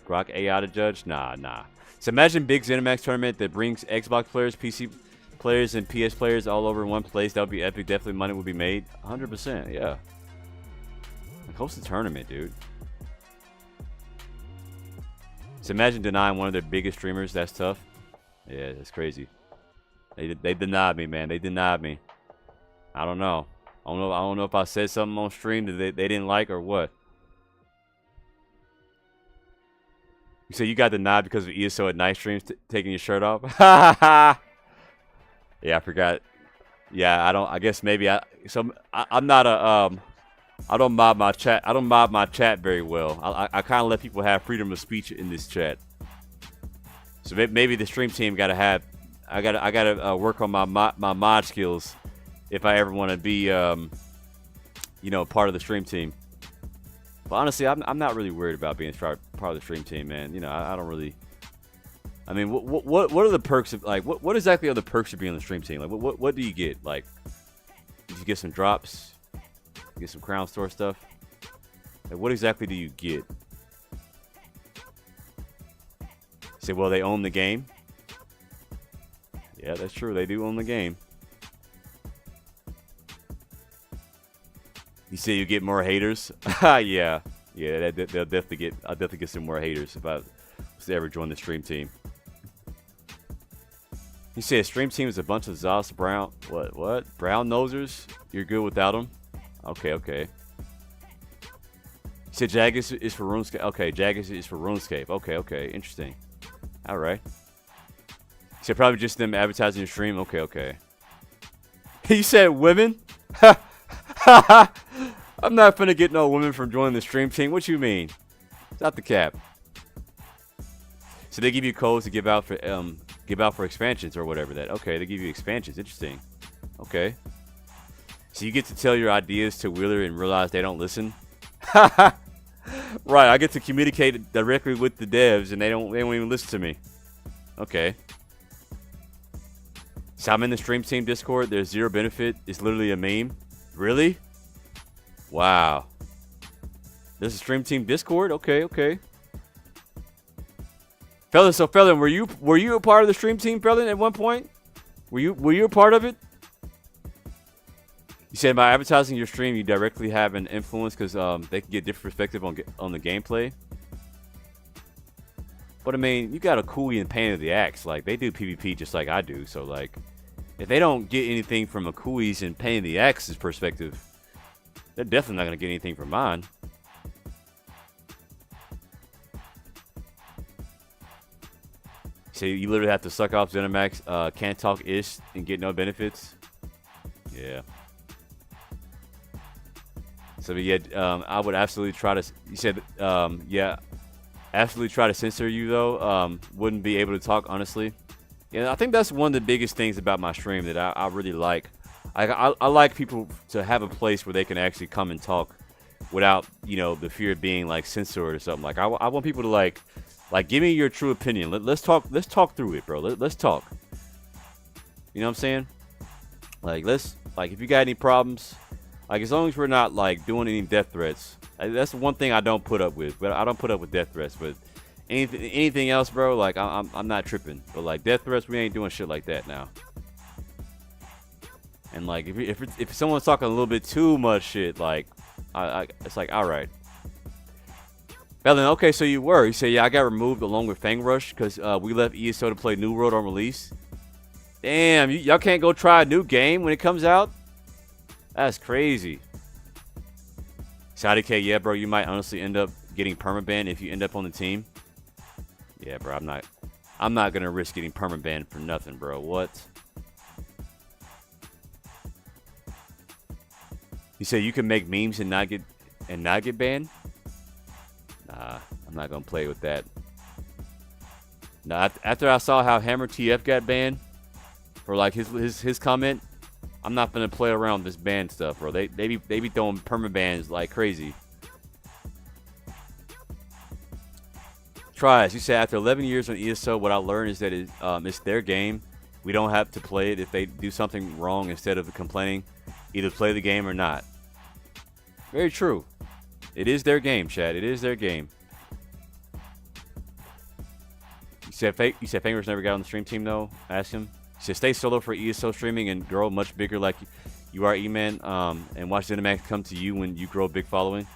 Grok AI to judge? Nah. So imagine big ZeniMax tournament that brings Xbox players, PC players, and PS players all over in one place. That would be epic. Definitely money would be made. 100%, yeah. Like host a tournament, dude. So imagine denying one of their biggest streamers. That's tough. Yeah, that's crazy. They denied me, man. They denied me. I don't know. I don't know if I said something on stream that they didn't like or what. You say you got denied because of ESO at night streams taking your shirt off? Yeah, I forgot. Yeah, I guess maybe I'm not a I don't mob my chat. I don't mob my chat very well. I kind of let people have freedom of speech in this chat. So maybe the stream team gotta have. I gotta work on my mod skills if I ever want to be you know, part of the stream team. But honestly, I'm not really worried about being part of the stream team, man. You know, I don't really. I mean, what are the perks of, like, what exactly are the perks of being on the stream team? Like, what do you get? Like, did you get some drops? You get some crown store stuff? Like, what exactly do you get? Say, well, they own the game. Yeah, that's true. They do own the game. You say you get more haters? Yeah, they'll definitely get. I'll definitely get some more haters if I was to ever join the stream team. You say a stream team is a bunch of Zos Brown. What? Brown nosers? You're good without them? Okay. You said Jaggers is for RuneScape. Okay, Jaggers is for RuneScape. Okay. Interesting. All right. You said probably just them advertising your stream. Okay. You said women? I'm not finna get no women from joining the stream team. What you mean? It's not the cap. So they give you codes to give out for expansions or whatever that. Okay, they give you expansions. Interesting. Okay. So you get to tell your ideas to Wheeler and realize they don't listen. Right, I get to communicate directly with the devs and they don't even listen to me. Okay. So I'm in the stream team Discord. There's zero benefit. It's literally a meme. Really? Wow. There's a stream team Discord? Okay. Fellas, so Felon, were you a part of the stream team, Felon, at one point? Were you a part of it? You said by advertising your stream, you directly have an influence because they can get different perspective on the gameplay. But I mean, you got a Cooey and Pain of the Axe. Like, they do PvP just like I do. So like, if they don't get anything from a Cooey's and Pain of the Axe's perspective, they're definitely not gonna get anything from mine. So you literally have to suck off Zenimax, can't talk ish, and get no benefits. Yeah. So yeah, I would absolutely try to. You said, yeah, absolutely try to censor you though. Wouldn't be able to talk honestly. Yeah, I think that's one of the biggest things about my stream that I really like. I like people to have a place where they can actually come and talk without, you know, the fear of being like censored or something. Like I want people to like give me your true opinion. Let's talk through it, bro. Let's talk. You know what I'm saying? Like if you got any problems, like as long as we're not like doing any death threats. That's the one thing I don't put up with. But I don't put up with death threats. But anything else, bro, like I'm not tripping. But like death threats, we ain't doing shit like that now. And like if someone's talking a little bit too much shit, like it's like, all right. Bellin, okay, so you say, yeah, I got removed along with Fang Rush because we left ESO to play New World on release. Damn, y'all can't go try a new game when it comes out? That's crazy. Saudi K, yeah, bro, you might honestly end up getting permaban if you end up on the team. Yeah, bro, I'm not gonna risk getting permaban for nothing, bro. What? You say you can make memes and not get banned? Nah, I'm not gonna play with that. Nah, after I saw how Hammer TF got banned for like his comment, I'm not gonna play around with this ban stuff, bro. They be throwing permabans like crazy. Tries. You say after 11 years on ESO, what I learned is that it's their game. We don't have to play it if they do something wrong. Instead of complaining, either play the game or not. Very true. It is their game, Chad. It is their game. You said Fingers never got on the stream team though. Ask him. He said stay solo for ESO streaming and grow much bigger like you are, E-Man. And watch Zenimax come to you when you grow a big following.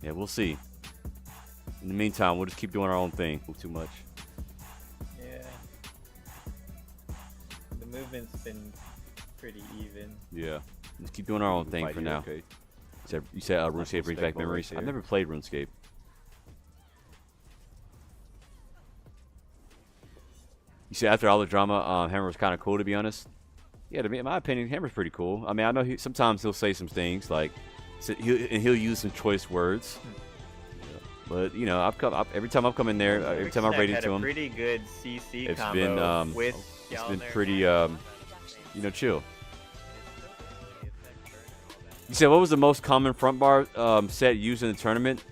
Yeah, we'll see. In the meantime, we'll just keep doing our own thing. Too much. Yeah. The movement's been pretty even. Yeah. Just keep doing our own thing for now. Okay. You said RuneScape brings back memories. I've never played RuneScape. You said after all the drama, Hammer was kind of cool, to be honest. Yeah, to me, in my opinion, Hammer's pretty cool. I mean, I know sometimes he'll say some things like, So he'll use some choice words. But you know, every time I've come in there, every time I rated to him, pretty good CC it's combo been with it's been pretty you know, chill. You said what was the most common front bar set used in the tournament?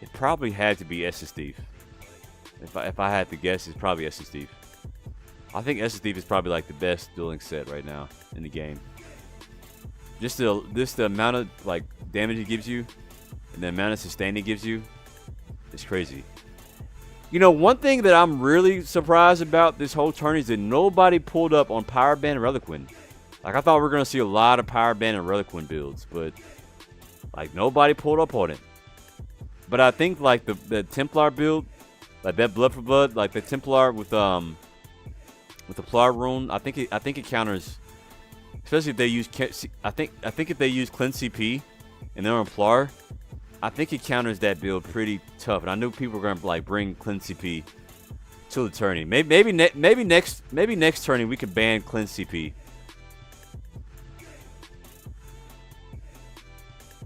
It probably had to be Essence Thief. If I had to guess, it's probably Essence Thief. I think Essence Thief is probably like the best dueling set right now in the game. Just the amount of like damage it gives you, and the amount of sustain it gives you, it's crazy. You know, one thing that I'm really surprised about this whole tourney is that nobody pulled up on Power Band and Reliquin. Like I thought we were gonna see a lot of Power Band and Reliquin builds, but like nobody pulled up on it. But I think like the Templar build, like that Blood for Blood, like the Templar with the Plar rune, I think it counters, especially if they use I think if they use Cleanse CP and they're on Plar, I think it counters that build pretty tough. And I knew people were gonna like bring Cleanse CP to the tourney. Maybe next tourney we could ban Cleanse CP.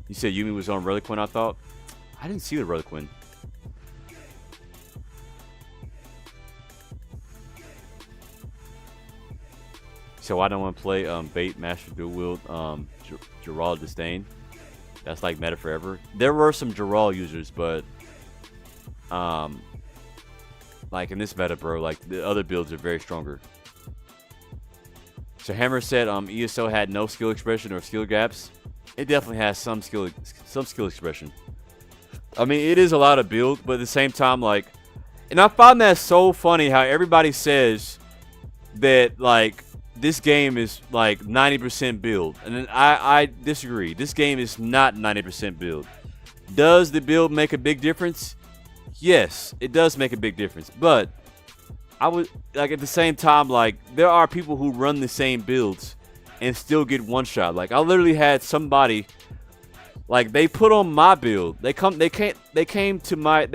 You said Yumi was on Reliquin, I thought. I didn't see the Reliquin. So I don't want to play Bait Master Dual Wield Gerald Disdain. That's like meta forever. There were some Gerald users, but like in this meta, bro, like the other builds are very stronger. So Hammer said ESO had no skill expression or skill gaps. It definitely has some skill expression. I mean, it is a lot of build, but at the same time, like, and I find that so funny how everybody says that like this game is like 90% build, and then I disagree. This game is not 90% build. Does the build make a big difference? Yes, it does make a big difference, but I would like at the same time, like there are people who run the same builds and still get one shot. Like I literally had somebody, like they put on my build. They came to my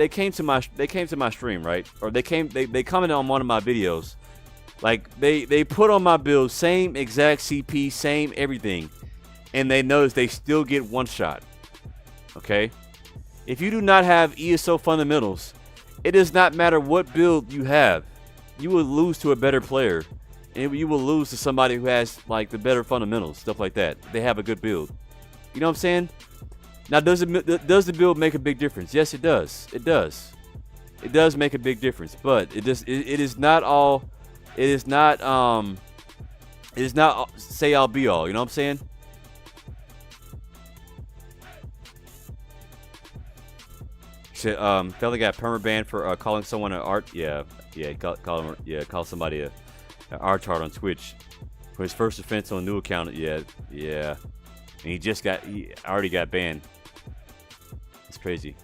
stream, right? Or they commented on one of my videos. Like they put on my build, same exact CP, same everything, and they notice they still get one shot. Okay? If you do not have ESO fundamentals, it does not matter what build you have. You will lose to a better player. And you will lose to somebody who has like the better fundamentals, stuff like that. They have a good build. You know what I'm saying? Now, does the build make a big difference? Yes, it does. It does. It does make a big difference, but it is not all. It is not say all be all. You know what I'm saying? Shit, fella got permaban for calling someone an art. Yeah, call somebody a Artard on Twitch for his first offense on a new account. Yeah, and he already got banned. It's crazy.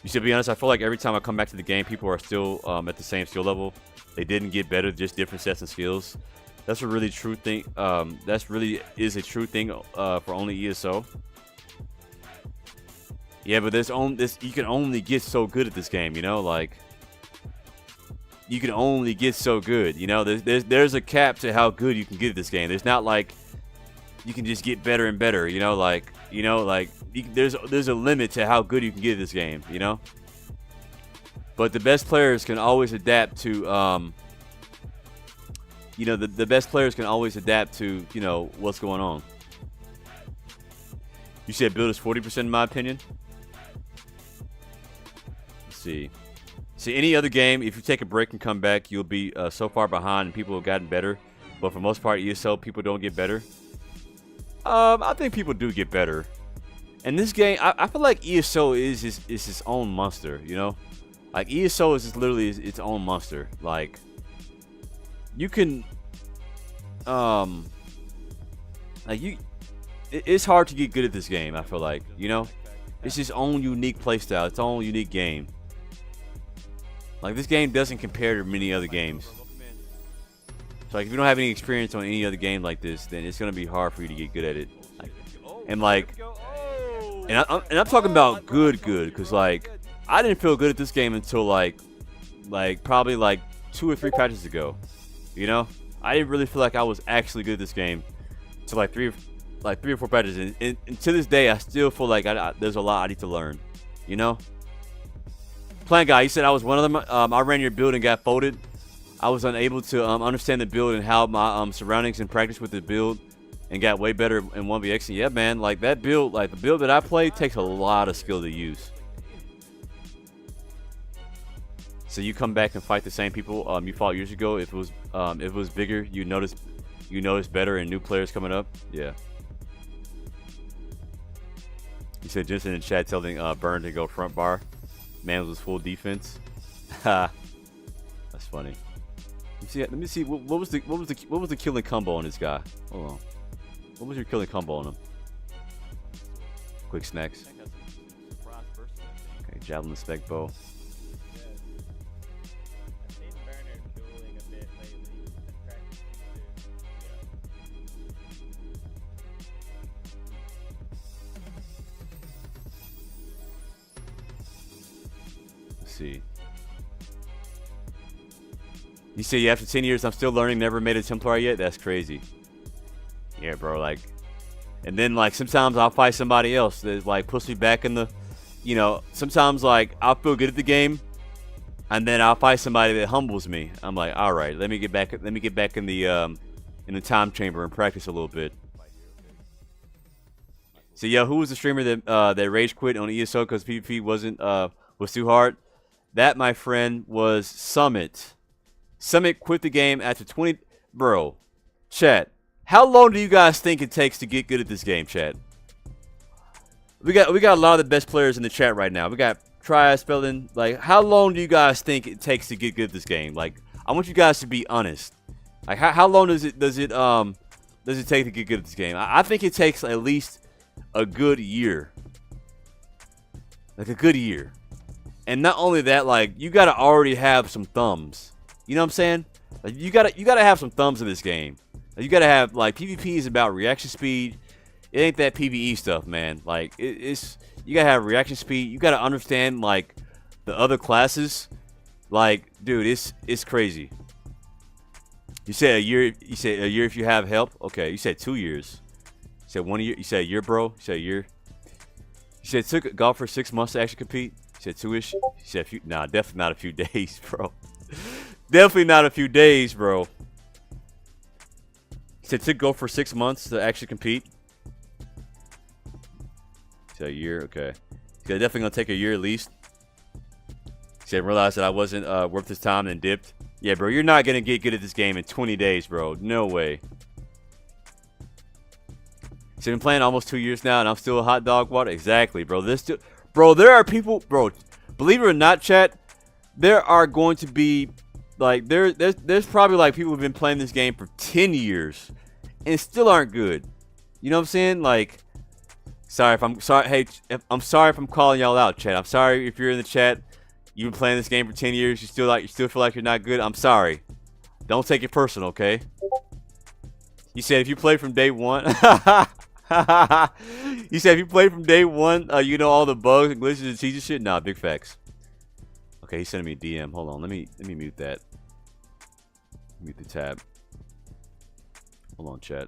You should be honest. I feel like every time I come back to the game, people are still at the same skill level. They didn't get better, just different sets of skills. That's a really true thing. That's really is a true thing for only ESO. Yeah, but you can only get so good at this game, you know, like. You can only get so good, you know. There's a cap to how good you can get at this game. There's not like you can just get better and better, you know. Like there's a limit to how good you can get at this game, you know. But the best players can always adapt to, you know, the best players can always adapt to, you know, what's going on. You said build is 40% in my opinion. Let's see. See, any other game, if you take a break and come back, you'll be so far behind and people have gotten better. But for the most part, ESO, people don't get better. I think people do get better. And this game, I feel like ESO is its own monster, you know? Like, ESO is just literally its own monster. Like, you can, it's hard to get good at this game, I feel like, you know? It's its own unique playstyle, its own unique game. Like, this game doesn't compare to many other games. So, like, if you don't have any experience on any other game like this, then it's going to be hard for you to get good at it. Like, and, like, and I'm talking about good, because, like, I didn't feel good at this game until, like probably, like, 2 or 3 patches ago. You know? I didn't really feel like I was actually good at this game until, like, like 3 or 4 practices, and to this day, I still feel like there's a lot I need to learn. You know. Plan guy, you said I was one of them. I ran your build and got folded. I was unable to understand the build and how my surroundings and practice with the build, and got way better in 1vx. And yeah, man, like that build, like the build that I play, takes a lot of skill to use. So you come back and fight the same people you fought years ago. If it was bigger, you notice better and new players coming up. Yeah. You said Jensen in chat telling Burn to go front bar. Man was full defense. Ha. That's funny. Let me see. What was the killing combo on this guy? Hold on. What was your killing combo on him? Quick snacks. Okay, javelin spec bow. See. You say after 10 years I'm still learning, never made a Templar yet? That's crazy. Yeah, bro, like, and then like sometimes I'll fight somebody else that like puts me back in the, you know, sometimes like I'll feel good at the game, and then I'll fight somebody that humbles me. I'm like, all right, let me get back in the time chamber and practice a little bit. So yeah, who was the streamer that rage quit on ESO because PvP was too hard? That, my friend, was Summit. Summit quit the game after 20... Bro, chat, how long do you guys think it takes to get good at this game, chat? We got a lot of the best players in the chat right now. We got Triad Spelling. Like, how long do you guys think it takes to get good at this game? Like, I want you guys to be honest. Like, how long does it take to get good at this game? I think it takes at least a good year. Like, a good year. And not only that, like, you gotta already have some thumbs. You know what I'm saying? Like, you gotta have some thumbs in this game. Like, you gotta have, like, PvP is about reaction speed. It ain't that PvE stuff, man. Like, it's you gotta have reaction speed. You gotta understand like the other classes. Like, dude, it's crazy. You said a year. You said a year if you have help. Okay, you said 2 years. You said 1 year. You said a year, bro. You said a year. You said it took golf for 6 months to actually compete. You said 2-ish. You said a few. Nah, definitely not a few days, bro. Definitely not a few days, bro. You said it took golf for 6 months to actually compete. You said a year. Okay. You said definitely gonna take a year at least. You said realized that I wasn't worth his time and dipped. Yeah, bro, you're not gonna get good at this game in 20 days, bro. No way. So I've been playing almost 2 years now, and I'm still a hot dog water. Exactly, bro. Bro, there are people, bro. Believe it or not, chat, there are going to be like there's probably like people who've been playing this game for 10 years and still aren't good. You know what I'm saying? Like, sorry if I'm sorry. Hey, I'm sorry if I'm calling y'all out, chat. I'm sorry if you're in the chat. You've been playing this game for 10 years. You still feel like you're not good. I'm sorry. Don't take it personal, okay? You said if you play from day one. You said if you play from day one, you know all the bugs and glitches and cheats and shit. Nah, big facts. Okay, he's sending me a DM. Hold on, let me mute that. Mute the tab. Hold on, chat.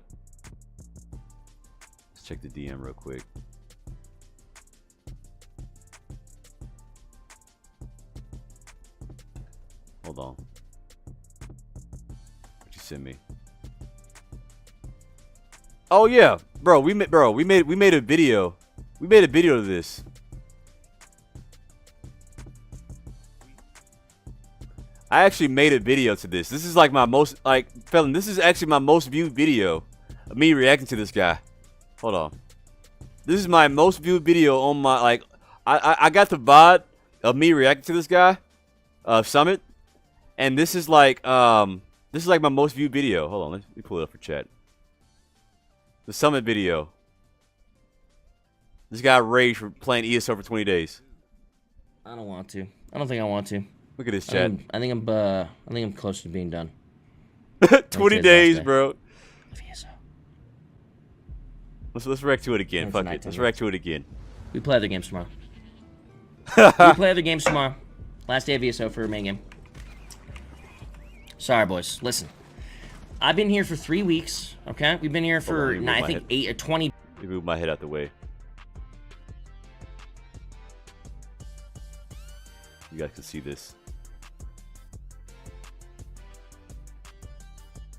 Let's check the DM real quick. Hold on. What you send me? Oh yeah, bro. We made a video. We made a video of this. I actually made a video to this. This is like my most felon. This is actually my most viewed video of me reacting to this guy. Hold on. This is my most viewed video on my I got the VOD of me reacting to this guy, Summit, and this is like my most viewed video. Hold on, let me pull it up for chat. The Summit video. This guy raged for playing ESO for 20 days. I don't want to. I don't think I want to. Look at this chat. I think I'm close to being done. 20 days, bro. ESO. Let's react to it again. Fuck it. Let's react to it again. We play other games tomorrow. We play other games tomorrow. Last day of ESO for main game. Sorry, boys. Listen. I've been here for 3 weeks. Okay, we've been here for I think 8 or 20. Let me move my head out the way. You guys can see this.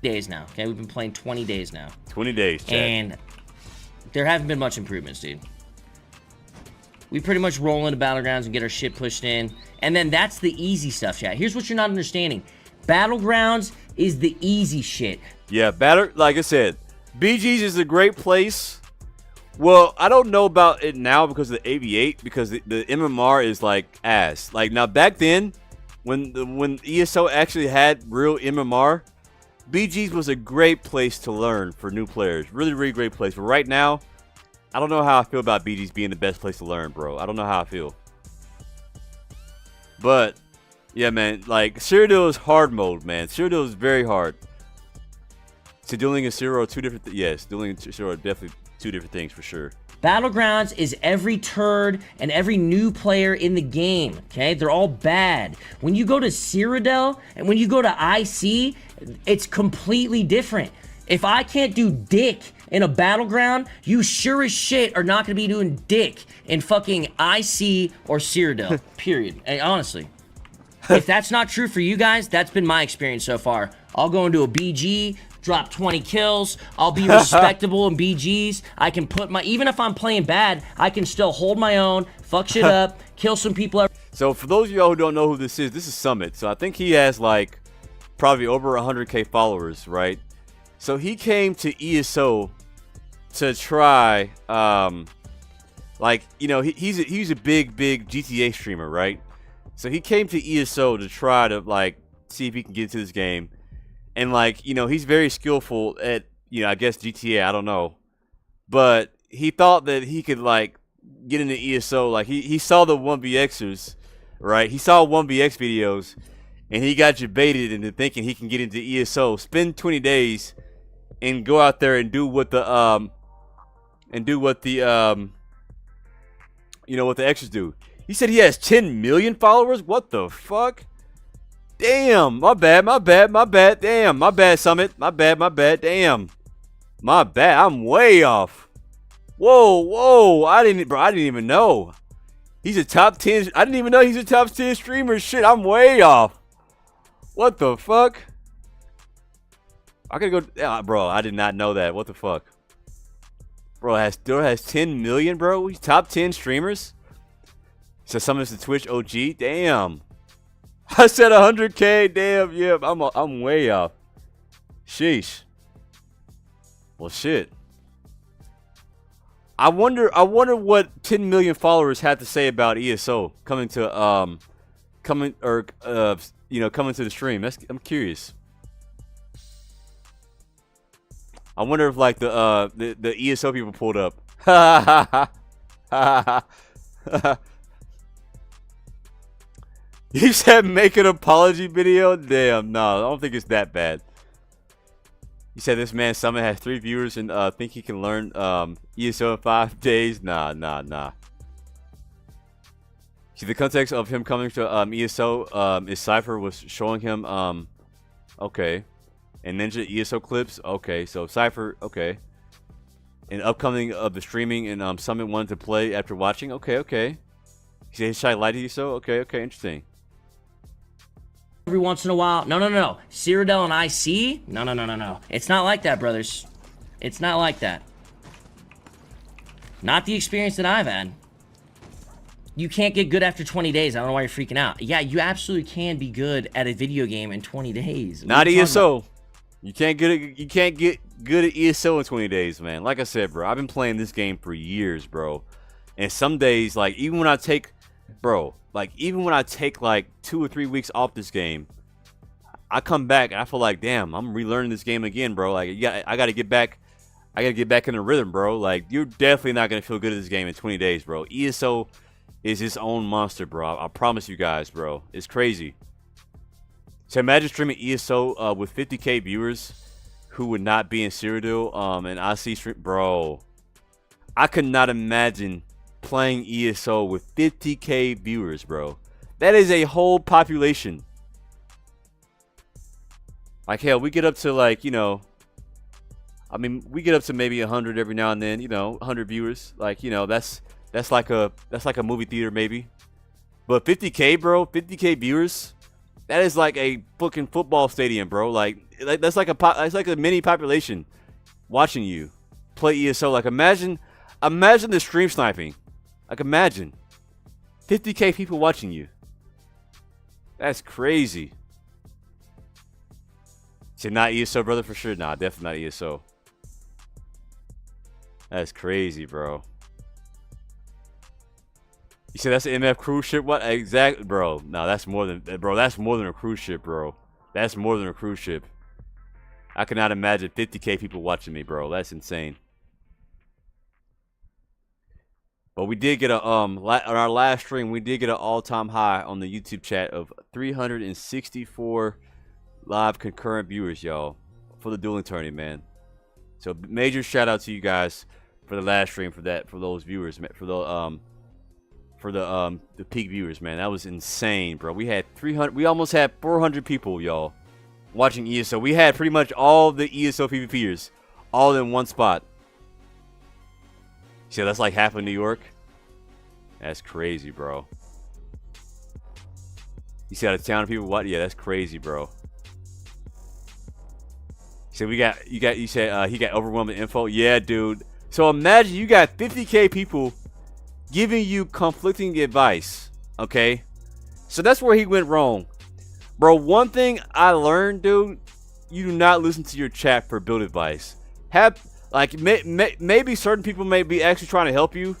Days now. Okay, we've been playing 20 days now. 20 days, Chad. And there haven't been much improvements, dude. We pretty much roll into Battlegrounds and get our shit pushed in. And then that's the easy stuff, chat. Here's what you're not understanding. Battlegrounds is the easy shit. Yeah, like I said, BG's is a great place. Well, I don't know about it now because of the AV8, because the MMR is like ass. Like now back then, when ESO actually had real MMR, BG's was a great place to learn for new players. Really, really great place. But right now, I don't know how I feel about BG's being the best place to learn, bro. I don't know how I feel. But, yeah, man, like, Cyrodiil is hard mode, man. Cyrodiil is very hard. So dueling and Cyrodiil are two different yes, dueling and Cyrodiil are definitely two different things for sure. Battlegrounds is every turd and every new player in the game, okay? They're all bad. When you go to Cyrodiil and when you go to IC, it's completely different. If I can't do dick in a Battleground, you sure as shit are not going to be doing dick in fucking IC or Cyrodiil, period. And honestly, if that's not true for you guys, that's been my experience so far. I'll go into a BG, drop 20 kills. I'll be respectable in BGs. I can put my, even if I'm playing bad, I can still hold my own, fuck shit up, kill some people. So for those of y'all who don't know who this is Summit. So I think he has like probably over 100K followers, right? So he came to ESO to try, like, you know, he's a big GTA streamer, right? So he came to ESO to try to like see if he can get into this game. And, like, you know, he's very skillful at, you know, I guess GTA, I don't know. But he thought that he could, like, get into ESO. Like, he saw the 1vxers, right? He saw 1vx videos, and he got debated into thinking he can get into ESO, spend 20 days, and go out there and do what the, you know, what the extras do. He said he has 10 million followers? What the fuck? Damn, my bad. Damn, my bad, Summit. My bad. Damn. My bad. I'm way off. Whoa. I didn't even know. He's a top 10. I didn't even know he's a top 10 streamer. Shit, I'm way off. What the fuck? I gotta go. Bro, I did not know that. What the fuck? Bro, still has 10 million, bro. He's top 10 streamers. So Summit's the Twitch OG. Damn. I said 100K. Damn, yeah, I'm way off. Sheesh. Well, shit. I wonder what 10 million followers had to say about ESO coming to coming to the stream. I'm curious. I wonder if like the ESO people pulled up. You said make an apology video? Damn, no, I don't think it's that bad. You said this man Summit has 3 viewers and think he can learn ESO in 5 days? Nah. See, the context of him coming to ESO is Cypher was showing him okay. And Ninja ESO clips? Okay, so Cypher, okay. And upcoming of the streaming and Summit wanted to play after watching? Okay. He said Shy light ESO? Okay, interesting. Every once in a while. No. Cyrodiil and IC? No. It's not like that, brothers. It's not like that. Not the experience that I've had. You can't get good after 20 days. I don't know why you're freaking out. Yeah, you absolutely can be good at a video game in 20 days. Not ESO. You can't get good at ESO in 20 days, man. Like I said, bro, I've been playing this game for years, bro. And some days, like, even when I take like 2 or 3 weeks off this game, I come back and I feel like, damn, I'm relearning this game again, bro. Like, I gotta get back in the rhythm, bro. Like, you're definitely not gonna feel good at this game in 20 days, bro. ESO is its own monster, bro. I promise you guys, bro. It's crazy. So imagine streaming ESO with 50K viewers who would not be in Cyrodiil and IC stream, bro. I could not imagine playing ESO with 50K viewers, bro. That is a whole population. Like hell, we get up to like, you know, I mean, we get up to maybe 100 every now and then, you know, 100 viewers. Like, you know, that's like a movie theater maybe. But 50K, bro, 50K viewers, that is like a fucking football stadium, bro. Like that's like a mini population watching you play ESO. Like imagine the stream sniping. Like imagine 50K people watching you. That's crazy. So not ESO, brother, for sure. Nah, definitely not ESO. That's crazy, bro. You said that's an MF cruise ship? What exactly, bro? No, that's more than, bro. That's more than a cruise ship, bro. That's more than a cruise ship. I cannot imagine 50K people watching me, bro. That's insane. But we did get a on our last stream, we did get an all-time high on the YouTube chat of 364 live concurrent viewers, y'all, for the dueling tourney, man. So major shout out to you guys for the last stream, for those viewers, for the peak viewers, man. That was insane, bro. We had 300, we almost had 400 people, y'all, watching ESO. We had pretty much all the ESO PvPers all in one spot. See, that's like half of New York. That's crazy, bro. You see out of town people? What? Yeah, that's crazy, bro. So you said he got overwhelming info. Yeah, dude. So imagine you got 50K people giving you conflicting advice. Okay, so that's where he went wrong, bro. One thing I learned, dude, you do not listen to your chat for build advice. Like, maybe certain people may be actually trying to help you,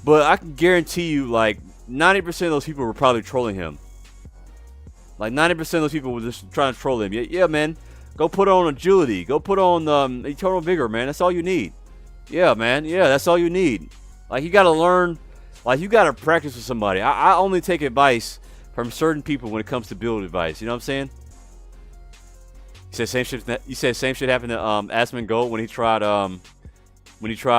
but I can guarantee you, like, 90% of those people were probably trolling him. Like, 90% of those people were just trying to troll him. Yeah, man. Go put on agility. Go put on eternal vigor, man. That's all you need. Yeah, man. Yeah, that's all you need. Like, you got to learn. Like, you got to practice with somebody. I only take advice from certain people when it comes to build advice. You know what I'm saying? You said same shit happened to Asmon Gold when he tried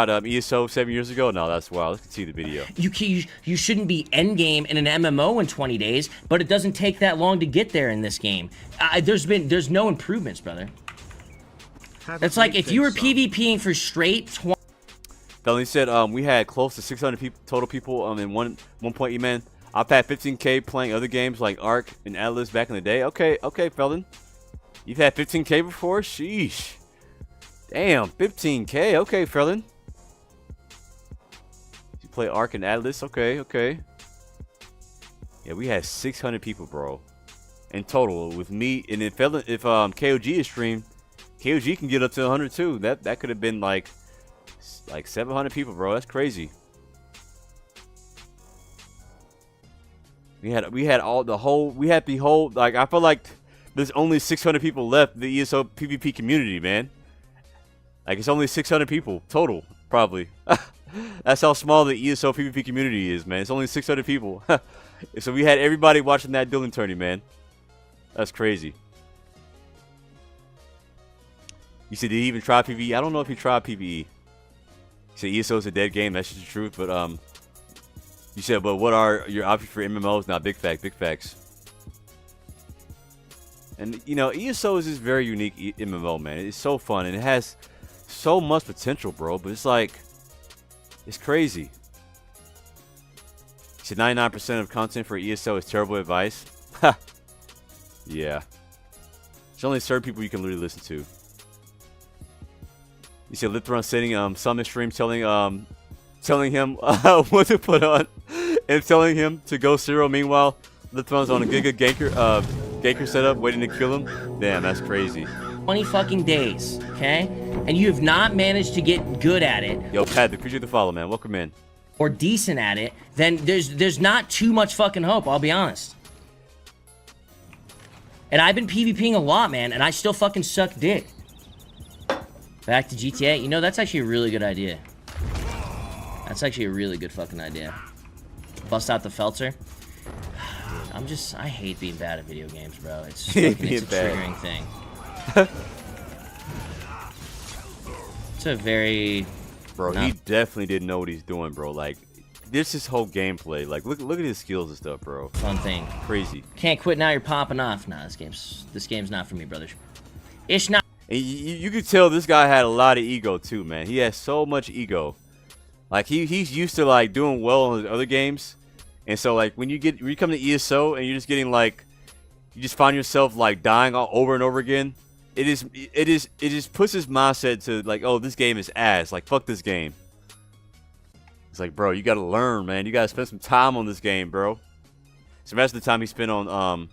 ESO 7 years ago. No, that's wild. Let's see the video. You shouldn't be endgame in an MMO in 20 days, but it doesn't take that long to get there in this game. There's no improvements, brother. It's like if you were PvPing for straight 20. Felony said we had close to 600 people, total people in one point. E-man, I've had 15K playing other games like Ark and Atlas back in the day. Okay, Felon. You've had 15K before? Sheesh. Damn, 15K. Okay, Felon. You play Ark and Atlas? Okay. Yeah, we had 600 people, bro, in total with me. And if KOG is streamed, KOG can get up to 100 too. That could have been like 700 people, bro. That's crazy. We had the whole, like, I feel like there's only 600 people left in the ESO PvP community, man. Like, it's only 600 people total, probably. That's how small the ESO PvP community is, man. It's only 600 people. So we had everybody watching that dueling tourney, man. That's crazy. You said, did he even try PvE? I don't know if he tried PvE. You said ESO is a dead game. That's just the truth. But you said, but what are your options for MMOs? Not big facts. And, you know, ESO is this very unique MMO, man. It's so fun, and it has so much potential, bro. But it's like, it's crazy. You said 99% of content for ESO is terrible advice. Ha! Yeah. There's only certain people you can literally listen to. You said Lithron sending Summon stream telling him what to put on and telling him to go zero. Meanwhile, Lithron's on a Giga ganker setup waiting to kill him. Damn, that's crazy. 20 fucking days, okay? And you have not managed to get good at it. Yo, Pat, appreciate the follow, man. Welcome in. Or decent at it, then there's not too much fucking hope, I'll be honest. And I've been PvPing a lot, man, and I still fucking suck dick. Back to GTA. You know, that's actually a really good idea. That's actually a really good fucking idea. Bust out the Felter. I hate being bad at video games, bro. It's a triggering thing. It's a very... Bro, he definitely didn't know what he's doing, bro. Like, this is whole gameplay. Like, look at his skills and stuff, bro. Fun thing. Crazy. Can't quit now, you're popping off. Nah, this game's not for me, brothers. It's not. And you could tell this guy had a lot of ego too, man. He has so much ego. Like he's used to like doing well in his other games, and so like when you come to ESO and you're just getting like, you just find yourself like dying all over and over again. It just puts his mindset to like, oh, this game is ass. Like fuck this game. It's like, bro, you gotta learn, man. You gotta spend some time on this game, bro. So imagine the time he spent on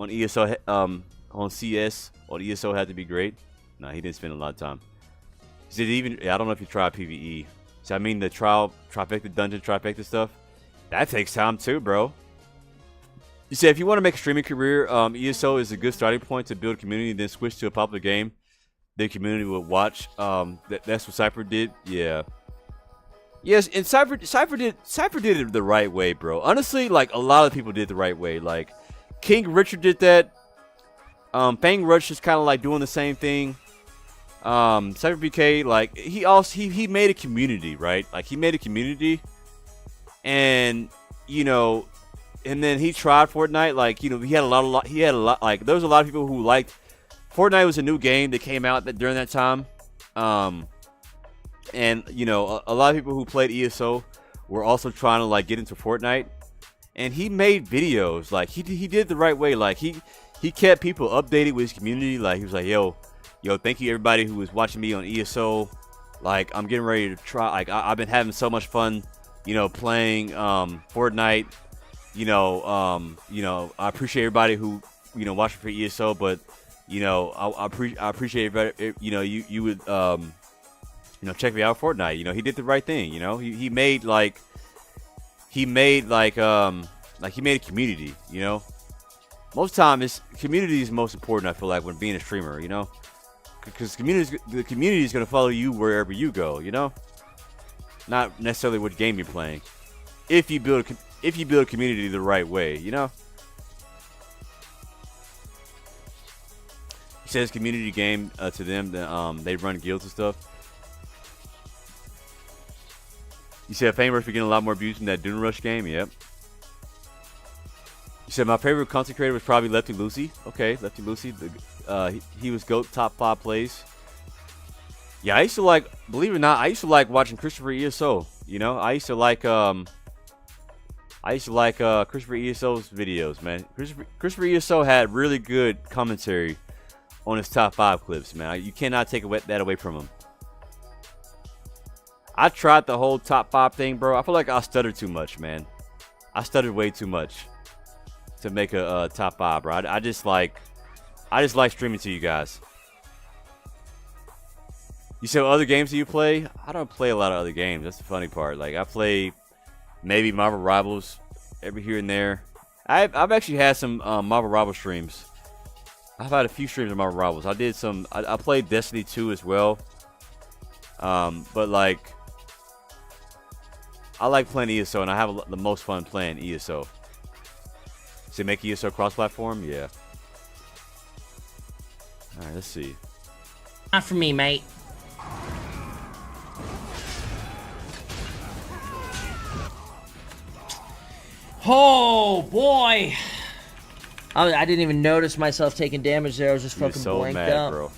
ESO on CS. On ESO had to be great. No, he didn't spend a lot of time. Did he even? I don't know if you tried PvE. So I mean the trifecta dungeon trifecta stuff. That takes time too, bro. You say if you want to make a streaming career, ESO is a good starting point to build a community, then switch to a popular game the community would watch. That's what Cypher did. Yeah. Yes, and Cypher did it the right way, bro. Honestly, like a lot of people did the right way. Like King Richard did that. Fang Rush is kind of like doing the same thing. Cypher BK, like he made a community, right? Like he made a community, and you know, and then he tried Fortnite. Like you know, he had a lot. Like there was a lot of people who liked Fortnite. Was a new game that came out during that time. And you know, a lot of people who played ESO were also trying to like get into Fortnite, and he made videos. Like he did it the right way. Like he kept people updated with his community. Like he was like, yo, thank you everybody who was watching me on ESO. Like I'm getting ready to try. Like I've been having so much fun, you know, playing Fortnite. You know, I appreciate everybody who watching for ESO, but you know, I appreciate everybody. You know, you would check me out Fortnite. You know, he did the right thing. You know, he made a community. You know, most of the time community is most important. I feel like when being a streamer, you know, because the community is gonna follow you wherever you go. You know, not necessarily what game you're playing. If you build a community the right way, you know. He says community game to them. They run guilds and stuff. You said Fame Rush getting a lot more views in that Dune Rush game. Yep. You said my favorite content creator was probably Lefty Lucy. Okay, Lefty Lucy. He was GOAT top 5 plays. Yeah, I used to like, believe it or not, I used to like watching Christopher ESO. You know, I used to like Christopher ESO's videos, man. Christopher ESO had really good commentary on his top 5 clips, man. You cannot take that away from him. I tried the whole top 5 thing, bro. I feel like I stuttered too much, man. I stuttered way too much to make a top 5, bro. I just like streaming to you guys. You said other games that you play? I don't play a lot of other games. That's the funny part. Like I play maybe Marvel Rivals every here and there. I've actually had some Marvel Rivals streams. I've had a few streams of Marvel Rivals. I played Destiny 2 as well. But like I like playing ESO, and I have the most fun playing ESO. So make ESO cross-platform? Yeah. All right, let's see. Not for me, mate. Oh boy! I didn't even notice myself taking damage there. I was just fucking so blanked mad, out. Bro.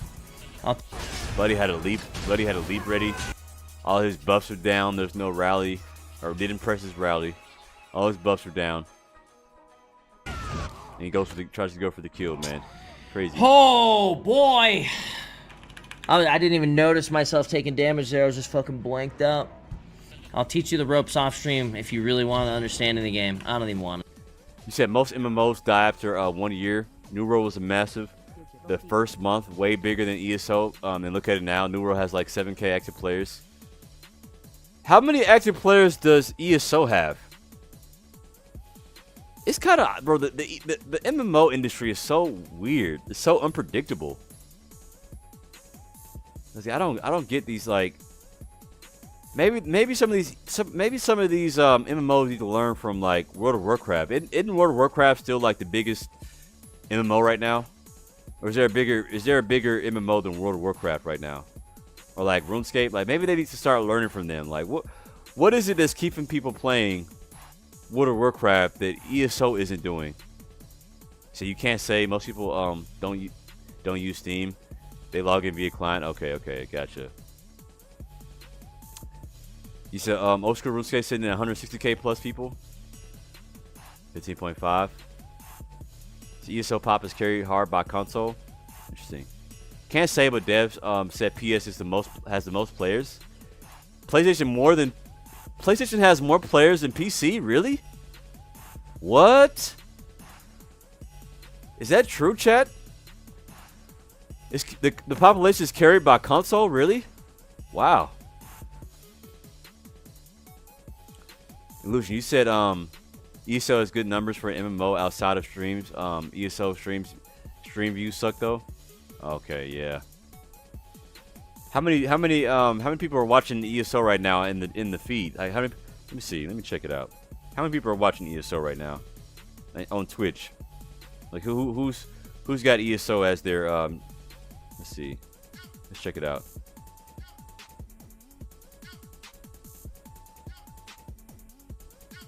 Buddy had a leap. Buddy had a leap ready. All his buffs are down. There's no rally, or didn't press his rally. All his buffs are down. And he tries to go for the kill, man. Crazy. Oh boy! I didn't even notice myself taking damage there. I was just fucking blanked out. I'll teach you the ropes off stream if you really want to understand in the game. I don't even want to. You said most MMOs die after 1 year. New World was a massive. The first month, way bigger than ESO. And look at it now. New World has like 7K active players. How many active players does ESO have? It's kind of, bro. The MMO industry is so weird. It's so unpredictable. I don't get these like. Maybe some of these MMOs need to learn from like World of Warcraft. Isn't World of Warcraft still like the biggest MMO right now? Or is there a bigger MMO than World of Warcraft right now? Or like RuneScape? Like maybe they need to start learning from them. Like what is it that's keeping people playing World of Warcraft that ESO isn't doing? So you can't say most people don't don't use Steam. They log in via client. Okay, gotcha. You said Oscar Rusuke sitting at 160k plus people. 15.5. So ESO pop is carried hard by console. Interesting. Can't say, but devs said PS is has the most players. PlayStation has more players than PC. Really? What? Is that true, chat? Is the population is carried by console? Really? Wow. Illusion, you said ESO has good numbers for MMO outside of streams. ESO stream views suck though. Okay, yeah. How many people are watching ESO right now in the feed? Like, let me see. Let me check it out. How many people are watching ESO right now on Twitch? Like who's got ESO as their let's see. Let's check it out.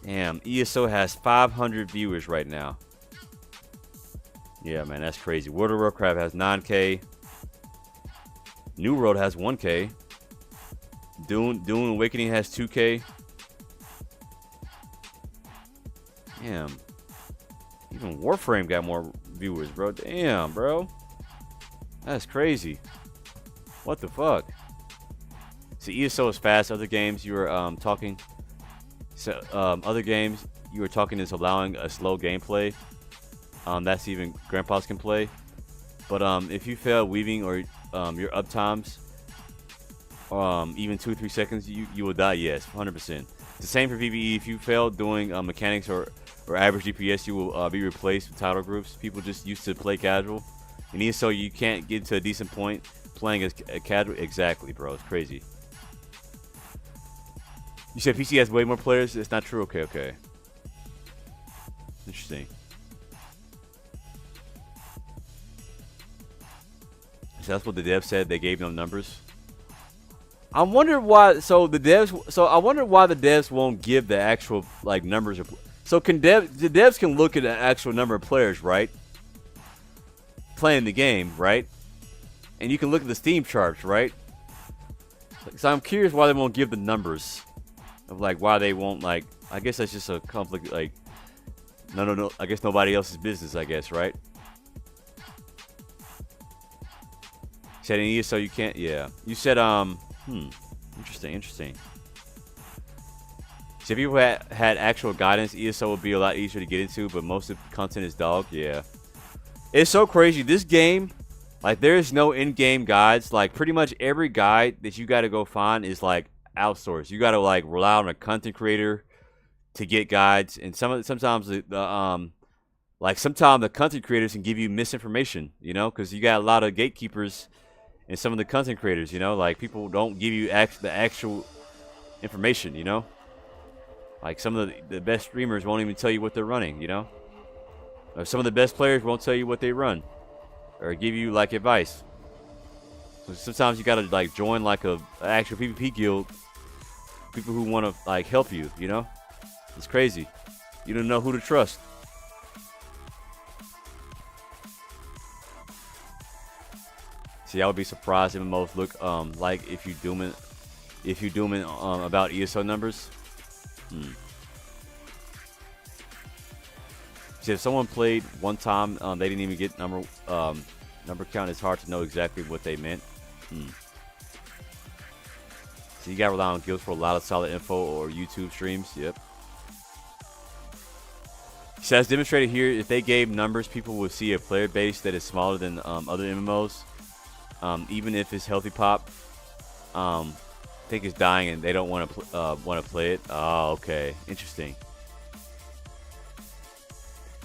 Damn, ESO has 500 viewers right now. Yeah, man, that's crazy. World of Warcraft has 9k. New World has 1k. Dune Awakening has 2k. Damn. Even Warframe got more viewers, bro. Damn, bro. That's crazy. What the fuck? So ESO is fast. Other games you were talking. So other games you were talking is allowing a slow gameplay. That's even grandpas can play. But if you fail weaving or your uptimes, even 2-3 seconds, you will die. Yes, 100%. It's the same for PvE. If you fail doing mechanics or average DPS, you will be replaced with title groups. People just used to play casual. In ESO, you can't get to a decent point playing as a casual. Exactly, bro. It's crazy. You said PC has way more players? It's not true? Okay. Interesting. So that's what the devs said. They gave no numbers. I wonder why. I wonder why the devs won't give the actual like numbers. So the devs can look at the actual number of players, right? Playing the game, right? And you can look at the Steam charts, right? So I'm curious why they won't give the numbers of like why they won't like. I guess that's just a conflict. Like, no. I guess nobody else's business. I guess, right? Said in ESO you can't. Yeah, you said Interesting. So if people had actual guidance, ESO would be a lot easier to get into, but most of the content is dog. Yeah. It's so crazy. This game, like, there is no in-game guides. Like, pretty much every guide that you got to go find is, like, outsourced. You got to, like, rely on a content creator to get guides. And sometimes sometimes the content creators can give you misinformation, you know, because you got a lot of gatekeepers and some of the content creators, you know, like, people don't give you the actual information, you know. Like, some of the best streamers won't even tell you what they're running, you know. Or some of the best players won't tell you what they run or give you like advice. So sometimes you gotta like join like a actual PvP guild, people who want to like help you, you know. It's crazy. You don't know who to trust. See, I would be surprised if MMOs look like if you dooming about ESO numbers. See, if someone played one time, they didn't even get number count. It's hard to know exactly what they meant. So you gotta rely on guilds for a lot of solid info or YouTube streams. Yep. So as demonstrated here, if they gave numbers, people would see a player base that is smaller than other MMOs. Even if it's healthy pop, think it's dying and they don't want to play it. Oh, okay, interesting.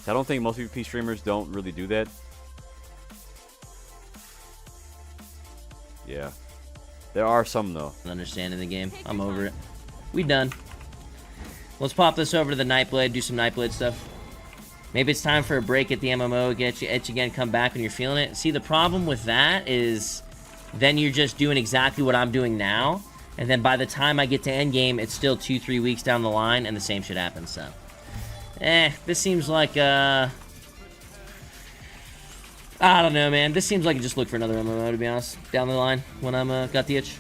So I don't think most PvP streamers don't really do that. Yeah, there are some though. Understanding the game, I'm over it. We done. Let's pop this over to the Nightblade, do some Nightblade stuff. Maybe it's time for a break at the MMO, get you itch again, come back when you're feeling it. See, the problem with that is then you're just doing exactly what I'm doing now, and then by the time I get to endgame, it's still 2-3 weeks down the line, and the same shit happens, so. This seems like, I I don't know, man. This seems like you just look for another MMO, to be honest, down the line when I'm got the itch.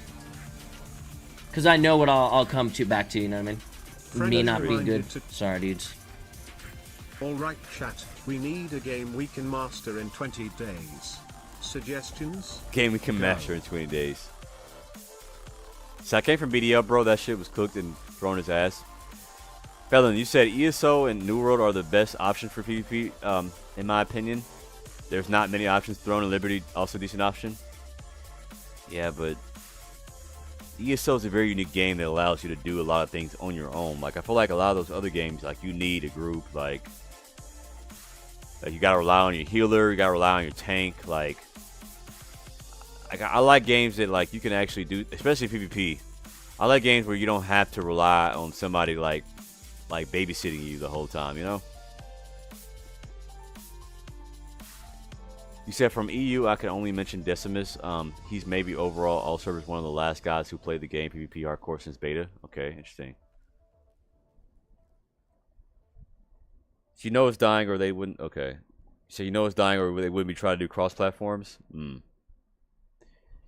Because I know what I'll come back to, you know what I mean? Me not being good. Sorry, dudes. Alright, chat. We need a game we can master in 20 days. Suggestions? Game we can master in 20 days. So I came from BDL, bro. That shit was cooked and thrown his ass. Felon, you said ESO and New World are the best options for PvP. In my opinion, there's not many options. Throne and Liberty also a decent option. Yeah, but ESO is a very unique game that allows you to do a lot of things on your own. Like I feel like a lot of those other games, like you need a group. Like you gotta rely on your healer, you gotta rely on your tank. Like I like games that like you can actually do, especially PvP. I like games where you don't have to rely on somebody like babysitting you the whole time, you know? You said from EU, I can only mention Decimus. He's maybe overall all servers one of the last guys who played the game PvP hardcore since beta. Okay, interesting. So you know it's dying or they wouldn't, okay. So you know it's dying or they wouldn't be trying to do cross platforms?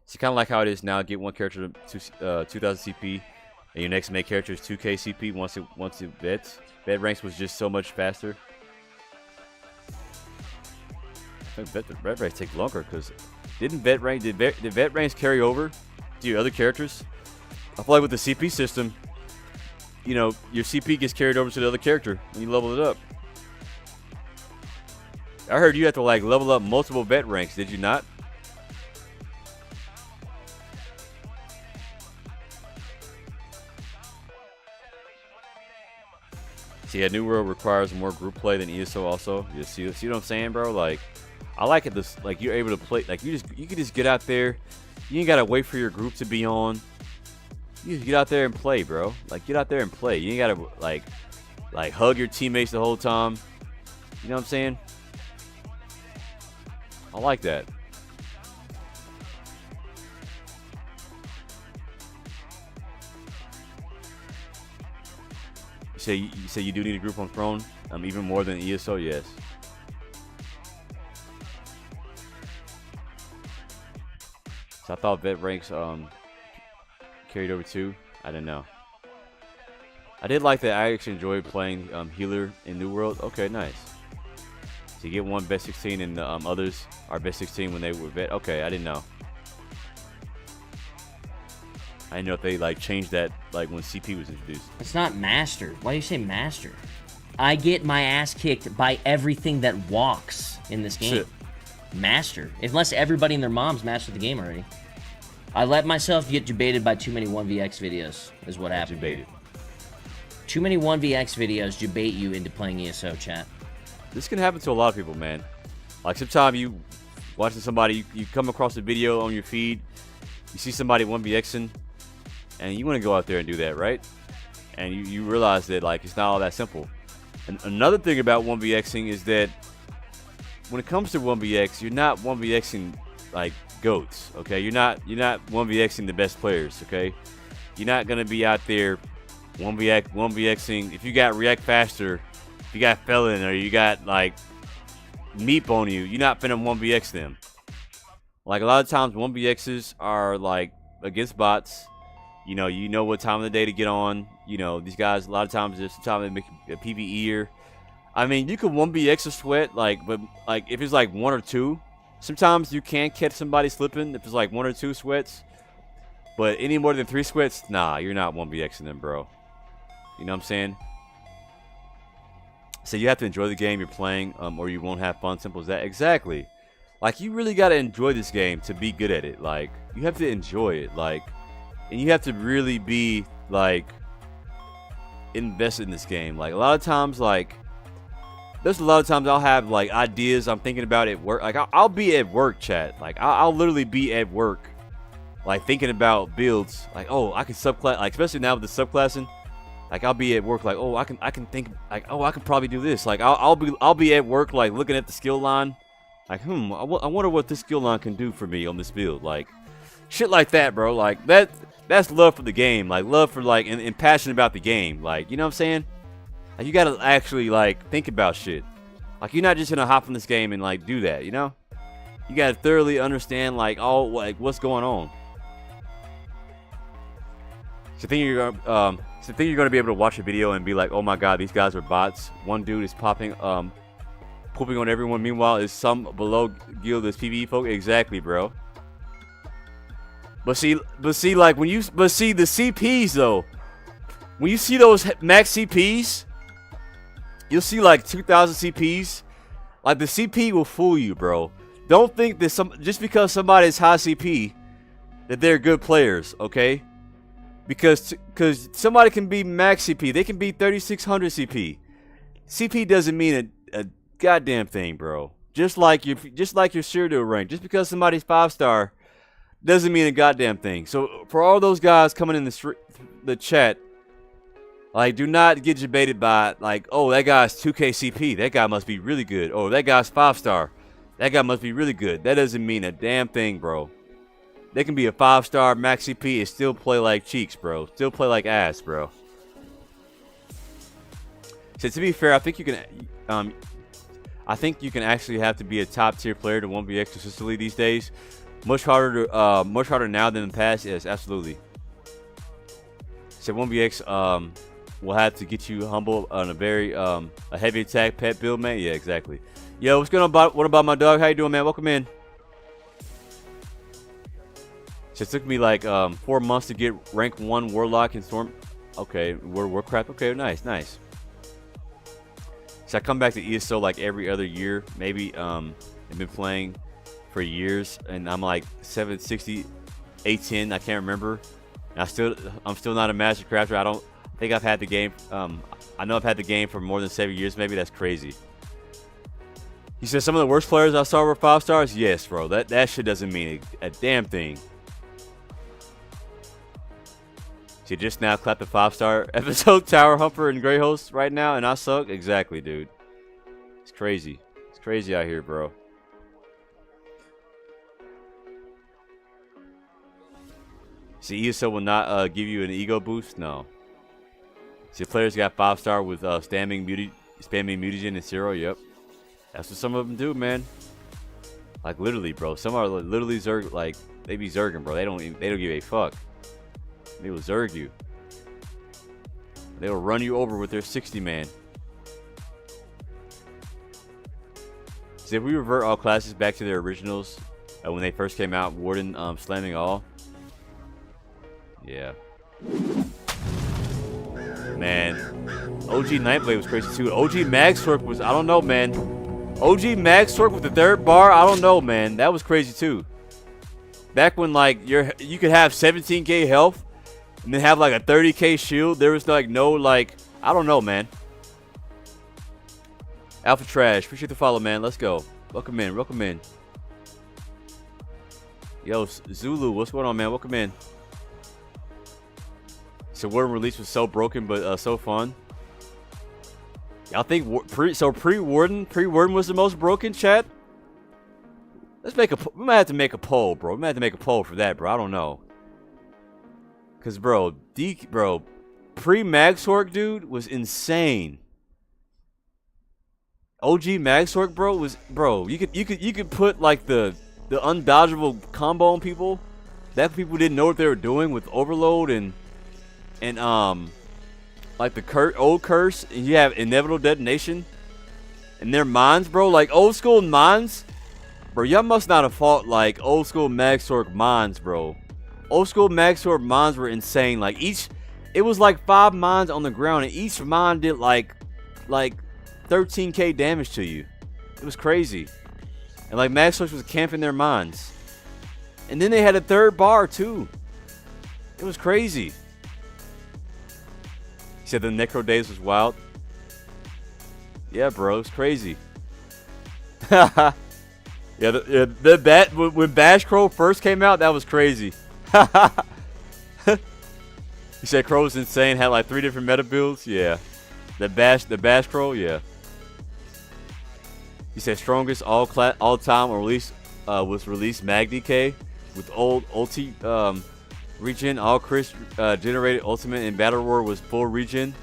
It's kind of like how it is now. Get one character to 2000 CP, and your next make character is 2K CP once it vets. Vet ranks was just so much faster. I think vet ranks take longer because did vet ranks carry over to your other characters? I feel like with the CP system, you know, your CP gets carried over to the other character when you level it up. I heard you have to like level up multiple vet ranks. Did you not? See, yeah, New World requires more group play than ESO also. You see what I'm saying, bro? Like, I like it this like you're able to play like you can just get out there. You ain't gotta wait for your group to be on. You just get out there and play, bro. Like get out there and play. You ain't gotta like hug your teammates the whole time. You know what I'm saying? I like that. You say you do need a group on Throne, even more than ESO, yes. So I thought vet ranks carried over too. I didn't know. I did like that. I actually enjoyed playing healer in New World. Okay, nice. So you get one best 16 and others are best 16 when they were vet. Okay, I didn't know. I didn't know if they like changed that like when CP was introduced. It's not master. Why do you say master? I get my ass kicked by everything that walks in this game. Shit. Master. Unless everybody and their moms mastered the game already. I let myself get debated by too many 1vx videos is what happened. Debated. Too many 1vx videos debate you into playing ESO, chat. This can happen to a lot of people, man. Like sometimes you watching somebody, you come across a video on your feed, you see somebody 1vxing, and you want to go out there and do that, right? And you realize that like it's not all that simple. And another thing about 1vxing is that when it comes to 1vx, you're not 1vxing like goats, okay? You're not 1vxing the best players, okay? You're not gonna be out there 1vxing. If you got React Faster, if you got Felon, or you got like Meep on you, you're not finna 1vx them. Like a lot of times 1vx's are like against bots. You know what time of the day to get on. You know, these guys, a lot of times, there's time they make a PvE-er. I mean, you could 1vx a sweat, like, but, like, if it's, like, 1 or 2, sometimes you can catch somebody slipping if it's, like, 1 or 2 sweats. But any more than 3 sweats, nah, you're not 1vxing them, bro. You know what I'm saying? So you have to enjoy the game you're playing, or you won't have fun. Simple as that. Exactly. Like, you really got to enjoy this game to be good at it. Like, you have to enjoy it. Like, and you have to really be, like, invested in this game. Like, a lot of times, like, there's a lot of times I'll have, like, ideas I'm thinking about at work. Like, I'll be at work, chat. Like, I'll literally be at work, like, thinking about builds. Like, oh, I can subclass. Like, especially now with the subclassing. Like, I'll be at work, like, oh, I can think, like, oh, I could probably do this. Like, I'll be at work, like, looking at the skill line. Like, I wonder what this skill line can do for me on this build. Like, shit like that, bro. Like, that's love for the game. Like, love for, like, and passion about the game. Like, you know what I'm saying? Like, you gotta actually, like, think about shit. Like, you're not just gonna hop on this game and, like, do that, you know? You gotta thoroughly understand like what's going on. So think you're gonna be able to watch a video and be like, oh my god, these guys are bots. One dude is pooping on everyone. Meanwhile, is some below guild is PvE folk. Exactly, bro. But see, like the CPs though. When you see those max CPs, you'll see like 2,000 CPs. Like the CP will fool you, bro. Don't think that just because somebody is high CP that they're good players, okay? Because somebody can be max CP, they can be 3,600 CP. CP doesn't mean a goddamn thing, bro. Just like your Cyrodiil rank, just because somebody's 5-star doesn't mean a goddamn thing. So for all those guys coming in the chat, like, do not get debated by like, oh, that guy's 2K CP, that guy must be really good. Oh, that guy's 5-star, that guy must be really good. That doesn't mean a damn thing, bro. They can be a 5-star max CP and still play like cheeks, bro. Still play like ass, bro. So to be fair, I think you can actually have to be a top tier player to 1vx consistently these days. Much harder now than in the past. Yes, absolutely. So 1vx will have to get you humble on a very a heavy attack pet build, man. Yeah, exactly. Yo, what's going on? What about my dog? How you doing, man? Welcome in. So it took me like 4 months to get rank 1 Warlock and Storm. Okay, Warcraft. Okay, nice. So I come back to ESO like every other year, maybe. I've been playing for years, and I'm like 760, 810. I can't remember. And I'm still not a master crafter. I don't think I've had the game. I know I've had the game for more than 7 years. Maybe that's crazy. He said some of the worst players I saw were 5-stars. Yes, bro. That shit doesn't mean a damn thing. So you just now clapped the 5-star episode Tower Humper and Grey Host right now, and I suck? Exactly, dude. It's crazy. It's crazy out here, bro. See, ESO will not give you an ego boost? No. See, players got 5-star with spamming mutagen and zero. Yep. That's what some of them do, man. Like, literally, bro. Some are literally Zerg, like, they be Zerging, bro. They don't give a fuck. They will Zerg you. They will run you over with their 60-man. So if we revert all classes back to their originals when they first came out, Warden slamming all. Yeah. Man. OG Nightblade was crazy too. OG Magstork was, I don't know, man. OG Magstork with the 3rd bar, I don't know, man. That was crazy too. Back when like you could have 17k health and then have like a 30k shield. There was like no like, I don't know, man. Alpha Trash, appreciate the follow, man. Let's go. Welcome in, welcome in. Yo, Zulu, what's going on, man? Welcome in. So Warden release was so broken, but so fun. Y'all think pre-Warden was the most broken, chat? We might have to make a poll, bro. We might have to make a poll for that, bro. I don't know. Cause bro, pre-Magstork dude was insane. OG Magstork, bro, was you could put like the undodgeable combo on people. That people didn't know what they were doing with overload and like the old curse, and you have inevitable detonation and their mines, bro. Like old school mines, bro. Y'all must not have fought like old school Magstork mines, bro. Old school Magstork mines were insane. Like it was like 5 mines on the ground, and each mine did like 13k damage to you. It was crazy. And like Magstork was camping their mines, and then they had a 3rd bar too. It was crazy. He said the Necro days was wild. Yeah, bro, it's crazy. Yeah, when Bash Crow first came out, that was crazy. He said Crow was insane, had like 3 different meta builds. Yeah, the Bash Crow. Yeah. He said strongest all time was released Mag DK with old ulti regen. All Chris generated ultimate in Battle Roar was full regen,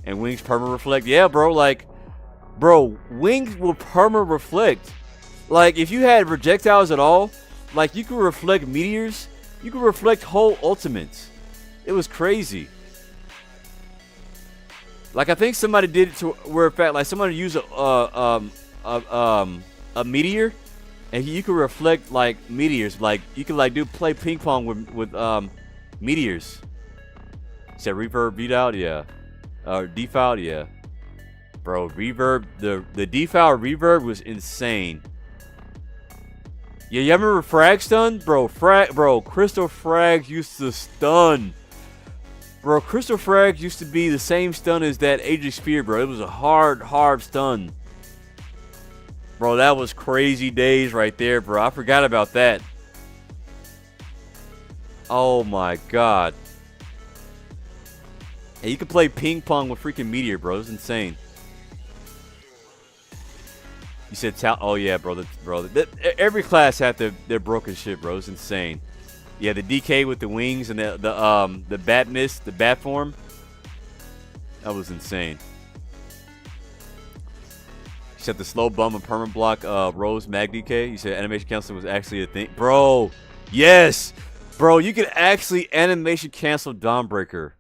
and Wings perma reflect. Yeah, bro, like, bro, Wings will perma reflect. Like, if you had projectiles at all, like, you could reflect meteors. You could reflect whole ultimates. It was crazy. Like, I think somebody did it to where, in fact, like, somebody used a meteor, and you could reflect, like, meteors. Like, you could, like, play ping pong with meteors. Said reverb beat-out? Yeah. Or defile? Yeah. Bro, reverb, the defile reverb was insane. Yeah, you remember frag stun? Bro, crystal frags used to stun. Bro, crystal frags used to be the same stun as that Age Sphere, bro. It was a hard stun. Bro, that was crazy days right there, bro. I forgot about that. Oh my god. And you could play ping pong with freaking meteor, bro. It's insane. You said oh yeah, bro. Every class had their broken shit, bro. It's insane. Yeah, the DK with the wings and the bat mist, the bat form. That was insane. You said the slow bump and permanent block Rose Mag DK. You said animation cancel was actually a thing. Bro, yes. Bro, you could actually animation cancel Dawnbreaker.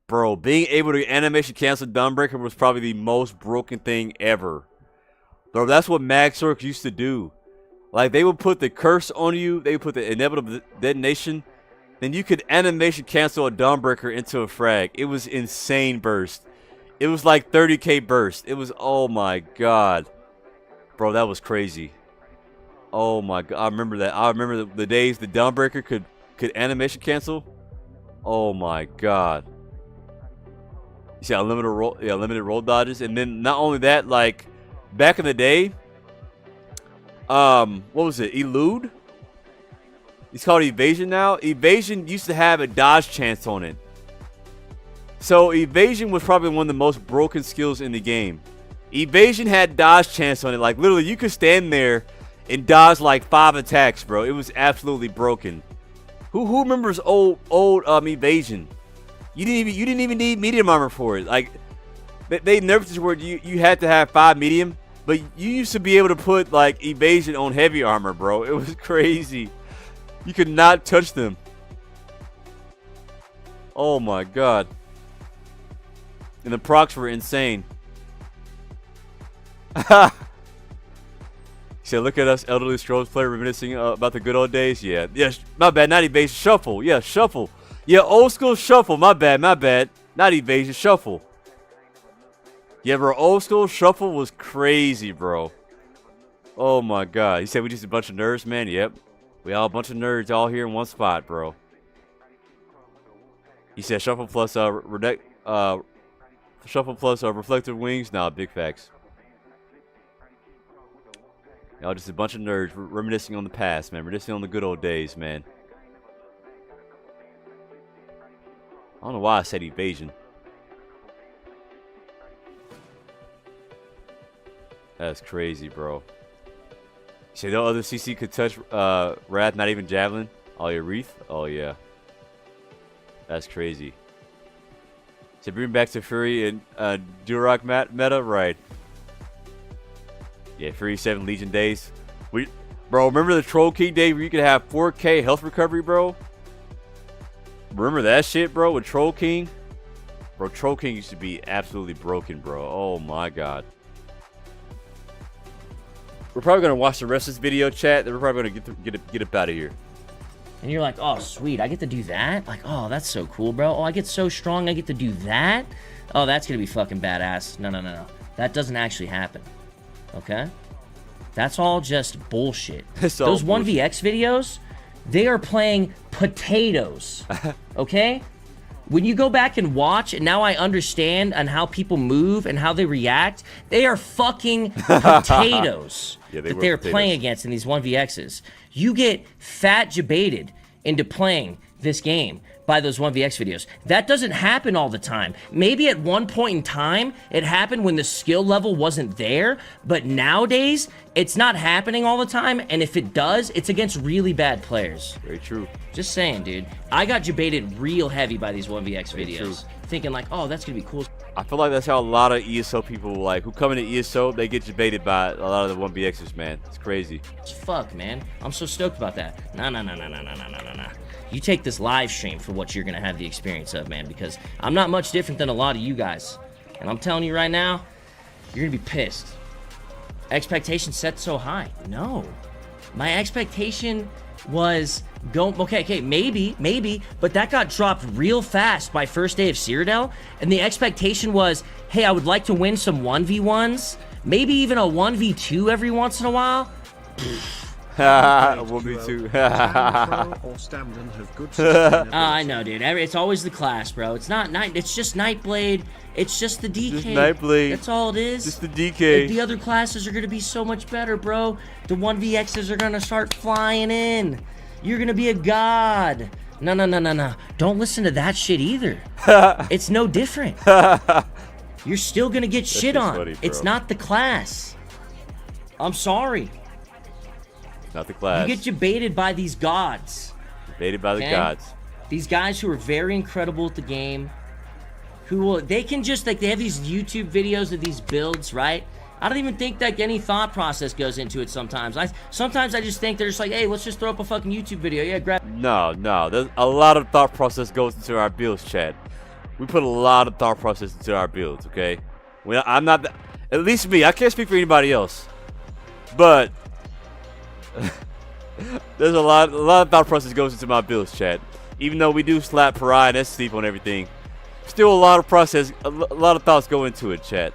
Bro, being able to animation cancel Dawnbreaker was probably the most broken thing ever. Bro, that's what Mag Sorks used to do. Like, they would put the curse on you. They would put the inevitable detonation. Then you could animation cancel a Dawnbreaker into a frag. It was insane burst. It was like 30k burst. It was, oh my god. Bro, that was crazy. Oh my god. I remember that. I remember the days the Dawnbreaker could animation cancel. Oh my god. You see limited roll dodges. And then not only that, like, back in the day, what was it? Elude? It's called evasion now. Evasion used to have a dodge chance on it. So evasion was probably one of the most broken skills in the game. Evasion had dodge chance on it. Like, literally, you could stand there and dodge like 5 attacks, bro. It was absolutely broken. Who remembers old evasion? You didn't even need medium armor for it. Like, they nerfed it to where you had to have 5 medium. But you used to be able to put, like, evasion on heavy armor, bro. It was crazy. You could not touch them. Oh, my God. And the procs were insane. He said, look at us elderly Scrolls player reminiscing about the good old days. Yeah. Yes, my bad. Not evasion. Shuffle. Yeah, shuffle. Yeah, old school shuffle. My bad. Not evasion. Shuffle. Yeah, bro, old school shuffle was crazy, bro. Oh my god. He said we just a bunch of nerds, man. Yep. We all a bunch of nerds all here in one spot, bro. He said shuffle plus reflective wings. Nah, big facts. Y'all just a bunch of nerds reminiscing on the past, man. Reminiscing on the good old days, man. I don't know why I said evasion. That's crazy, bro. You say no other CC could touch Wrath, not even Javelin? Oh, yeah, Wreath? Oh, yeah. That's crazy. So bring back to Fury and Durok meta? Right. Yeah, Fury 7 Legion days. Bro, remember the Troll King day where you could have 4k health recovery, bro? Remember that shit, bro, with Troll King? Bro, Troll King used to be absolutely broken, bro. Oh, my God. We're probably gonna watch the rest of this video, chat. Then we're probably gonna get up out of here. And you're like, oh, sweet, I get to do that? Like, oh, that's so cool, bro. Oh, I get so strong, I get to do that? Oh, that's gonna be fucking badass. No. That doesn't actually happen. Okay? That's all just bullshit. Those 1vx videos, they are playing potatoes. Okay? When you go back and watch, and now I understand on how people move and how they react, they are fucking potatoes that they're playing against in these 1vx's. You get fat debated into playing this game by those 1vx videos. That doesn't happen all the time. Maybe at one point in time, it happened when the skill level wasn't there, but nowadays, it's not happening all the time, and if it does, it's against really bad players. Very true. Just saying, dude. I got debated real heavy by these 1vx videos, thinking like, oh, that's gonna be cool. I feel like that's how a lot of ESO people, like, who come into ESO, they get debated by a lot of the 1vxers, man. It's crazy. Fuck, man. I'm so stoked about that. Nah. You take this live stream for what you're gonna have the experience of, man, because I'm not much different than a lot of you guys. And I'm telling you right now, you're gonna be pissed. Expectation set so high. No. My expectation was okay, maybe, but that got dropped real fast by first day of Cyrodiil, and the expectation was, hey, I would like to win some 1v1s, maybe even a 1v2 every once in a while. 1v2. I know, dude. It's always the class, bro. It's not night. It's just Nightblade. It's just the DK. Just Nightblade. That's all it is. Just the DK. The other classes are gonna be so much better, bro. The 1vx's are gonna start flying in. You're gonna be a god. No. Don't listen to that shit either. It's no different. You're still gonna get shit on. Funny, it's not the class. I'm sorry. Not the class. You get debated by these gods. Debated by the gods. These guys who are very incredible at the game. They can just, like, they have these YouTube videos of these builds, right? I don't even think that any thought process goes into it sometimes. Sometimes I just think they're just like, hey, let's just throw up a fucking YouTube video. Yeah, grab. No. There's a lot of thought process goes into our builds, chat. We put a lot of thought process into our builds, okay? I'm not, at least me. I can't speak for anybody else. But there's a lot of thought process goes into my builds, chat. Even though we do slap Pariah and sleep on everything, still a lot of process, a lot of thoughts go into it, chat.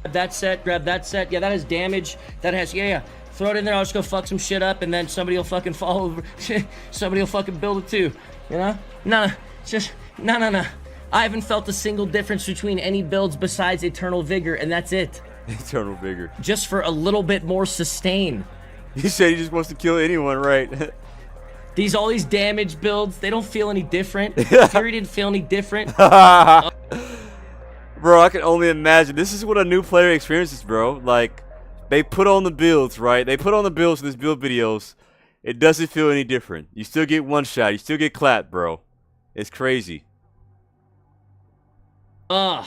That set, grab that set. Yeah, that has damage. That has, yeah. Throw it in there. I'll just go fuck some shit up, and then somebody will fucking fall over. Somebody will fucking build it too. You know? No. I haven't felt a single difference between any builds besides Eternal Vigor, and that's it. Eternal Vigor. Just for a little bit more sustain. He said he just wants to kill anyone, right? All these damage builds, they don't feel any different. Fury didn't feel any different. Bro, I can only imagine. This is what a new player experiences, bro. Like, they put on the builds, right? They put on the builds for these build videos. It doesn't feel any different. You still get one shot. You still get clapped, bro. It's crazy. Ugh.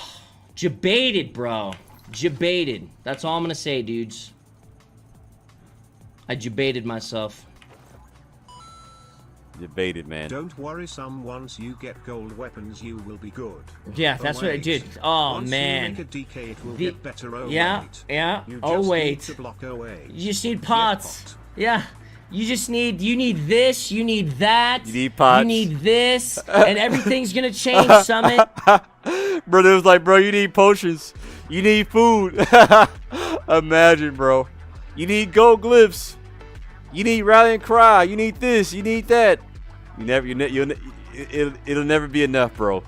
Jebaited, bro. Jebaited. That's all I'm gonna say, dudes. I jebaited myself. Debated, man. Don't worry, son. Once you get gold weapons, you will be good. Yeah, that's what I did. Oh, once man. You make a DK, it will get better. Oh, yeah. You just need to block away. You just need pots. Yeah. You need this, you need that. You need pots. You need this, and everything's gonna change, Summit. Brother was like, bro, you need potions. You need food. Imagine, bro. You need gold glyphs. You need rallying cry. You need this. You need that. It'll never be enough, bro.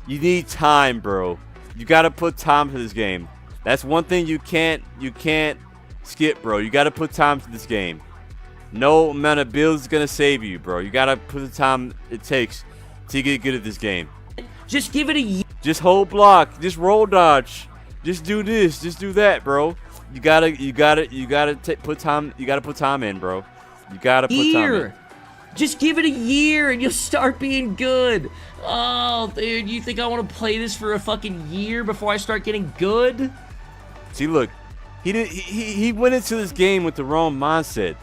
You need time, bro. You gotta put time to this game. That's one thing you can't skip, bro. You gotta put time to this game. No amount of builds is gonna save you, bro. You gotta put the time it takes to get good at this game. Just give it a year. Just hold block. Just roll dodge. Just do this. Just do that, bro. You gotta put time. You gotta put time in, bro. You gotta put time in. Just give it a year and you'll start being good. Oh, dude, you think I want to play this for a fucking year before I start getting good? See, look, he went into this game with the wrong mindset.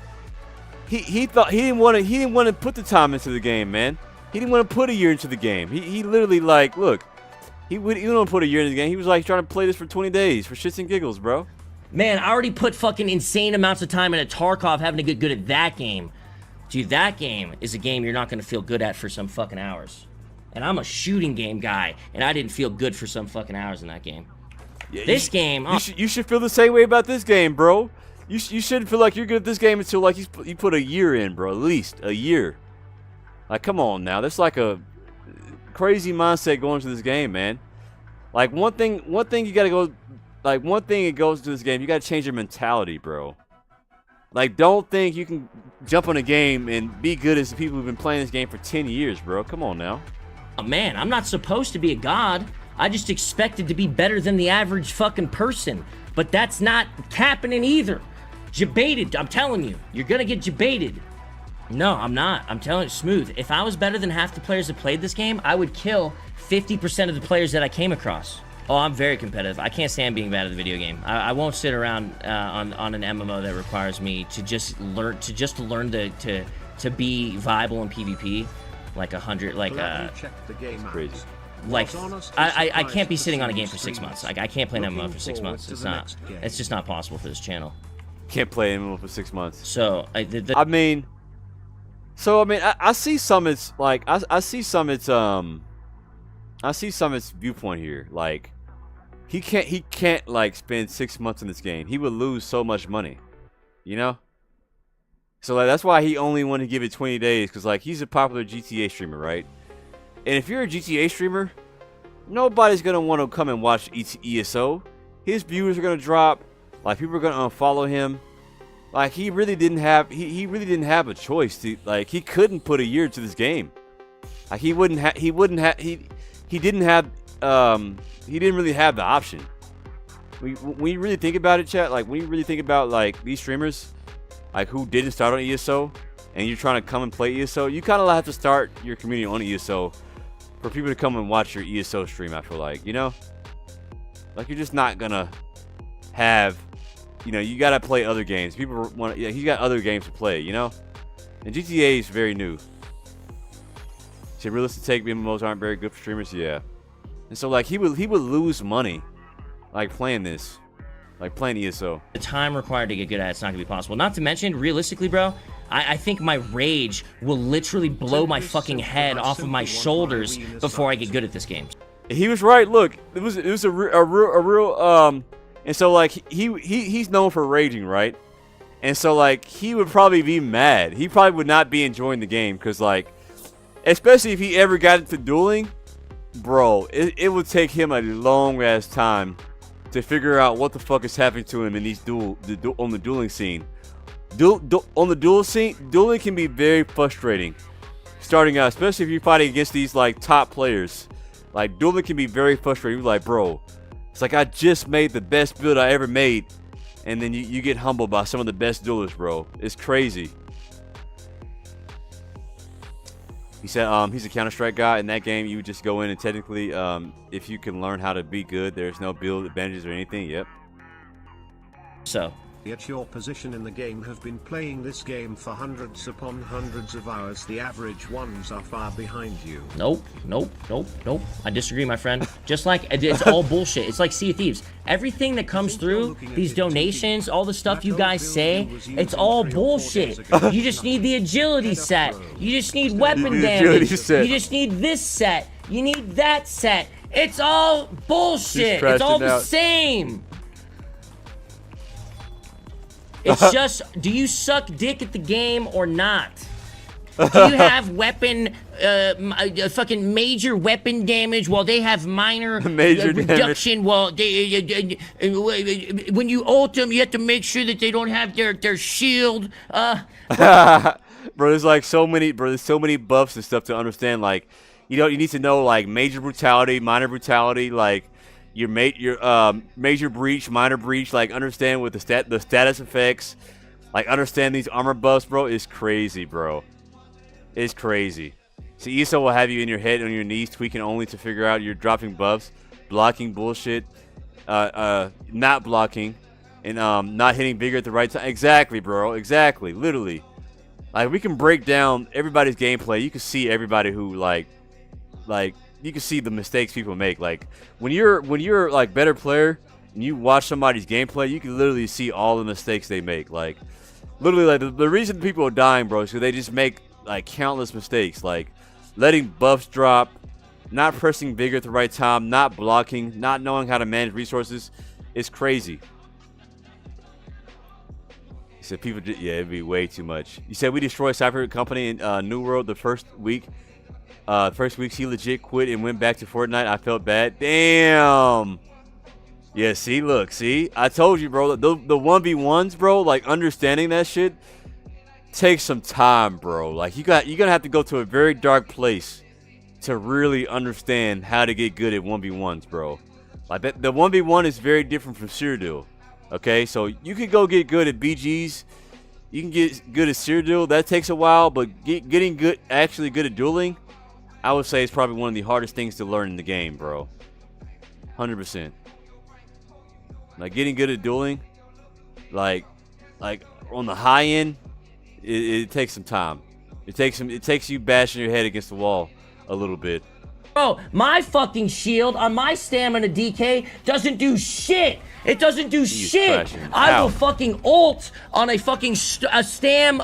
He thought he didn't want to put the time into the game, man. He didn't want to put a year into the game. He literally, like, look, he didn't want to put a year into the game. He was like trying to play this for 20 days for shits and giggles, bro. Man, I already put fucking insane amounts of time into Tarkov having to get good at that game. Dude, that game is a game you're not going to feel good at for some fucking hours. And I'm a shooting game guy, and I didn't feel good for some fucking hours in that game. Yeah, this game... You should feel the same way about this game, bro. You shouldn't feel like you're good at this game until, like, you put a year in, bro. At least a year. Like, come on now. That's like a crazy mindset going to this game, man. Like, one thing you got to go... Like, one thing it goes to this game, you got to change your mentality, bro. Like, don't think you can jump on a game and be good as the people who've been playing this game for 10 years, bro. Come on now. Man, I'm not supposed to be a god. I just expected to be better than the average fucking person. But that's not happening either. Jebaited, I'm telling you. You're gonna get jebaited. No, I'm not. I'm telling you, Smooth. If I was better than half the players that played this game, I would kill 50% of the players that I came across. Oh, I'm very competitive. I can't stand being bad at the video game. I won't sit around on an MMO that requires me to just learn to be viable in PvP, like 100, like crazy. Like I can't be sitting on a game for 6 months. Like I can't play an MMO for 6 months. It's just not possible for this channel. Can't play MMO for 6 months. So I see some. It's like I see some. It's viewpoint here. Like he can't like spend 6 months in this game. He would lose so much money, you know. So like that's why he only wanted to give it 20 days, because like he's a popular GTA streamer, right? And if you're a GTA streamer, nobody's gonna want to come and watch ESO. His viewers are gonna drop. Like people are gonna unfollow him. Like he really didn't have a choice to, like, he couldn't put a year to this game. Like he didn't really have the option. When you really think about it, chat, like when you really think about like these streamers, like who didn't start on ESO, and you're trying to come and play ESO, you kind of have to start your community on ESO for people to come and watch your ESO stream. I feel like, you know, like you're just not gonna have, you know, you gotta play other games. People want, yeah, he's got other games to play, you know, and GTA is very new. So realistic take, MMOs aren't very good for streamers, yeah. And so like he would lose money like playing this, like playing ESO. The time required to get good at it's not gonna be possible. Not to mention, realistically, bro, I think my rage will literally blow my fucking head off of my shoulders before I get good at this game. He was right. Look, it was a real and so like he's known for raging, right? And so like he would probably be mad. He probably would not be enjoying the game, because like, especially if he ever got into dueling, bro, it would take him a long ass time to figure out what the fuck is happening to him in these on the dueling scene. On the duel scene, dueling can be very frustrating starting out, especially if you're fighting against these like top players. Like dueling can be very frustrating. You're like, bro, it's like I just made the best build I ever made, and then you get humbled by some of the best duelers, bro. It's crazy. He said he's a Counter-Strike guy. In that game, you would just go in and technically, if you can learn how to be good, there's no build advantages or anything. Yep. So. Yet your position in the game have been playing this game for hundreds upon hundreds of hours. The average ones are far behind you. Nope. I disagree, my friend. Just like, it's all bullshit. It's like Sea of Thieves. Everything that comes through, these donations, all the stuff you guys say, it's all bullshit. You just need the agility set. You just need weapon damage. You just need this set. You need that set. It's all bullshit. It's all the same. It's just, do you suck dick at the game or not? Do you have weapon, fucking major weapon damage while they have minor reduction? While they, when you ult them, you have to make sure that they don't have their shield. Bro, there's like so many, bro. There's so many buffs and stuff to understand. Like, you need to know like major brutality, minor brutality, like. Your major breach, minor breach, like understand with the status effects, like understand these armor buffs, bro. Is crazy, bro. It's crazy. So ESO will have you in your head on your knees, tweaking only to figure out you're dropping buffs, blocking bullshit, not blocking, and not hitting bigger at the right time. Exactly, bro. Exactly. Literally. Like we can break down everybody's gameplay. You can see everybody who like. You can see the mistakes people make. Like when you're like better player and you watch somebody's gameplay, you can literally see all the mistakes they make. Like literally, like the reason people are dying, bro, is because they just make like countless mistakes, like letting buffs drop, not pressing bigger at the right time, not blocking, not knowing how to manage resources. It's crazy. He said people did, yeah, it'd be way too much. You said we destroyed Cyber Company in New World the first week. First weeks he legit quit and went back to Fortnite. I felt bad. Damn. Yeah, see, look, see, I told you, bro. The 1v1s, bro. Like understanding that shit takes some time, bro. Like you're gonna have to go to a very dark place to really understand how to get good at 1v1s, bro. Like the 1v1 is very different from Cyrodiil. Okay, so you can go get good at BGs. You can get good at Cyrodiil. That takes a while, but getting good, actually good at dueling, I would say is probably one of the hardest things to learn in the game, bro. 100%. Like getting good at dueling, like on the high end, it takes some time. It takes you bashing your head against the wall a little bit. Bro, my fucking shield on my stamina DK doesn't do shit. It doesn't do shit. I will fucking ult on a fucking stam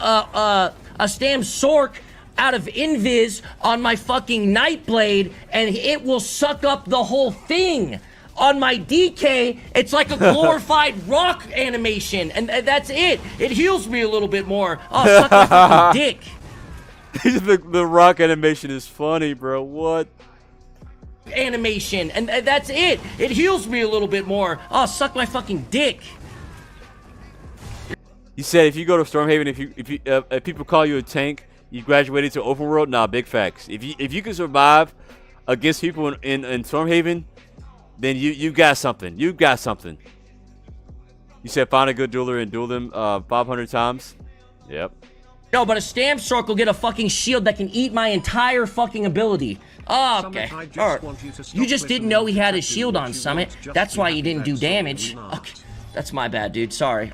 Sork out of Invis on my fucking Nightblade, and it will suck up the whole thing. On my DK, it's like a glorified rock animation, and that's it. It heals me a little bit more. Oh, suck my fucking dick. The rock animation is funny, bro. What? Animation, and that's it. It heals me a little bit more. Oh, suck my fucking dick. You said if you go to Stormhaven, if people call you a tank, you graduated to Overworld. Nah, big facts. If you can survive against people in Stormhaven, then you got something. You got something. You said find a good dueler and duel them 500 times. Yep. No, but a stamp Sork will get a fucking shield that can eat my entire fucking ability. Oh, okay. You just didn't know he had his shield on, Summit. That's why he didn't do damage. Okay. That's my bad, dude. Sorry.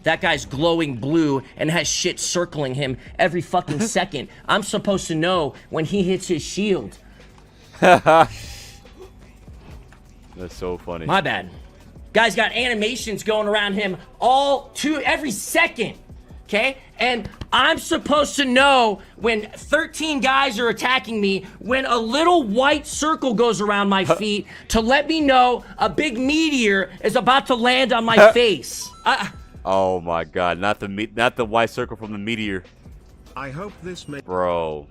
That guy's glowing blue and has shit circling him every fucking second. I'm supposed to know when he hits his shield. That's so funny. My bad. Guy's got animations going around him every second. Okay? And I'm supposed to know when 13 guys are attacking me, when a little white circle goes around my feet to let me know a big meteor is about to land on my face. Oh my god, not the white circle from the meteor. I hope this may... Bro.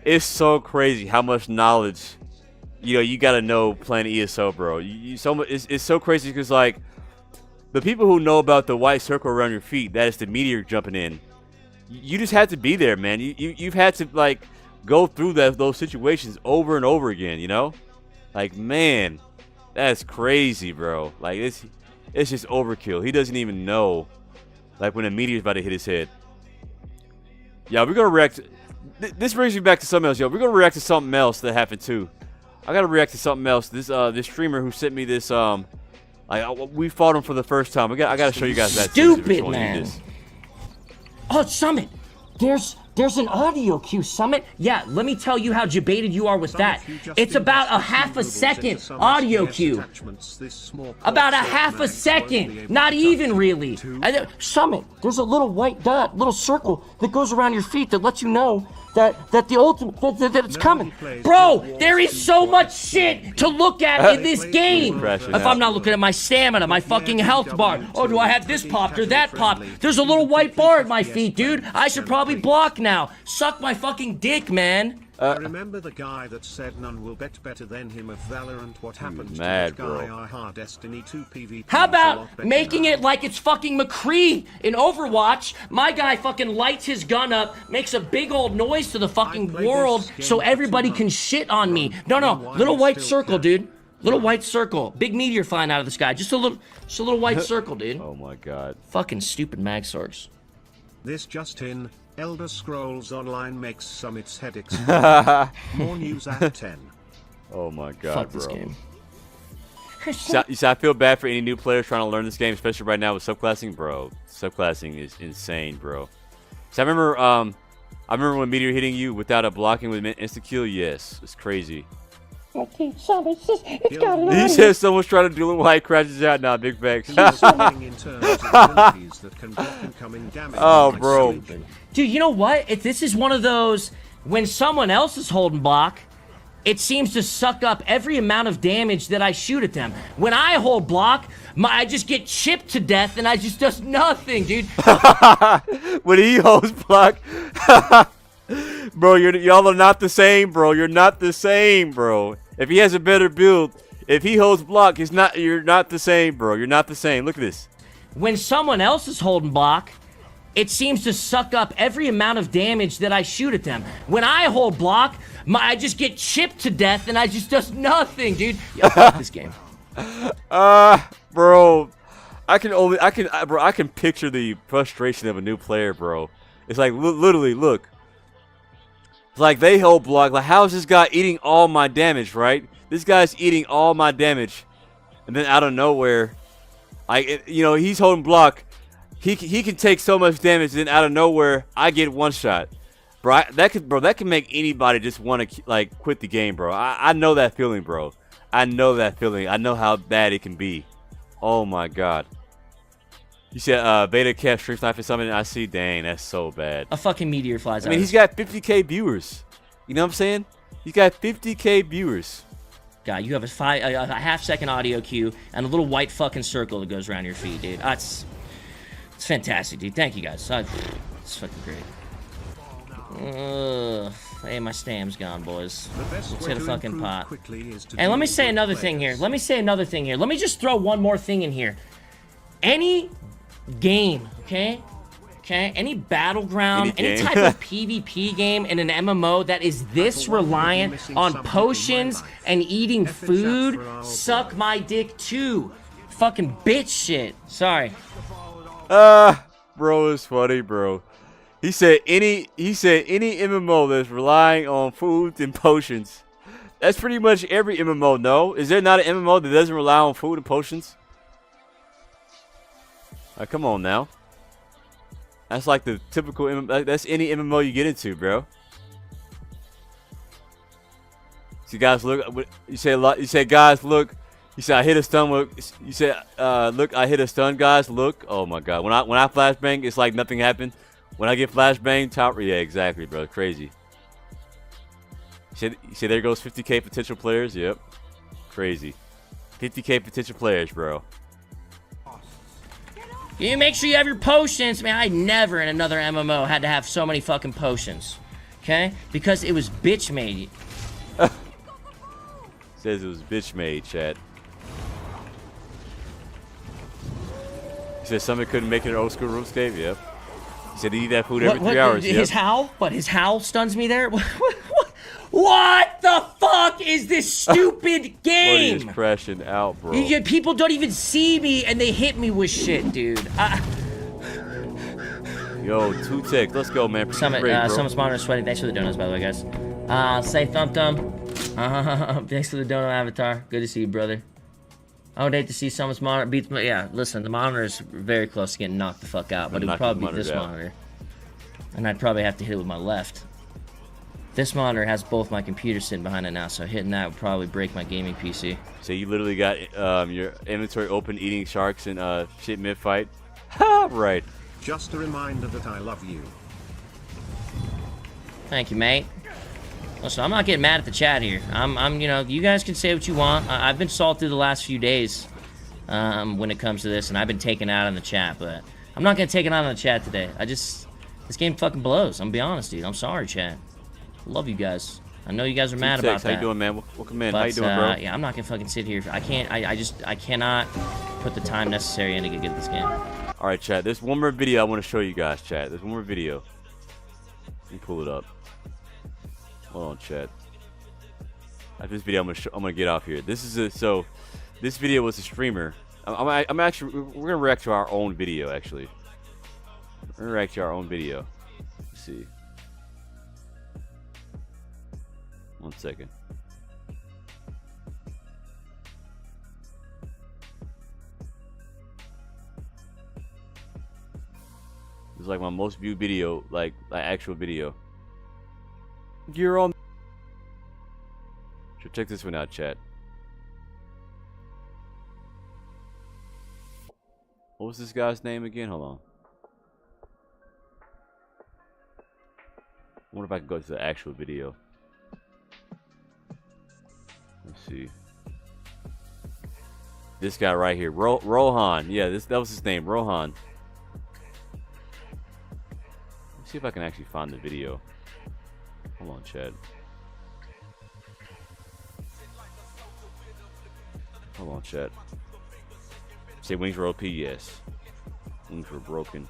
It's so crazy how much knowledge you gotta know playing ESO, bro. It's so crazy because like the people who know about the white circle around your feet, that is the meteor jumping in. You just had to be there, man. You've had to like go through those situations over and over again, you know? Like, man, that's crazy, bro. Like it's just overkill. He doesn't even know like when a meteor's about to hit his head. Yeah, we're gonna react. This brings me back to something else, yo. We're gonna react to something else that happened too. I gotta react to something else. This streamer who sent me this we fought him for the first time. I gotta show you guys that. Stupid man. Oh, Summit. There's an audio cue, Summit. Yeah, let me tell you how debated you are with that. It's about a half a second audio cue. About a half a second. Not even really. Summit, there's a little white dot, little circle that goes around your feet that lets you know that the ultimate that it's coming. Bro, there is so much shit to look at in this game. If I'm not looking at my stamina, my fucking health bar. Oh, do I have this popped or that popped? There's a little white bar at my feet, dude. I should probably block now. Suck my fucking dick, man. Remember the guy that said none will bet better than him of Valorant? What happened to that guy? Aha, Destiny 2 PvP. How about making it like it's fucking McCree in Overwatch? My guy fucking lights his gun up, makes a big old noise to the fucking world so everybody can shit on me. No, little white circle, dude. Little white circle. Big meteor flying out of the sky. Just a little white circle, dude. Oh my god. Fucking stupid mag sorks. This just in. Elder Scrolls Online makes Summit's head explode. More news at 10. Oh my god, fuck bro. This game. You see, I feel bad for any new players trying to learn this game, especially right now with subclassing, bro. Subclassing is insane, bro. So I remember when meteor hitting you without a blocking with insta kill. Yes, it's crazy. Okay, Summit, it's got an He says someone's trying to duel white crashes out. Nah, big facts. Oh, bro. Dude, you know what? If this is one of those, when someone else is holding block, it seems to suck up every amount of damage that I shoot at them. When I hold block, I just get chipped to death and I just does nothing, dude. When he holds block, bro, y'all are not the same, bro. You're not the same, bro. If he has a better build, if he holds block, you're not the same, bro. You're not the same. Look at this. When someone else is holding block, it seems to suck up every amount of damage that I shoot at them. When I hold block, I just get chipped to death and I just does nothing, dude. Yo, fuck this game. Bro, I can picture the frustration of a new player, bro. It's like literally, look. It's like they hold block. Like, how is this guy eating all my damage, right? This guy's eating all my damage, and then out of nowhere, he's holding block. He can take so much damage, and then out of nowhere, I get one shot. Bro, that can make anybody just want to like quit the game, bro. I know that feeling, bro. I know that feeling. I know how bad it can be. Oh my god. You said Beta Cap Stream Snipe or something. I see. Dang, that's so bad. A fucking meteor flies out. I mean, he's got 50K viewers. You know what I'm saying? He's got 50K viewers. God, you have a half-second audio cue and a little white fucking circle that goes around your feet, dude. It's fantastic, dude. Thank you, guys. It's fucking great. Hey, my stam's gone, boys. Let's hit a fucking pot. And let me say another thing here. Let me just throw one more thing in here. Any game, okay? Any battleground, any type of PvP game in an MMO that is this reliant on potions and eating food, suck my dick too. Fucking bitch shit. Sorry. Bro, it's funny, bro. He said any MMO that's relying on food and potions. That's pretty much every MMO, no? Is there not an MMO that doesn't rely on food and potions? Come on now. That's like the typical MMO. That's any MMO you get into, bro. See, guys, look. You say a lot. You say, guys, look. You say I hit a stun. You say, look, I hit a stun, guys. Look. Oh my god. When I flashbang, it's like nothing happened. When I get flashbang, top. Yeah, exactly, bro. Crazy. You say there goes 50K potential players. Yep. Crazy. 50K potential players, bro. You make sure you have your potions. Man, I never in another MMO had to have so many fucking potions. Okay? Because it was bitch made. Says it was bitch made, chat. He said somebody couldn't make it an old school RuneScape. Yep. He said he eat that food every 3 hours. His howl? What? His howl stuns me there? What the fuck is this stupid game? Buddy is crashing out, bro. People don't even see me and they hit me with shit, dude. Yo, 2 ticks. Let's go, man. Summit's monitor sweating. Thanks for the donuts, by the way, guys. Say thumb. Thanks for the donut, Avatar. Good to see you, brother. I would hate to see Summit's monitor beats my... Yeah, listen, the monitor is very close to getting knocked the fuck out, but it would probably be this monitor. And I'd probably have to hit it with my left. This monitor has both my computers sitting behind it now, so hitting that would probably break my gaming PC. So you literally got your inventory open, eating sharks and shit mid-fight? Ha! Right. Just a reminder that I love you. Thank you, mate. Listen, I'm not getting mad at the chat here. you know, you guys can say what you want. I've been salted the last few days when it comes to this, and I've been taken out on the chat, but I'm not gonna take it out on the chat today. This game fucking blows. I'm gonna be honest, dude. I'm sorry, chat. Love you guys. I know you guys are mad about that. How you doing, man? Welcome in. But, how you doing, bro? Yeah, I'm not gonna fucking sit here. I cannot put the time necessary in to get this game. All right, chat. There's one more video I want to show you guys, chat. There's one more video. Let me pull it up. Hold on, chat. After this video, I'm gonna get off here. This video was a streamer. We're gonna react to our own video, actually. We're gonna react to our own video. Let's see. 1 second. This is like my most viewed video, like actual video. You're on. So check this one out, chat. What was this guy's name again? Hold on. I wonder if I can go to the actual video. Let's see. This guy right here, Rohan. Yeah, that was his name, Rohan. Let's see if I can actually find the video. Hold on, Chad. Hold on, Chad. Say wings were OP, yes. Wings were broken.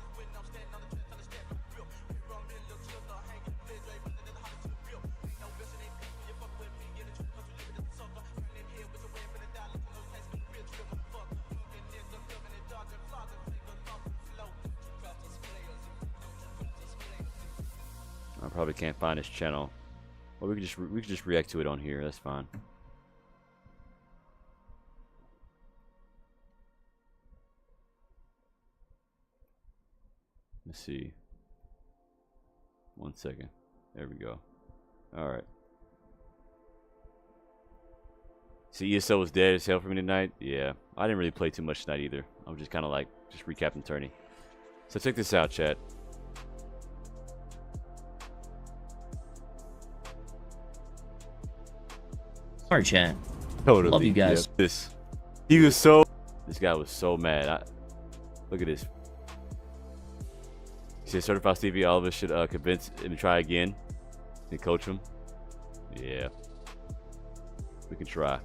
probably can't find his channel. Or we could just react to it on here. That's fine. Let's see. 1 second. There we go. All right. See, ESO was dead as hell for me tonight. Yeah, I didn't really play too much tonight either. I was just kind of like just recapping the tourney. So check this out, chat. Sorry, chat. Totally. Love you guys. Yeah, this guy was so mad. Look at this. He said certified Stevie, all of us should convince him to try again and coach him. Yeah. We can try.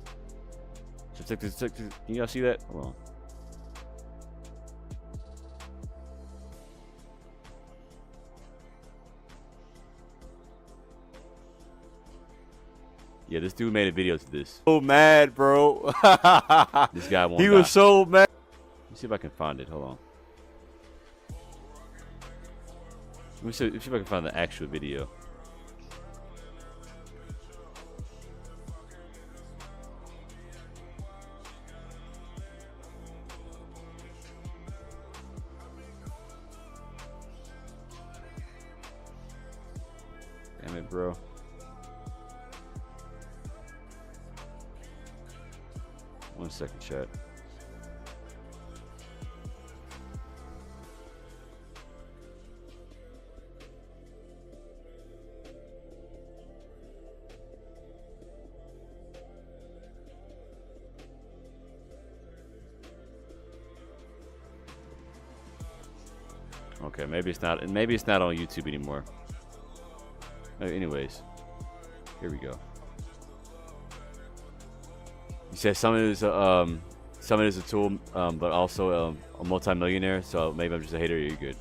So check this, can y'all see that? Hold on. Yeah, this dude made a video to this. So mad, bro. This guy won't die. Was so mad. Let me see if I can find it. Hold on. Let me see if I can find the actual video. Damn it, bro. One second, chat. Okay, maybe it's not. Maybe it's not on YouTube anymore. Anyways, here we go. He said someone is a tool, but also a multi-millionaire. So maybe I'm just a hater. You're good.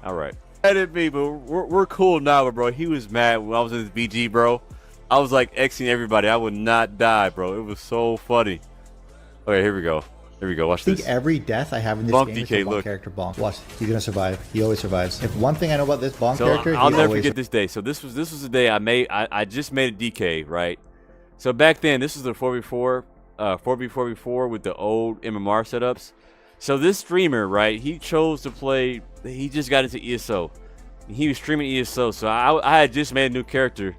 All right. Mad at me, but we're cool now, bro. He was mad when I was in this BG, bro. I was like Xing everybody. I would not die, bro. It was so funny. Okay, here we go. Here we go. Watch this. I think every death I have in this Bonk game DK, is for one look. character Bonk. Watch, he's gonna survive. He always survives. If one thing I know about this Bonk character, I'll he never always forget this day. So this was the day I just made a DK, right? So back then, this was the 4v4 with the old MMR setups. So this streamer, right? He chose to play. He just got into ESO. He was streaming ESO. So I had just made a new character,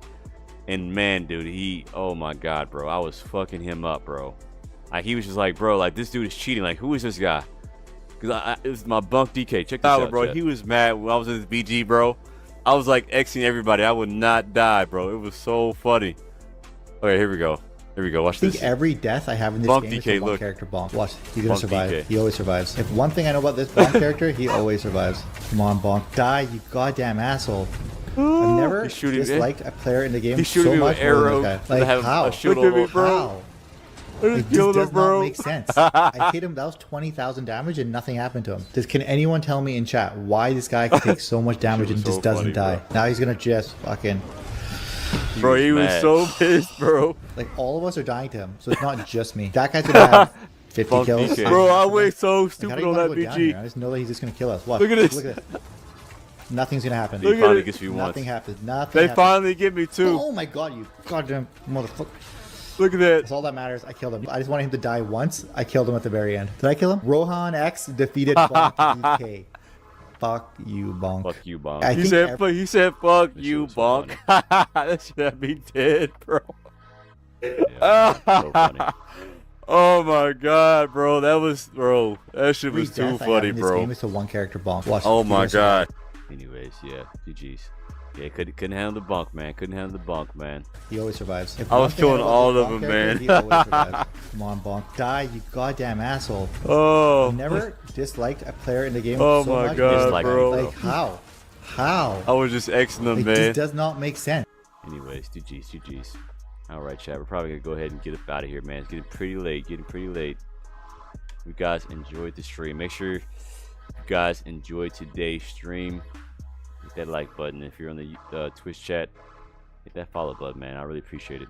and man, dude, oh my god, bro, I was fucking him up, bro. Like, he was just like, bro, like, this dude is cheating. Like, who is this guy? Because it was my bunk DK. Check this out, bro. Chat. He was mad when I was in this BG, bro. I was like Xing everybody. I would not die, bro. It was so funny. Okay, here we go. Here we go. Watch this. I think this. every death I have in this Bonk game DK, is for one look. character Bonk. Watch, he's gonna Bonk survive. DK. He always survives. If one thing I know about this Bonk character, he always survives. Come on, Bonk. Die, you goddamn asshole. I've never disliked a player in the game so much more than this guy. Like, how? Look at me, bro. How? Like, this does not make sense. I hit him. That was 20,000 damage and nothing happened to him. Can anyone tell me in chat why this guy can take so much damage and just doesn't die? Bro. Now he's gonna just fucking. Bro, he was so pissed, bro. Like, all of us are dying to him, so it's not just me. That guy's gonna have 50 kills. DK. Bro, I went so stupid on that BG. I just know that he's just gonna kill us. Watch. Look at this. Look at this. Nothing's gonna happen. He finally gets me once. Nothing happens. Nothing. They finally get me too. Oh my god, you goddamn motherfucker. Look at that. That's all that matters. I killed him. I just wanted him to die once. I killed him at the very end. Did I kill him? Rohan X defeated Bonk DK. Fuck you, Bonk. Fuck you, Bonk. He said, fuck you, Bonk. That should have me dead, bro. Yeah, so funny. Oh my god, bro. That shit was too funny, bro. This game is to one character Bonk. Watch. Oh my god. Anyways, yeah, GG's. Yeah, couldn't handle the bunk, man. Couldn't handle the bunk, man. He always survives. I was killing all of them, man. He always survives. Come on, Bonk. Die, you goddamn asshole. Oh. I never disliked a player in the game so much. My god, bro. Like, how? How? I was just Xing them, like, man. This does not make sense. Anyways, GG's. Alright, chat. We're probably going to go ahead and get up out of here, man. It's getting pretty late. If you guys enjoyed the stream, make sure you guys enjoyed today's stream. Hit that like button. If you're on the Twitch chat, hit that follow button, man. I really appreciate it.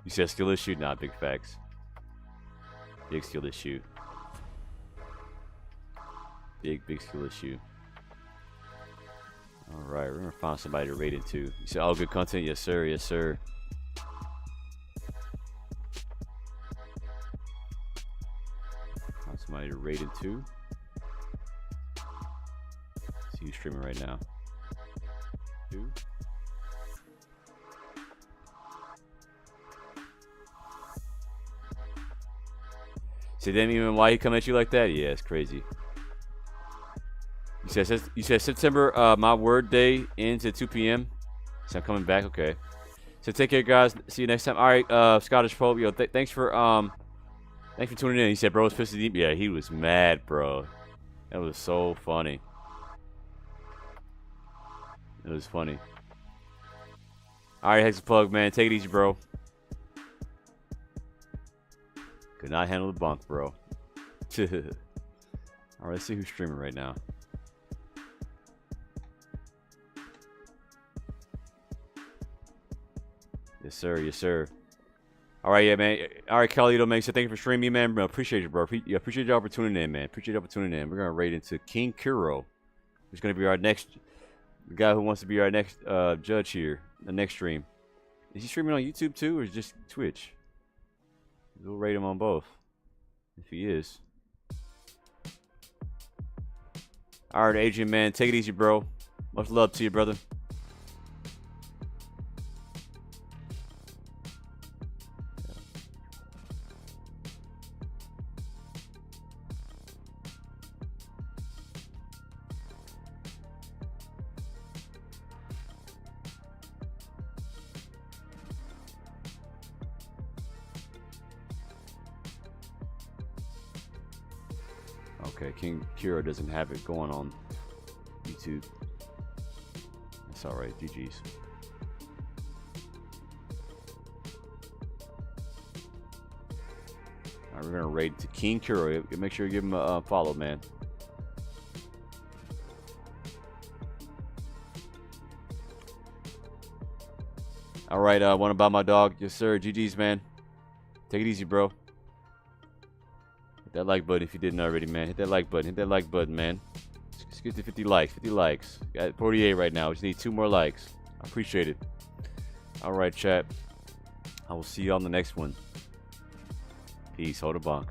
You said skill issue? Nah, big facts. Big skill issue. Big skill issue. All right, we're gonna find somebody to rate into. You said all good content, yes sir, yes sir. Find somebody to rate into. See who's streaming right now. 2. See, then even why he come at you like that? Yeah, it's crazy. You said September. My word day ends at 2 p.m. So I'm coming back. Okay. So take care, guys. See you next time. All right, Scottish Pope. Yo, thanks for tuning in. He said, bro, was pissed deep. Yeah, he was mad, bro. That was so funny. It was funny. All right, Hex Plug, man. Take it easy, bro. Could not handle the bunk, bro. All right, let's see who's streaming right now. Yes, sir. Yes, sir. All right, yeah, man. All right, Calito, man. So thank you for streaming, man. Appreciate you, bro. Yeah, appreciate y'all for tuning in, man. Appreciate y'all for tuning in. We're gonna raid into King Kuro, who's gonna be our next, the guy who wants to be our next judge here, the next stream. Is he streaming on YouTube too, or is it just Twitch? We'll rate him on both, if he is. All right, Adrian, man. Take it easy, bro. Much love to you, brother. Okay, King Kira doesn't have it going on YouTube. That's alright, GG's. Alright, we're gonna raid to King Kira. Make sure you give him a follow, man. Alright, wanna buy my dog? Yes, sir. GG's, man. Take it easy, bro. That like button if you didn't already, man. Hit that like button. Hit that like button, man. Let's get to 50 likes. 50 likes. Got 48 right now. We just need 2 more likes. I appreciate it. All right, chat. I will see you on the next one. Peace. Hold a bunk.